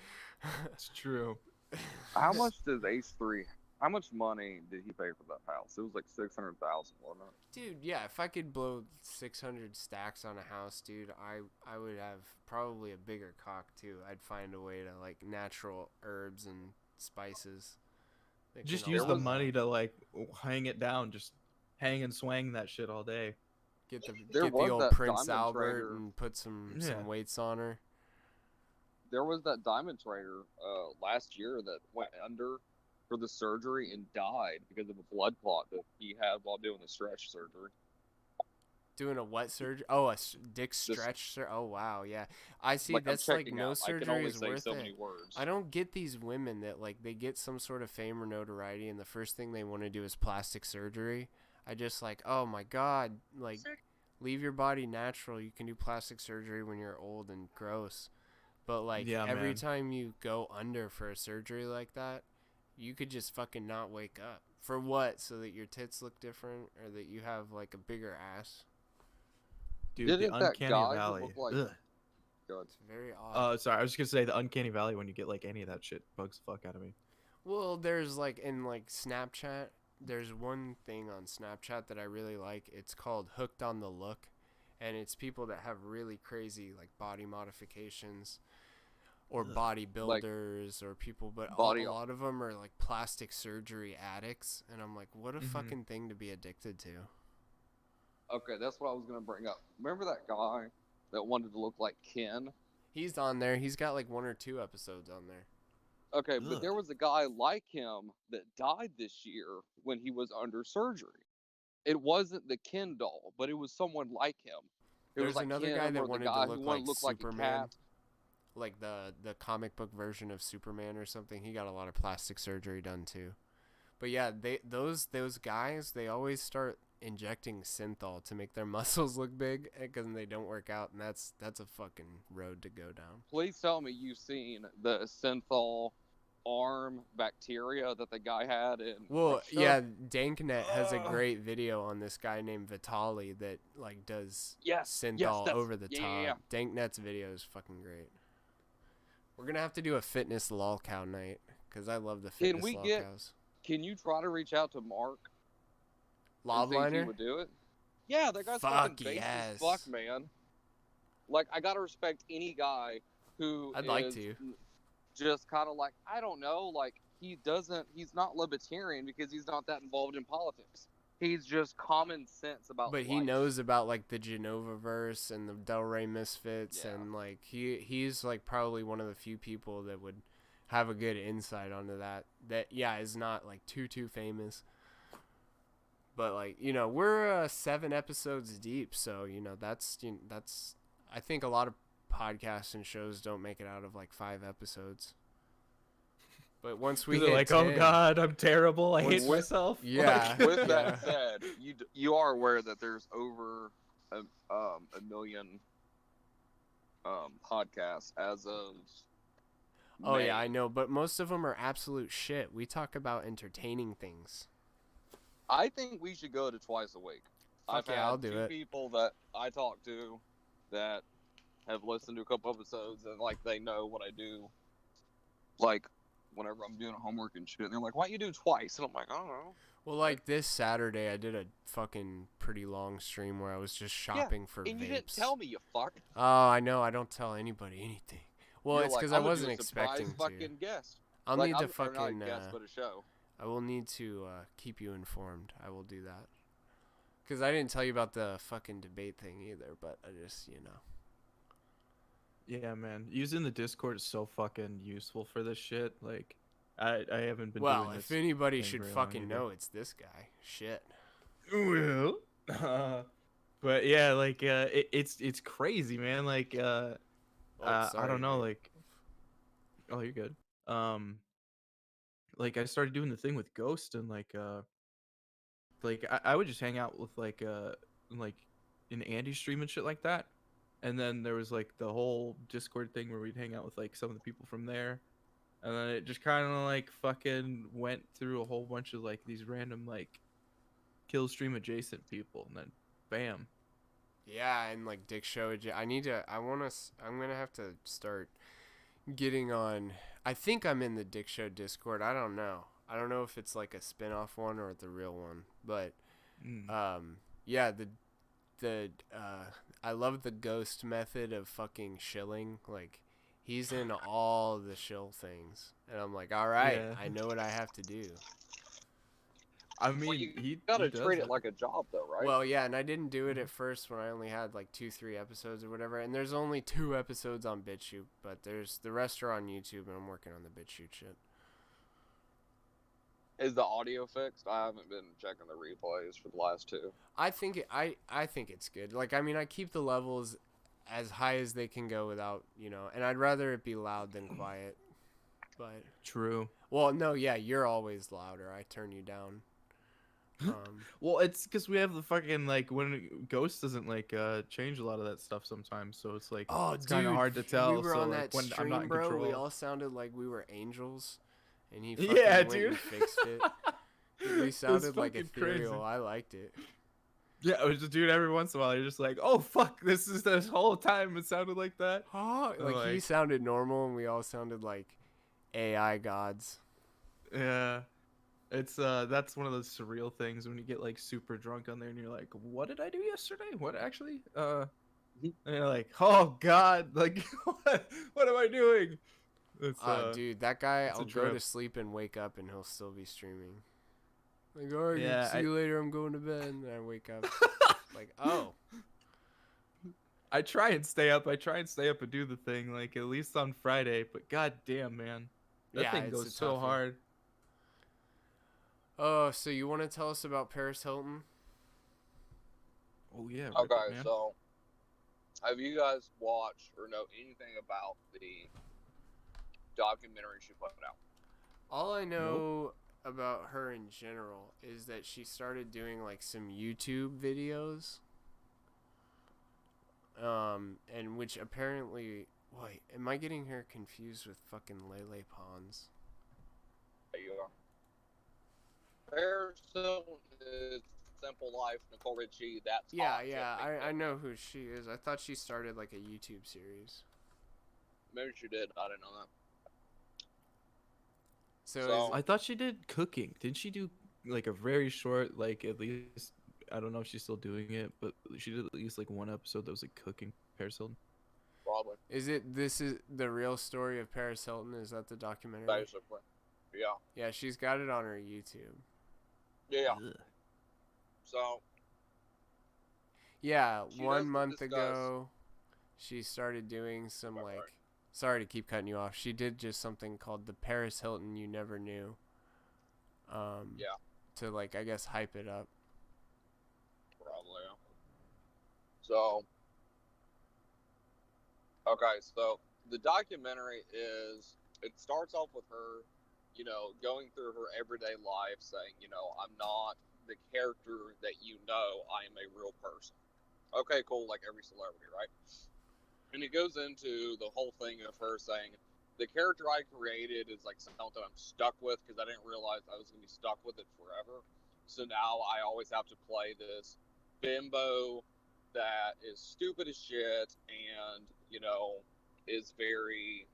G: It's true.
F: How much does H3? How much money did he pay for that house? It was like 600,000, wasn't it?
A: Dude, yeah, if I could blow 600 stacks on a house, dude, I would have probably a bigger cock too. I'd find a way to like natural herbs and spices. that
G: Just
A: can
G: use
A: all-
G: the money to like hang it down. Just hang and swang that shit all day.
A: Get the
F: There
A: get
F: was
A: the old
F: that
A: Prince
F: diamond
A: Albert
F: trader.
A: and put some
G: Yeah.
A: weights on her.
F: There was that diamond trader last year that went under for the surgery and died because of a blood clot that he had while doing the stretch surgery.
A: Doing a what surgery? Oh, dick
F: Just-
A: stretch. Oh wow, yeah. I see.
F: Like, I'm
A: That's like
F: checking
A: no
F: out. I can
A: surgery
F: only
A: is
F: say
A: worth
F: so
A: it.
F: many words.
A: I don't get these women that like they get some sort of fame or notoriety, and the first thing they want to do is plastic surgery. I just like, oh my god, like leave your body natural. You can do plastic surgery when you're old and gross, but like
G: Yeah,
A: every
G: man.
A: time you go under for a surgery like that, you could just fucking not wake up. For what? So that your tits look different, or that you have like a bigger ass?
G: Dude,
F: Didn't
G: the
F: that
G: uncanny
F: guy who
G: valley.
F: looked like-
G: Ugh.
F: Good.
A: It's very odd.
G: Sorry, I was just gonna say the uncanny valley when you get like any of that shit bugs the fuck out of me.
A: Well, there's like in like Snapchat, there's one thing on Snapchat that I really like. It's called Hooked on the Look, and it's people that have really crazy like body modifications or bodybuilders or people, but a lot of them are like plastic surgery addicts, and I'm like, what a fucking thing to be addicted to.
F: Okay, that's what I was gonna bring up. Remember that guy that wanted to look like Ken?
A: He's on there. He's got like 1 or 2 episodes on there.
F: Okay, but there was a guy like him that died this year when he was under surgery. It wasn't the Ken doll, but it was someone like him. It
A: There's
F: was like
A: another
F: Ken
A: guy
F: or
A: that
F: the
A: wanted
F: guy
A: to
F: who
A: look
F: wanted
A: like
F: to look like a
A: Superman,
F: cat.
A: like the comic book version of Superman or something. He got a lot of plastic surgery done too. But yeah, those guys, they always start injecting synthol to make their muscles look big because they don't work out, and that's a fucking road to go down.
F: Please tell me you've seen the synthol arm bacteria that the guy had in
A: Well,
F: Russia.
A: yeah, Danknet has a great video on this guy named Vitali that like does synthol over the top. Danknet's video is fucking great. We're gonna have to do a fitness lolcow night because I love the fitness lolcows.
F: Can you try to reach out to Mark? and see if he
A: Lobliner?
F: would do it? Yeah, that guy's
A: Fuck
F: fucking basic
A: yes.
F: as fuck, man. Like, I gotta respect any guy who
A: I'd like
F: is
A: to.
F: just kind of like, I don't know, like, he's not libertarian because he's not that involved in politics. He's just common sense about
A: But he
F: life.
A: knows about like the Genova verse and the Del Rey Misfits, and like he's like probably one of the few people that would have a good insight onto that. That is not like too famous. But like, you know, we're 7 episodes deep, so you know that's I think a lot of podcasts and shows don't make it out of like 5 episodes. But once we
G: They're
A: hit
G: like,
A: 10,
G: oh god, I'm terrible. I hate
A: once-
G: myself.
A: Yeah.
F: With that said, you are aware that there's over a million podcasts as of
A: Oh
F: May.
A: yeah, I know, but most of them are absolute shit. We talk about entertaining things.
F: I think we should go to twice a week.
A: Fuck yeah,
F: had
A: I'll do
F: 2
A: it.
F: people that I talk to that have listened to a couple episodes and like they know what I do. Like whenever I'm doing homework and shit, and they're like, "Why you do twice?" And I'm like, "I don't know."
A: Well, like this Saturday, I did a fucking pretty long stream where I was just shopping for
F: and
A: vapes.
F: you didn't tell me, you fuck.
A: Oh, I know. I don't tell anybody anything. Well,
F: You're
A: it's
F: like,
A: because
F: "I'm
A: I
F: gonna do
A: wasn't
F: a surprise
A: expecting
F: fucking
A: to.
F: guest."
A: I'll
F: Like,
A: need to
F: or not a
A: fucking.
F: guest, but a show.
A: I will need to keep you informed. I will do that. Because I didn't tell you about the fucking debate thing either, but I just, you know.
G: Yeah, man. Using the Discord is so fucking useful for this shit. Like, I haven't been
A: Well,
G: doing
A: if
G: this
A: anybody
G: thing
A: should
G: very long
A: fucking
G: either.
A: know, it's this guy. Shit.
G: Well, but yeah, like it's crazy, man. Like I
A: sorry,
G: don't know,
A: man.
G: like oh, you're good. like I started doing the thing with Ghost, and like I would just hang out with like an Andy stream and shit like that. And then there was like the whole Discord thing where we'd hang out with like some of the people from there. And then it just kind of like fucking went through a whole bunch of like these random like kill stream adjacent people, and then bam.
A: Yeah, and like Dick Show. I'm gonna have to start getting on. I think I'm in the Dick Show Discord. I don't know. I don't know if it's like a spin-off one or the real one, but yeah, I love the Ghost method of fucking shilling. Like, he's in all the shill things, and I'm like, all right,
G: Yeah.
A: I know what I have to do.
G: I mean,
F: Well, you
G: he
F: gotta
G: does
F: treat it like a job, though, right?
A: Well, yeah, and I didn't do it at first when I only had like 2-3 episodes or whatever, and there's only 2 episodes on BitChute, but there's the rest are on YouTube, and I'm working on the BitChute shit.
F: Is the audio fixed? I haven't been checking the replays for the last 2.
A: I think it's good. Like, I mean, I keep the levels as high as they can go without, and I'd rather it be loud than quiet. But
G: True.
A: well, no, yeah, you're always louder. I turn you down.
G: Well, it's because we have the fucking like when Ghost doesn't like change a lot of that stuff sometimes, so it's like it's kind of hard to tell.
A: We were
G: so
A: on
G: like,
A: that
G: when I'm not
A: stream,
G: in
A: bro. We
G: control.
A: all sounded like we were angels, and he fucking
G: Yeah,
A: went
G: dude.
A: and fixed it. We sounded like ethereal.
G: crazy.
A: I liked it.
G: Yeah, it was just dude. Every once in a while, you're just like, "Oh fuck, this whole time it sounded like that."
A: Like he sounded normal, and we all sounded like AI gods.
G: Yeah, it's that's one of those surreal things when you get like super drunk on there, and you're like, "What did I do yesterday? What actually?" And you're like, "Oh god, like what am I doing?" It's,
A: dude, that guy,
G: it's a
A: I'll go to
G: trip.
A: sleep and wake up, and he'll still be streaming. Like, all right,
G: Yeah,
A: see you later. I'm going to bed. And I wake up. Like, oh.
G: I try and stay up. And do the thing, like at least on Friday. But god damn, man, that
A: Yeah,
G: thing
A: it's a
G: goes so
A: toughie.
G: hard.
A: Oh, so you want to tell us about Paris Hilton?
G: Oh yeah.
F: Okay,
G: man.
F: so have you guys watched or know anything about the documentary she put out?
A: All I know about her in general is that she started doing like some YouTube videos. And which apparently, wait, am I getting her confused with fucking Lele Pons?
F: There you are. Paris Hilton is Simple Life, Nicole Richie, that's
A: Yeah,
F: hot
A: yeah,
F: chick,
A: I know who she is. I thought she started like a YouTube series.
F: Maybe she did. I didn't know that.
A: So
G: I thought she did cooking. Didn't she do like a very short, like at least I don't know if she's still doing it, but she did at least like one episode that was like cooking. Paris Hilton.
F: Probably.
A: This is the real story of Paris Hilton? Is that the documentary?
F: Basically. Yeah.
A: Yeah, she's got it on her YouTube.
F: Yeah.
G: Ugh.
F: So.
A: Yeah,
F: She
A: 1
F: doesn't
A: month
F: discuss-
A: ago, she started doing some like. Sorry to keep cutting you off. She did just something called the Paris Hilton You Never Knew.
F: Yeah.
A: To like, I guess, hype it up.
F: Probably. Yeah. So. Okay, so the documentary is. It starts off with her, going through her everyday life, saying, I'm not the character that you know. I am a real person. Okay, cool, like every celebrity, right? And it goes into the whole thing of her saying, the character I created is like something I'm stuck with because I didn't realize I was going to be stuck with it forever. So now I always have to play this bimbo that is stupid as shit and, is very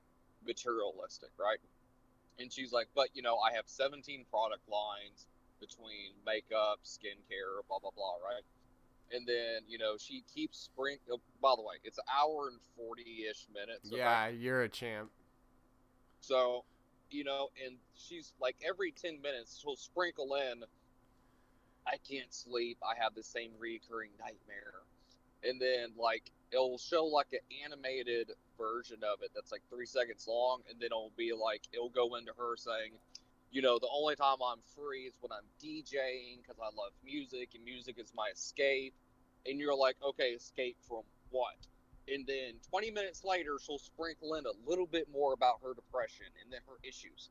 F: materialistic, right? And she's like, but, I have 17 product lines between makeup, skincare, blah, blah, blah, right? And then, she keeps by the way, it's an hour and 40-ish minutes. Okay?
A: Yeah, you're a champ.
F: So, and she's like every 10 minutes, she'll sprinkle in, I can't sleep. I have the same recurring nightmare. And then, like, it'll show like an animated version of it that's like 3 seconds long. And then it'll go into her saying, the only time I'm free is when I'm DJing because I love music and music is my escape. And you're like, okay, escape from what? And then 20 minutes later, she'll sprinkle in a little bit more about her depression and then her issues.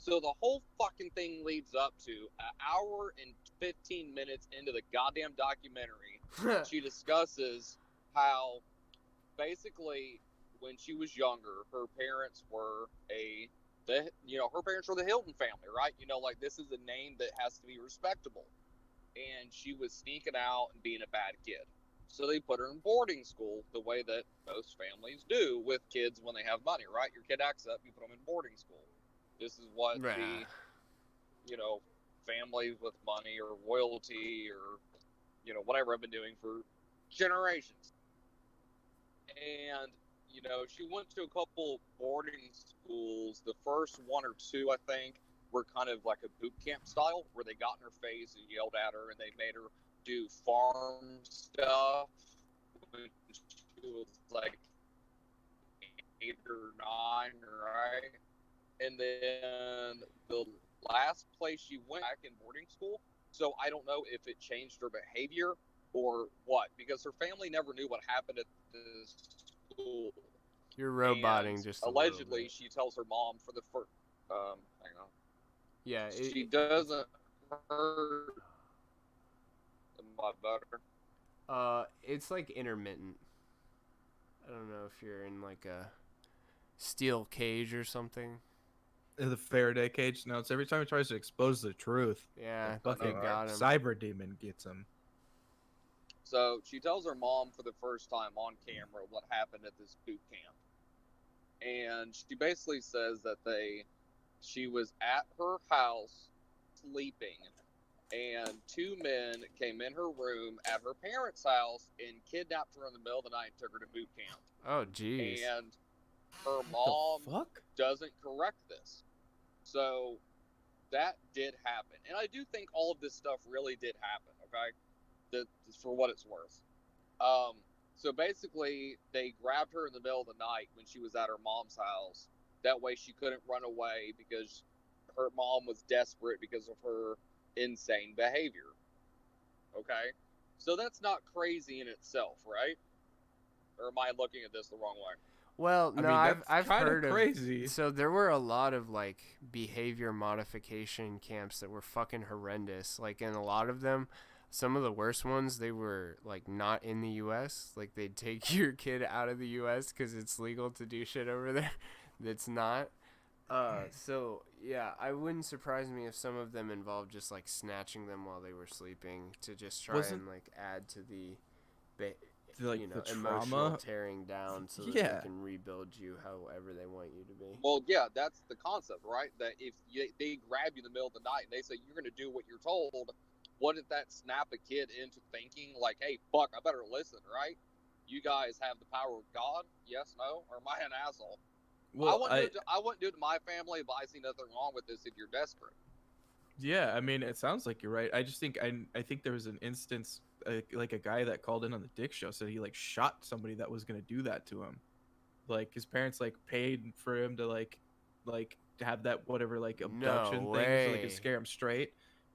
F: So the whole fucking thing leads up to an hour and 15 minutes into the goddamn documentary. She discusses how basically when she was younger, her parents were her parents were the Hilton family, right? You know, like this is a name that has to be respectable. And she was sneaking out and being a bad kid. So they put her in boarding school the way that most families do with kids when they have money, right? Your kid acts up, you put them in boarding school. This is what the, families with money or royalty or, whatever have been doing for generations. And, she went to a couple boarding schools. The first one or two, I think, were kind of like a boot camp style where they got in her face and yelled at her and they made her do farm stuff when she was like 8 or 9, right? And then the last place she went back in boarding school, so I don't know if it changed her behavior or what, because her family never knew what happened at this school.
A: You're roboting
F: and
A: just
F: allegedly she tells her mom for the first hang on.
A: Yeah,
F: she doesn't hurt. Am I better?
A: It's like intermittent. I don't know if you're in like a steel cage or something.
G: The Faraday cage. No, it's every time he tries to expose the truth.
A: Yeah,
G: the fucking
A: got him.
G: cyber demon gets him.
F: So she tells her mom for the first time on camera what happened at this boot camp. And she basically says that she was at her house sleeping, and 2 men came in her room at her parents' house and kidnapped her in the middle of the night and took her to boot camp.
A: Oh, jeez.
F: And her mom doesn't correct this. So that did happen. And I do think all of this stuff really did happen, okay? For what it's worth. So basically, they grabbed her in the middle of the night when she was at her mom's house. That way she couldn't run away because her mom was desperate because of her insane behavior. Okay? So that's not crazy in itself, right? Or am I looking at this the wrong way?
A: Well, no, I've heard
G: crazy.
A: So there were a lot of like behavior modification camps that were fucking horrendous. Like in a lot of them, some of the worst ones, they were like not in the U.S. Like they'd take your kid out of the U.S. because it's legal to do shit over there that's not. So yeah, I wouldn't surprise me if some of them involved just like snatching them while they were sleeping to just try and like add to the emotional tearing down so that they can rebuild you however they want you to be.
F: Well, yeah, that's the concept, right? That if they grab you in the middle of the night and they say you're going to do what you're told, wouldn't that snap a kid into thinking like, hey, fuck, I better listen, right? You guys have the power of God? Yes, no? Or am I an asshole? Well, I wouldn't do it to my family, but I see nothing wrong with this if you're desperate.
G: Yeah, I mean, it sounds like you're right. I just think I think there was an instance, like a guy that called in on the Dick Show said he like shot somebody that was gonna do that to him. Like his parents like paid for him to like to have that whatever like abduction thing so they could scare him straight,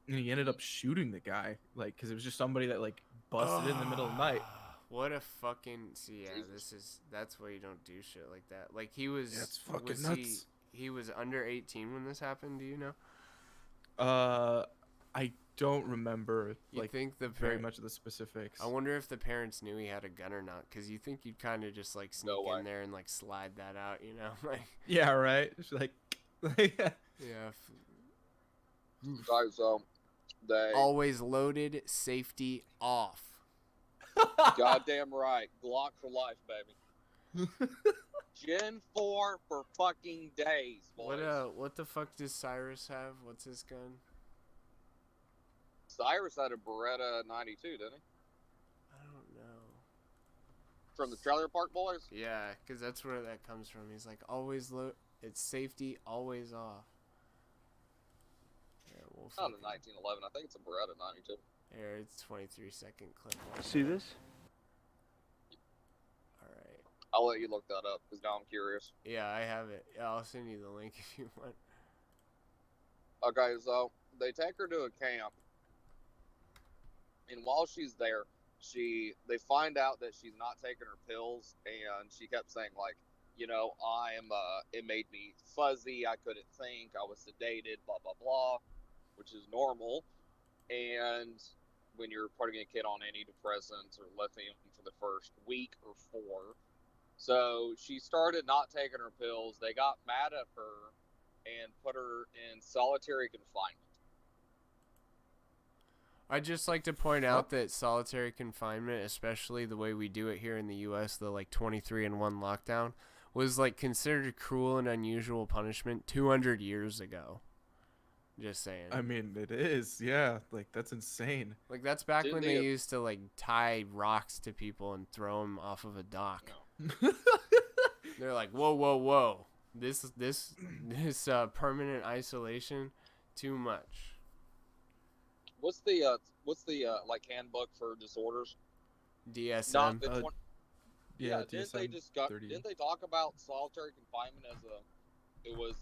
G: and he ended up shooting the guy like because it was just somebody that like busted in the middle of the night.
A: What a fucking that's why you don't do shit like that. Like he was,
G: that's fucking nuts.
A: He was under 18 when this happened. Do you know?
G: I don't remember
A: think
G: very much of the specifics.
A: I wonder if the parents knew he had a gun or not, because you think you'd kind of just like sneak in there and like slide that out, you know? Like
G: yeah, right. It's like
A: yeah.
F: So they
A: always loaded, safety off.
F: Goddamn right. Glock for life, baby. Gen 4 for fucking days, boys.
A: What the fuck does Cyrus have? What's his gun?
F: Cyrus had a Beretta 92, didn't he?
A: I don't know.
F: From the Trailer Park Boys?
A: Yeah, because that's where that comes from. He's like, always it's safety, always off. Yeah,
F: it's not a 1911. I think it's a Beretta 92.
A: Here, it's 23-second clip.
J: See this?
A: Alright.
F: I'll let you look that up, because now I'm curious.
A: Yeah, I have it. Yeah, I'll send you the link if you want.
F: Okay, so they take her to a camp, and while she's there, they find out that she's not taking her pills, and she kept saying, like, it made me fuzzy. I couldn't think. I was sedated, blah, blah, blah, which is normal. And when you're putting a kid on antidepressants or lithium for the first week or 4. So she started not taking her pills. They got mad at her and put her in solitary confinement.
A: I'd just like to point out that solitary confinement, especially the way we do it here in the U.S., the 23-1 lockdown, was considered cruel and unusual punishment 200 years ago. Just saying.
G: I mean, it is, yeah. That's insane.
A: That's back when they used to tie rocks to people and throw them off of a dock. No. They're like, whoa, whoa, whoa! This permanent isolation, too much.
F: What's the handbook for disorders?
A: DSM.
F: Not the yeah,
G: DSM
F: didn't they talk about solitary confinement as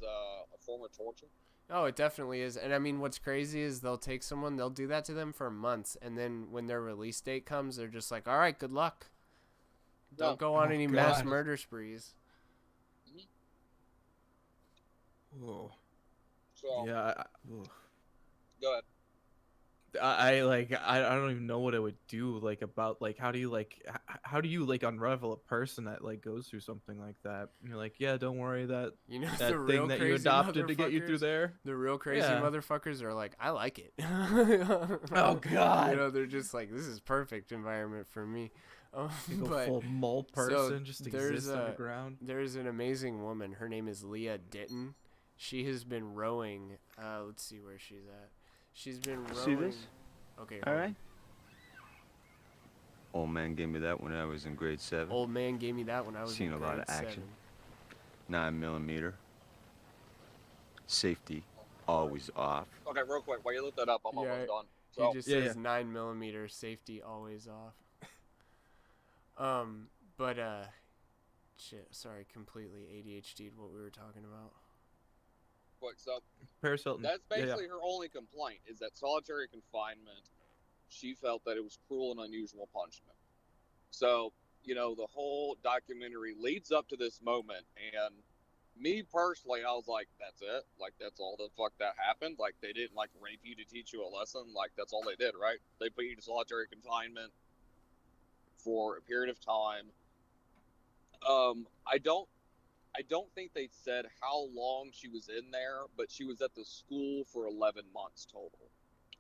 F: a form of torture?
A: Oh, it definitely is. And I mean, what's crazy is they'll take someone, they'll do that to them for months, and then when their release date comes, they're just like, all right, good luck. Don't go on any mass murder sprees.
G: Whoa.
F: So,
G: yeah.
F: Go ahead.
G: I don't even know what I would do about how do you unravel a person that goes through something like that, and you're like, yeah, don't worry, that that thing that you adopted to get you through there,
A: the real crazy motherfuckers are like, I like it.
G: Oh god,
A: they're just like, this is perfect environment for me.
G: But full mole person just exists underground.
A: There's an amazing woman, her name is Leah Ditton. She has been rowing, let's see where she's at. She's been rowing.
M: See this?
A: Okay.
M: All right. Old man gave me that when I was in grade 7.
A: Old man gave me that when I was in grade 7.
M: Seen a lot of action. 9mm. Safety always off.
F: Okay, real quick, while you look that up, I'm almost done.
A: So, he just says 9mm, safety always off. Shit, sorry, completely ADHD'd what we were talking about.
F: So
G: Paris Hilton.
F: That's basically her only complaint, is that solitary confinement, she felt that it was cruel and unusual punishment. So, the whole documentary leads up to this moment, and me personally, I was like, that's it? That's all the fuck that happened? They didn't, rape you to teach you a lesson? That's all they did, right? They put you to solitary confinement for a period of time. I don't think they said how long she was in there, but she was at the school for 11 months total.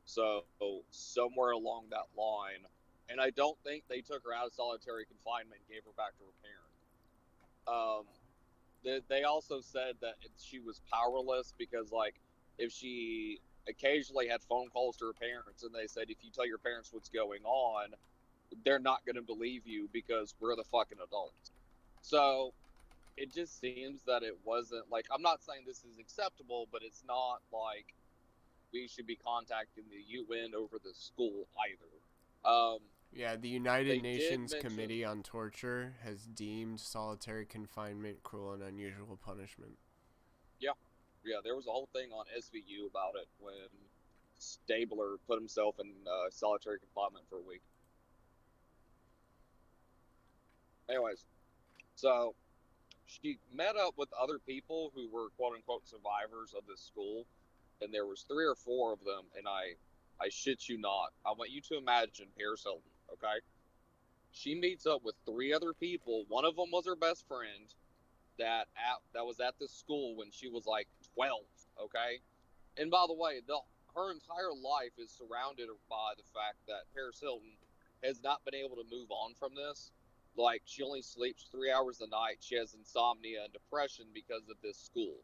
F: So somewhere along that line. And I don't think they took her out of solitary confinement and gave her back to her parents. They also said that she was powerless because, if she occasionally had phone calls to her parents and they said, if you tell your parents what's going on, they're not going to believe you because we're the fucking adults. So it just seems that it wasn't I'm not saying this is acceptable, but it's not we should be contacting the UN over the school either.
A: Yeah, the United Nations Committee on Torture has deemed solitary confinement cruel and unusual punishment.
F: Yeah, there was a whole thing on SVU about it when Stabler put himself in solitary confinement for a week. Anyways, so she met up with other people who were quote-unquote survivors of this school, and there was 3 or 4 of them, and I shit you not, I want you to imagine Paris Hilton, okay? She meets up with 3 other people. One of them was her best friend that was at the school when she was 12, okay? And by the way, her entire life is surrounded by the fact that Paris Hilton has not been able to move on from this. She only sleeps 3 hours a night. She has insomnia and depression because of this school.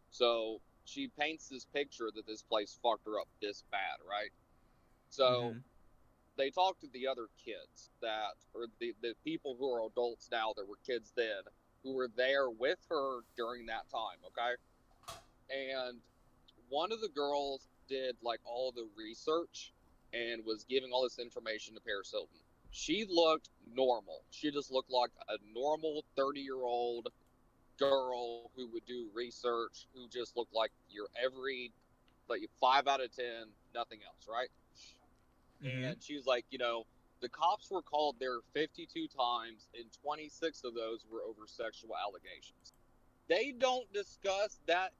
F: So she paints this picture that this place fucked her up this bad, right? So they talked to the other kids or the people who are adults now that were kids then, who were there with her during that time, okay? And one of the girls did all the research and was giving all this information to Paris Hilton. She looked normal. She just looked like a normal 30-year-old girl who would do research, who just looked like your every 5 out of 10, nothing else, right? And she's like, The cops were called there 52 times, and 26 of those were over sexual allegations. They don't discuss that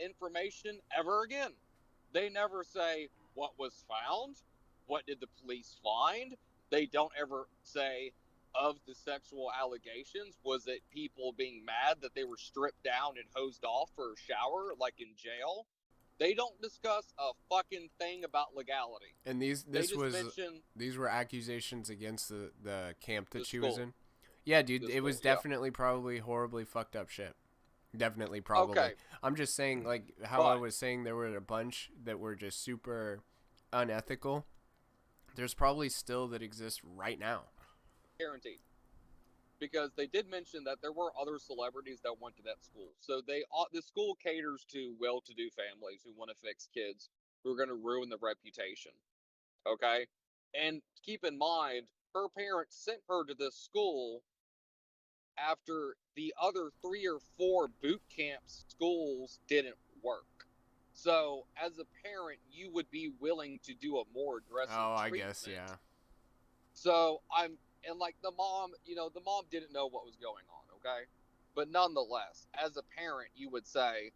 F: information ever again. They never say what was found, what did the police find. They don't ever say of the sexual allegations, was it people being mad that they were stripped down and hosed off for a shower like in jail? They don't discuss a fucking thing about legality.
A: And these were accusations against the camp that she was in. Yeah, dude, it was definitely probably horribly fucked up shit. Definitely, probably.
F: Okay.
A: I'm just saying, like how I was saying, there were a bunch that were just super unethical. There's probably still that exist right now.
F: Guaranteed. Because they did mention that there were other celebrities that went to that school. So the school caters to well-to-do families who want to fix kids who are going to ruin the reputation. Okay? And keep in mind, her parents sent her to this school after the other 3 or 4 boot camp schools didn't work. So, as a parent, you would be willing to do a more aggressive treatment.
A: I guess, yeah.
F: So, the mom didn't know what was going on, okay? But nonetheless, as a parent, you would say,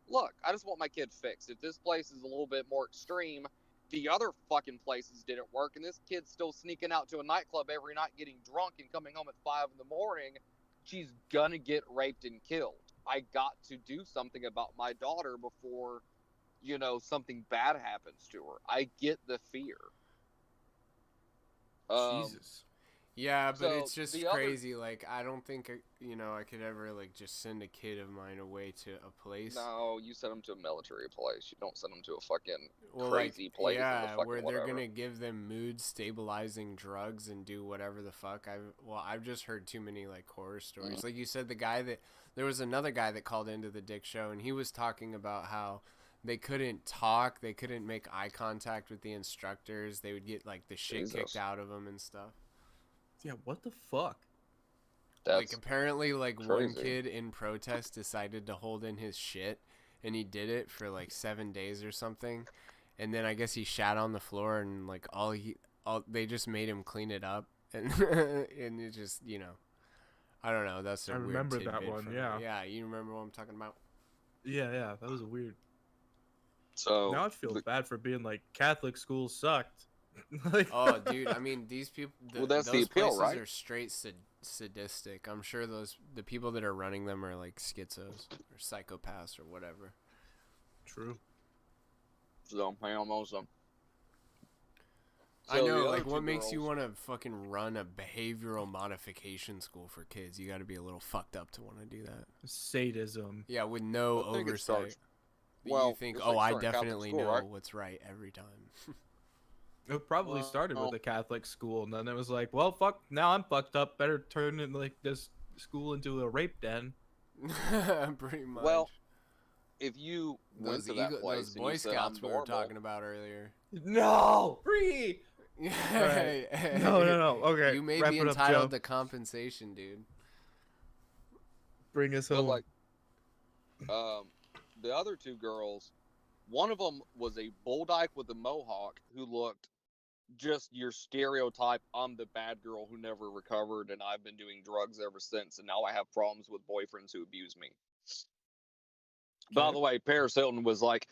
F: look, I just want my kid fixed. If this place is a little bit more extreme, the other fucking places didn't work, and this kid's still sneaking out to a nightclub every night getting drunk and coming home at 5 in the morning, she's gonna get raped and killed. I got to do something about my daughter before, something bad happens to her. I get the fear.
G: Jesus.
A: Yeah, but
F: so
A: it's just crazy. Like, I don't think, I could ever, like, just send a kid of mine away to a place.
F: No, you send them to a military place. You don't send them to a fucking crazy place.
A: Yeah, where they're going to give them mood-stabilizing drugs and do whatever the fuck. I've just heard too many, like, horror stories.
F: Mm-hmm.
A: Like you said, there was another guy that called into the Dick Show, and he was talking about how they couldn't talk, they couldn't make eye contact with the instructors. They would get, like, the shit kicked out of them and stuff.
G: Yeah, what the fuck?
A: Like, apparently, like,
F: crazy.
A: one kid in protest decided to hold in his shit, and he did it for, like, 7 days or something, and then I guess he shat on the floor, and, like, they just made him clean it up, and and it just, I don't know, that's a
G: I
A: weird
G: remember
A: tidbit
G: that one,
A: from
G: yeah.
A: Yeah, you remember what I'm talking about?
G: Yeah, that was weird.
F: So
G: now I feel bad for being like, Catholic schools sucked. Like,
A: oh, dude, I mean, these people,
F: that's
A: those
F: the appeal,
A: places
F: right?
A: are straight sadistic. I'm sure the people that are running them are like schizos or psychopaths or whatever.
G: True.
F: So, I almost them.
A: I know, like, what makes you want to fucking run a behavioral modification school for kids? You got to be a little fucked up to want to do that.
G: Sadism.
A: Yeah, with no oversight. You think, I definitely know what's right every time.
G: It probably started with a Catholic school, and then it was like, well, fuck, now I'm fucked up. Better turn this school into a rape den.
A: Pretty much.
F: Well, if you went to that place,
A: those Boy Scouts we were talking about earlier.
G: No, free. Right. No. Okay,
A: you may
G: wrap
A: be
G: it up,
A: entitled
G: Joe.
A: to compensation, dude.
G: Bring us home.
F: The other 2 girls, one of them was a bull dyke with a mohawk who looked just your stereotype, I'm the bad girl who never recovered, and I've been doing drugs ever since, and now I have problems with boyfriends who abuse me. Okay. By the way, Paris Hilton was like,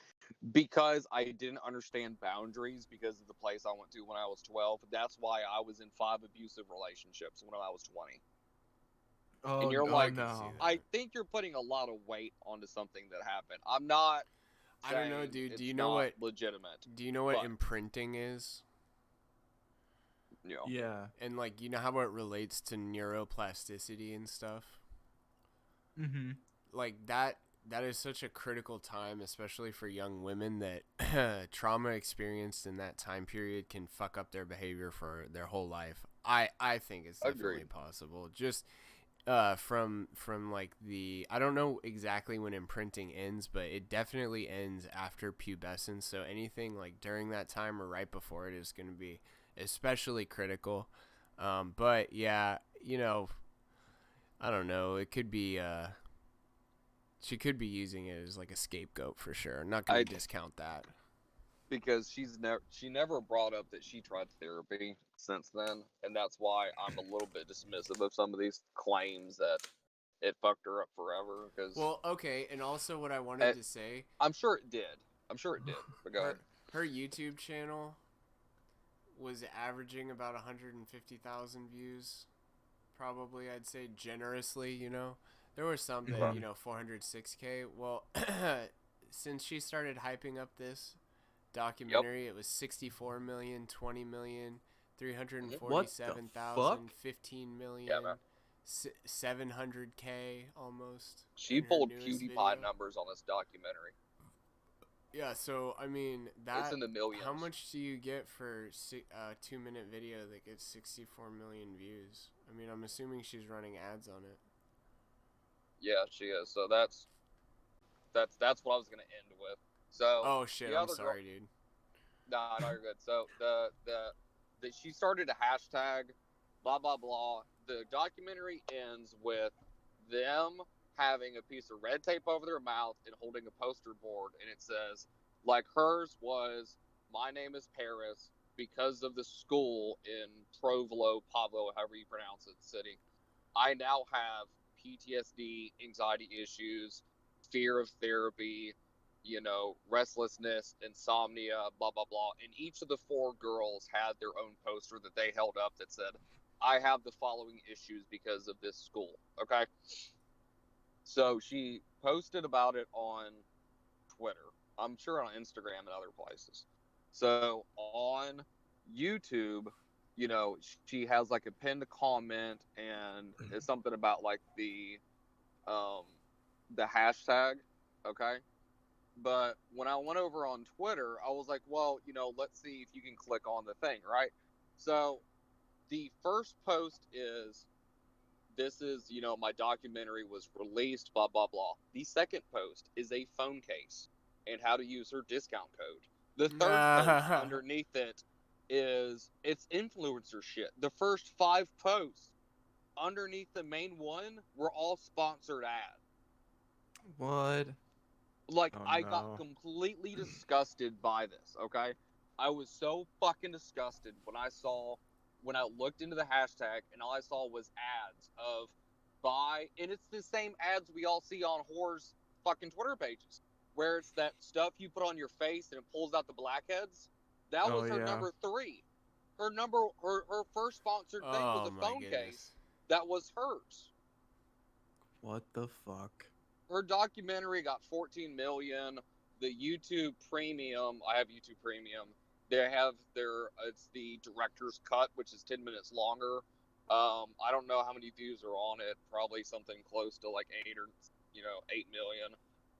F: because I didn't understand boundaries because of the place I went to when I was 12, that's why I was in 5 abusive relationships when I was 20.
G: Oh,
F: and you're
G: no,
F: like,
G: no.
F: I think you're putting a lot of weight onto something that happened. I'm not.
A: I don't know, dude. Do you
F: know
A: what
F: legitimate?
A: Do you know what imprinting is?
G: Yeah.
A: And like, you know how it relates to neuroplasticity and stuff?
G: Mm-hmm.
A: Like that is such a critical time, especially for young women, that trauma experienced in that time period can fuck up their behavior for their whole life. I think it's definitely possible. Just from like I don't know exactly when imprinting ends, but it definitely ends after pubescence. So anything like during that time or right before it is going to be especially critical. But yeah, I don't know. It could be she could be using it as like a scapegoat for sure. I'm not going to discount that.
F: because she never brought up that she tried therapy since then, and that's why I'm a little bit dismissive of some of these claims that it fucked her up forever. Because
A: Well, okay, and also what I wanted to say,
F: I'm sure it did. But go ahead.
A: Her YouTube channel was averaging about 150,000 views, probably. I'd say generously. There were some that 406K. Well, since she started hyping up this documentary, it was 64 million, 20 million, 347,000, 15 million, 700K almost.
F: She pulled PewDiePie numbers on this documentary.
A: Yeah, so I mean
F: it's in the millions.
A: How much do you get for a 2-minute video that gets 64 million views? I mean, I'm assuming she's running ads on it.
F: Yeah, she is. So that's what I was gonna end with. So
A: oh shit, I'm sorry, dude.
F: Nah, no, you're good. So she started a hashtag, blah blah blah. The documentary ends with them having a piece of red tape over their mouth and holding a poster board, and it says, like hers was, "My name is Paris because of the school in Pavlo, however you pronounce it, city. I now have PTSD, anxiety issues, fear of therapy, restlessness, insomnia, blah, blah, blah." And each of the 4 girls had their own poster that they held up that said, "I have the following issues because of this school." Okay? So she posted about it on Twitter. I'm sure on Instagram and other places. So on YouTube, she has like a pinned comment, and it's something about like the hashtag, okay? But when I went over on Twitter, I was like, well, let's see if you can click on the thing, right? So the first post is, "This is, my documentary was released, blah, blah, blah." The second post is a phone case and how to use her discount code. The third post underneath it is, it's influencer shit. The first 5 posts underneath the main one were all sponsored ads.
G: What?
F: Like, I got completely disgusted by this, okay? I was so fucking disgusted when I looked into the hashtag and all I saw was ads of buy, and it's the same ads we all see on whores' fucking Twitter pages, where it's that stuff you put on your face and it pulls out the blackheads. That was her number 3. Her first sponsored thing was a phone case that was hers.
G: What the fuck?
F: Her documentary got 14 million. The YouTube Premium, I have YouTube Premium. They have it's the director's cut, which is 10 minutes longer. I don't know how many views are on it. Probably something close to like 8 million.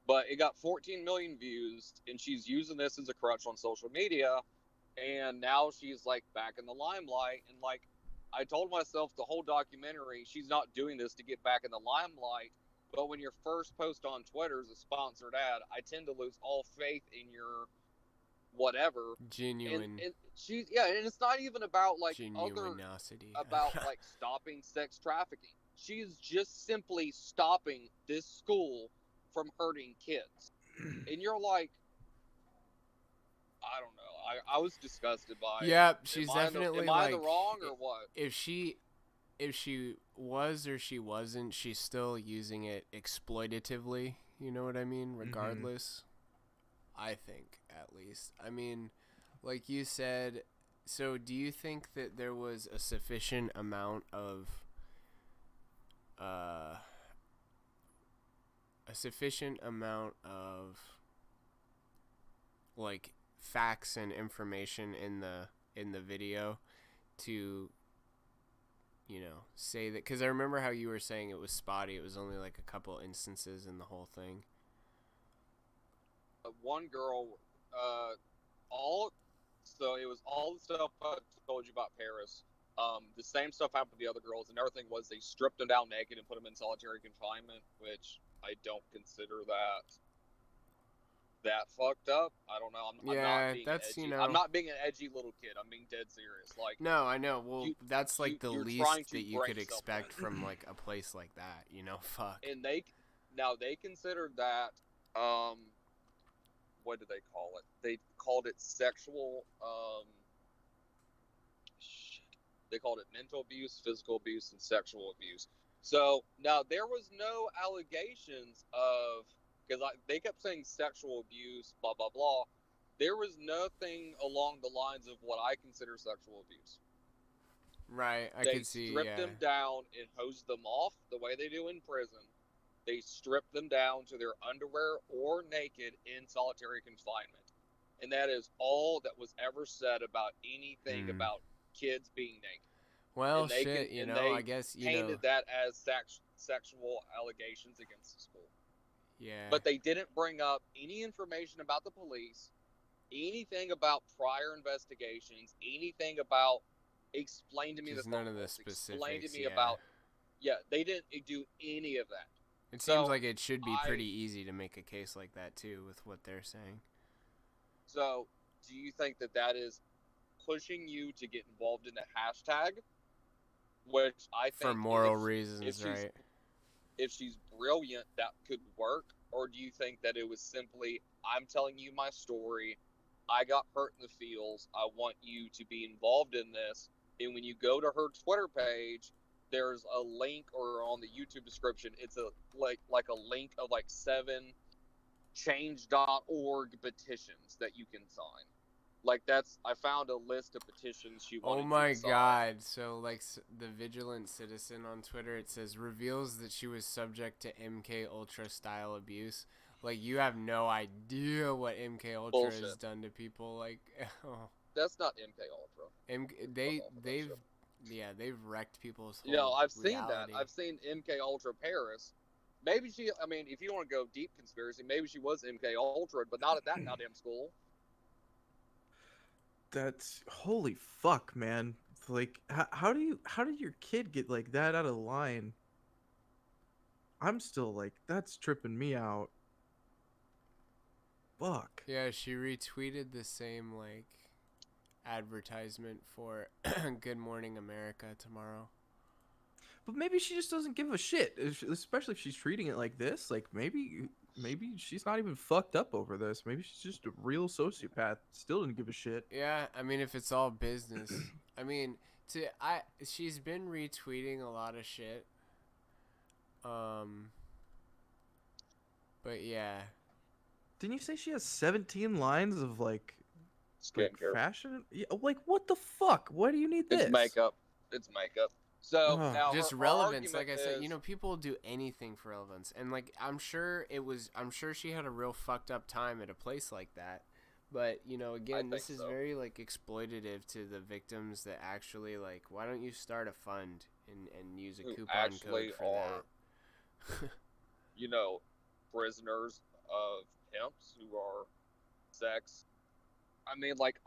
F: But it got 14 million views, and she's using this as a crutch on social media. And now she's like back in the limelight. And like, I told myself the whole documentary, she's not doing this to get back in the limelight. But when your first post on Twitter is a sponsored ad, I tend to lose all faith in your whatever.
A: Genuine.
F: And and it's not even about like
A: genuinosity.
F: About like stopping sex trafficking. She's just simply stopping this school from hurting kids. And you're like, I don't know. I was disgusted by it.
A: Yeah, she's definitely
F: am I in the wrong or what?
A: If she was or she wasn't, she's still using it exploitatively. You know what I mean? Regardless, I think, at least. I mean, like you said, so do you think that there was a sufficient amount of like facts and information in the video to say that? Because I remember how you were saying it was spotty. It was only like a couple instances in the whole thing.
F: One girl, so it was all the stuff I told you about Paris. The same stuff happened to the other girls. Another thing was they stripped them down naked and put them in solitary confinement, which I don't consider that fucked up. I don't know. I'm not being edgy. I'm not being an edgy little kid. I'm being dead serious. Like,
A: no, I know. Well, that's like the least that you could expect from like a place like that. Fuck.
F: And they considered that what did they call it? They called it sexual. They called it mental abuse, physical abuse, and sexual abuse. So now there was no allegations of, because they kept saying sexual abuse, blah blah blah. There was nothing along the lines of what I consider sexual abuse.
A: Right, I
F: They
A: could see.
F: stripped them down and hosed them off the way they do in prison. They stripped them down to their underwear or naked in solitary confinement. And that is all that was ever said about anything about kids being naked.
A: Well,
F: and they
A: shit,
F: can,
A: you
F: and
A: know,
F: they
A: I guess, you
F: painted
A: know.
F: that as sexual allegations against the school.
A: Yeah.
F: But they didn't bring up any information about the police, anything about prior investigations, anything about explain to me
A: Just
F: the
A: none
F: phone
A: of the
F: calls, explain to
A: specifics,
F: me
A: yeah.
F: about, they didn't do any of that.
A: It
F: So
A: seems like it should be pretty easy to make a case like that, too, with what they're saying.
F: So, do you think that that is pushing you to get involved in a hashtag? Which I think
A: For moral reasons, right?
F: If she's brilliant, that could work. Or do you think that it was simply, I'm telling you my story, I got hurt in the fields, I want you to be involved in this, and when you go to her Twitter page, there's a link, or on the YouTube description, it's a like a link of like 7 change.org petitions that you can sign. Like I found a list of petitions she wanted
A: Oh my
F: to sign.
A: god. So, like, the Vigilant Citizen on Twitter, it says, reveals that she was subject to MK Ultra style abuse. Like, you have no idea what MK Ultra has done to people. Like, oh.
F: That's not MK Ultra.
A: They've wrecked people's whole
F: I've
A: reality.
F: seen that. I've seen MK Ultra Paris. Maybe if you want to go deep conspiracy, maybe she was MK Ultra, but not at that goddamn school.
G: That's holy fuck, man. Like, how did your kid get like that out of line? I'm still like, that's tripping me out. Fuck.
A: Yeah, she retweeted the same, like, advertisement for Good Morning America tomorrow.
G: But maybe she just doesn't give a shit, especially if she's treating it like this. Like, maybe she's not even fucked up over this. Maybe she's just a real sociopath. Still didn't give a shit.
A: Yeah, I mean, if it's all business. I mean, she's been retweeting a lot of shit. But yeah.
G: Didn't you say she has 17 lines of like fashion? Yeah, like, what the fuck? Why do you need this?
F: It's makeup. So now
A: just
F: her
A: relevance, like I
F: argument
A: said, you know, people will do anything for relevance, and like I'm sure she had a real fucked up time at a place like that, but you know, again, this is very like exploitative to the victims that actually like. Why don't you start a fund and use a coupon code for that?
F: You know, prisoners of pimps who are sex. I mean, like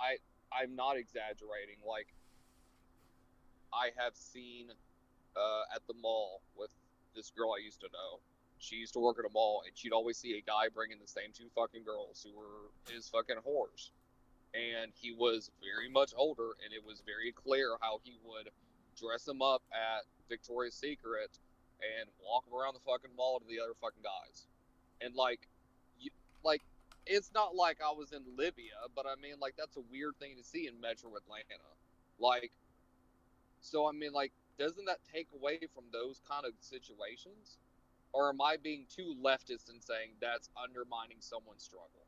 F: I'm not exaggerating. Like, I have seen at the mall with this girl I used to know. She used to work at a mall, and she'd always see a guy bringing the same 2 fucking girls who were his fucking whores. And he was very much older, and it was very clear how he would dress them up at Victoria's Secret and walk them around the fucking mall to the other fucking guys. And like, it's not like I was in Libya, but I mean, like, that's a weird thing to see in Metro Atlanta. Like, so I mean, like, doesn't that take away from those kind of situations? Or am I being too leftist in saying that's undermining someone's struggle?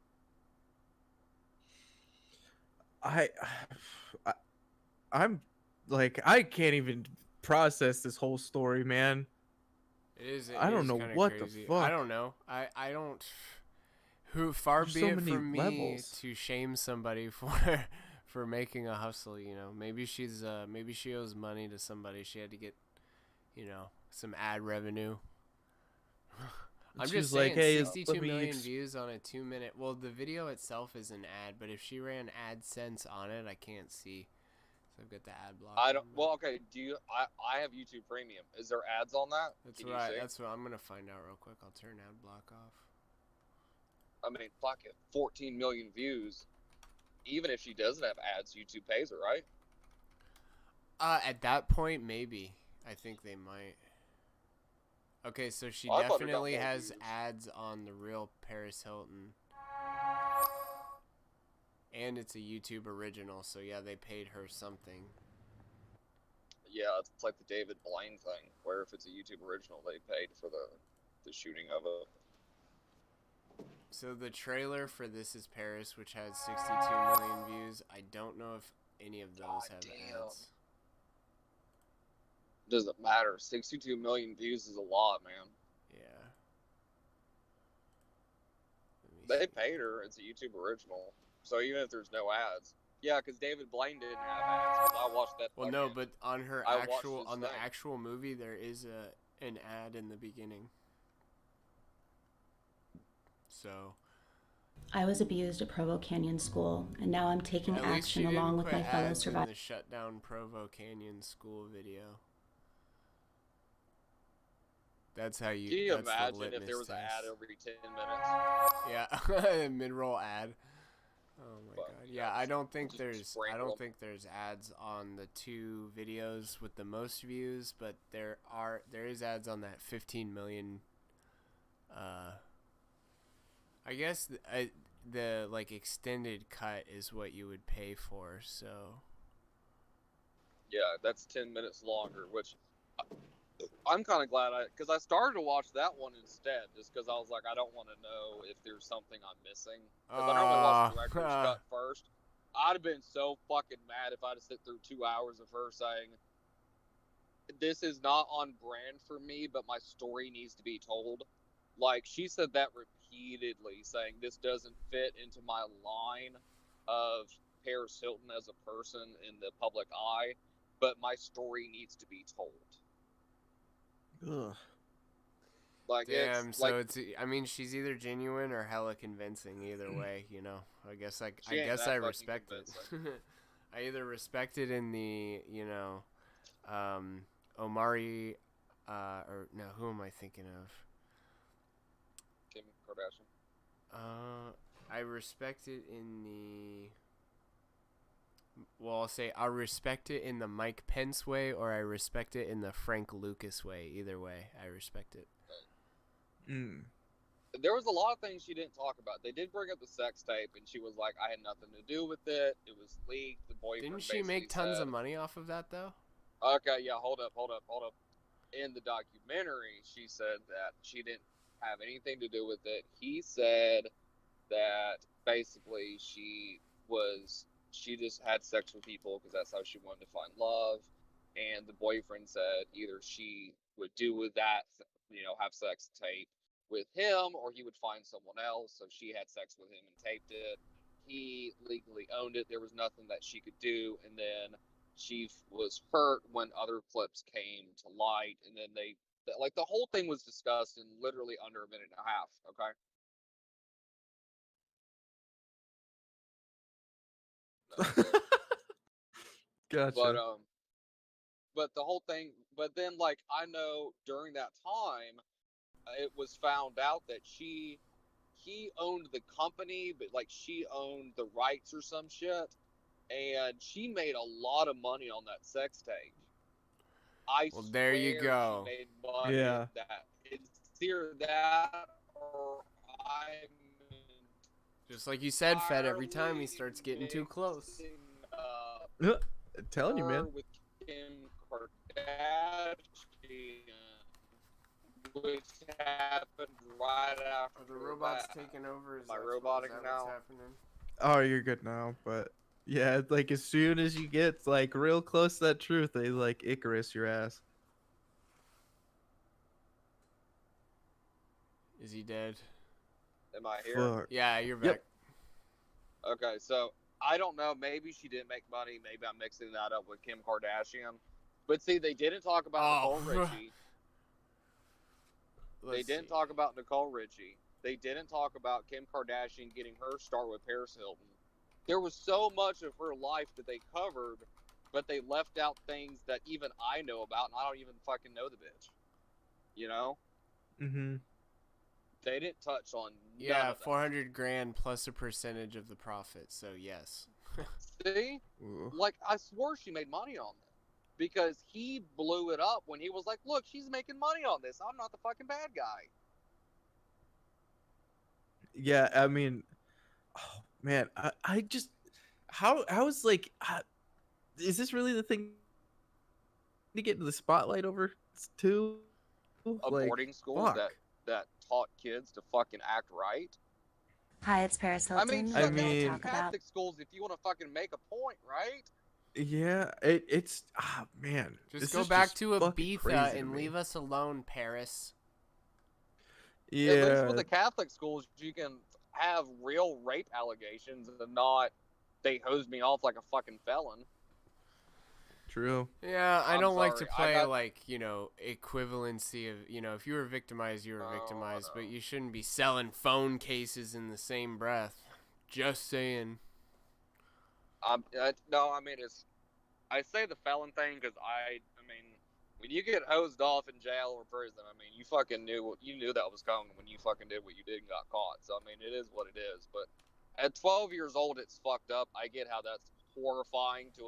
G: I'm like, I can't even process this whole story, man. I don't know what the fuck.
A: I don't know. I don't. Who far
G: There's
A: be
G: so
A: it
G: many
A: from me
G: levels.
A: to shame somebody for making a hustle. You know, maybe she owes money to somebody. She had to get, you know, some ad revenue. I'm just saying,
G: like, hey,
A: 62 million views on a 2-minute. Well, the video itself is an ad, but if she ran AdSense on it, I can't see. So I've got the ad block.
F: I don't. Well, okay. I have YouTube Premium. Is there ads on that?
A: That's what I'm gonna find out real quick. I'll turn ad block off.
F: I mean, fuck it. 14 million views. Even if she doesn't have ads, YouTube pays her, right?
A: At that point, maybe. I think they might. Okay, so she definitely has ads on the real Paris Hilton. And it's a YouTube original, so yeah, they paid her something.
F: Yeah, it's like the David Blaine thing, where if it's a YouTube original, they paid for the shooting of it.
A: So the trailer for This Is Paris, which has 62 million views, I don't know if any of those have ads.
F: Doesn't matter. 62 million views is a lot, man.
A: Yeah.
F: They paid her. It's a YouTube original. So even if there's no ads. Yeah, because David Blaine didn't have ads. 'Cause I watched that.
A: Well, no, but on her
F: I watched
A: actual,
F: his
A: on the
F: thing.
A: actual movie, there is an ad in the beginning. So.
O: I was abused at Provo Canyon School, and now I'm taking
A: At least she
O: action
A: didn't
O: along with
A: put
O: my fellow
A: ads in
O: survivors.
A: the shut down Provo Canyon school video. That's how you.
F: Can you
A: that's the
F: imagine if
A: litmus
F: there was an
A: test.
F: ad every 10 minutes?
A: Yeah, mid-roll ad. Oh my god. Yeah, I don't think there's ads on the 2 videos with the most views, but there is ads on that 15 million. I guess the like extended cut is what you would pay for. So.
F: Yeah, that's 10 minutes longer, which I'm kind of glad because I started to watch that one instead, just because I was like, I don't want to know if there's something I'm missing. Because I normally watch the director's cut first. I'd have been so fucking mad if I had to sit through 2 hours of her saying, this is not on brand for me, but my story needs to be told. Like, she said that repeatedly, saying this doesn't fit into my line of Paris Hilton as a person in the public eye, but my story needs to be told.
G: Ugh.
A: Like, damn, it's I mean, she's either genuine or hella convincing. Either way, you know. I guess I respect it. I either respect it in the, you know, Omari, or no, who am I thinking of?
F: Kim Kardashian.
A: I respect it in the. Well, I'll say I respect it in the Mike Pence way, or I respect it in the Frank Lucas way. Either way, I respect it.
F: There was a lot of things she didn't talk about. They did bring up the sex tape, and she was like, I had nothing to do with it. It was leaked. The boyfriend
A: Didn't she make tons of money off of that, though?
F: Okay, yeah, hold up. In the documentary, she said that she didn't have anything to do with it. He said that basically she just had sex with people because that's how she wanted to find love. And the boyfriend said either she would do with that, you know, have sex tape with him, or he would find someone else. So she had sex with him and taped it. He legally owned it. There was nothing that she could do. And then she was hurt when other clips came to light. And then like the whole thing was discussed in literally under a minute and a half. Okay.
G: Gotcha.
F: But the whole thing, but then like I know during that time, it was found out that he owned the company, but like she owned the rights or some shit, and she made a lot of money on that sex tape.
A: Well, there you go.
F: She made money at that. It's either that or I'm
A: just like you said, Fed. Every time he starts getting too close.
G: I'm telling you, man.
F: With Kim Kardashian, which happened right after
A: the robots
F: that.
A: taking over.
F: Am I robotic now?
G: Oh, you're good now, but yeah, like as soon as you get like real close to that truth, they like Icarus your ass.
A: Is he dead?
F: Am I here?
G: Fuck.
A: Yeah, you're back.
G: Yep.
F: Okay, so I don't know. Maybe she didn't make money. Maybe I'm mixing that up with Kim Kardashian. But see, they didn't talk about Nicole Richie. They didn't talk about Nicole Richie. They didn't talk about Kim Kardashian getting her start with Paris Hilton. There was so much of her life that they covered, but they left out things that even I know about, and I don't even fucking know the bitch. You know?
G: Mm-hmm.
F: They didn't touch on
A: yeah, $400,000 plus a percentage of the profit. So yes.
F: See, like I swore she made money on that because he blew it up when he was like, "Look, she's making money on this. I'm not the fucking bad guy."
G: Yeah, I mean, oh man, I just how is like is this really the thing to get into the spotlight over too?
F: A
G: Like,
F: boarding school
G: fuck.
F: that taught kids to fucking act right.
O: Hi, it's Paris
F: I mean,
O: Hilton.
F: shut
O: I'm
F: down
O: here to
F: some
O: talk about.
F: Catholic schools if you want to fucking make a point, right?
G: Yeah, it's man.
A: Just
G: this
A: go
G: is
A: back
G: just
A: to
G: fucking
A: Ibiza
G: crazy to
A: and
G: me.
A: leave us alone, Paris.
G: Yeah,
F: At least with the Catholic schools, you can have real rape allegations and not they hosed me off like a fucking felon.
G: true.
A: Yeah, I
F: I'm
A: don't like to
F: sorry, I
A: play
F: got-
A: like, equivalency of, if you were victimized, you were victimized, but you shouldn't be selling phone cases in the same breath. Just saying.
F: No, I mean I say the felon thing because I mean, when you get hosed off in jail or prison, I mean, you knew that was coming when you fucking did what you did and got caught. So I mean, it is what it is. But at 12 years old, it's fucked up. I get how that's horrifying to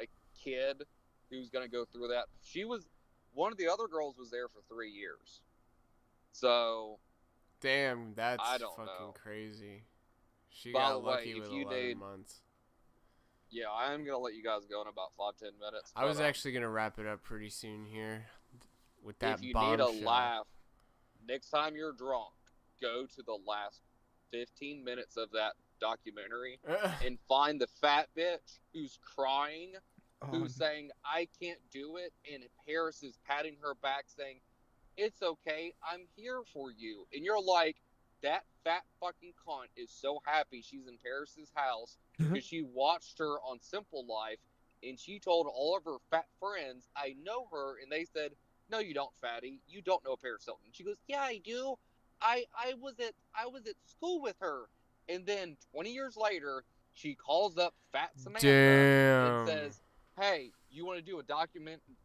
F: a kid who's gonna go through that. One of the other girls was there for 3 years. So
A: Damn, that's
F: I don't
A: fucking
F: know.
A: crazy. She
F: By
A: got
F: the way,
A: lucky
F: if
A: with
F: you
A: 11
F: need-
A: months.
F: yeah, I am gonna let you guys go in about 5-10 minutes.
A: I was
F: but,
A: actually going to wrap it up pretty soon here with that
F: if you
A: bombshell.
F: need a laugh, next time you're drunk, go to the last 15 minutes of that documentary and find the fat bitch who's crying, who's saying, I can't do it, and Paris is patting her back saying, it's okay, I'm here for you. And you're like, that fat fucking cunt is so happy she's in Paris's house because she watched her on Simple Life, and she told all of her fat friends, I know her, and they said, no, you don't, fatty. You don't know Paris Hilton. She goes, yeah, I do. I was at school with her. And then 20 years later, she calls up Fat Samantha
A: Damn.
F: and says, hey, you want to do a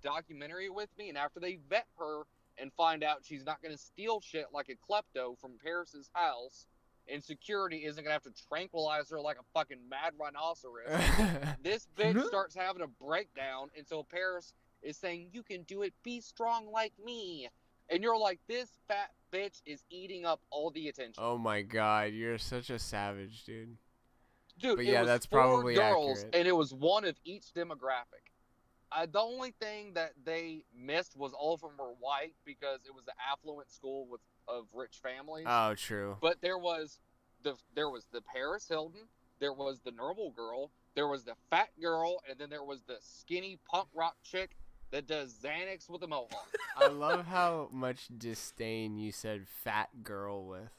F: documentary with me? And after they vet her and find out she's not going to steal shit like a klepto from Paris's house, and security isn't going to have to tranquilize her like a fucking mad rhinoceros, this bitch starts having a breakdown, and so Paris is saying, you can do it, be strong like me. And you're like, this fat bitch is eating up all the attention.
A: Oh my god, you're such a savage, dude.
F: Dude,
A: But
F: it
A: yeah,
F: was
A: that's
F: 4
A: probably
F: girls,
A: accurate.
F: and it was one of each demographic. The only thing that they missed was all of them were white because it was an affluent school of rich families.
A: Oh, true.
F: But there was the Paris Hilton, there was the normal girl, there was the fat girl, and then there was the skinny punk rock chick that does Xanax with a mohawk.
A: I love how much disdain you said fat girl with.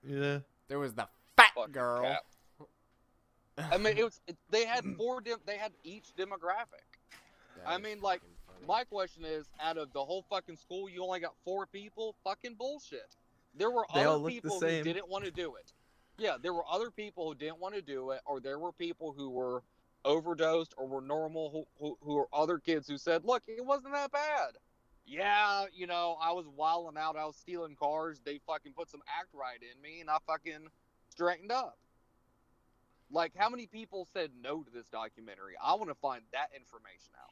G: Yeah.
A: There was the fat
F: Fucking
A: girl.
F: cap. I mean, they had they had each demographic. I mean, like, my question is, out of the whole fucking school, you only got 4 people? Fucking bullshit. There were
G: They all
F: other
G: look the
F: people who
G: same.
F: didn't want to do it. Yeah, there were other people who didn't want to do it, or there were people who were overdosed or were normal, who were other kids who said, look, it wasn't that bad. Yeah, I was wilding out, I was stealing cars, they fucking put some act right in me, and I fucking straightened up. Like, how many people said no to this documentary? I want to find that information out.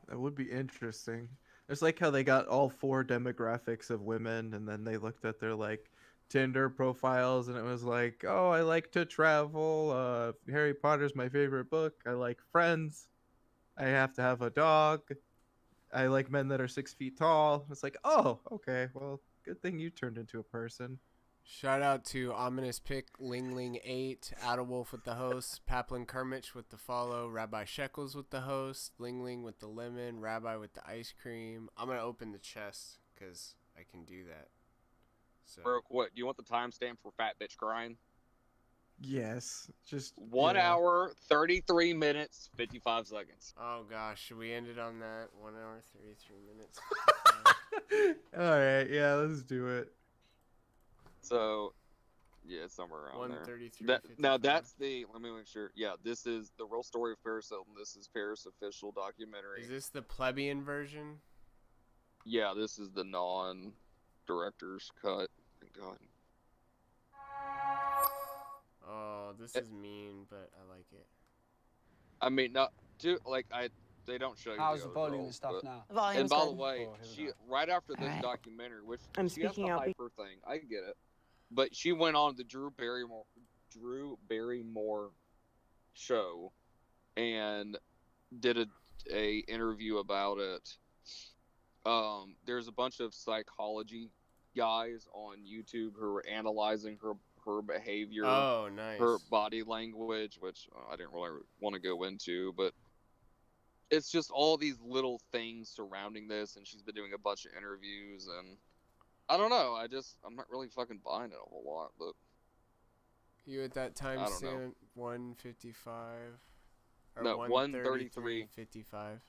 G: That would be interesting. It's like how they got all 4 demographics of women, and then they looked at their like Tinder profiles, and it was like, oh, I like to travel. Harry Potter's my favorite book. I like Friends. I have to have a dog. I like men that are 6 feet tall. It's like, oh, okay. Well, good thing you turned into a person.
A: Shout out to Ominous Pick, Lingling8, Adawolf with the host, Paplin Kermich with the follow, Rabbi Shekels with the host, Lingling with the lemon, Rabbi with the ice cream. I'm going to open the chest because I can do that. So
F: Real quick, do you want the timestamp for Fat Bitch Crying?
G: Yes. Just
F: 1 hour, 33 minutes, 55 seconds.
A: Oh gosh, should we end it on that? 1 hour, 33 minutes.
G: All right, yeah, let's do it.
F: So, yeah, somewhere around there.
A: 1:33,
F: Now that's the. Let me make sure. Yeah, this is the real story of Paris Hilton. This is Paris official documentary.
A: Is this the plebeian version?
F: Yeah, this is the non-director's cut. Thank God.
A: Oh, this is mean, but I like it.
F: I mean, not too like they don't show you.
P: How's
F: the
P: the
F: other
P: volume
F: girls,
P: and stuff
F: but-
P: now?
C: Volume's
F: And by the
C: good.
F: way,
P: Oh, here we
F: she
P: go.
F: right after this
C: Alright.
F: documentary, which
C: I'm
F: she has
C: speaking
F: the
C: out be-
F: hyper thing. I get it, but she went on the Drew Barrymore show and did a interview about it. There's a bunch of psychology guys on YouTube who are analyzing her behavior,
A: Oh, nice.
F: her body language, which I didn't really want to go into, but it's just all these little things surrounding this, and she's been doing a bunch of interviews, and I don't know. I'm not really fucking buying it a whole lot, but
A: You at that
F: I don't know.
A: timestamp 155 or
F: No,
A: 133 55.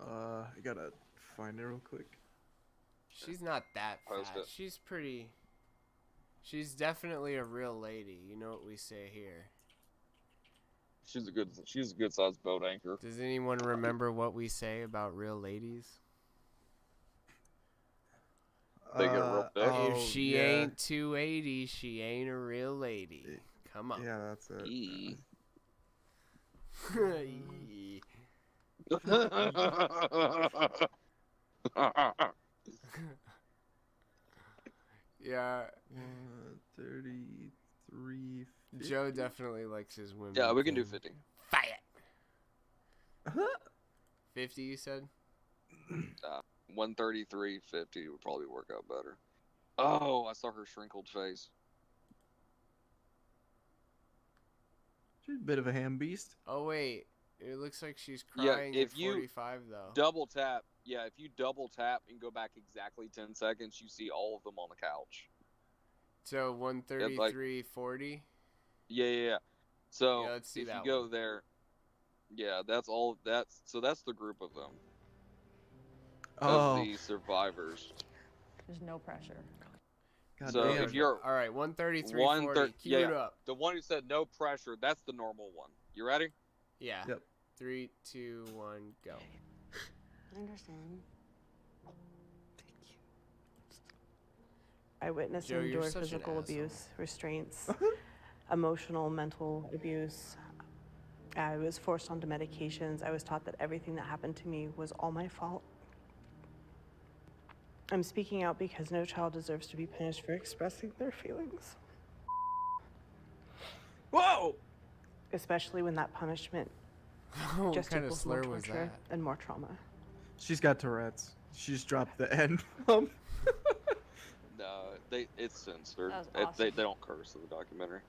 G: I gotta find it real quick.
A: She's not that
F: Post
A: fat.
F: it.
A: She's definitely a real lady. You know what we say here.
F: She's a good sized boat anchor.
A: Does anyone remember what we say about real ladies?
F: They get real big.
A: If she ain't 280, she ain't a real lady. Come on.
G: Yeah, that's it.
A: Yee. Yeah.
G: 33.
A: Joe definitely likes his women.
F: Yeah, we can do 50.
A: Fight. 50, you said?
F: 133.50 would probably work out better. Oh, I saw her shrinkled face.
G: She's a bit of a ham beast.
A: Oh, wait. It looks like she's
F: Yeah,
A: crying
F: if
A: at
F: you
A: 45, though.
F: double tap, if you double tap and go back exactly 10 seconds, you see all of them on the couch.
A: So 133.40?
F: Yeah. So
A: Yeah, let's see
F: if
A: that
F: you go
A: one.
F: there, that's the group of them.
G: Oh.
F: Of the survivors.
C: There's no pressure.
G: God
F: So
G: damn.
F: if you're
A: All right, 133.40. Cue it up.
F: the one who said no pressure, that's the normal one. You ready?
A: Yeah.
G: Yep.
A: 3, 2, 1, go.
P: I understand. I witnessed
A: Joe,
P: and
A: you're
P: endured
A: such an
P: physical
A: asshole.
P: abuse, restraints, emotional, mental abuse. I was forced onto medications. I was taught that everything that happened to me was all my fault. I'm speaking out because no child deserves to be punished for expressing their feelings.
G: Whoa!
P: Especially when that punishment
A: What
P: just
A: kind of
P: equals more
A: slur was
P: torture
A: that?
P: and more trauma.
G: She's got Tourette's. She just dropped the N bomb.
F: No, it's censored.
C: That was awesome.
F: They don't curse in the documentary.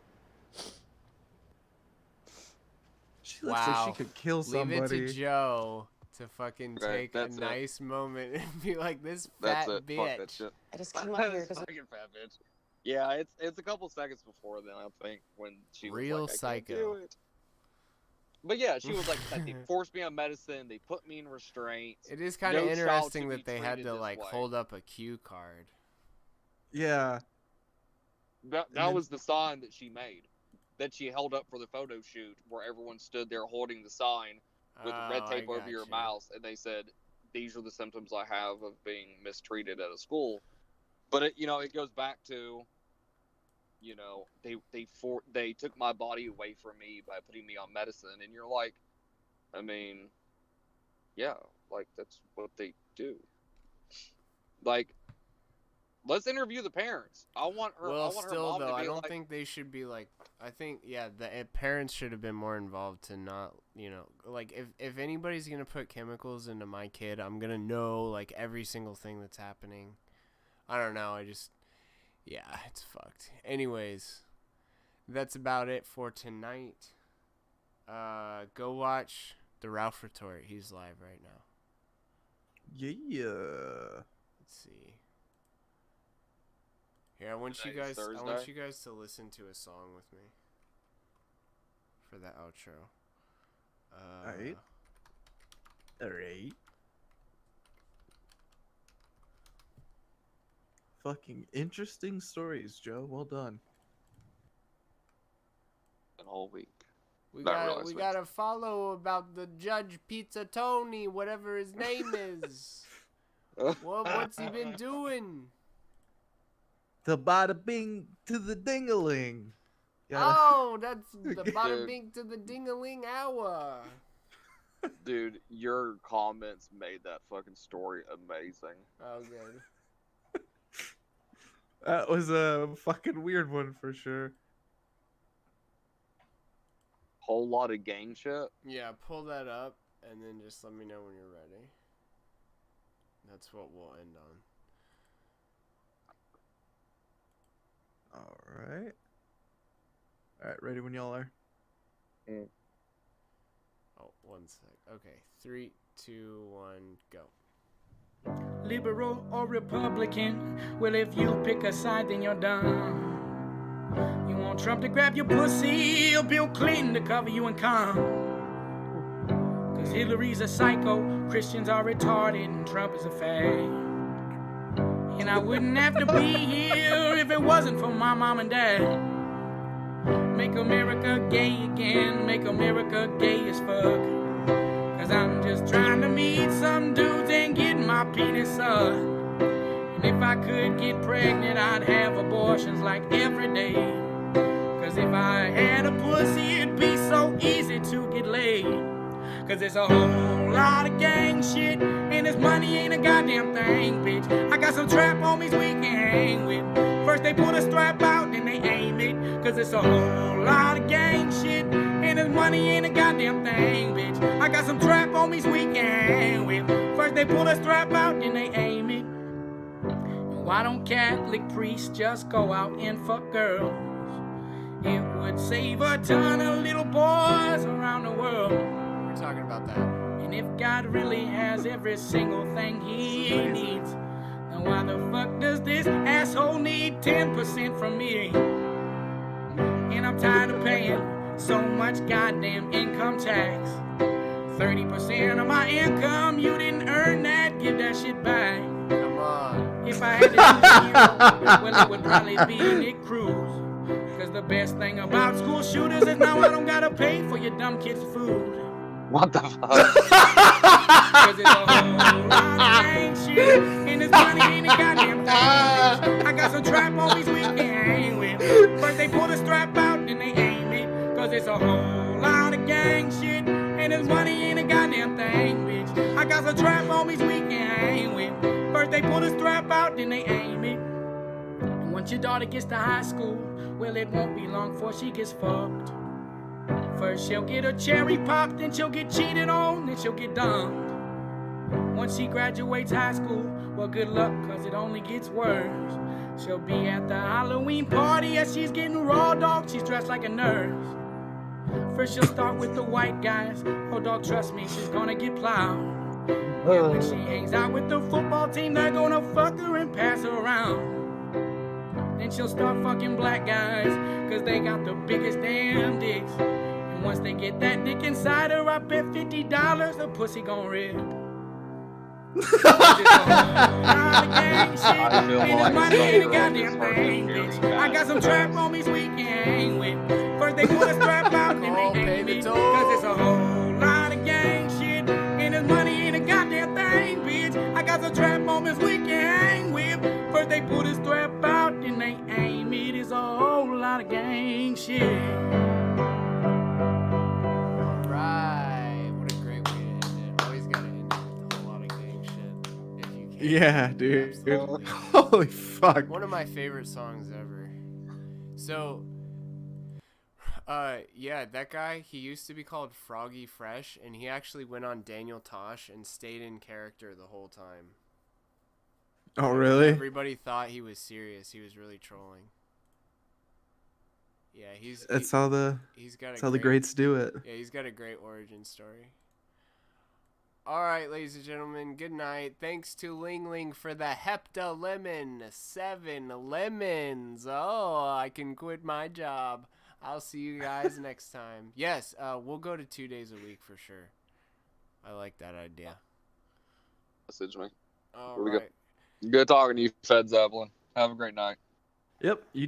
G: She looks like she could kill somebody.
A: Leave it to Joe to fucking
F: Right,
A: take a
F: that's it.
A: nice moment and be like, this
F: That's
A: fat
F: it.
A: bitch.
F: Fuck that shit.
P: I just came up here
F: This
P: because
F: fucking fat bitch. Yeah, it's a couple seconds before then, I think, when she was
A: Real
F: like, I can't do
A: psycho.
F: it. But yeah, she was like, they forced me on medicine, they put me in restraints.
A: It is kind of
F: No child
A: interesting
F: should be
A: that they had
F: treated
A: to
F: this
A: like
F: way.
A: hold up a cue card.
G: Yeah.
F: That
G: then-
F: was the sign that she made, that she held up for the photo shoot, where everyone stood there holding the sign with red
A: Oh,
F: tape
A: I
F: over your
A: gotcha.
F: mouth, and they said, these are the symptoms I have of being mistreated at a school. But it goes back to, they took my body away from me by putting me on medicine, and you're like, I mean, yeah, like that's what they do. Like, let's interview the parents. I want her.
A: Well,
F: I want her
A: still
F: mom
A: though,
F: to be
A: I don't
F: like,
A: think they should be like. I think the parents should have been more involved to not, like if anybody's gonna put chemicals into my kid, I'm gonna know like every single thing that's happening. I don't know. Yeah, it's fucked. Anyways, that's about it for tonight. Go watch the Ralph Retort. He's live right now.
G: Yeah.
A: Let's see. Here, I want you
F: Today's
A: guys
F: Thursday?
A: to listen to a song with me for the outro.
G: Alright. Alright. Fucking interesting stories, Joe. Well done.
F: an all week.
A: We
F: Not
A: got
F: realizing.
A: we got to follow about the Judge Pizza Tony, whatever his name is. What's he been doing?
G: The bada bing to the dingaling.
A: Oh, that's the bada bing to the ding-a-ling hour.
F: Dude, your comments made that fucking story amazing.
A: Oh, good.
G: That was a fucking weird one for sure.
F: whole lot of gang shit?
A: Yeah, pull that up and then just let me know when you're ready. That's what we'll end on.
G: Alright. Alright, ready when y'all are.
A: Oh, 1 sec. Okay, 3, 2, 1, go.
Q: Liberal or Republican, well, if you pick a side, then you're done. You want Trump to grab your pussy or Bill Clinton to cover you in cum? Cause Hillary's a psycho, Christians are retarded, and Trump is a fag. And I wouldn't have to be here if it wasn't for my mom and dad. Make America gay again, make America gay as fuck. Cause I'm just trying to meet some dudes and get my penis sucked. And if I could get pregnant, I'd have abortions like every day. Cause if I had a pussy, it'd be so easy to get laid. Cause there's a whole lot of gang shit, and this money ain't a goddamn thing, bitch. I got some trap homies we can hang with. First they pull a strap out, then they aim it. Cause it's a whole lot of gang shit, and this money ain't a goddamn thing, bitch. I got some trap homies we can hang with. First they pull a strap out, then they aim it. And why don't Catholic priests just go out and fuck girls? It would save a ton of little boys around the world.
A: We're talking about that.
Q: And if God really has every single thing he needs, then why the fuck does this asshole need 10% from me? And I'm tired of paying so much goddamn income tax. 30% of my income, you didn't earn that, give that shit back.
A: Come on.
Q: If I had to choose a hero, well, it would probably be Nick Cruz. Cause the best thing about school shooters is now I don't gotta pay for your dumb kids' food.
F: What the fuck?
Q: Cause it's a whole lot of gang shit, and this money ain't a goddamn thing. I got some trap homies we can hang with. First they pull the strap out, then they aim it. Cause it's a whole lot of gang shit, and this money ain't a goddamn thing, bitch. I got some trap homies we can hang with. First they pull the strap out, then they aim it. And once your daughter gets to high school, well, it won't be long before she gets fucked. First she'll get a cherry pop, then she'll get cheated on, then she'll get dumped. Once she graduates high school, well, good luck, cause it only gets worse. She'll be at the Halloween party as she's getting raw dog, she's dressed like a nurse. First she'll start with the white guys, oh dog, trust me, she's gonna get plowed. And when she hangs out with the football team, they're gonna fuck her and pass her around. Then she'll start fucking black guys, cause they got the biggest damn dicks. And once they get that dick inside her, I bet $50 the pussy gon' rip. I got some trap homies we can hang with. First they pull a strap out, then they aim it. Cause it's a whole lot of gang shit, and this money ain't a goddamn thing, bitch. I got some trap homies we can hang with. First they pull the strap out, then they aim it. It's a whole lot of gang shit.
A: Alright, what a great way to end it. Always gotta end it with a whole lot of gang shit. If you can.
G: Yeah, dude.
A: Absolutely.
G: Holy fuck.
A: One of my favorite songs ever. So, yeah, that guy, he used to be called Froggy Fresh, and he actually went on Daniel Tosh and stayed in character the whole time.
G: Oh, really?
A: Everybody thought he was serious. He was really trolling. Yeah,
G: That's how the greats do it.
A: Yeah, he's got a great origin story. All right, ladies and gentlemen, good night. Thanks to Ling Ling for the Hepta Lemon. 7 lemons. Oh, I can quit my job. I'll see you guys next time. Yes, we'll go to 2 days a week for sure. I like that idea.
F: Message me.
A: All
F: Here we
A: right.
F: go. Good talking to you, Fed Zeppelin. Have a great night.
G: Yep. You